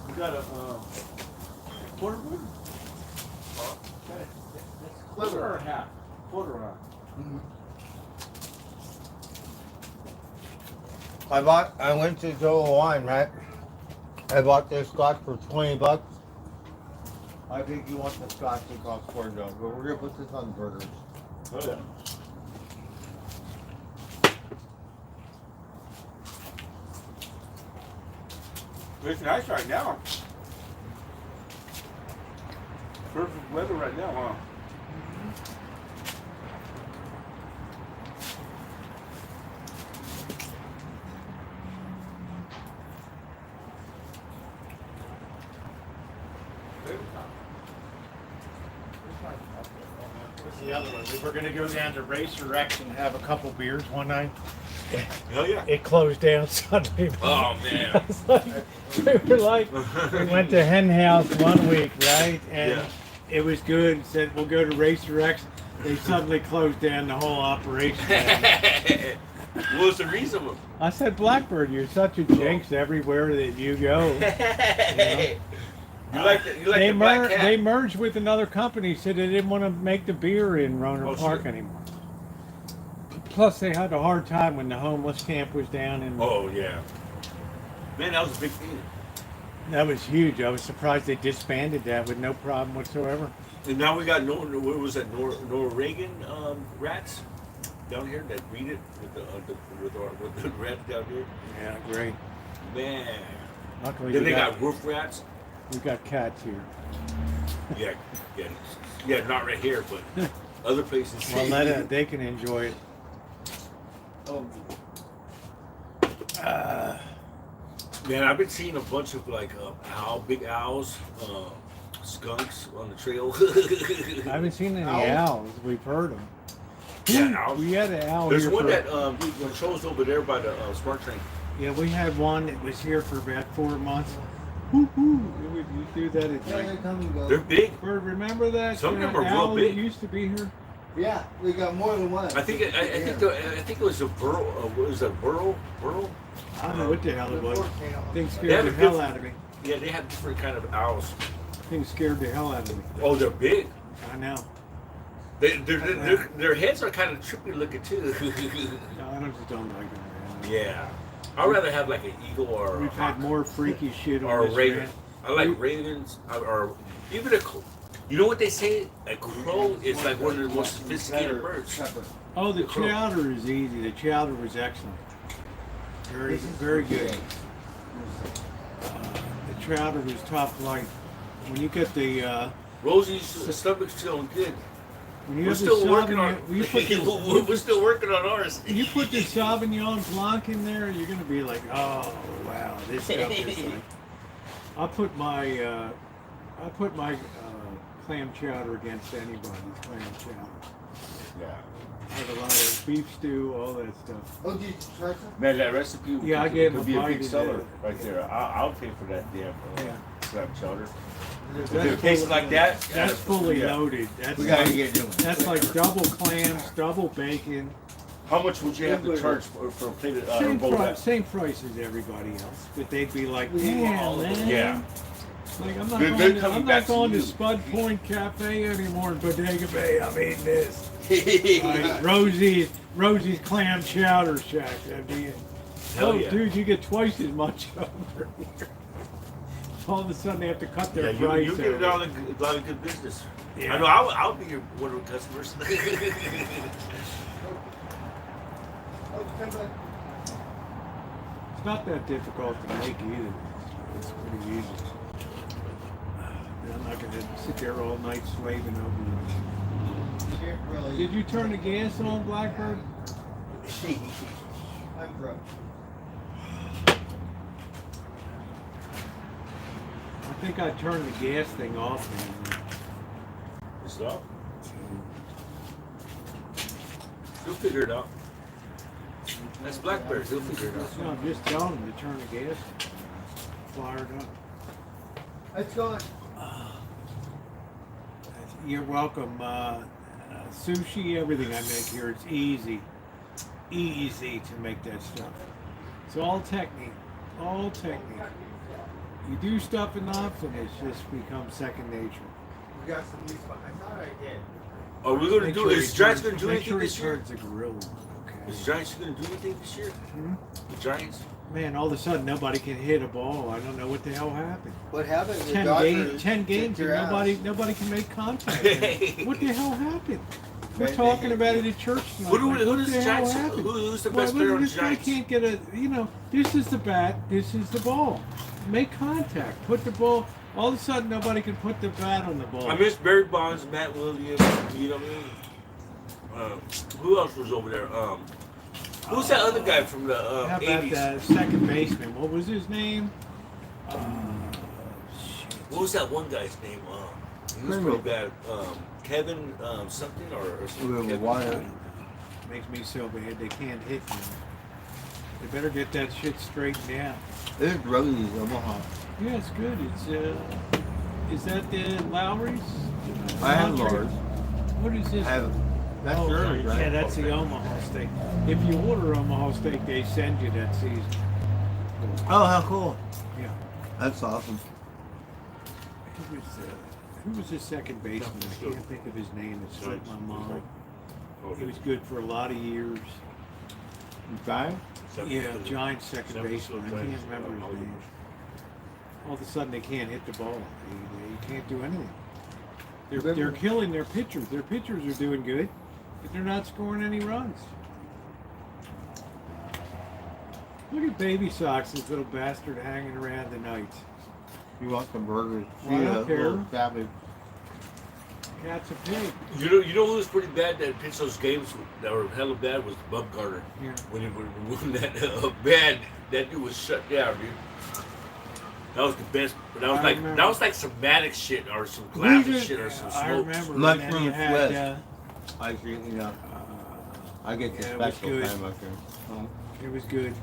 You got a quarter wood? Quarter or half? Quarter or half?
I went to Total Wine, right? I bought this scotch for $20. I think you want the scotch that costs $4, but we're gonna put this on burgers.
Oh, yeah. It's nice right now. Perfect weather right now, huh?
What's the other one? We were gonna go down to Racer X and have a couple beers one night.
Hell yeah.
It closed down Sunday.
Oh man.
We were like, we went to Hen House 1 week, right? And
Yeah.
it was good. Said we'll go to Racer X. They suddenly closed down the whole operation.
What was the reason?
I said, Blackbird, you're such a jinx everywhere that you go.
You like
They,
the black cat?
they merged with another company, said they didn't want to make the beer in Roner
Oh,
Park
shit.
anymore. Plus, they had a hard time when the homeless camp was down, and
Oh yeah. Man, that was a big thing.
that was huge. I was surprised they disbanded that with no problem whatsoever.
And now we got what was that Norwegian rats down here that breed it with the rats down here.
Yeah, great.
Man.
Luckily,
Then
we
they
got,
got roof rats.
we got cats here.
Yeah, not right here, but other places.
Well, they can enjoy it.
Oh,
Man, I've been seeing a bunch of like big owls skunks on the trail.
I haven't seen any
Owls?
owls. We've heard them.
Yeah, owls.
We had an owl
There's
here
one
for,
that patrols over there by the smart train.
yeah, we had one that was here for about 4 months. Woo-hoo. You do that at
Yeah, they
night.
come and go.
They're big.
Bird, remember that
Some of them are real
owl that
big.
used to be here?
Yeah, we got more than one.
I think it was a burrow. What was a burrow?
I don't know what the hell it was. Thing
They
scared
have
the
a
hell
different-
out of me.
Yeah, they have different kind of owls.
Thing scared the hell out of me.
Oh, they're big.
I know.
Their heads are kind of trippy looking too.
No, I just don't like them, man.
Yeah, I'd rather have like an eagle or
We've had more freaky shit on
or a
this
raven.
ranch.
I like ravens or even a. You know what they say? A crow is like one of the most sophisticated birds.
Oh, the
crow.
chowder is easy. The chowder was excellent. Very, very good. The chowder was top flight. When you get the
Rosie's stomach's feeling good.
when you
We're
have
still
the
working on.
Sauvignon, when you put the,
We're still working on ours.
when you put the Sauvignon Blanc in there, you're gonna be like, oh wow, this stuff is like. I put my clam chowder against anybody's clam chowder.
Yeah.
I have a lot of beef stew, all that stuff.
Oh, did you try some?
Man, that recipe
Yeah, I gave him
could
a
be a
bite
big
of
seller
that.
right there. I'll pay for that damn
Yeah.
clam chowder. If
That's
it tastes
fully-
like that,
That's fully
yeah.
loaded. That's
We gotta
like,
get new ones.
that's like double clams, double bacon.
How much would you have to charge for a plate of bowl that?
Same price as everybody else, but they'd be like, damn, man.
Yeah.
Like I'm not
They're
going, to,
coming
I'm
back
not
to
going to
you.
Spud Point Cafe anymore in Bodega Bay. I'm eating this.
Yeah.
Like Rosie's Clam Chowder Shack. That'd be it.
Hell
Oh,
yeah.
dude, you get twice as much over here. All of a sudden, they have to cut their
Yeah,
price.
you get
over.
a lot of good business.
Yeah.
I know. I'll be your one of the customers.
It's not that difficult to make either. It's pretty easy. I'm not going to sit there all night slaving over
Can't
it.
really.
Did you turn the gas on, Blackbird?
I'm broke.
I think I turned the gas thing off.
Stop. You'll figure it out. That's Blackbird. He'll figure it out.
No, I'm just telling him to turn the gas fired up.
It's gone.
You're welcome. Sushi, everything I make here, it's easy. Easy to make that stuff. It's all technique. All technique. You do stuff enough and it just becomes second nature.
We got some new spot. I thought I did.
Are we going to do? Is Giants going to do
make
anything
sure he
this year?
turns the grill on, okay?
Is Giants going to do anything this year?
Hmm?
The Giants?
Man, all of a sudden nobody can hit a ball. I don't know what the hell happened.
What happened? The
10
Dodgers
10
kicked
games
your
and
ass.
nobody can make contact. What the hell happened? We're
Man,
talking
they-
about it at church tonight.
Who
Like, what
is
the
the
hell
Giants?
happened?
Who's the
Well,
best player on the
this guy
Giants?
can't get a, this is the bat, this is the ball. Make contact. Put the ball. All of a sudden, nobody can put the bat on the ball.
I miss Barry Bonds, Matt Williams. You know what I mean? Who else was over there? Who's that other guy from the
How about
80s?
that second baseman? What was his name? Shit.
What was that one guy's name? He was pretty bad. Kevin something or something.
Water.
Makes me so bad. They can't hit me. They better get that shit straightened out.
This is Rosie's Omaha.
Yeah, it's good. Is that the Lowry's?
I have
Laundry?
Lars.
What is this?
I have. That's
Oh,
yours, right?
yeah, that's the Omaha steak. If you order Omaha steak, they send you that season.
Oh, how cool.
Yeah.
That's awesome.
Who was his second baseman? I can't think of his name. It slipped my mind. He was good for a lot of years.
Okay.
Yeah, Giants second baseman. I can't remember his name. All of a sudden, they can't hit the ball. They can't do anything. They're killing their pitchers. Their pitchers are doing good, but they're not scoring any runs. Look at Baby Socks, this little bastard hanging around tonight.
You want some burgers?
Well, I don't care.
Little savage.
Cat's a pig.
You know who was pretty bad that pitched those games that were hella bad was Bumgarner.
Yeah.
When he was that bad, that dude was shut down, dude. That was the best. That was
I
like
remember.
that was like some Maddox shit or some Glavin shit or some
I
smoke.
remember.
Much
and then
room
you had,
west. I drink, you know. I get the
yeah, it was
special
good.
time up there.
It was good.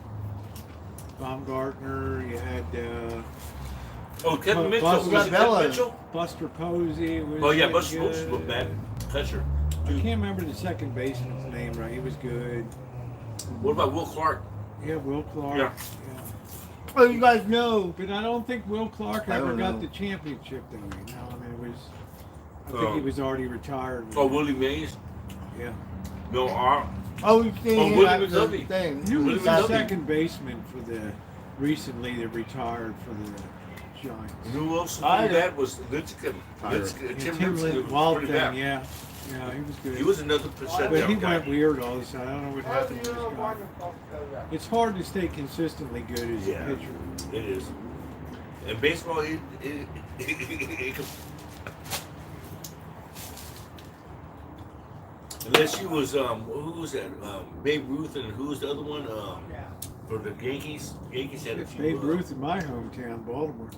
Baumgartner, you had
Oh, Kevin Mitchell.
Buster
Was it Kevin
Bella.
Mitchell?
Buster Posey. Was
Oh yeah,
really
Buster Brooks
good.
was bad. Catcher.
I can't remember the second baseman's name right. He was good.
What about Will Clark?
Yeah, Will Clark.
Yeah.
Oh, you guys know.
But I don't think Will Clark
I
ever
don't
got
know.
the championship though. You know, I mean, it was. I think he was already retired.
Oh, Willie Mays.
Yeah.
No R.
Oh, you see,
Oh, Willie
that's the
McDovey.
thing.
He was
Willie
the
McDovey.
second baseman for the recently that retired for the Giants.
Who else
I-
was that? Was Lincecum.
Tyler.
Yeah,
Tim
Tim
Lincecum was
Walton,
pretty bad.
yeah, he was good.
He was another percent
but he
down
went
guy.
weird all of a sudden. I don't know what happened to this guy. It's hard to stay consistently good as
Yeah.
a pitcher.
It is. And baseball, it unless you was who was that? Babe Ruth, and who was the other one? For the Yankees. Yankees had a few.
Babe Ruth in my hometown, Baltimore.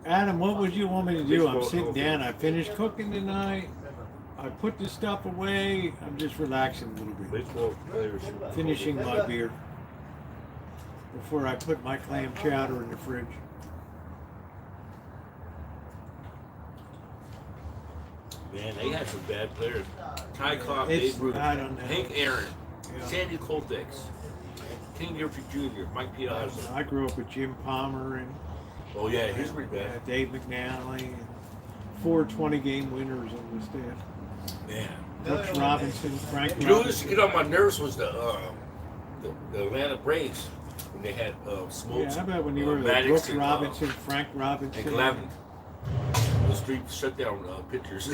Adam, what would you want me to do? I'm sitting down. I finished cooking tonight. I put the stuff away. I'm just relaxing a little bit.
Baseball players.
Finishing my beer before I put my clam chowder in the fridge.
Man, they had some bad players. Ty Cobb, Babe Ruth,
I don't know.
Hank Aaron,
Yeah.
Sandy Koufax, King Griffey Jr., Mike Piazza.
I grew up with Jim Palmer and
Oh yeah, he's pretty bad.
Dave McNally, and 4 20-game winners on the staff.
Man.
Brooks Robinson, Frank
You know who used to
Robinson.
get on my nerves was the Atlanta Braves when they had Smokes.
Yeah, how about when you were
Maddox
Brooks
and,
Robinson, Frank Robinson?
and Glavin. Those three shutdown pitchers.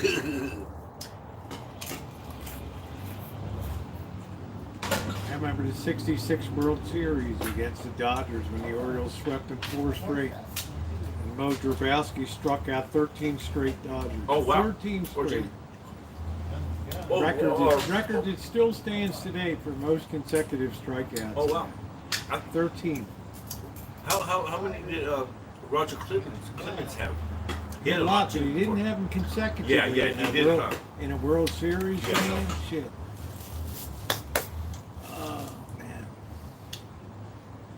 I remember the '66 World Series against the Dodgers when the Orioles swept them 4 straight. And Mo Drabowski struck out 13 straight Dodgers.
Oh, wow.
13 straight.
14. Oh,
Record that still stands today for most consecutive strikeouts.
Oh wow.
13.
How many did Roger Clemens have? He had
A lot, but he didn't have them consecutively.
Yeah, yeah,
in
he
a
did,
World,
huh?
in a World Series
Yeah.
game. Shit. Oh man.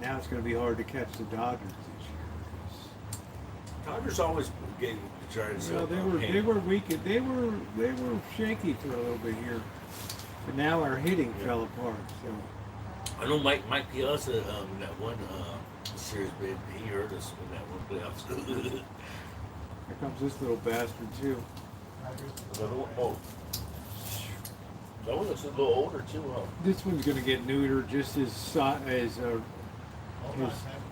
Now it's going to be hard to catch the Dodgers this year.
Dodgers always gave the Giants.
Well, they were weak. They were shaky for a little bit here, but now our hitting fell apart. So
I know Mike Piazza in that one series, but he hurt us in that one playoffs.
here comes this little bastard too.
Another one. Oh, that one looks a little older too, huh?
This one's going to get neutered just as his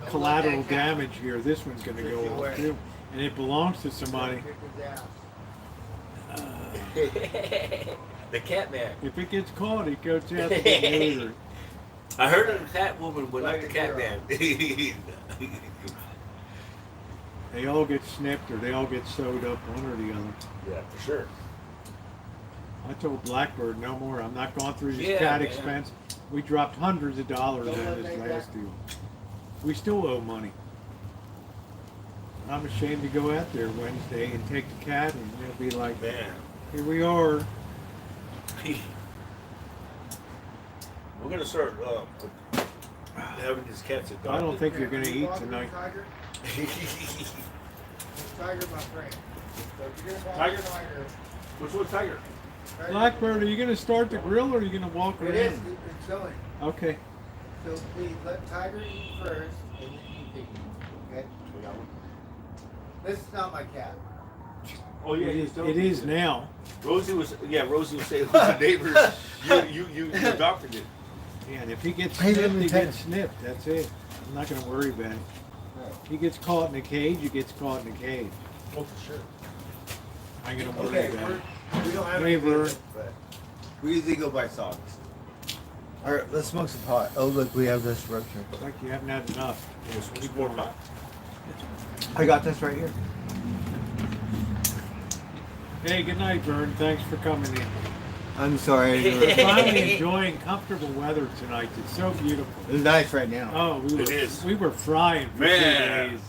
collateral damage here. This one's going to go off too, and it belongs to somebody.
The cat man.
If it gets caught, it goes out to get neutered.
I heard of the cat woman, but not the cat man.
They all get snipped or they all get sewed up, one or the other.
Yeah, for sure.
I told Blackbird no more. I'm not going through this
Yeah,
cat
man.
expense. We dropped hundreds of dollars on this last deal. We still owe money. I'm ashamed to go out there Wednesday and take the cat and they'll be like,
Man.
here we are.
We're gonna start having these cats adopted.
I don't think you're going to eat tonight.
Tiger, my friend.
Tiger? Which one's Tiger?
Blackbird, are you going to start the grill or are you going to walk
It
around?
is. It's chilling.
Okay.
So please let Tiger eat first, and then you take it. Okay? This is not my cat.
Oh yeah,
It is now.
Rosie was saying it was the neighbors. You adopted it.
Yeah, and if he gets
Hey,
snipped,
let me
he
tell
gets snipped. That's it. I'm not going to worry about it. He gets caught in a cage, he gets caught in a cage.
Oh for sure.
I ain't going to worry
Okay,
about it.
we don't have
Hey,
any
Vern.
business, but we usually go by songs.
Alright, let's smoke some pot. Oh, look, we have this rupture.
It's like you haven't had enough.
Keep more hot.
I got this right here.
Hey, good night, Vern. Thanks for coming in.
I'm sorry.
We're finally enjoying comfortable weather tonight. It's so beautiful.
It's nice right now.
Oh,
It is.
we were frying for
Man.
2 days.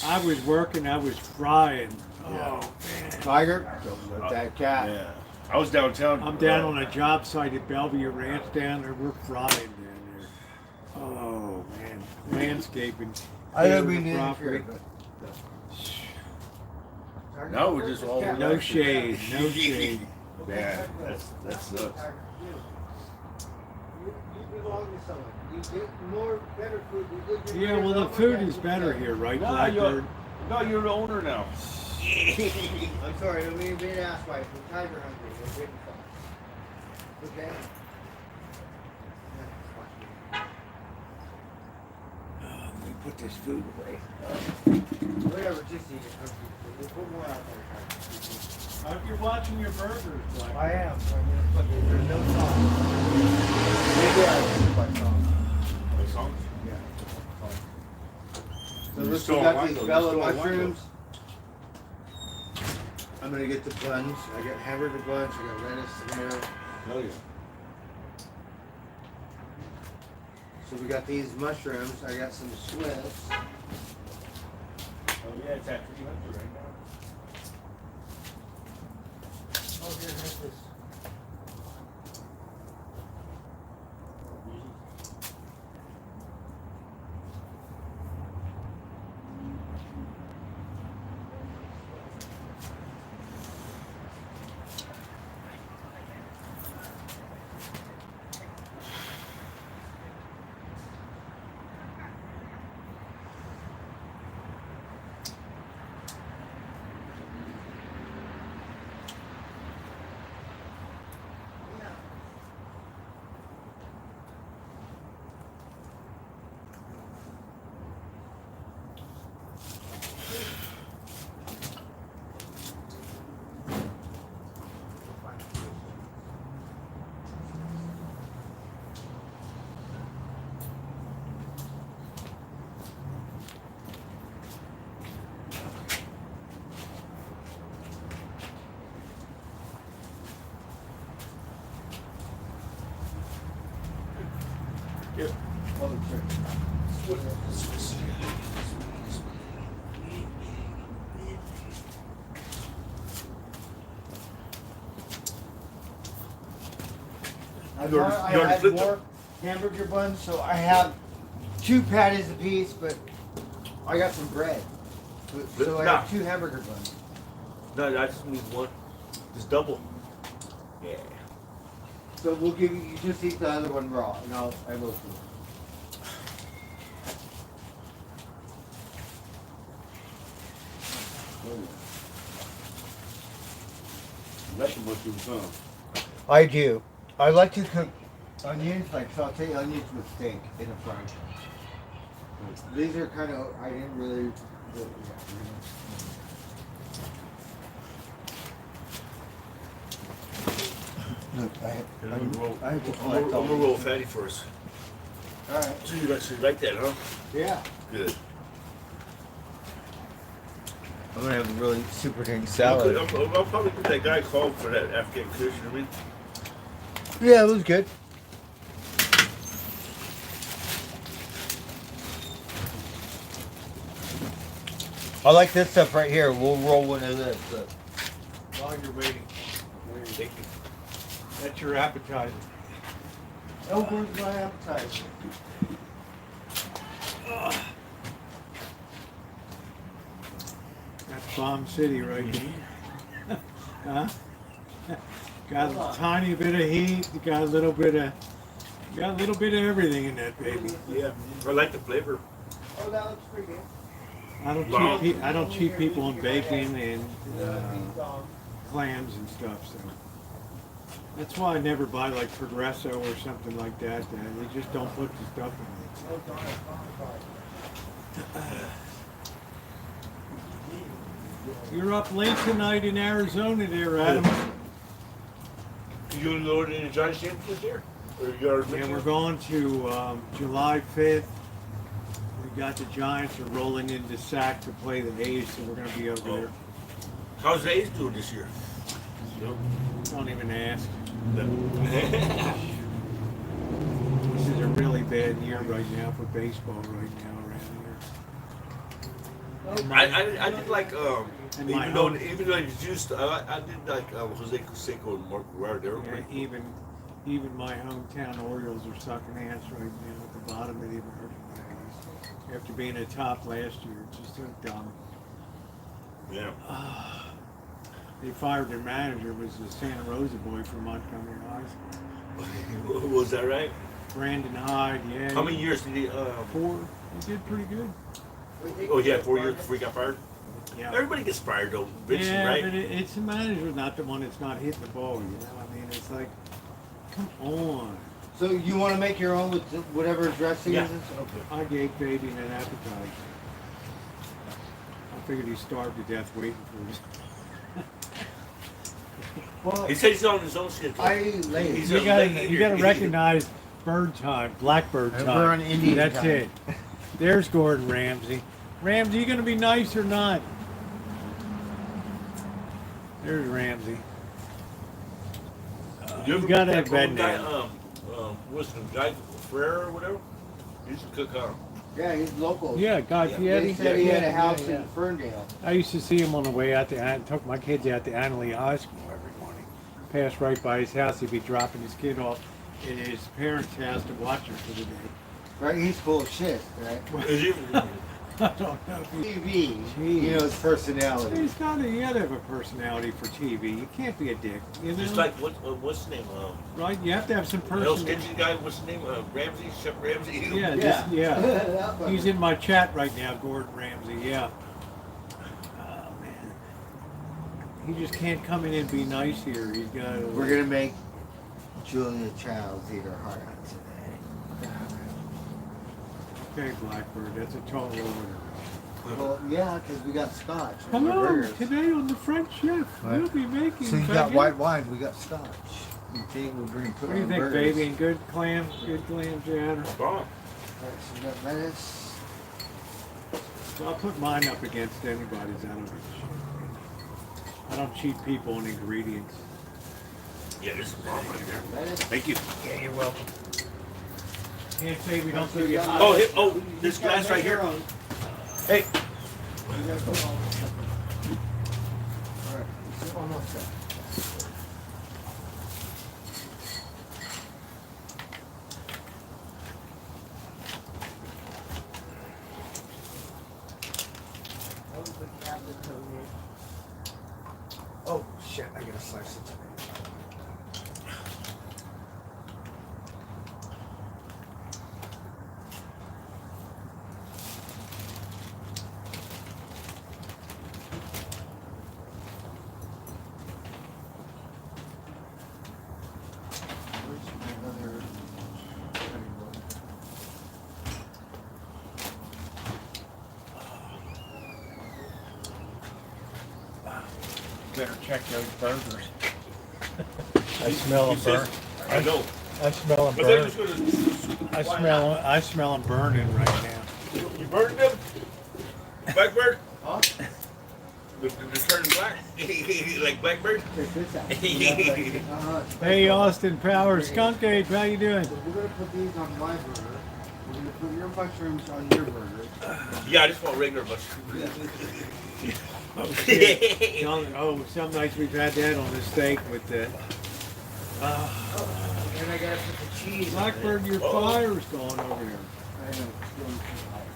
I was working, I was frying. Oh, man.
Tiger, don't let that cat.
Yeah. I was downtown.
I'm down on a job site at Bellevue Ranch down there. We're frying down there. Oh, man. Landscaping.
I don't
Clear
mean
the
to
property.
interfere, but
No, we're just all
No shade, no shade.
Yeah, that's nuts.
You belong to someone. You get more better food. You get
Yeah, well, the food is better here, right,
No,
Blackbird?
you're the owner now.
I'm sorry, I don't mean to be an asswipe. We're tiger hungry. We're waiting for it. Okay?
Let me put this food away.
Whatever, just eat it. We'll put more out there.
If you're watching your burgers, Blackbird.
I am. So I'm gonna put it. There's no sauce. Maybe I will put sauce.
Song?
Yeah. So
You
this
still
we
on
got
wine,
these
though. You
bella
still on wine,
mushrooms. I'm gonna get the buns. I got hamburger buns. I got lettuce, tomato.
Hell yeah.
So we got these mushrooms. I got some Swiss.
Oh yeah, it's at 300 right now.
Oh, here, have this. I
You already-
thought
you
I
already
had
flipped
more hamburger buns, so I have 2 patties apiece, but I got some bread. So I
Nah.
have 2 hamburger buns.
No, I just need one. Just double. Yeah.
So we'll give you, you just eat the other one raw, and I will too.
That's the most you was
I do. I like to cook onions, like saute onions with steak in a frying pan. These are kind of, I didn't really, Look, I have to collect
I'm
all
gonna roll
these.
fatty first.
Alright,
So you like that, huh?
yeah.
Good.
I'm gonna have a really super tank
I'll probably put that guy called for that Afghan kush, you know what I mean?
Yeah, it was good. I like this stuff right here. We'll roll one of this.
While you're waiting,
Thank you.
that's your appetizer.
Oh, where's my appetizer?
That's Bomb City right here. Huh? Got a tiny bit of heat. Got a little bit of everything in that baby.
Yeah, I like the flavor.
Oh, that looks pretty good.
I don't cheat people on bacon and clams and stuff. So that's why I never buy like Progresso or something like that. They just don't put the stuff in it. You're up late tonight in Arizona, there, Adam.
You loaded in the Johnny Champions there? Or you already
Yeah, we're going to July 5th. We got the Giants are rolling into Sac to play the A's, so we're going to be over there.
How's the A's doing this year?
Don't even ask. This is a really bad year right now for baseball right now around here.
I did like
In my
even though it's used I did like Jose Canseco and Mark Guerrero. They were
Yeah,
pretty cool.
even my hometown Orioles are sucking ass right now at the bottom of the American League. After being a top last year, it's just so dumb.
Yeah.
They fired their manager, was the Santa Rosa boy from Montgomery High School.
Was that right?
Brandon Hyde, yeah.
How many years did he?
4. He did pretty good.
Oh yeah, 4 years before he got fired.
Yeah.
Everybody gets fired though, eventually,
Yeah,
right?
but it's the manager, not the one that's not hitting the ball. You know, I mean, it's like, come on.
So you want to make your own with whatever dressing
Yeah.
is? Okay.
I gave Baby an appetizer. I figured he starved to death waiting for us.
Well,
He said he's on his own schedule.
I eat late.
He's
You
a
gotta,
late
you gotta
eater.
recognize bird time, blackbird
And
time.
we're on Indian
That's
time.
it. There's Gordon Ramsay. Ramsay, you gonna be nice or not? There's Ramsay.
You ever
You gotta
met
have
that
bed
one guy,
now.
what's the guy, Frere or whatever? He used to cook
Yeah, he's local.
Yeah, Guy
Yeah.
They
Fieri.
said he had a house
yeah.
in Ferndale.
I used to see him on the way out to. I took my kids out to Annalee High School every morning. Passed right by his house. He'd be dropping his kid off at his parents' house to watch him for the day.
Right? He's full of shit, right?
Is he?
I don't know if he.
TV, you know his personality.
He's got to. You gotta have a personality for TV. You can't be a dick. You know?
Just like what's his name?
Right? You have to have some
The
personality.
skinny guy. What's his name? Ramsey, Chef Ramsey.
Yeah,
Yeah.
yeah. He's in my chat right now, Gordon Ramsay. Yeah. Oh man, he just can't come in and be nice here. He's got.
We're gonna make Julia Childs eat her heart out today.
Okay, Blackbird. That's a tall order.
Well, yeah, because we got scotch. on our
Hello,
burgers.
today on the French Chef,
Right.
we'll be making.
So you got
baguette.
white wine, we got scotch. You think we're going to put
What do you
on
think,
burgers.
baby? And good clam chowder.
Bomb.
Alright, so we got lettuce.
So I'll put mine up against anybody's. I don't give a shit. I don't cheat people on ingredients.
Yeah, this is bomb right there.
Lettuce.
Thank you.
Yeah, you're welcome.
Can't say we don't give you hot.
Oh, this glass right here. Hey.
Alright, it's almost done. Oh shit, I gotta slice it today. Where's my other cutting board?
Better check those burgers. I smell them burn.
I know.
I smell them
But they're
burn.
just gonna.
I smell them burning right now.
You burned them? Blackbird?
Huh?
They're turning black? Like Blackbird?
Check this out.
Hey, Austin Powers, Skunk Age, how you doing?
So we're gonna put these on my burger. We're gonna put your mushrooms on your burger.
Yeah, I just want regular mushrooms.
Oh, shit. Oh, some nights we've had that on the steak with the.
And I gotta put the cheese. on it.
Blackbird, your fire's going over there.
I know, it's going too high.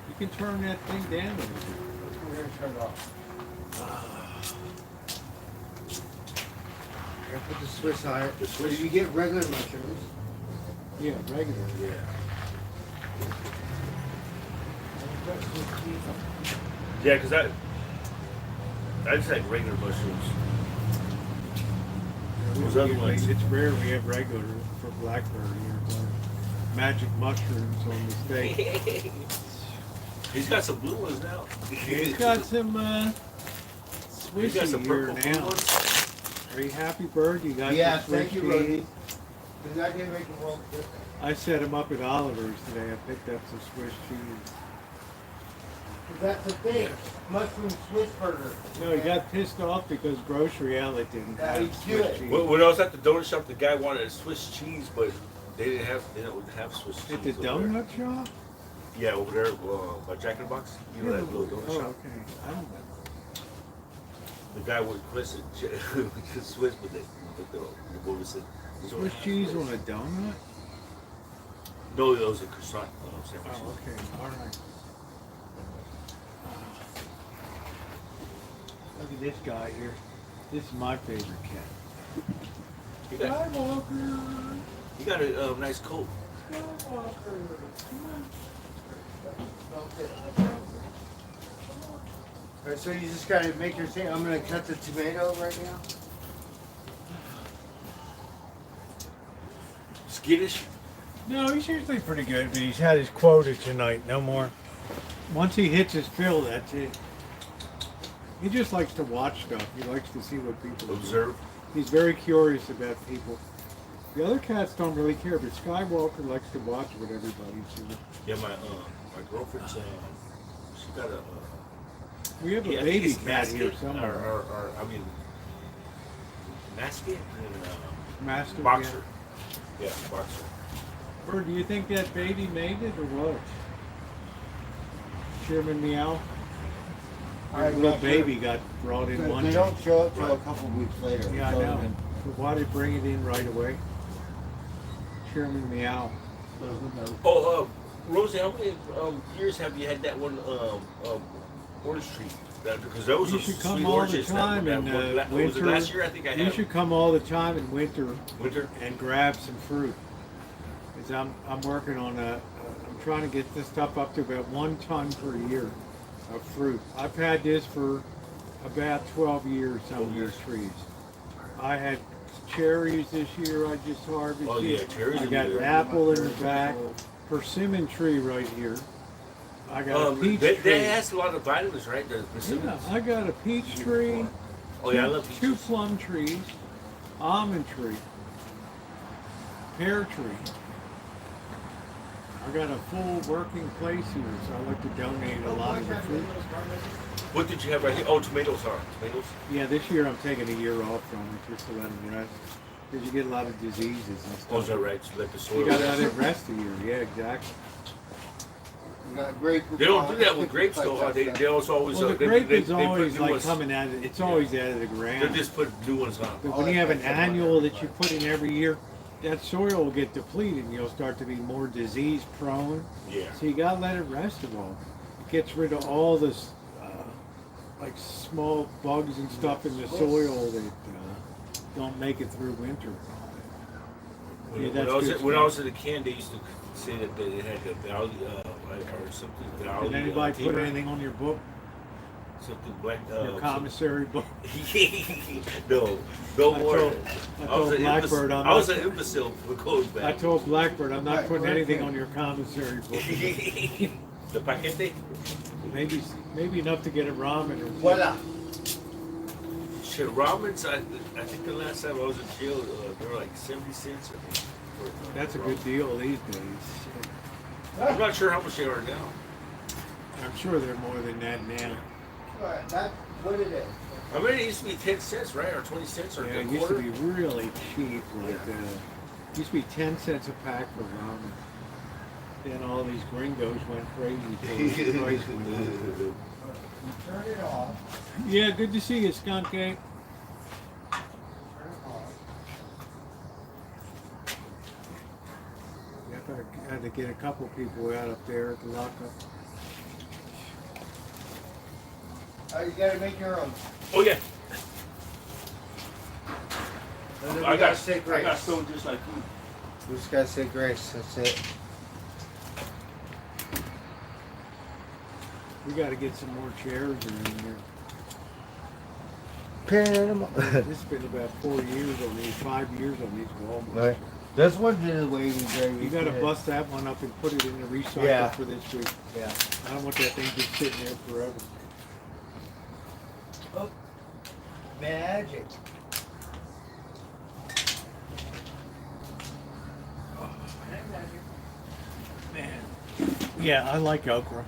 You can turn that thing down over there.
We're gonna turn it off. I gotta put the Swiss on it.
The
So
Swiss.
you get regular mushrooms.
Yeah, regular.
Yeah.
Put some cheese on it.
Yeah, because I just like regular mushrooms. Those other ones.
It's rare we have regular for Blackbird here. But magic mushrooms on the steak.
He's got some blue ones now.
He's got some
He's got some
Swissy here
purple blue
now.
ones.
Are you happy, Bird? You got
Yeah,
some Swiss
thank you,
cheese?
Rosie. Because I didn't make the world different.
I set him up at Oliver's today. I picked up some Swiss cheese.
That's the thing. Mushroom Swiss burger.
No, he got pissed off because Grocery Outlet didn't
Yeah,
have
he's
Swiss
good.
cheese.
When I was at the donut shop, the guy wanted a Swiss cheese, but they didn't have Swiss cheese.
At the
over there.
donut shop?
Yeah, over there by Jack in the Box. You know that little donut
Oh,
shop.
okay. I don't know.
The guy would request the Swiss, but the what was it?
Swiss cheese on a donut?
No, it was a croissant. San
Oh,
Francisco.
okay. All right. Look at this guy here. This is my favorite cat.
You got,
Skywalker!
you got a nice coat.
Skywalker!
Alright, so you just gotta make your thing. I'm gonna cut the tomato right now.
Skittish.
No, he's usually pretty good, but he's had his quota tonight. No more. Once he hits his fill, that's it. He just likes to watch stuff. He likes to see what people do.
Observe.
He's very curious about people. The other cats don't really care, but Skywalker likes to watch what everybody's doing.
Yeah, my girlfriend's she got a
We have a
yeah, I think
baby
it's
cat here
Masket,
somewhere.
or I mean, Masket and
Master
Boxer. Yeah, Boxer.
Or do you think that baby made it or what? Sherman Meow? Our
I'm
little
not sure.
baby got brought in one
They
day.
don't show up till a
Right.
couple weeks later.
Yeah, I
So
know.
then-
So why did bring it in right away? Sherman Meow.
Oh, Rosie, how many years have you had that one orange tree? Because that was
You
a
should come
sweet
all the
oranges.
time
that
in
one, was it
winter.
last year? I think I had
You should come all the time in winter
winter.
and grab some fruit. Cause I'm working on I'm trying to get this stuff up to about 1 ton per year of fruit. I've had this for about 12 years, some of these trees. I had cherries this year I just harvested.
Oh, yeah, cherries
I
are
got
good.
an apple in the back. Persimmon tree right here. I got a peach
That
tree.
has a lot of vitamins, right? The
Yeah,
persimmons.
I got a peach tree.
Oh yeah, I love
Two
peaches.
plum trees, almond tree, pear tree. I got a full working place here, so I like to donate a lot of the fruit.
What did you have right here? Oh, tomatoes, huh? Tomatoes.
Yeah, this year I'm taking a year off from it just to let them rest. Because you get a lot of diseases and stuff.
Oh, is that right? So let the soil.
You gotta let it rest a year, yeah, exactly.
You got grape.
They don't do that with grapes though. Huh? They also always.
Well, the
they-
grape
they-
is
they put
always
new
like
ones-
coming out of, it's always out of the
They
ground.
just put new ones on.
But when you have an annual that you put in every year, that soil will get depleted and you'll start to be more disease prone.
Yeah.
So you gotta let it rest a while. It gets rid of all this, like small bugs and stuff in the soil that don't make it through winter.
When,
Yeah,
when
that's
I was
good
at, when I
stuff.
was at the can, they used to say that they had the valley or something. Valley,
Did anybody put
fever,
anything on your book,
something black.
your commissary book?
No, no
I
more.
told
I was an
Blackbird,
imbecile.
I'm
I was
not-
an imbecile for goes
I
back.
told Blackbird I'm not putting anything on your commissary book.
The paquete.
Maybe enough to get a ramen or
Voila.
Shit, ramens. I think the last time I was in jail, they were like 70 cents.
That's a good deal these days.
I'm not sure how much they are now.
I'm sure they're more than that now.
Alright, that's what it is.
I mean, it used to be 10 cents, right, or 20 cents, or
Yeah,
a
it used to
quarter.
be really cheap. Like it used to be 10 cents a pack for ramen. Then all these gringos went crazy. So the price went up.
Turn it off.
Yeah, good to see you, Skunk Ape.
Turn it off.
Yep, I had to get a couple people out up there at the lockup.
Oh, you gotta make your own.
Oh yeah,
And then
I
we
got
say
I
grace.
got stoned just like you.
We just gotta say grace. That's it.
We got to get some more chairs in here.
Panama.
This has been about 4 years on these, 5 years on these walls.
Right. This one did the wavy gravy.
You got to bust that one up and put it in the recycle
Yeah.
for this week.
Yeah.
I don't want that thing just sitting there forever.
Oh, magic.
Man. Yeah, I like okra.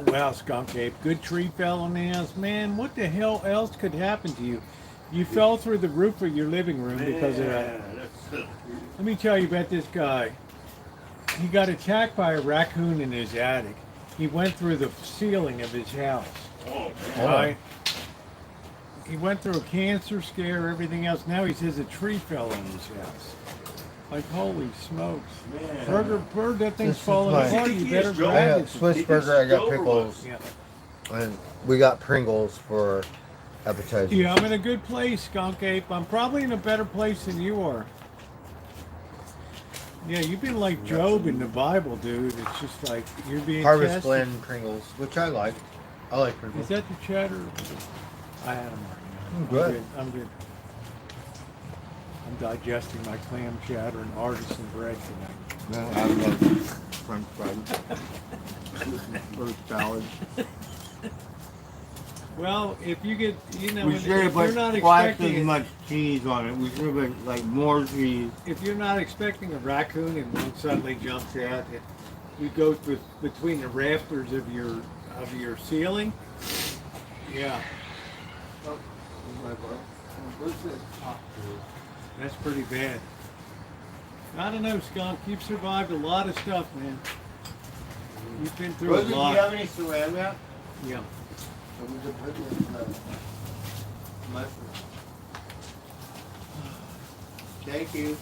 Wow, Skunk Ape, good tree fell on the house. Man, what the hell else could happen to you? You fell through the roof of your living room because of that. Let me tell you about this guy. He got attacked by a raccoon in his attic. He went through the ceiling of his house. Right? He went through a cancer scare, everything else. Now he says a tree fell on his house. Like, holy smokes. Bird, that thing's
This is
falling
my-
apart. You better
I
grab
got
it.
Swiss burger, I got pickles,
Yeah.
and we got Pringles for appetizers.
Yeah, I'm in a good place, Skunk Ape. I'm probably in a better place than you are. Yeah, you've been like Job in the Bible, dude. It's just like you're being
Harvest
tested.
blend Pringles, which I like. I like
Is
Pringles.
that the cheddar? I had them.
I'm good.
I'm good. I'm digesting my clam chowder and artisan bread tonight.
No, I love French fries. Or salad.
Well, if you get, you know,
We
if
should have
you're
put
not
twice
expecting
as
it,
much cheese on it. We should have put like more cheese.
if you're not expecting a raccoon and one suddenly jumps out, you go between the rafters of your ceiling. Yeah. That's pretty bad. I don't know, Skunk. You've survived a lot of stuff, man. You've been through
Rosie,
a
do you
lot.
have any saran wrap?
Yeah.
So we could put it in the mushroom. Thank you.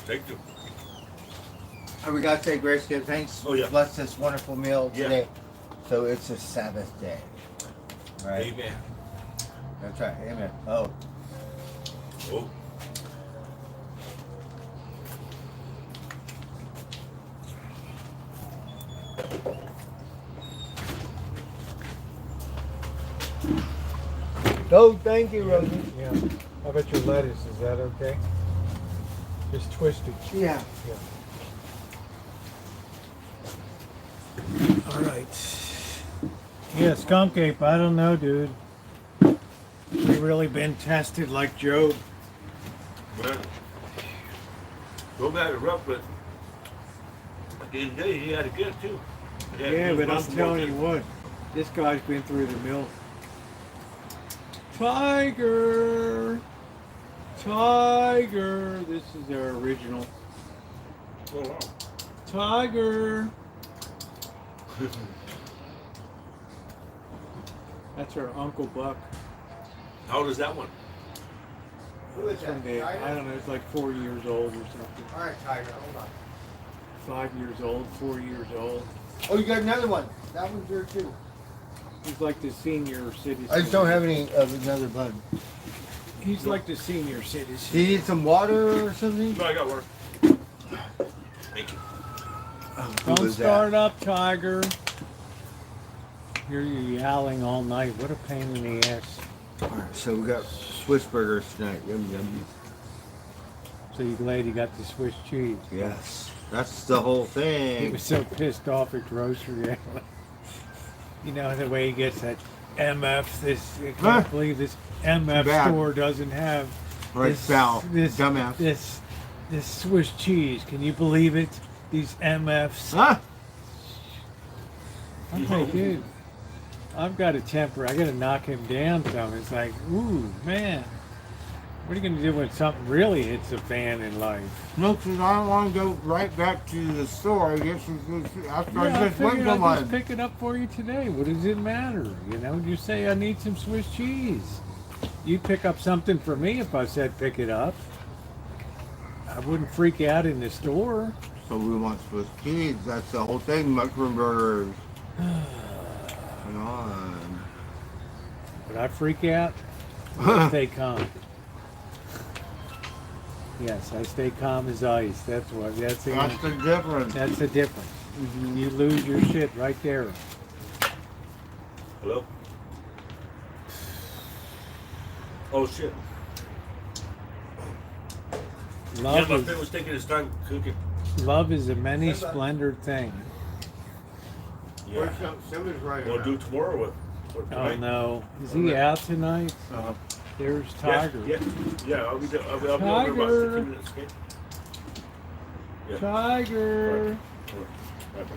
Thank you.
And we got to say grace to thanks.
Oh, yeah.
Bless this wonderful meal
Yeah.
today. So it's a Sabbath day. Right?
Amen.
That's right. Amen. Oh.
Oh.
Oh, thank you, Rosie.
Yeah. How about your lettuce? Is that okay? Just twist it.
Yeah.
All right. Yeah, Skunk Ape, I don't know, dude. We've really been tested like Job.
Man. Go back and rough, but at the end of the day, he had to get it too. He had to
Yeah,
do
but I'm
muscle
telling
work.
you what, this guy's been through the mill. Tiger! Tiger! This is our original.
Oh, wow.
Tiger! That's our Uncle Buck.
How old is that one?
Who is
From
that?
the, I
Tiger?
don't know, it's like 4 years old or something.
All right, Tiger. Hold on.
5 years old, 4 years old.
Oh, you got another one. That one's here too.
He's like the senior citizen.
I just don't have any of another bud.
He's like the senior citizen.
Do you need some water or something?
No, I got one. Thank you.
Who
Don't
was that?
start up, Tiger. Hear you yowling all night. What a pain in the ass.
Alright, so we got Swiss burgers tonight. Yum yum.
So you glad you got the Swiss cheese?
Yes. That's the whole
He
thing.
was so pissed off at grocery. You know the way he gets that MF. I
Huh?
can't believe this MF
Bad.
store doesn't have
Right, foul. Dumbass.
This Swiss cheese. Can you believe it? These MFs.
Huh?
I'm like, dude, I've got a temper. I got to knock him down some. It's like, ooh, man. What are you going to do when something really hits a fan in life?
No, because I don't want to go right back to the store. I guess after I
Yeah, I
just went
figured
to
I'd
one.
just pick it up for you today. What does it matter? You know, you say I need some Swiss cheese. You'd pick up something for me if I said pick it up. I wouldn't freak out in the store.
So we want Swiss cheese. That's the whole thing. Mushroom burgers. Come on.
Would I freak out? I stay calm. Yes, I stay calm as ice. That's what. That's the.
That's the difference.
That's the difference. You lose your shit right there.
Hello? Oh, shit. Yeah,
Love
my
is,
friend was taking his time cooking.
love is a many splendored thing.
Yeah.
Somebody's right
Want to do it tomorrow or what? Or
Oh
tonight?
no, is he out tonight?
Uh-huh.
There's
Yeah,
Tiger.
yeah, I'll be there. I'll be over in about
Tiger.
15 minutes, okay? Yeah.
Tiger.
Right.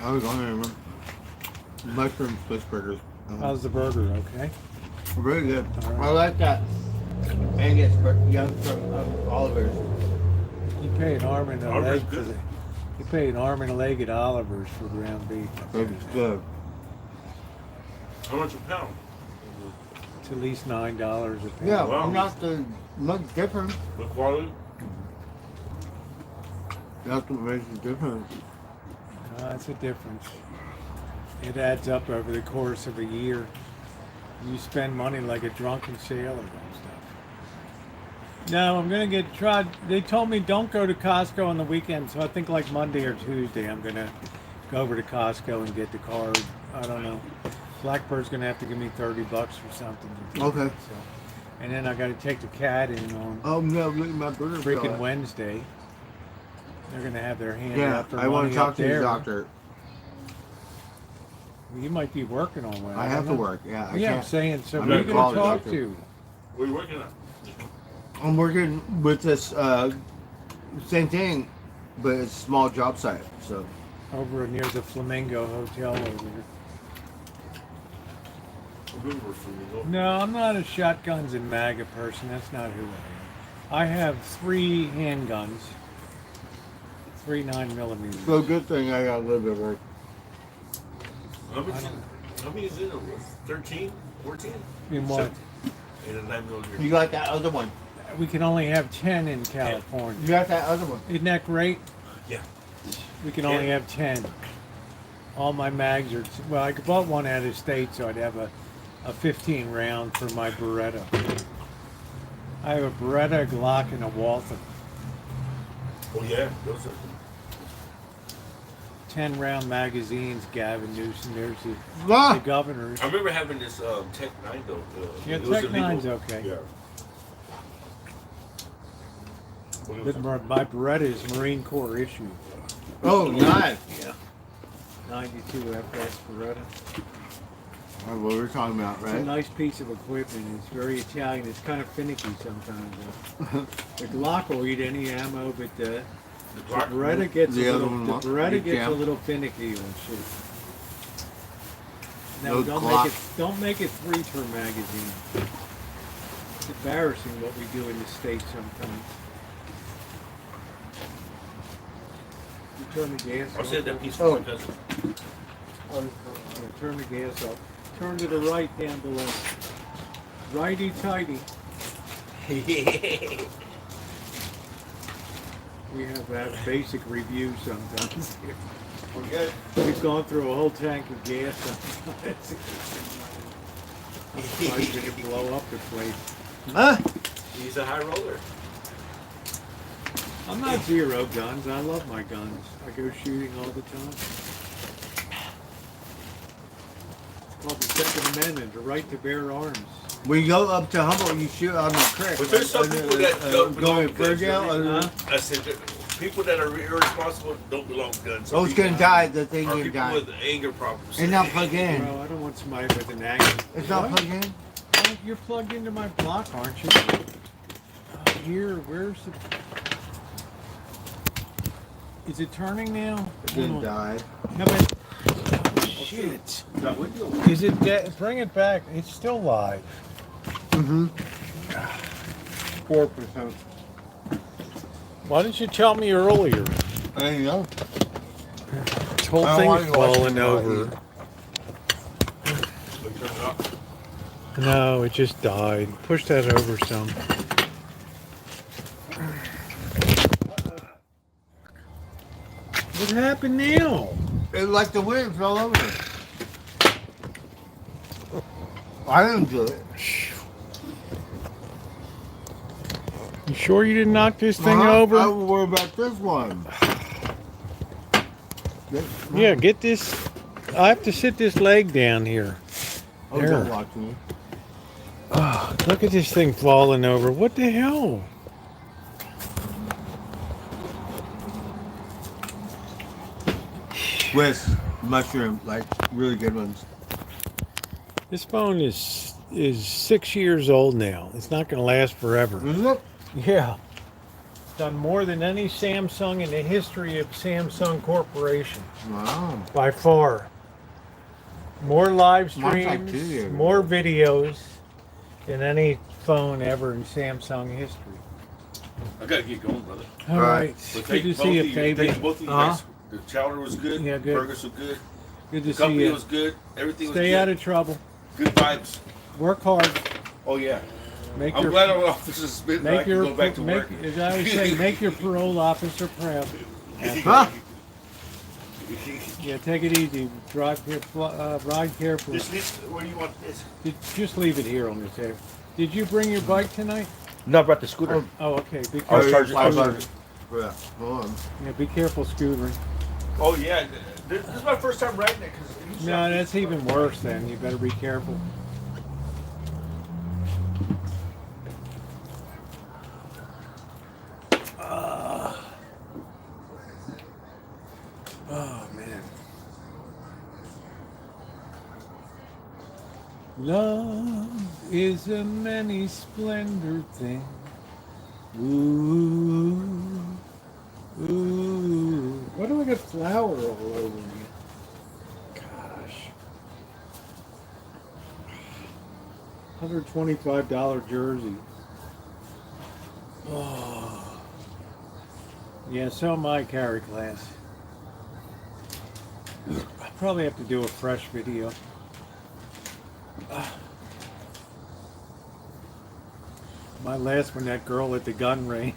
I was on there. Mushroom Swiss burgers.
How's the burger? Okay.
Very good.
All right.
I like that. Angus young from Oliver's.
You pay an arm and a
Oliver's
leg for
good.
the. You pay an arm and a leg at Oliver's for ground beef.
It's good.
How much a pound?
It's at least $9 a pound.
Yeah,
Wow.
not different.
Good quality?
That's what makes it different.
That's a difference. It adds up over the course of a year. You spend money like a drunken sailor on stuff. No, I'm gonna get tried. They told me don't go to Costco on the weekend, so I think like Monday or Tuesday I'm gonna go over to Costco and get the card. I don't know. Blackbird's gonna have to give me $30 for something.
Okay.
So, and then I gotta take the cat in on
Oh no, look at my burger.
freaking
fella.
Wednesday. They're gonna have their hand
Yeah,
up for
I want
money
to talk
up
to the
there.
doctor.
You might be working on one.
I have to work. Yeah, I
Yeah, I'm
can't.
saying, so
I'm
who are you
gonna call
going to
the
talk
doctor.
to?
What are you working on?
I'm working with this same thing, but it's a small job site. So
Over near the Flamingo Hotel over there.
Remember for me,
No, I'm not a shotguns and MAGA person. That's not who I am. I have 3 handguns. 3 9mm.
so good thing I got a little bit of work.
How many is in it? 13? 14?
In what?
In a 9mm.
You got that other one.
We can only have 10 in California.
You got that other one.
Isn't that great?
Yeah.
We can only have 10. All my mags are, well, I bought one out of state, so I'd have a 15 round for my Beretta. I have a Beretta, a Glock, and a Walther.
Oh yeah, those are
10 round magazines, Gavin Newsom. There's the
Ah!
governors.
I remember having this Tech 9 though.
Yeah,
it was
Tech
illegal.
9's okay.
Yeah. What was
But my Beretta is Marine Corps issue.
Oh, nice.
Yeah. 92 FS Beretta.
That's what we're talking about,
It's a
right?
nice piece of equipment. It's very Italian. It's kind of finicky sometimes. The Glock will eat any ammo, but the
Glock?
Beretta gets
The
a
other
little.
one
The
what?
Beretta
The
gets a
Jam?
little finicky on shit. No,
No
don't
Glock.
don't make it 3-turn magazine. It's embarrassing what we do in the States sometimes. You turn the gas
I'll
off.
send that piece
Oh.
to my cousin.
Yeah, turn the gas up. Turn to the right down below. Righty tighty. We have that basic review sometimes.
We're good.
We've gone through a whole tank of gas sometimes. I'm surprised we can blow up the place.
Huh?
He's a high roller.
I'm not zero guns. I love my guns. I go shooting all the time. It's called the Second Amendment, the right to bear arms.
When you go up to Humboldt, you shoot on the creek.
But there's some people that don't belong
going
to
for
guns.
jail.
I said that people that are irresponsible don't belong to guns. Some
Oh, it's
people
gonna die. The thing
are
gonna
people
die.
with anger problems.
It's not plugged in.
Well, I don't want somebody with an axe.
It's not
What?
plugged in.
Oh, you're plugged into my block, aren't you? Here, where's the... Is it turning now?
It didn't
Hold on.
die.
How about... Oh, shit. Is it dead? Bring it back. It's still live.
Mm-hmm. 4%.
Why didn't you tell me earlier?
There you go.
This whole
I don't
thing's
wanna watch
falling
it
over. No, it just died. Push that over some. What happened now?
It's like the wind fell over it. I didn't do it.
You sure you didn't knock this thing
I
over?
would worry about this one.
Yeah, get this. I have to sit this leg down here.
Oh,
There.
don't watch me.
Oh, look at this thing falling over. What the hell?
With mushroom, like really good ones.
This phone is 6 years old now. It's not going to last forever.
Is it?
Yeah. done more than any Samsung in the history of Samsung Corporation.
Wow.
By far. More live
Mine's like
streams,
2 years
more
ago.
videos than any phone ever in Samsung history.
I gotta get going, brother.
All right.
But
Good to
thank
see you,
both of you.
Fabian.
Thank both of you
Uh-huh.
guys. The chowder was good.
Yeah, good.
Burgers were good.
Good
The
to see
company
you.
was good. Everything was
Stay
good.
out of trouble.
Good vibes.
Work hard.
Oh yeah.
Make
I'm
your
glad I'm off this suspended. I
make
can
your
go back to
make,
work.
as I always say, make your parole officer proud.
Huh?
Yeah, take it easy. Drive ride carefully.
Where do you want this?
Just leave it here on the table. Did you bring your bike tonight?
No, I brought the scooter.
Oh, okay. Be
I was
careful.
charging.
Yeah, hold on.
Yeah, be careful, scootering.
Oh yeah. This is my first time riding it because.
No, that's even worse. Then you better be careful. Oh man. Love is a many splendored thing. Ooh, ooh. Why do I got flour all over me? Gosh. $125 jersey. Oh. Yeah, so am I, carry class. I probably have to do a fresh video. My last one, that girl at the gun range.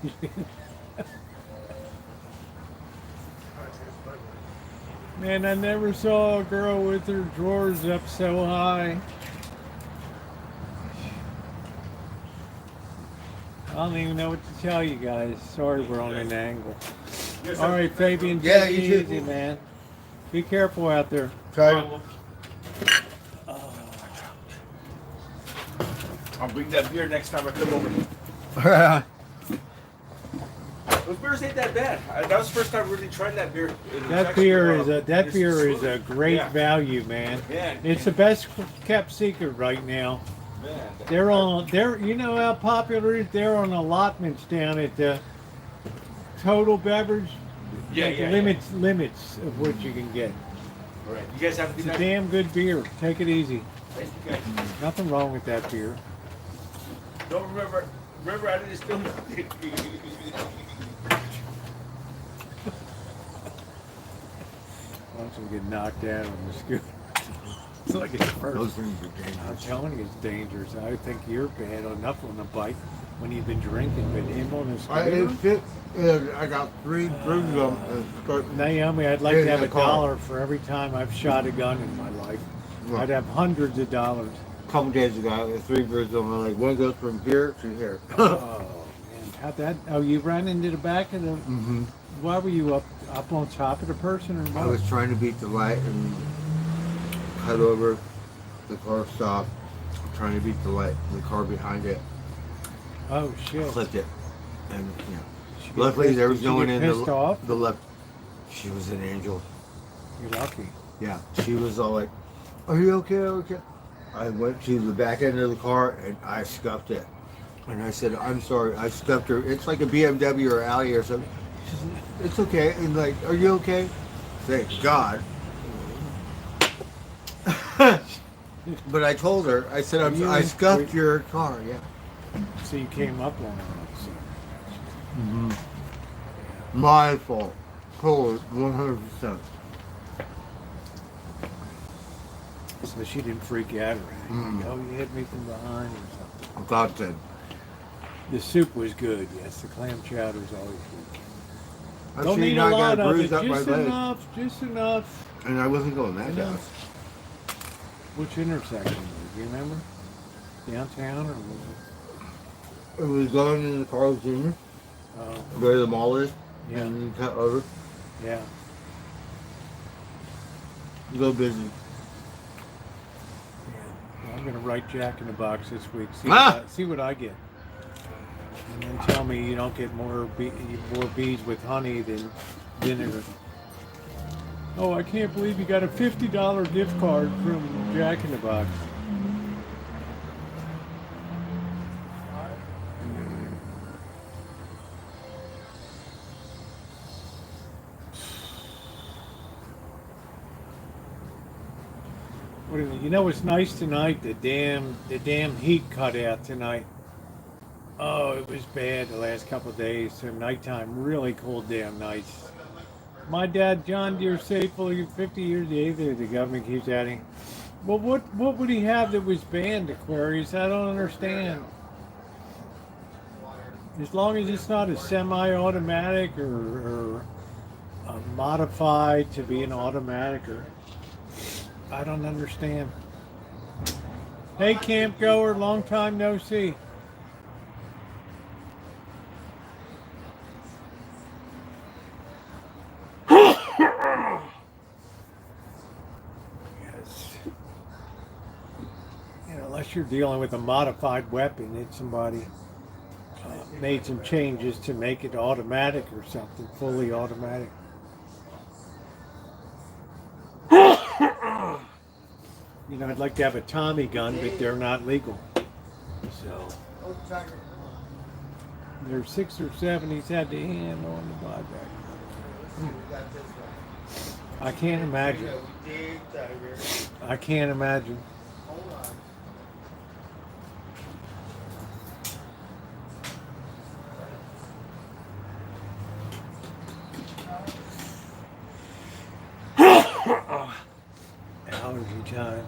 Man, I never saw a girl with her drawers up so high. I don't even know what to tell you guys. Sorry we're on an angle. All right, Fabian,
Yeah,
take it
you too.
easy, man. Be careful out there.
Try
I'll bring that beer next time I come over.
to.
Those beers ain't that bad. That was the first time really trying that beer.
That beer is a great
Yeah.
value, man.
Man.
It's the best kept secret right now.
Man.
You know how popular it is? They're on allotments down at the Total Beverage.
Yeah,
Like
yeah,
limits of what you can get.
All right. You guys have a
It's
good
a
night.
damn good beer. Take it easy.
Thank you guys.
Nothing wrong with that beer.
Don't remember I didn't steal nothing.
Watch him get knocked out on the scooter. It's like it's
Those
first.
things are
I'm
dangerous.
telling you, it's dangerous. I think you're bad enough on the bike when you've been drinking, but him on the scooter.
I got 3 bruises on the
Naomi, I'd like
Yeah,
to have
in
a
the car.
dollar for every time I've shot a gun in my life.
Right.
I'd have hundreds of dollars.
A couple days ago, I had 3 bruises on my leg. One goes from here to here.
Oh man, how'd that? Oh, you ran into the back of the.
Mm-hmm.
Why were you up on top of the person or what?
I was trying to beat the light and cut over. The car stopped. I'm trying to beat the light. The car behind it
Oh shit!
clipped it. And yeah.
Did you get
Luckily,
pissed-
there was
did you
no one
get
in
pissed off?
the left. She was an angel.
You're lucky.
Yeah. She was all like, "Are you okay? Okay." I went to the back end of the car and I scuffed it. And I said, "I'm sorry, I scuffed her." It's like a BMW or Audi or something. She said, "It's okay." And like, "Are you okay?" Thank God. But I told her, I said, I scuffed your car. Yeah.
So you came up on it.
Mm-hmm. My fault. Totally, 100%.
So she didn't freak out or anything.
Mm.
Oh, you hit me from behind or something.
God said.
The soup was good. Yes, the clam chowder is always good.
I've
Don't
seen
need a
I got
lot of it.
bruised up my
Just
leg.
enough. Just enough.
And I wasn't going that
Enough.
fast.
Which intersection? Do you remember? Downtown or was
It was going in the Carl's Jr.
it? Oh,
where the mall is.
yeah,
And you cut over.
yeah.
Go busy.
Well, I'm gonna write Jack in the Box this week. See what I get, and then tell me you don't get more bees with honey than vinegar. Oh, I can't believe you got a $50 gift card from Jack in the Box. You know what's nice tonight? The damn heat cut out tonight. Oh, it was bad the last couple of days. So nighttime really cooled down nice. My dad, John Deere Safely, 50 years old. The government keeps adding. Well, what would he have that was banned, Aquarius? I don't understand. As long as it's not a semi-automatic or modified to be an automatic, or I don't understand. Hey, camp goer, long time no see. Yes. You know, unless you're dealing with a modified weapon, it's somebody made some changes to make it automatic or something, fully automatic. You know, I'd like to have a Tommy gun, but they're not legal. So there's 6 or 7 he's had to hand on the buyback. I can't imagine. I can't imagine. Allergy time.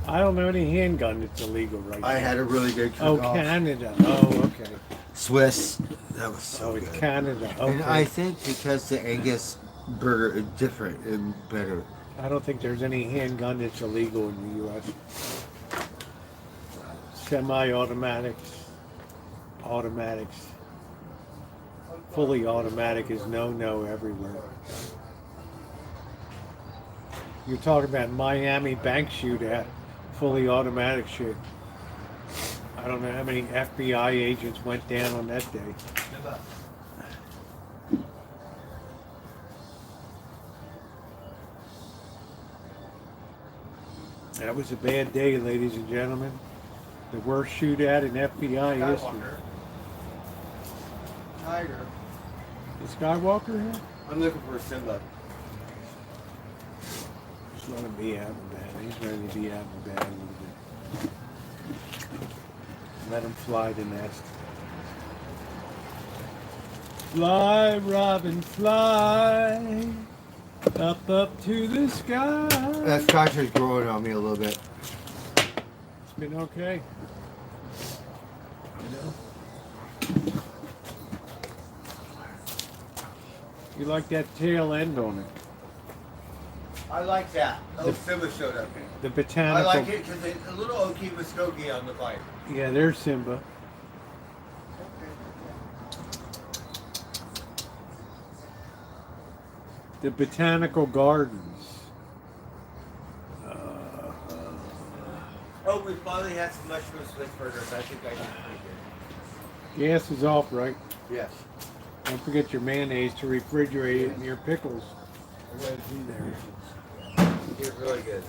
I don't know any handgun that's illegal right now.
I had a really good
Oh,
cook-off.
Canada. Oh, okay.
Swiss. That was so
Oh, it's
good.
Canada. Okay.
And I think because the Angus burger is different and better.
I don't think there's any handgun that's illegal in the U.S. Semi-automatics, automatics, fully automatic is no everywhere. You're talking about Miami bank shootout, fully automatic shit. I don't know how many FBI agents went down on that day. That was a bad day, ladies and gentlemen. The worst shootout in FBI history.
Tiger.
Is Skywalker here?
I'm looking for Simba.
Just let him be out in bed. He's ready to be out in bed a little bit. Let him fly the nest. Fly, Robin, fly. Up to the sky.
That scotcher's growing on me a little bit.
It's been okay. You know? You like that tail end on it.
I like that. Oh, Simba showed up.
The
I
botanical.
like it because it's a little Okie Muskokie on the bike.
Yeah, there's Simba. The botanical gardens.
Oh, we finally had some mushroom Swiss burgers. I think I did pretty good.
Gas is off, right?
Yes.
Don't forget your mayonnaise to refrigerate it and your pickles.
I got to do there. You did really good.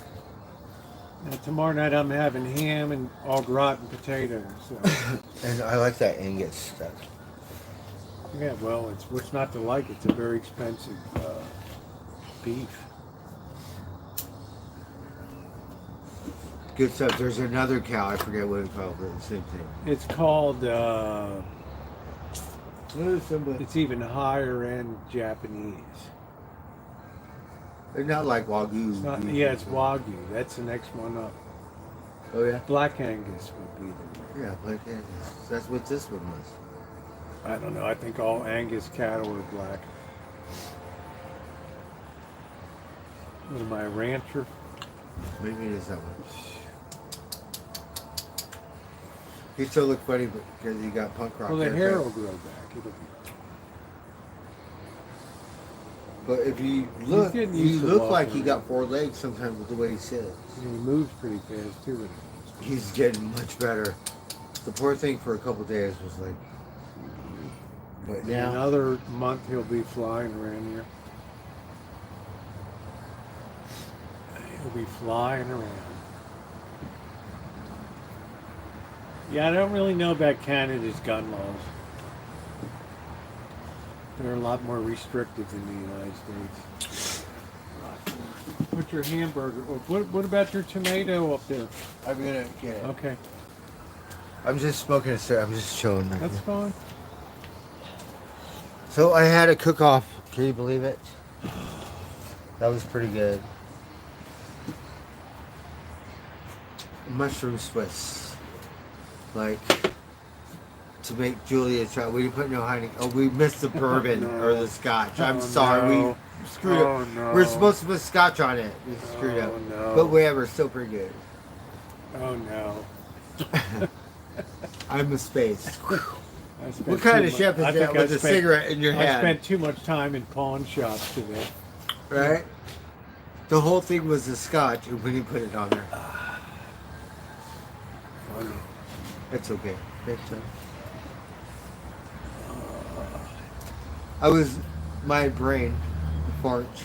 Now, tomorrow night I'm having ham and au gratin potatoes. So.
And I like that Angus stuff.
Yeah, well, it's what's not to like. It's a very expensive beef.
Good stuff. There's another cow. I forget what it's called, but the same thing.
It's called.
What is Simba?
It's even higher end Japanese.
It's not like Wagyu.
It's not, yeah, it's Wagyu. That's the next one up.
Oh yeah.
Black Angus would be the.
Yeah, Black Angus. That's what this one was.
I don't know. I think all Angus cattle are black. What am I, a rancher?
Maybe it is that one. He still look funny because he got punk rock.
Well, the
haircut.
hair will grow back. It'll be.
But if you look,
getting
he
used to
look like
walking
he got 4 legs sometimes with the way he sits.
He moves pretty fast too.
He's getting much better. The poor thing for a couple days was like, but
In
now
another month he'll be flying around here. He'll be flying around. Yeah, I don't really know about Canada's gun laws. They're a lot more restrictive than the United States. Put your hamburger. What about your tomato up there?
I'm gonna get it.
Okay,
I'm just smoking a cigarette. I'm just chilling.
that's fine.
So I had a cook-off. Can you believe it? That was pretty good. Mushroom Swiss. Like, to make Julia try. We didn't put no honey. Oh, we missed the bourbon or the scotch. I'm sorry.
no.
We screwed
Oh,
up.
no.
We're supposed to put scotch on it. We screwed up.
no.
But whatever, still pretty good.
Oh no.
I'm a space.
I spent
What kind
too
of
mu-
chef
I
is
think
that
I
with a
spent-
cigarette in your
I
hand?
spent too much time in pawn shops today.
Right? The whole thing was the scotch when you put it on there.
Funny.
It's okay. It's, I was, my brain, farts.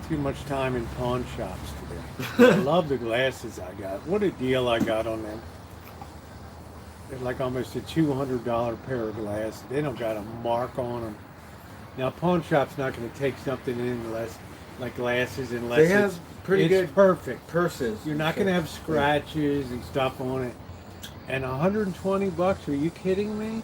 Too much time in pawn shops today. I love the glasses I got. What a deal I got on them. They're like almost a $200 pair of glasses. They don't got a mark on them. Now, pawn shop's not going to take something in unless, like glasses, unless
They have
it's
pretty
it's
good
perfect.
Purses.
You're not going to have scratches and stuff on it. And $120? Are you kidding me?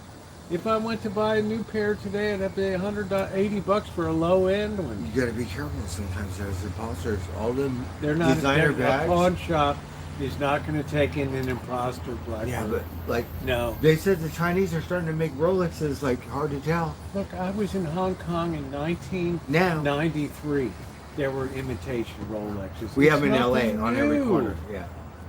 If I went to buy a new pair today, I'd have to pay $180 for a low end one.
You gotta be careful sometimes. There's imposters. All them
They're not
designer
A
bags.
pawn shop is not going to take in an imposter black.
Yeah, but like
no.
they said, the Chinese are starting to make Rolexes like hard to tell.
Look, I was in Hong Kong in
Now
1993. There were imitation Rolexes.
we
It's
have in LA
nothing
on every
new.
corner. Yeah,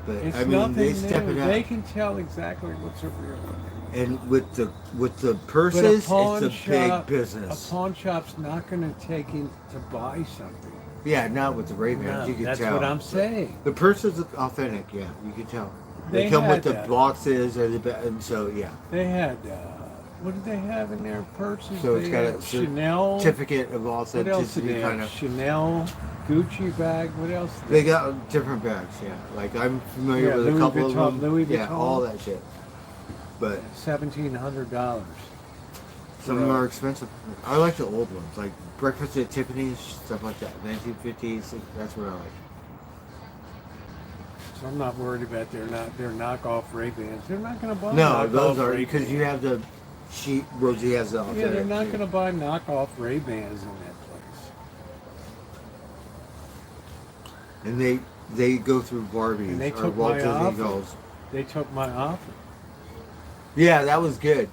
but
It's
I mean
nothing
they step
new.
it up.
They can tell exactly what's a real one.
And with the
But a
purses,
pawn
it's a big
shop,
business.
A pawn shop's not going to take in to buy something.
Yeah, not with the Ray-Bans.
No,
You can
that's
tell.
what I'm saying.
The purses look authentic. Yeah, you can tell. They
They
come with
had
the
that.
boxes or and so yeah.
They had, what did they have in their purses?
So it's
They
got
had
a
Chanel.
certificate of
What else did
authenticity,
they
kind
have?
of.
Chanel, Gucci bag. What else? did
They got different bags. Yeah, like I'm familiar
Yeah,
with a
Louis
couple
Vuitton-
of them.
Louis
Yeah,
Vuitton.
all that shit. But
$1,700.
some of them are expensive. I like the old ones, like Breakfast at Tiffany's, stuff like that. 1950s. That's what I like.
So I'm not worried about their knockoff Ray-Bans. They're not going to buy
No,
knockoff
those are
Ray-Bans.
because you have the sheet. Rosie has the
Yeah,
authentic.
they're not going to buy knockoff Ray-Bans in that place.
And they go through Barbies
And they
or
took
Walt
my
Disney
offer.
Dolls.
They took my offer.
Yeah, that was good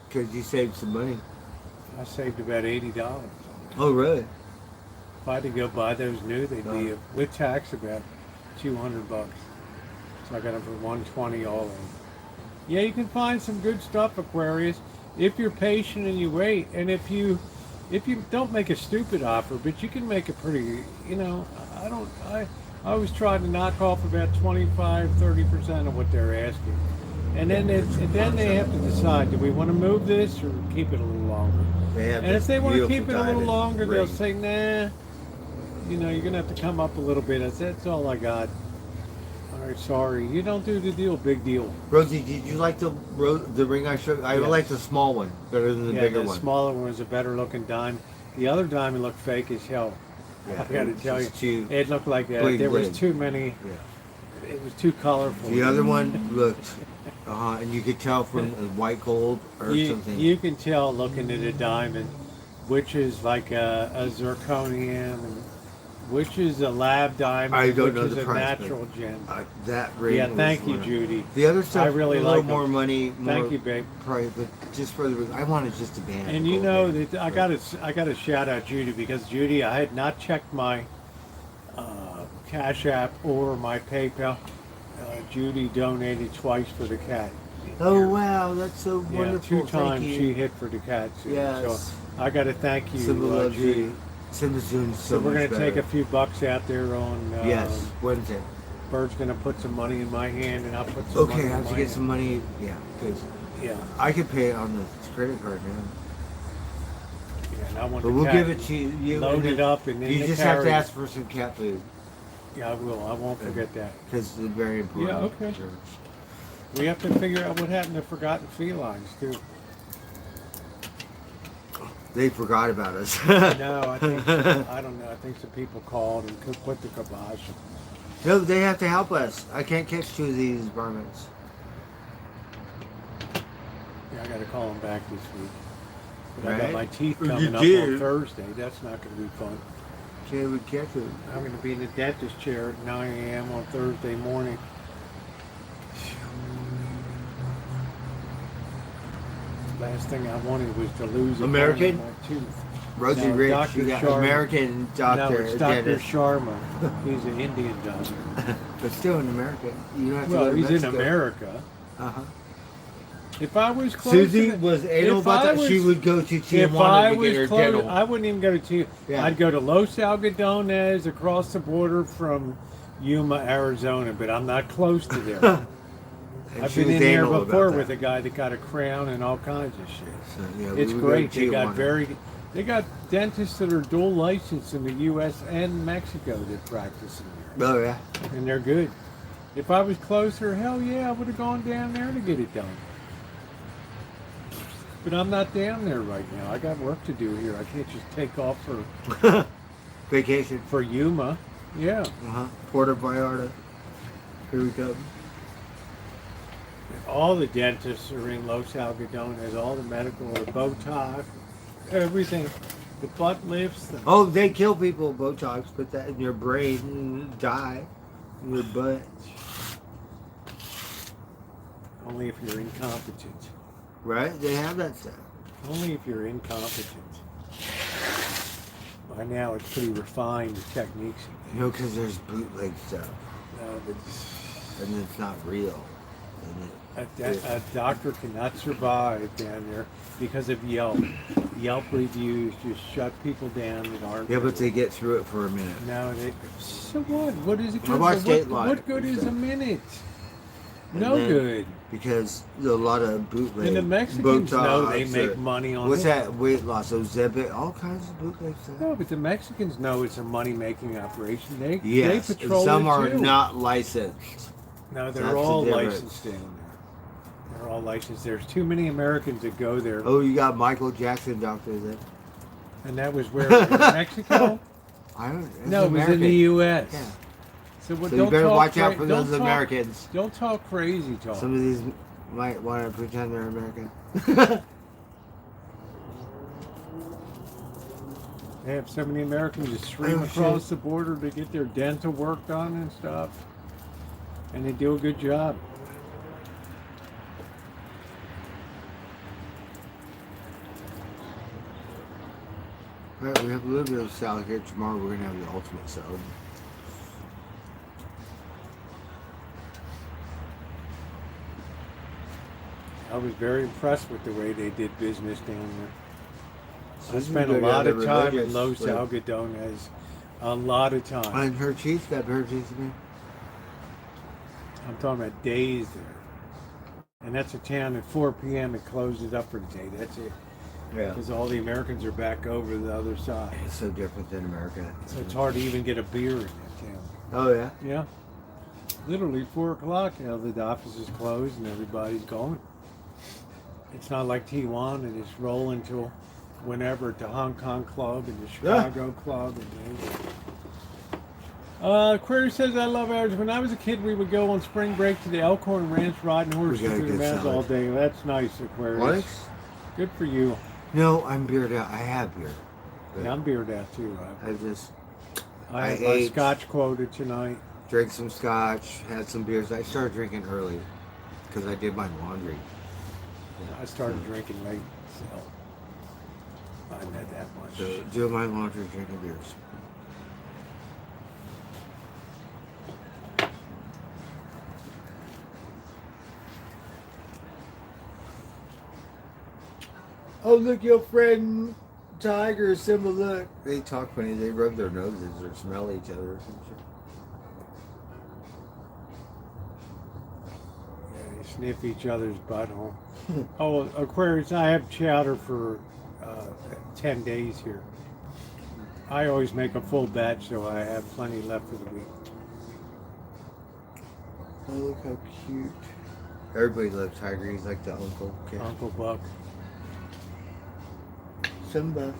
because you saved some money.
I saved about $80.
Oh, really?
If I had to go buy those new, they'd be
Oh.
with tax about $200. So I got them for $120 all in. Yeah, you can find some good stuff, Aquarius, if you're patient and you wait, and if you don't make a stupid offer, but you can make a pretty, I always try to knock off about 25-30% of what they're asking. And then they have to decide, do we want to move this or keep it a little longer?
They have
And if
this
they want to
beautiful
keep it a little
diamond
longer, they'll
ring.
say, nah, you're going to have to come up a little bit. I said, that's all I got. All right, sorry. You don't do the deal, big deal.
Rosie, did you like the ring I showed? I
Yes.
like the small one better than the bigger
the
one.
smaller one was a better looking diamond. The other diamond looked fake as hell.
Yeah,
I got to
it's
tell you,
just too
it looked like
bling,
there was
bling.
too many.
Yeah.
It was too colorful.
The other one looked, and you could tell from the white gold or something.
You can tell looking at a diamond, which is like a zirconium, and which is a lab diamond,
I don't
which
know
is
the
a
price, but
natural gem.
That ring.
Yeah,
was
thank you,
one of-
Judy.
The other stuff,
I really
a little
like
more
them.
money. More
Thank you, babe.
Price, but just for the ring, I wanted just a band.
And
a
you
gold
know
band.
that I got to shout out Judy, because Judy, I had not checked my Cash App or my PayPal. Judy donated twice for the cat.
Oh wow, that's so
Yeah,
wonderful.
2 times
Thank
she
you.
hit for the cat. Too.
Yes.
So I got to thank you,
Simba loves
Judy.
you. Simba's doing so
So we're
much
gonna take
better.
a few bucks out there on.
Yes, Wednesday.
Bird's gonna put some money in my hand, and I'll put some money
Okay, I
in
have
my
to get
hand.
some money. Yeah, because
Yeah,
I could pay it on the credit card now.
yeah. And I want
But
the
we'll
cat
give it to you.
loaded
and then
up and then
you
the
just have to
carrier.
ask for some cat food.
Yeah, I will. I won't forget that.
Because it's very important.
Yeah, okay.
Sure.
We have to figure out what happened to forgotten felines too.
They forgot about us.
No, I think I don't know. I think some people called and put the kibosh.
No, they have to help us. I can't catch 2 of these varmints.
Yeah, I got to call them back this week. But I
Right?
got my teeth
You
coming up
did.
on Thursday. That's not going to be fun.
Okay, we catch it.
I'm going to be in the dentist chair at 9 a.m. on Thursday morning. Last thing I wanted was to lose a bone
American?
in my tooth.
Rosie
No,
Rich,
Dr.
you got
Sharma.
American doctor,
No, it's Dr.
dentist.
Sharma. He's an Indian doctor.
But still in America. You don't have to
Well,
go to
he's in
Mexico.
America.
Uh-huh.
If I was close
Susie
to the,
was anal
if
about
I
that. She
was-
would go to
if
Tijuana
I
to get her
was close,
dental.
I wouldn't even go to
Yeah.
I'd go to Los Algodones across the border from Yuma, Arizona, but I'm not close to there.
And
I've
she
been
was
in there
anal
before
about
with
that.
a guy that got a crown and all kinds of shit.
So, yeah, we
It's
would go
great.
to
They got
Tijuana.
they got dentists that are dual licensed in the U.S. and Mexico that practice in there,
Oh, yeah.
and they're good. If I was closer, hell yeah, I would have gone down there to get it done. But I'm not down there right now. I got work to do here. I can't just take off
Vacation.
for Yuma. Yeah.
Uh-huh. Puerto Vallarta. Here we go.
All the dentists are in Los Algodones. All the medical, the Botox, everything. The butt lifts. The,
Oh, they kill people with Botox. Put that in your brain and die in your butt.
only if you're incompetent.
Right? They have that stuff.
Only if you're incompetent. By now, it's pretty refined, the techniques.
You know, because there's bootleg stuff.
But
And it's not real. And
a doctor cannot survive down there because of Yelp. Yelp reviews just shut people down that aren't.
yeah, but they get through it for a minute.
No, so what? What is it
I
good?
watched Dateline.
What good is a minute?
And
No
then-
good.
Because a lot of bootleg.
And the Mexicans know they
Botox
make
or-
money on
What's
it.
that? Weight loss, Ozempic, all kinds of bootleg stuff.
No, but the Mexicans know it's a money-making operation. They
Yes,
they
and
patrol
some
it
are
too.
not licensed.
No,
That's
they're
the
all
difference.
licensed down there. They're all licensed. There's too many Americans that go there,
Oh, you got Michael Jackson doctor there.
and that was where in Mexico.
I don't. it's
No, it was in
American.
the U.S.
Yeah.
So, what,
So you
don't
better
talk
watch out
cra-
for
don't
those
talk-
Americans.
Don't talk crazy talk.
Some of these might want to pretend they're American.
They have so many Americans that stream
Oh,
across
shit.
the border to get their dental work done and stuff, and they do a good job.
All right, we have a little bit of salad here. Tomorrow we're gonna have the ultimate salad.
I was very impressed with the way they did business down there. I
Susan
spent a
got
lot
the
of time in
religious,
Los
like-
Algodones. A lot of time.
And her cheese got her cheese to me.
I'm talking about days there. And that's a town at 4 p.m. It closes up for the day. That's it.
Yeah.
Because all the Americans are back over the other side.
It's so different than America.
So it's hard to even get a beer in that town.
Oh yeah.
Yeah. Literally 4 o'clock, the office is closed and everybody's going. It's not like Tijuana and it's rolling till whenever at the Hong Kong club and the Chicago club. And Query says, I love ours. When I was a kid, we would go on spring break to the Elkhorn Ranch riding horses
got a
through the
good
mountains all
salad.
day. That's nice, Aquarius.
What?
Good for you.
No, I'm beered out. I have beer. But
Yeah, I'm bearded out too.
I just
I
I
had my
ate-
scotch quota tonight.
drank some scotch, had some beers. I started drinking early because I did my laundry.
I started drinking late, so I haven't had that much.
So doing my laundry, drinking beers. Oh, look, your friend Tiger, Simba, look. They talk funny. They rub their noses or smell each other or some shit.
Yeah, they sniff each other's butthole. Oh, Aquarius, I have chowder for 10 days here. I always make a full batch, so I have plenty left for the week.
Oh, look how cute. Everybody loves Tiger. He's like the uncle. Okay.
Uncle Buck.
Simba.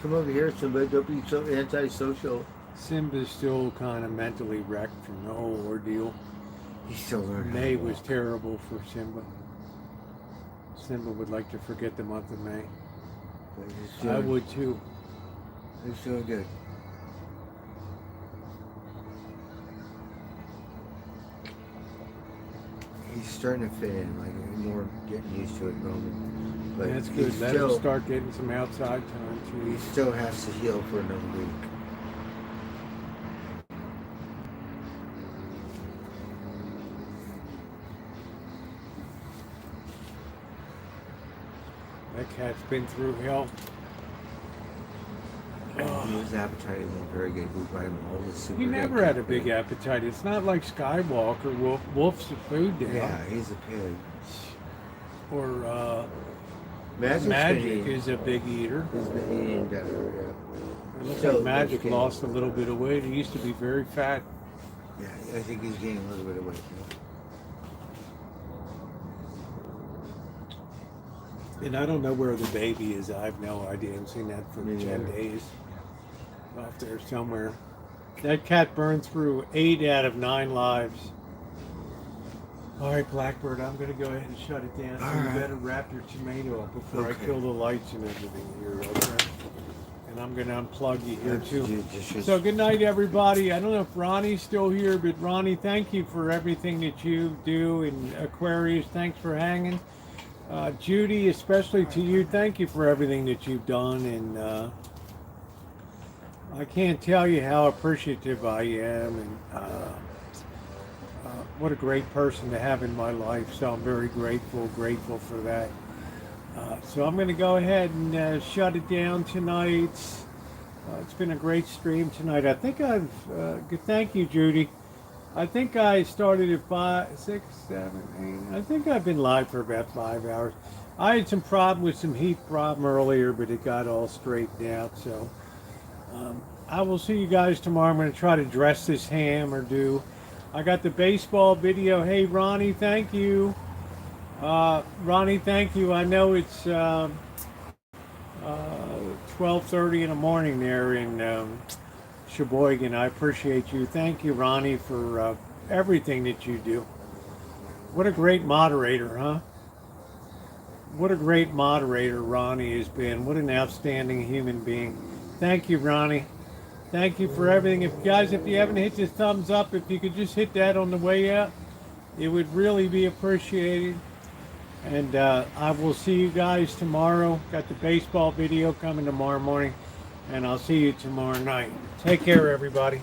Come over here, Simba. Don't be so antisocial.
Simba's still kind of mentally wrecked from the whole ordeal.
He's still learning.
May was terrible for Simba. Simba would like to forget the month of May. I would too.
He's doing good. He's starting to fit in, like more getting used to it, Roman. But
That's good.
he's
Let him
still,
start getting some outside time
he
too.
still has to heal for another week.
That cat's been through hell.
His appetite isn't very good. We buy him all the super
He never
good
had a
cat
big
food.
appetite. It's not like Skywalker wolfs the food down.
Yeah, he's a pig.
Or
Magic's
Magic
been eating.
is a big eater.
He's been eating better,
It looks
So,
like Magic
okay.
lost a little bit of weight. He used to be very fat.
yeah. Yeah, I think he's gaining a little bit of weight.
And I don't know where the baby is. I have no idea. I haven't seen that for
Me
10
neither.
days. Off there somewhere. That cat burned through 8 out of 9 lives. All right, Blackbird, I'm going to go ahead and shut it down. So
All
you
right.
better wrap your tomato up before
Okay.
I kill the lights and everything here, okay? And I'm going to unplug you here, too. So good night, everybody. I don't know if Ronnie's still here, but Ronnie, thank you for everything that you do. And Aquarius, thanks for hanging. Judy, especially to you, thank you for everything that you've done. And I can't tell you how appreciative I am. And what a great person to have in my life. So I'm very grateful for that. So I'm going to go ahead and shut it down tonight. It's been a great stream tonight. I think I've, thank you, Judy. I think I started at 5, 6, 7, 8. I think I've been live for about 5 hours. I had some problem with some heat problem earlier, but it got all straightened out. So I will see you guys tomorrow. I'm going to try to dress this ham or do. I got the baseball video. Hey, Ronnie, thank you. Ronnie, thank you. I know it's 12:30 in the morning there in Sheboygan. I appreciate you. Thank you, Ronnie, for everything that you do. What a great moderator, huh? What a great moderator Ronnie has been. What an outstanding human being. Thank you, Ronnie. Thank you for everything. If you haven't hit the thumbs up, if you could just hit that on the way out, it would really be appreciated. And I will see you guys tomorrow. Got the baseball video coming tomorrow morning. And I'll see you tomorrow night. Take care, everybody.